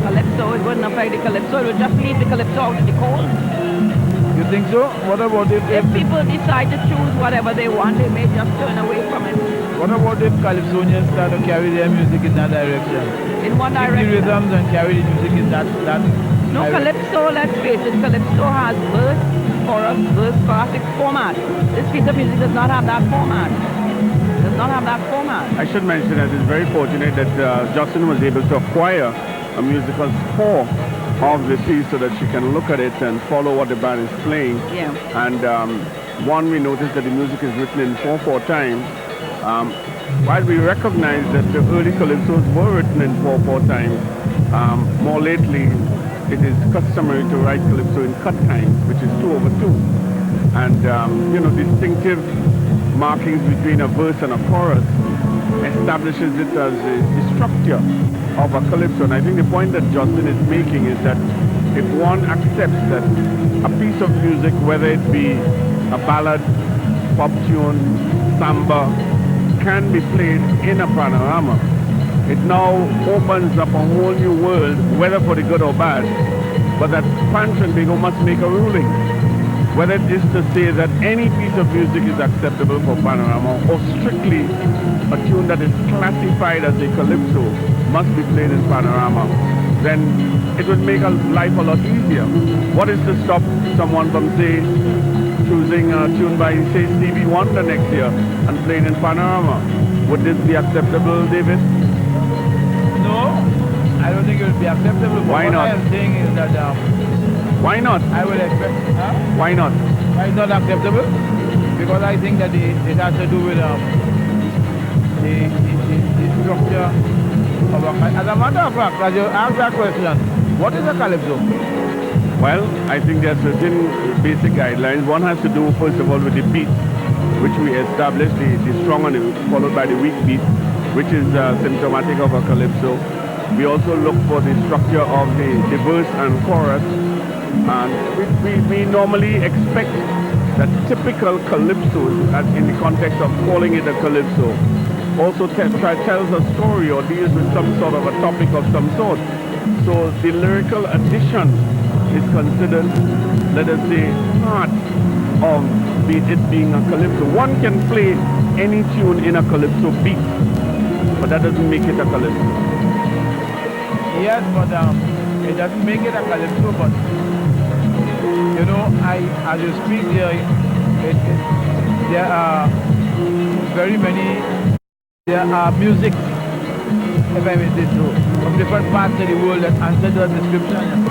Calypso, it wouldn't affect the Calypso. It would just leave the Calypso out in the cold. You think so? What about if people decide to choose whatever they want, they may just turn away from it. What about if Calypsonians start to carry their music in that direction? In one direction? The rhythms and carry the music in that No, Calypso, let's face it, Calypso has verse, chorus, format. This piece of music does not have that format. Does not have that format. I should mention that it's very fortunate that Justin was able to acquire a musical score of the piece so that she can look at it and follow what the band is playing. Yeah. And one, we noticed that the music is written in 4/4 time, While we recognize that the early calypsos were written in 4/4 time, more lately it is customary to write calypso in cut time, which is 2/2. And, distinctive markings between a verse and a chorus establishes it as the structure of a calypso. And I think the point that Justin is making is that if one accepts that a piece of music, whether it be a ballad, pop tune, samba, can be played in a panorama, it now opens up a whole new world, whether for the good or bad, but that Trinidad must make a ruling. Whether it is to say that any piece of music is acceptable for panorama, or strictly a tune that is classified as a calypso must be played in panorama, then it would make life a lot easier. What is to stop someone from, say, choosing a tune by, say, Stevie Wonder next year and playing in panorama? Would this be acceptable, David? No, I don't think it would be acceptable. Why not? What I am saying is that... why not? I will expect... Huh? Why not? Why it's not acceptable? Because I think that it has to do with the structure of a... As a matter of fact, as you ask that question, what is a calypso? Well, I think there are certain basic guidelines. One has to do, first of all, with the beat, which we established, the strong and followed by the weak beat, which is symptomatic of a calypso. We also look for the structure of the verse and chorus. And we normally expect that typical calypsos, in the context of calling it a calypso, also tells a story or deals with some sort of a topic of some sort. So the lyrical addition is considered, let us say, part of it being a calypso. One can play any tune in a calypso beat, but that doesn't make it a calypso. Yes, but it doesn't make it a calypso, but as you speak here, there are very many, there are music, if I may say so, from different parts of the world that answer the description.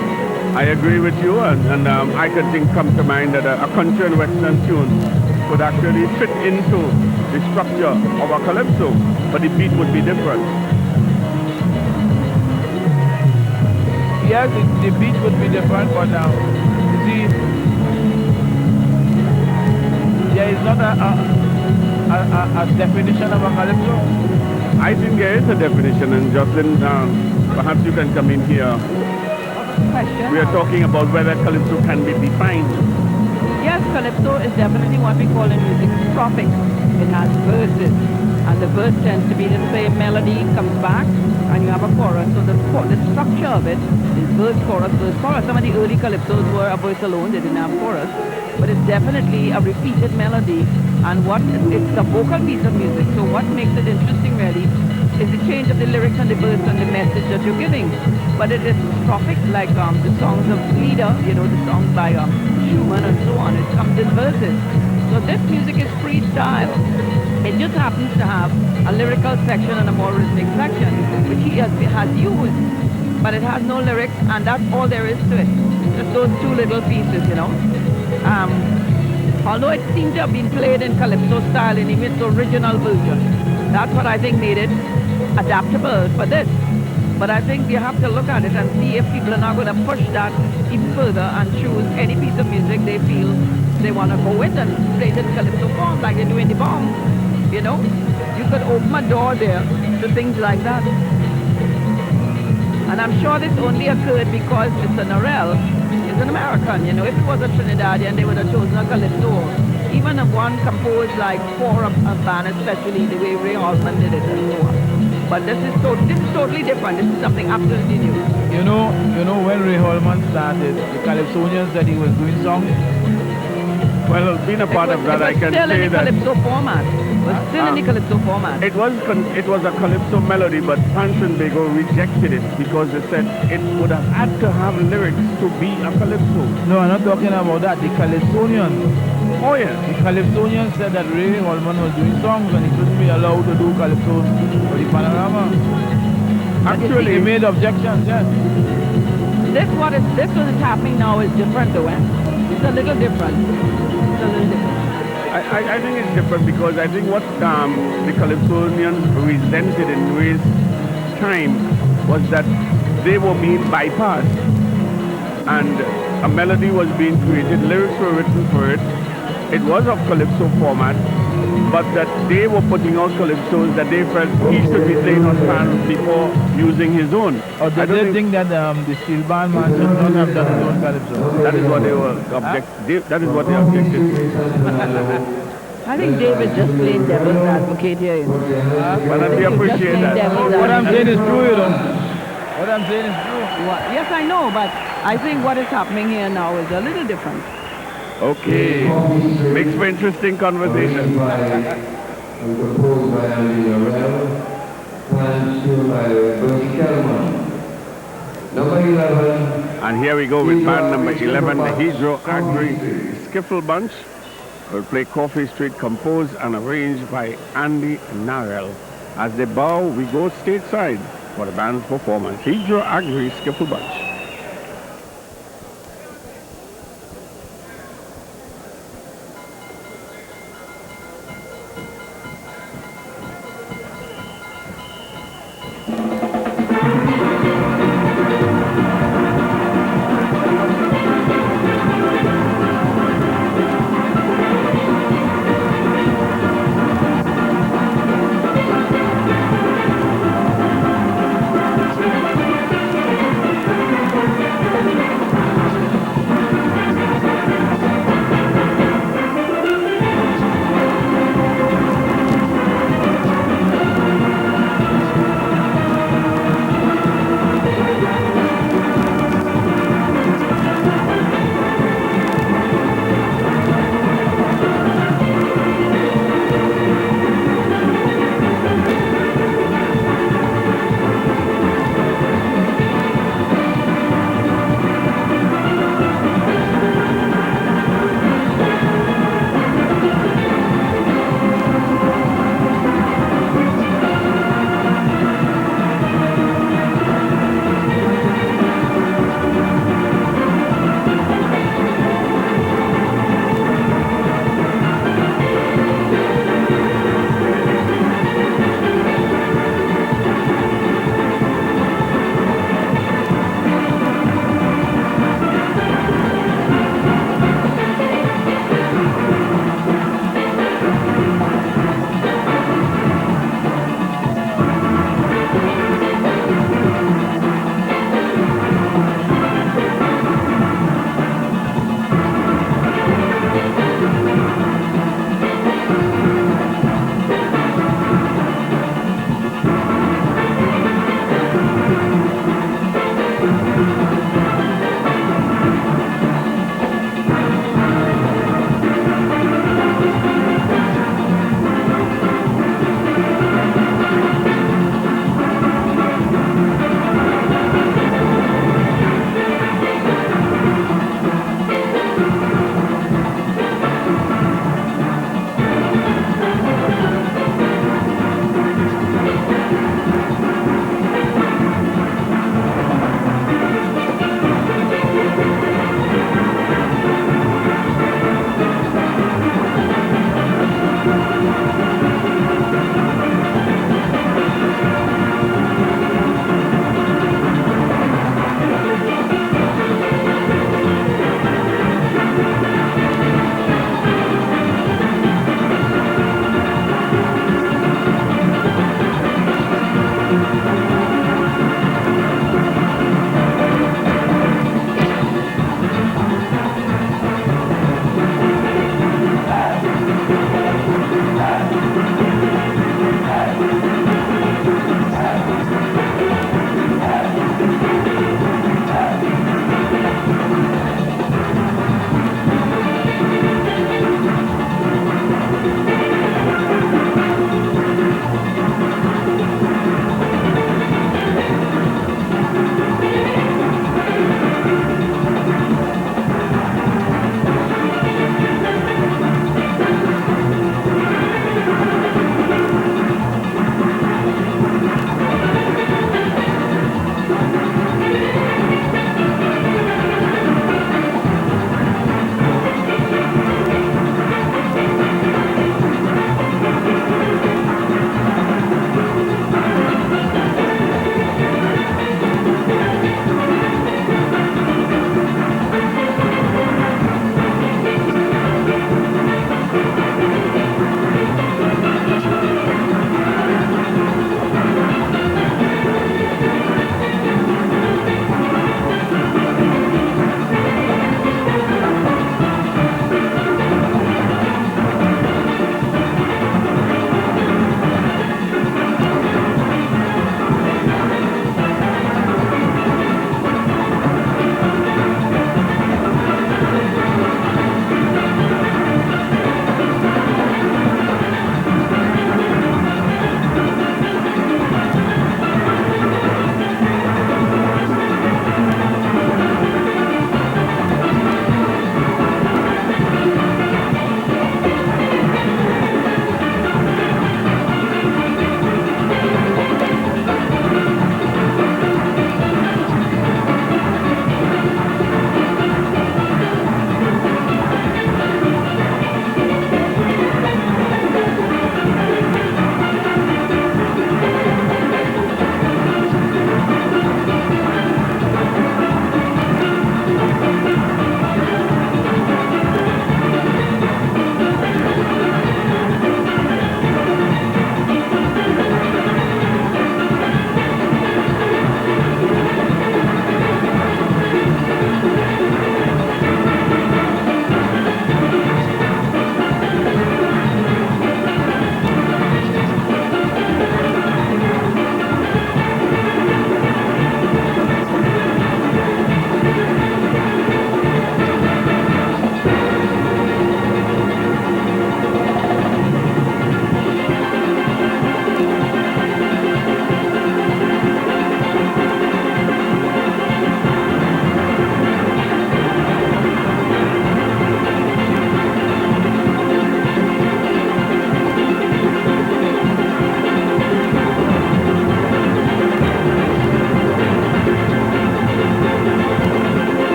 I agree with you, and I could come to mind that a country and western tune could actually fit into the structure of a calypso, but the beat would be different. Yes, the beat would be different, but you see, there is not a definition of a calypso. I think there is a definition, and Justin, perhaps you can come in here. Question. We are talking about whether calypso can be defined. Yes, calypso is definitely what we call in music strophic. It has verses, and the verse tends to be the same melody, comes back, and you have a chorus. So the structure of it is verse, chorus, verse, chorus. Some of the early calypsos were a verse alone, they didn't have chorus, but it's definitely a repeated melody, and it's a vocal piece of music. So what makes it interesting really is the change of the lyrics and the verse and the message that you're giving. But it is strophic, like the songs of Lieder, the songs by Schumann and so on. It comes in verses. So this music is freestyle. It just happens to have a lyrical section and a more rhythmic section, which he has used. But it has no lyrics, and that's all there is to it. Just those two little pieces, Although it seemed to have been played in calypso style in its original version. That's what I think made it adaptable for this. But I think you have to look at it and see if people are not going to push that even further and choose any piece of music they feel they want to go with and play it in calypso form like they do in the bomb. You could open a door there to things like that. And I'm sure this only occurred because Mr. Norrell is an American. If it was a Trinidadian, they would have chosen a calypso. Even if one composed like for a band, especially the way Ray Holman did it and so on. But this is totally different. This is something absolutely new. When Ray Holman started, the Calypsonians that he was doing songs. Well, being a part of that, I can say that... It was still in the calypso format. It was still in the calypso format. It was a calypso melody, but Trinidad rejected it because they said it would have had to have lyrics to be a calypso. No, I'm not talking about that. The Calypsonians. Oh, yes. The Calypsonians said that Ray Holman was doing songs and he couldn't be allowed to do calypso for the Panorama. Actually, he made objections, yes. This what is happening now is different though, It's a little different. It's a little different. I think it's different because I think what the Calypsonians resented in Ray's time was that they were being bypassed and a melody was being created, lyrics were written for it. It was of Calypso format, but that they were putting out Calypsos that they felt he should be playing on fans before using his own. Or did they think that the steel band man should not have done his own Calypso? That is what they were that is what they objected to. I think David just playing devil's advocate here. Well, we appreciate that. What I'm saying is true, you know. What I'm saying is true. Yes, I know, but I think what is happening here now is a little different. Okay. Makes for interesting conversation. Composed by Andy Laurel, planned to by Bertie Kelman. Number 11. And here we go with band number 11, the Hydro Agri Skiffle Bunch. Will play Coffee Street, composed and arranged by Andy Narell. As they bow, we go stateside for the band's performance. Hydro Agri Skiffle Bunch.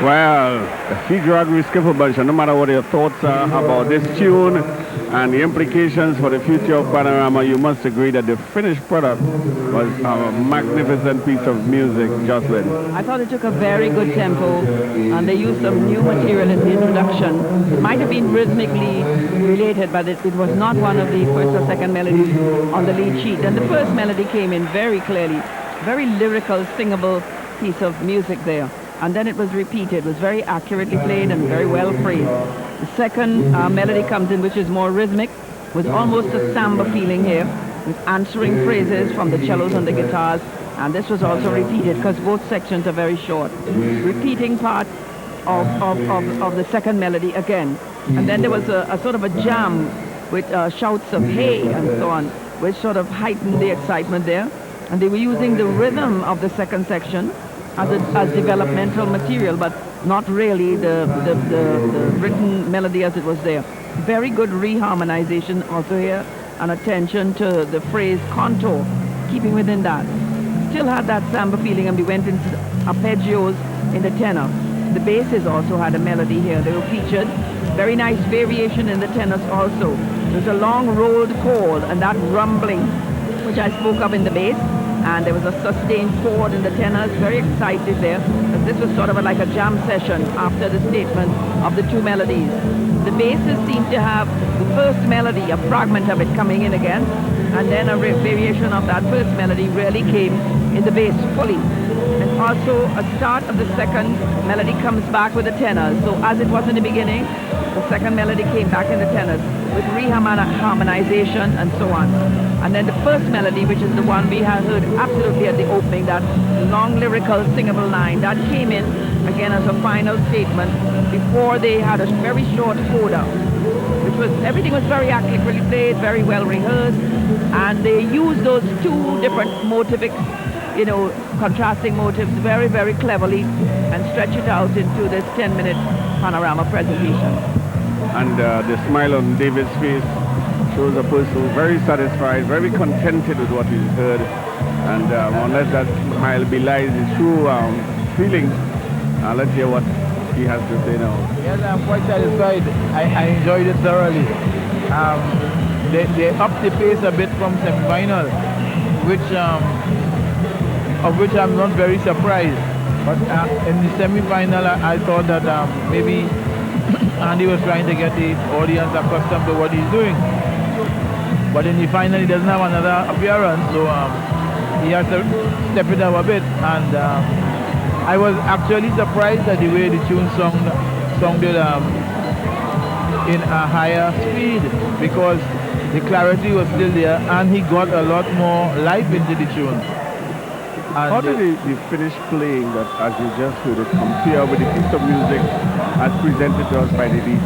Well, the Hydro-Agri Skiffle Bunch, and no matter what your thoughts are about this tune and the implications for the future of Panorama, you must agree that the finished product was a magnificent piece of music, Jocelyn. I thought it took a very good tempo, and they used some new material in the introduction. It might have been rhythmically related, but it was not one of the first or second melodies on the lead sheet. And the first melody came in very clearly, very lyrical, singable piece of music there. And then it was repeated. It was very accurately played and very well phrased. The second melody comes in, which is more rhythmic, with almost a samba feeling here, with answering phrases from the cellos and the guitars. And this was also repeated because both sections are very short. Repeating part of the second melody again. And then there was a sort of a jam with shouts of hey and so on, which sort of heightened the excitement there. And they were using the rhythm of the second section as developmental material, but not really the written melody as it was there. Very good reharmonization also here, and attention to the phrase contour, keeping within that. Still had that samba feeling, and we went into arpeggios in the tenor. The basses also had a melody here. They were featured. Very nice variation in the tenors also. There's a long rolled chord, and that rumbling, which I spoke of in the bass. And there was a sustained chord in the tenors, very excited there. But this was sort of like a jam session after the statement of the two melodies. The basses seemed to have the first melody, a fragment of it coming in again, and then a variation of that first melody really came in the bass fully. And also a start of the second melody comes back with the tenors. So as it was in the beginning, the second melody came back in the tenors with reharmonization and so on. And then the first melody, which is the one we had heard absolutely at the opening, that long lyrical singable line, that came in again as a final statement before they had a very short coda, which was, everything was very accurately played, very well rehearsed, and they used those two different motivic, contrasting motives very, very cleverly and stretch it out into this 10-minute Panorama presentation. And the smile on David's face shows a person very satisfied, very contented with what he's heard. And unless that smile belies his true feelings, let's hear what he has to say now. Yes, I'm quite satisfied. I enjoyed it thoroughly. They upped the pace a bit from semi-final, of which I'm not very surprised. But in the semi-final, I thought that maybe Andy was trying to get the audience accustomed to what he's doing. But in the final, he doesn't have another appearance, so he has to step it up a bit. And I was actually surprised at the way the tune sounded in a higher speed, because the clarity was still there, and he got a lot more life into the tune. And how did the finished playing that, as you just heard it, compare with the piece of music as presented to us by the DJ?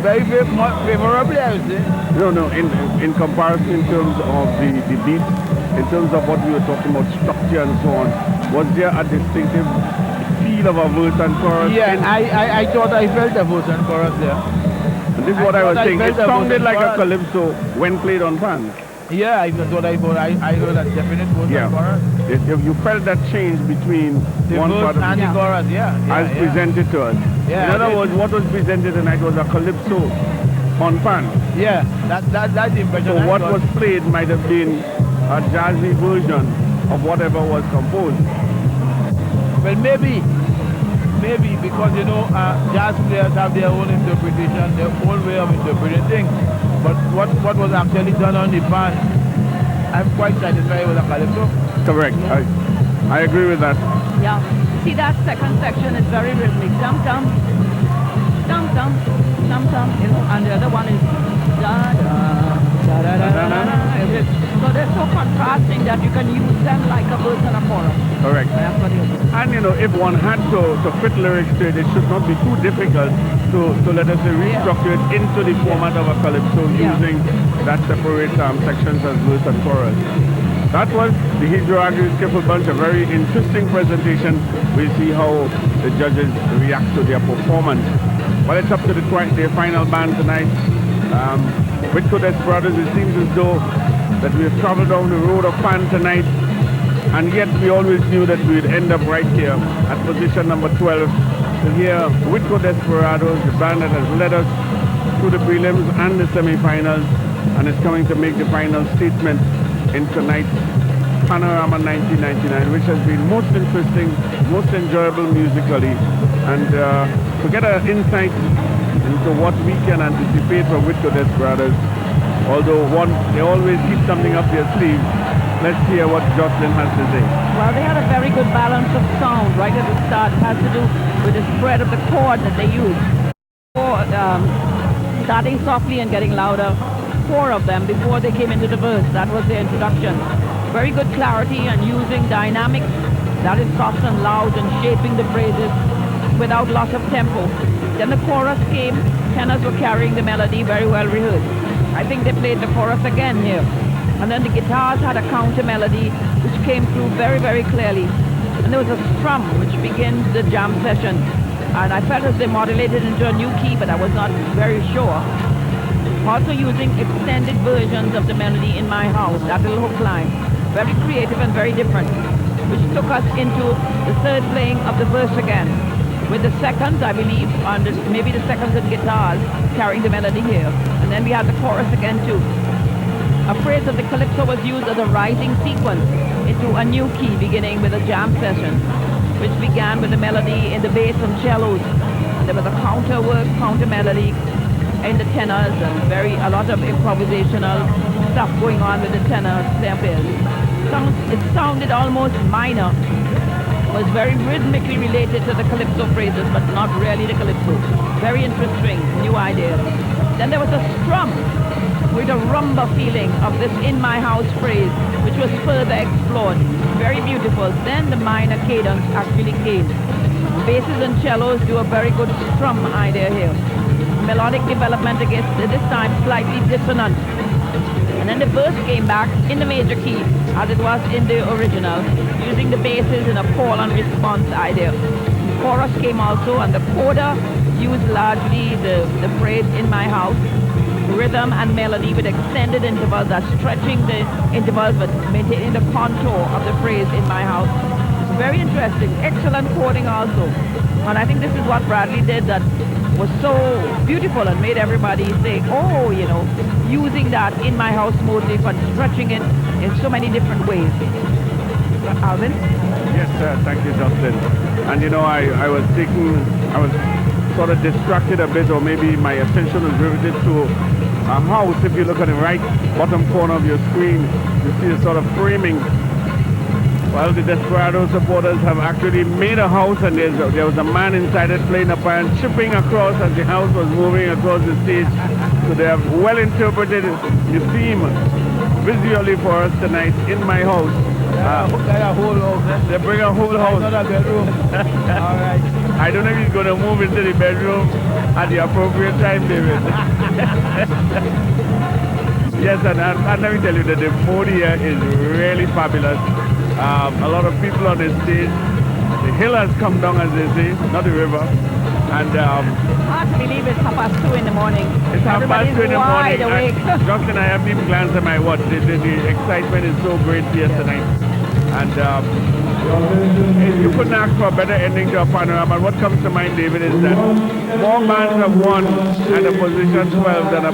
Very favorably, I would say. No, in comparison in terms of the beat, in terms of what we were talking about, structure and so on, was there a distinctive feel of a verse and chorus? Yeah, I thought I felt a verse and chorus there. And this is what I was saying. It sounded like a calypso when played on pan. Yeah, I thought I heard a definite verse and chorus. If you felt that change between the one part verse and the chorus, as presented to us. Yeah, in other words, what was presented tonight was a calypso on pan. Yeah, that's the impression. So what was played might have been a jazzy version of whatever was composed. Well, maybe because jazz players have their own interpretation, their own way of interpreting things. But what was actually done on the pan, I'm quite satisfied with the calypso. Correct. I agree with that. Yeah. See, that second section is very rhythmic. Dum dum, dum dum, dum dum. And the other one is da da da da da da da. So they're so contrasting that you can use them like a verse and a chorus. Correct. That's what it is. And if one had to fit lyrics to it, it should not be too difficult to let us say restructure it into the format of a calypso using that separate sections as verse and chorus. That was the Hydro-Agri Skiffle Bunch, a very interesting presentation. We'll see how the judges react to their performance. But it's up to their final band tonight. With Desperados, it seems as though that we have traveled down the road of fun tonight. And yet we always knew that we'd end up right here at position number 12 to hear Whitco Desperados, the band that has led us through the prelims and the semi-finals, and is coming to make the final statement in tonight's Panorama 1999, which has been most interesting, most enjoyable musically, and to get an insight into what we can anticipate from Whitco Desperados, although they always keep something up their sleeve. Let's hear what Jocelyn has to say. Well, they had a very good balance of sound right at the start. It has to do with the spread of the chord that they used. Starting softly and getting louder, 4 of them before they came into the verse. That was their introduction. Very good clarity and using dynamics, that is soft and loud, and shaping the phrases without loss of tempo. Then the chorus came. Tenors were carrying the melody, very well rehearsed. I think they played the chorus again here. And then the guitars had a counter melody which came through very, very clearly. And there was a strum which begins the jam session. And I felt as they modulated into a new key, but I was not very sure. Also using extended versions of the melody In My House, that little hook line. Very creative and very different, which took us into the third playing of the verse again, with the seconds, I believe, and maybe the seconds and guitars carrying the melody here. And then we had the chorus again too. A phrase of the calypso was used as a rising sequence into a new key, beginning with a jam session, which began with the melody in the bass and cellos. There was a counter work, counter melody in the tenors, and a lot of improvisational stuff going on with the tenor players. It sounded almost minor. It was very rhythmically related to the calypso phrases, but not really the calypso. Very interesting, new ideas. Then there was a strum with a rumba feeling of this In My House phrase, which was further explored. Very beautiful. Then the minor cadence actually came. Basses and cellos do a very good strum idea here. Melodic development again, this time slightly dissonant. And then the verse came back in the major key, as it was in the original, using the basses in a call and response idea. The chorus came also, and the coda used largely the phrase In My House, rhythm and melody with extended intervals, that stretching the intervals but maintaining the contour of the phrase In My House. It's very interesting. Excellent chording also. And I think this is what Bradley did that was so beautiful and made everybody say, oh, using that In My House motif and stretching it in so many different ways. Alvin? Yes, sir. Thank you, Justin. And I was sort of distracted a bit, or maybe my attention was riveted to a house. If you look at the right bottom corner of your screen, you see a sort of framing. Well, the Desperado supporters have actually made a house, and there was a man inside it playing a piano, chipping across as the house was moving across the stage. So they have well interpreted the theme visually for us tonight, In My House. They bring a whole house. Another bedroom. All right. I don't know if he's going to move into the bedroom at the appropriate time, David. Yes, and let me tell you that the mood here is really fabulous. A lot of people on the stage. The hill has come down, as they say, not the river. And hard to believe it's 2:30 in the morning. It's 2:30 in the morning. Awake. Justin, I haven't even glanced at my watch. The excitement is so great here tonight. And if you couldn't ask for a better ending to a panorama, what comes to mind, David, is that more bands have won at a position 12 than a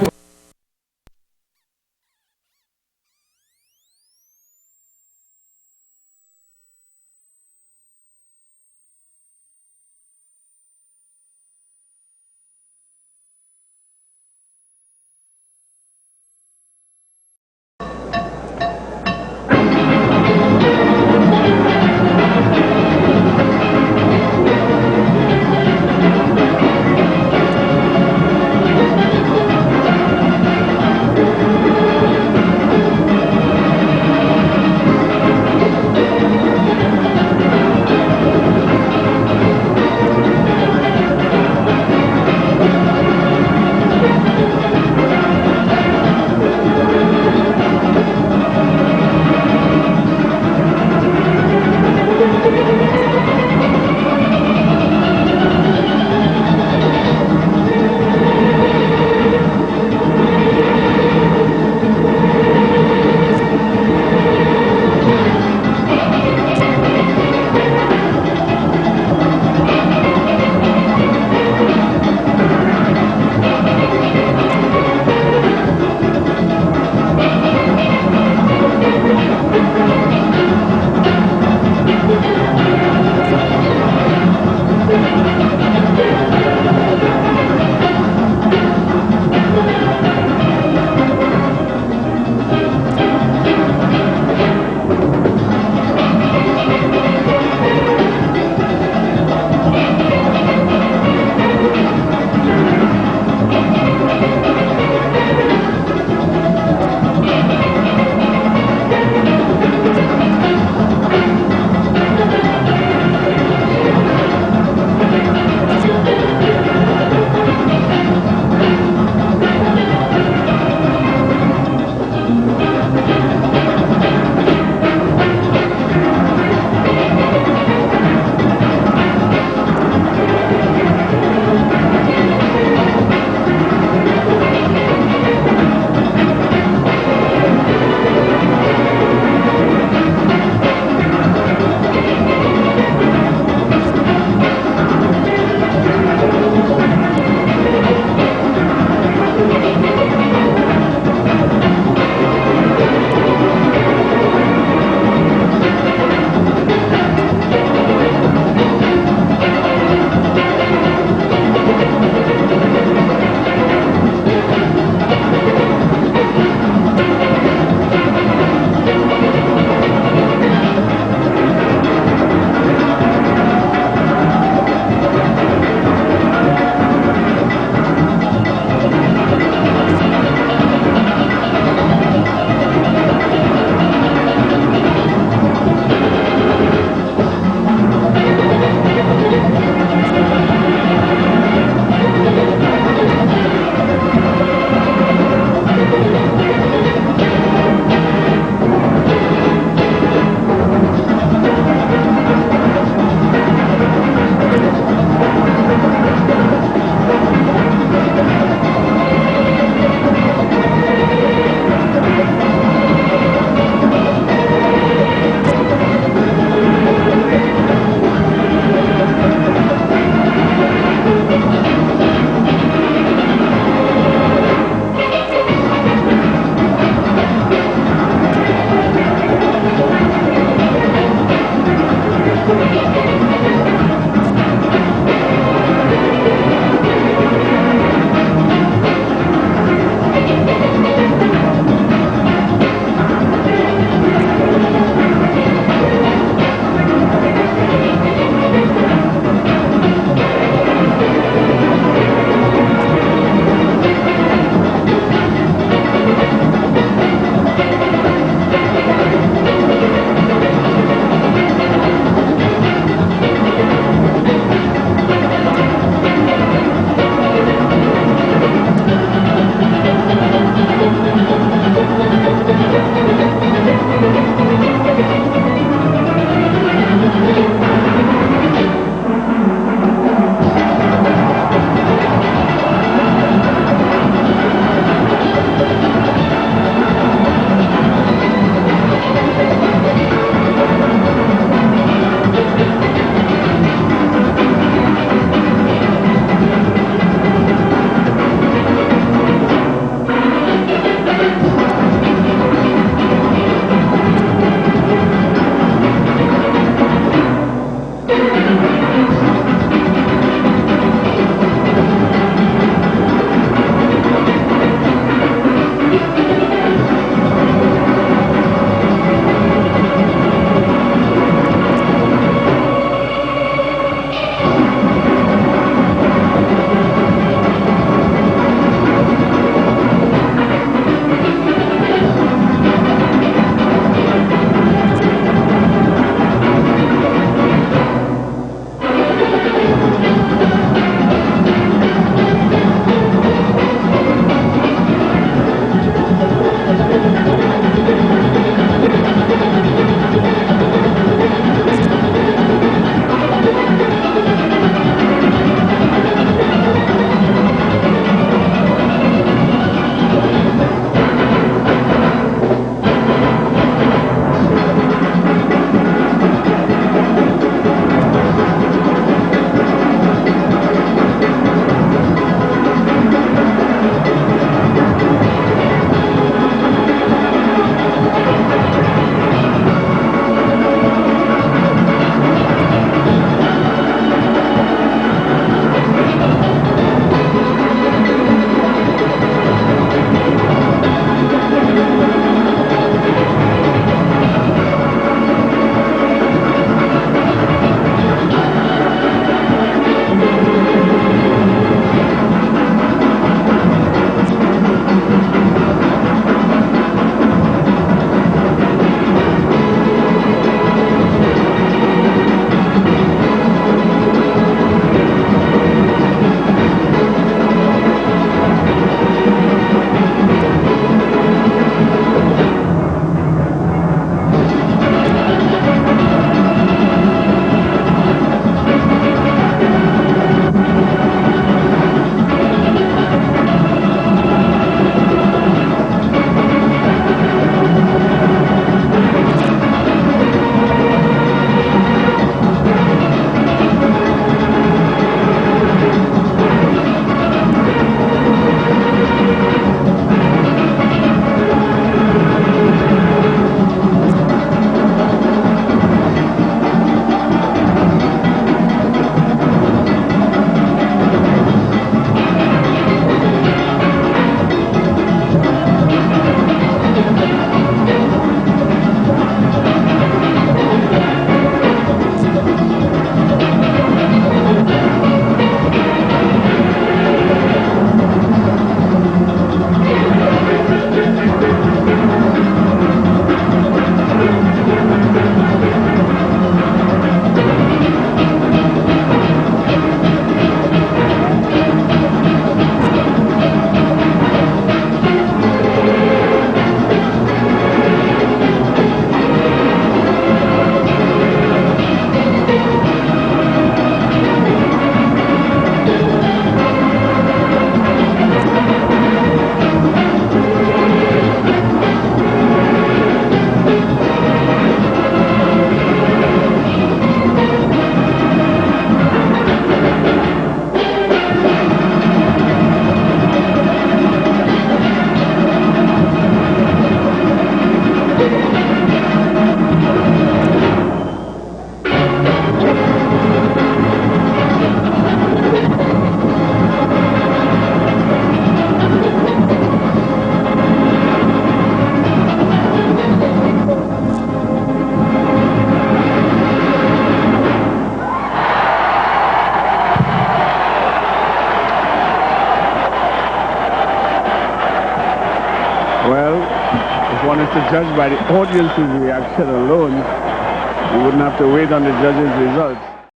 to judge by the audience's reaction alone, you wouldn't have to wait on the judges' results.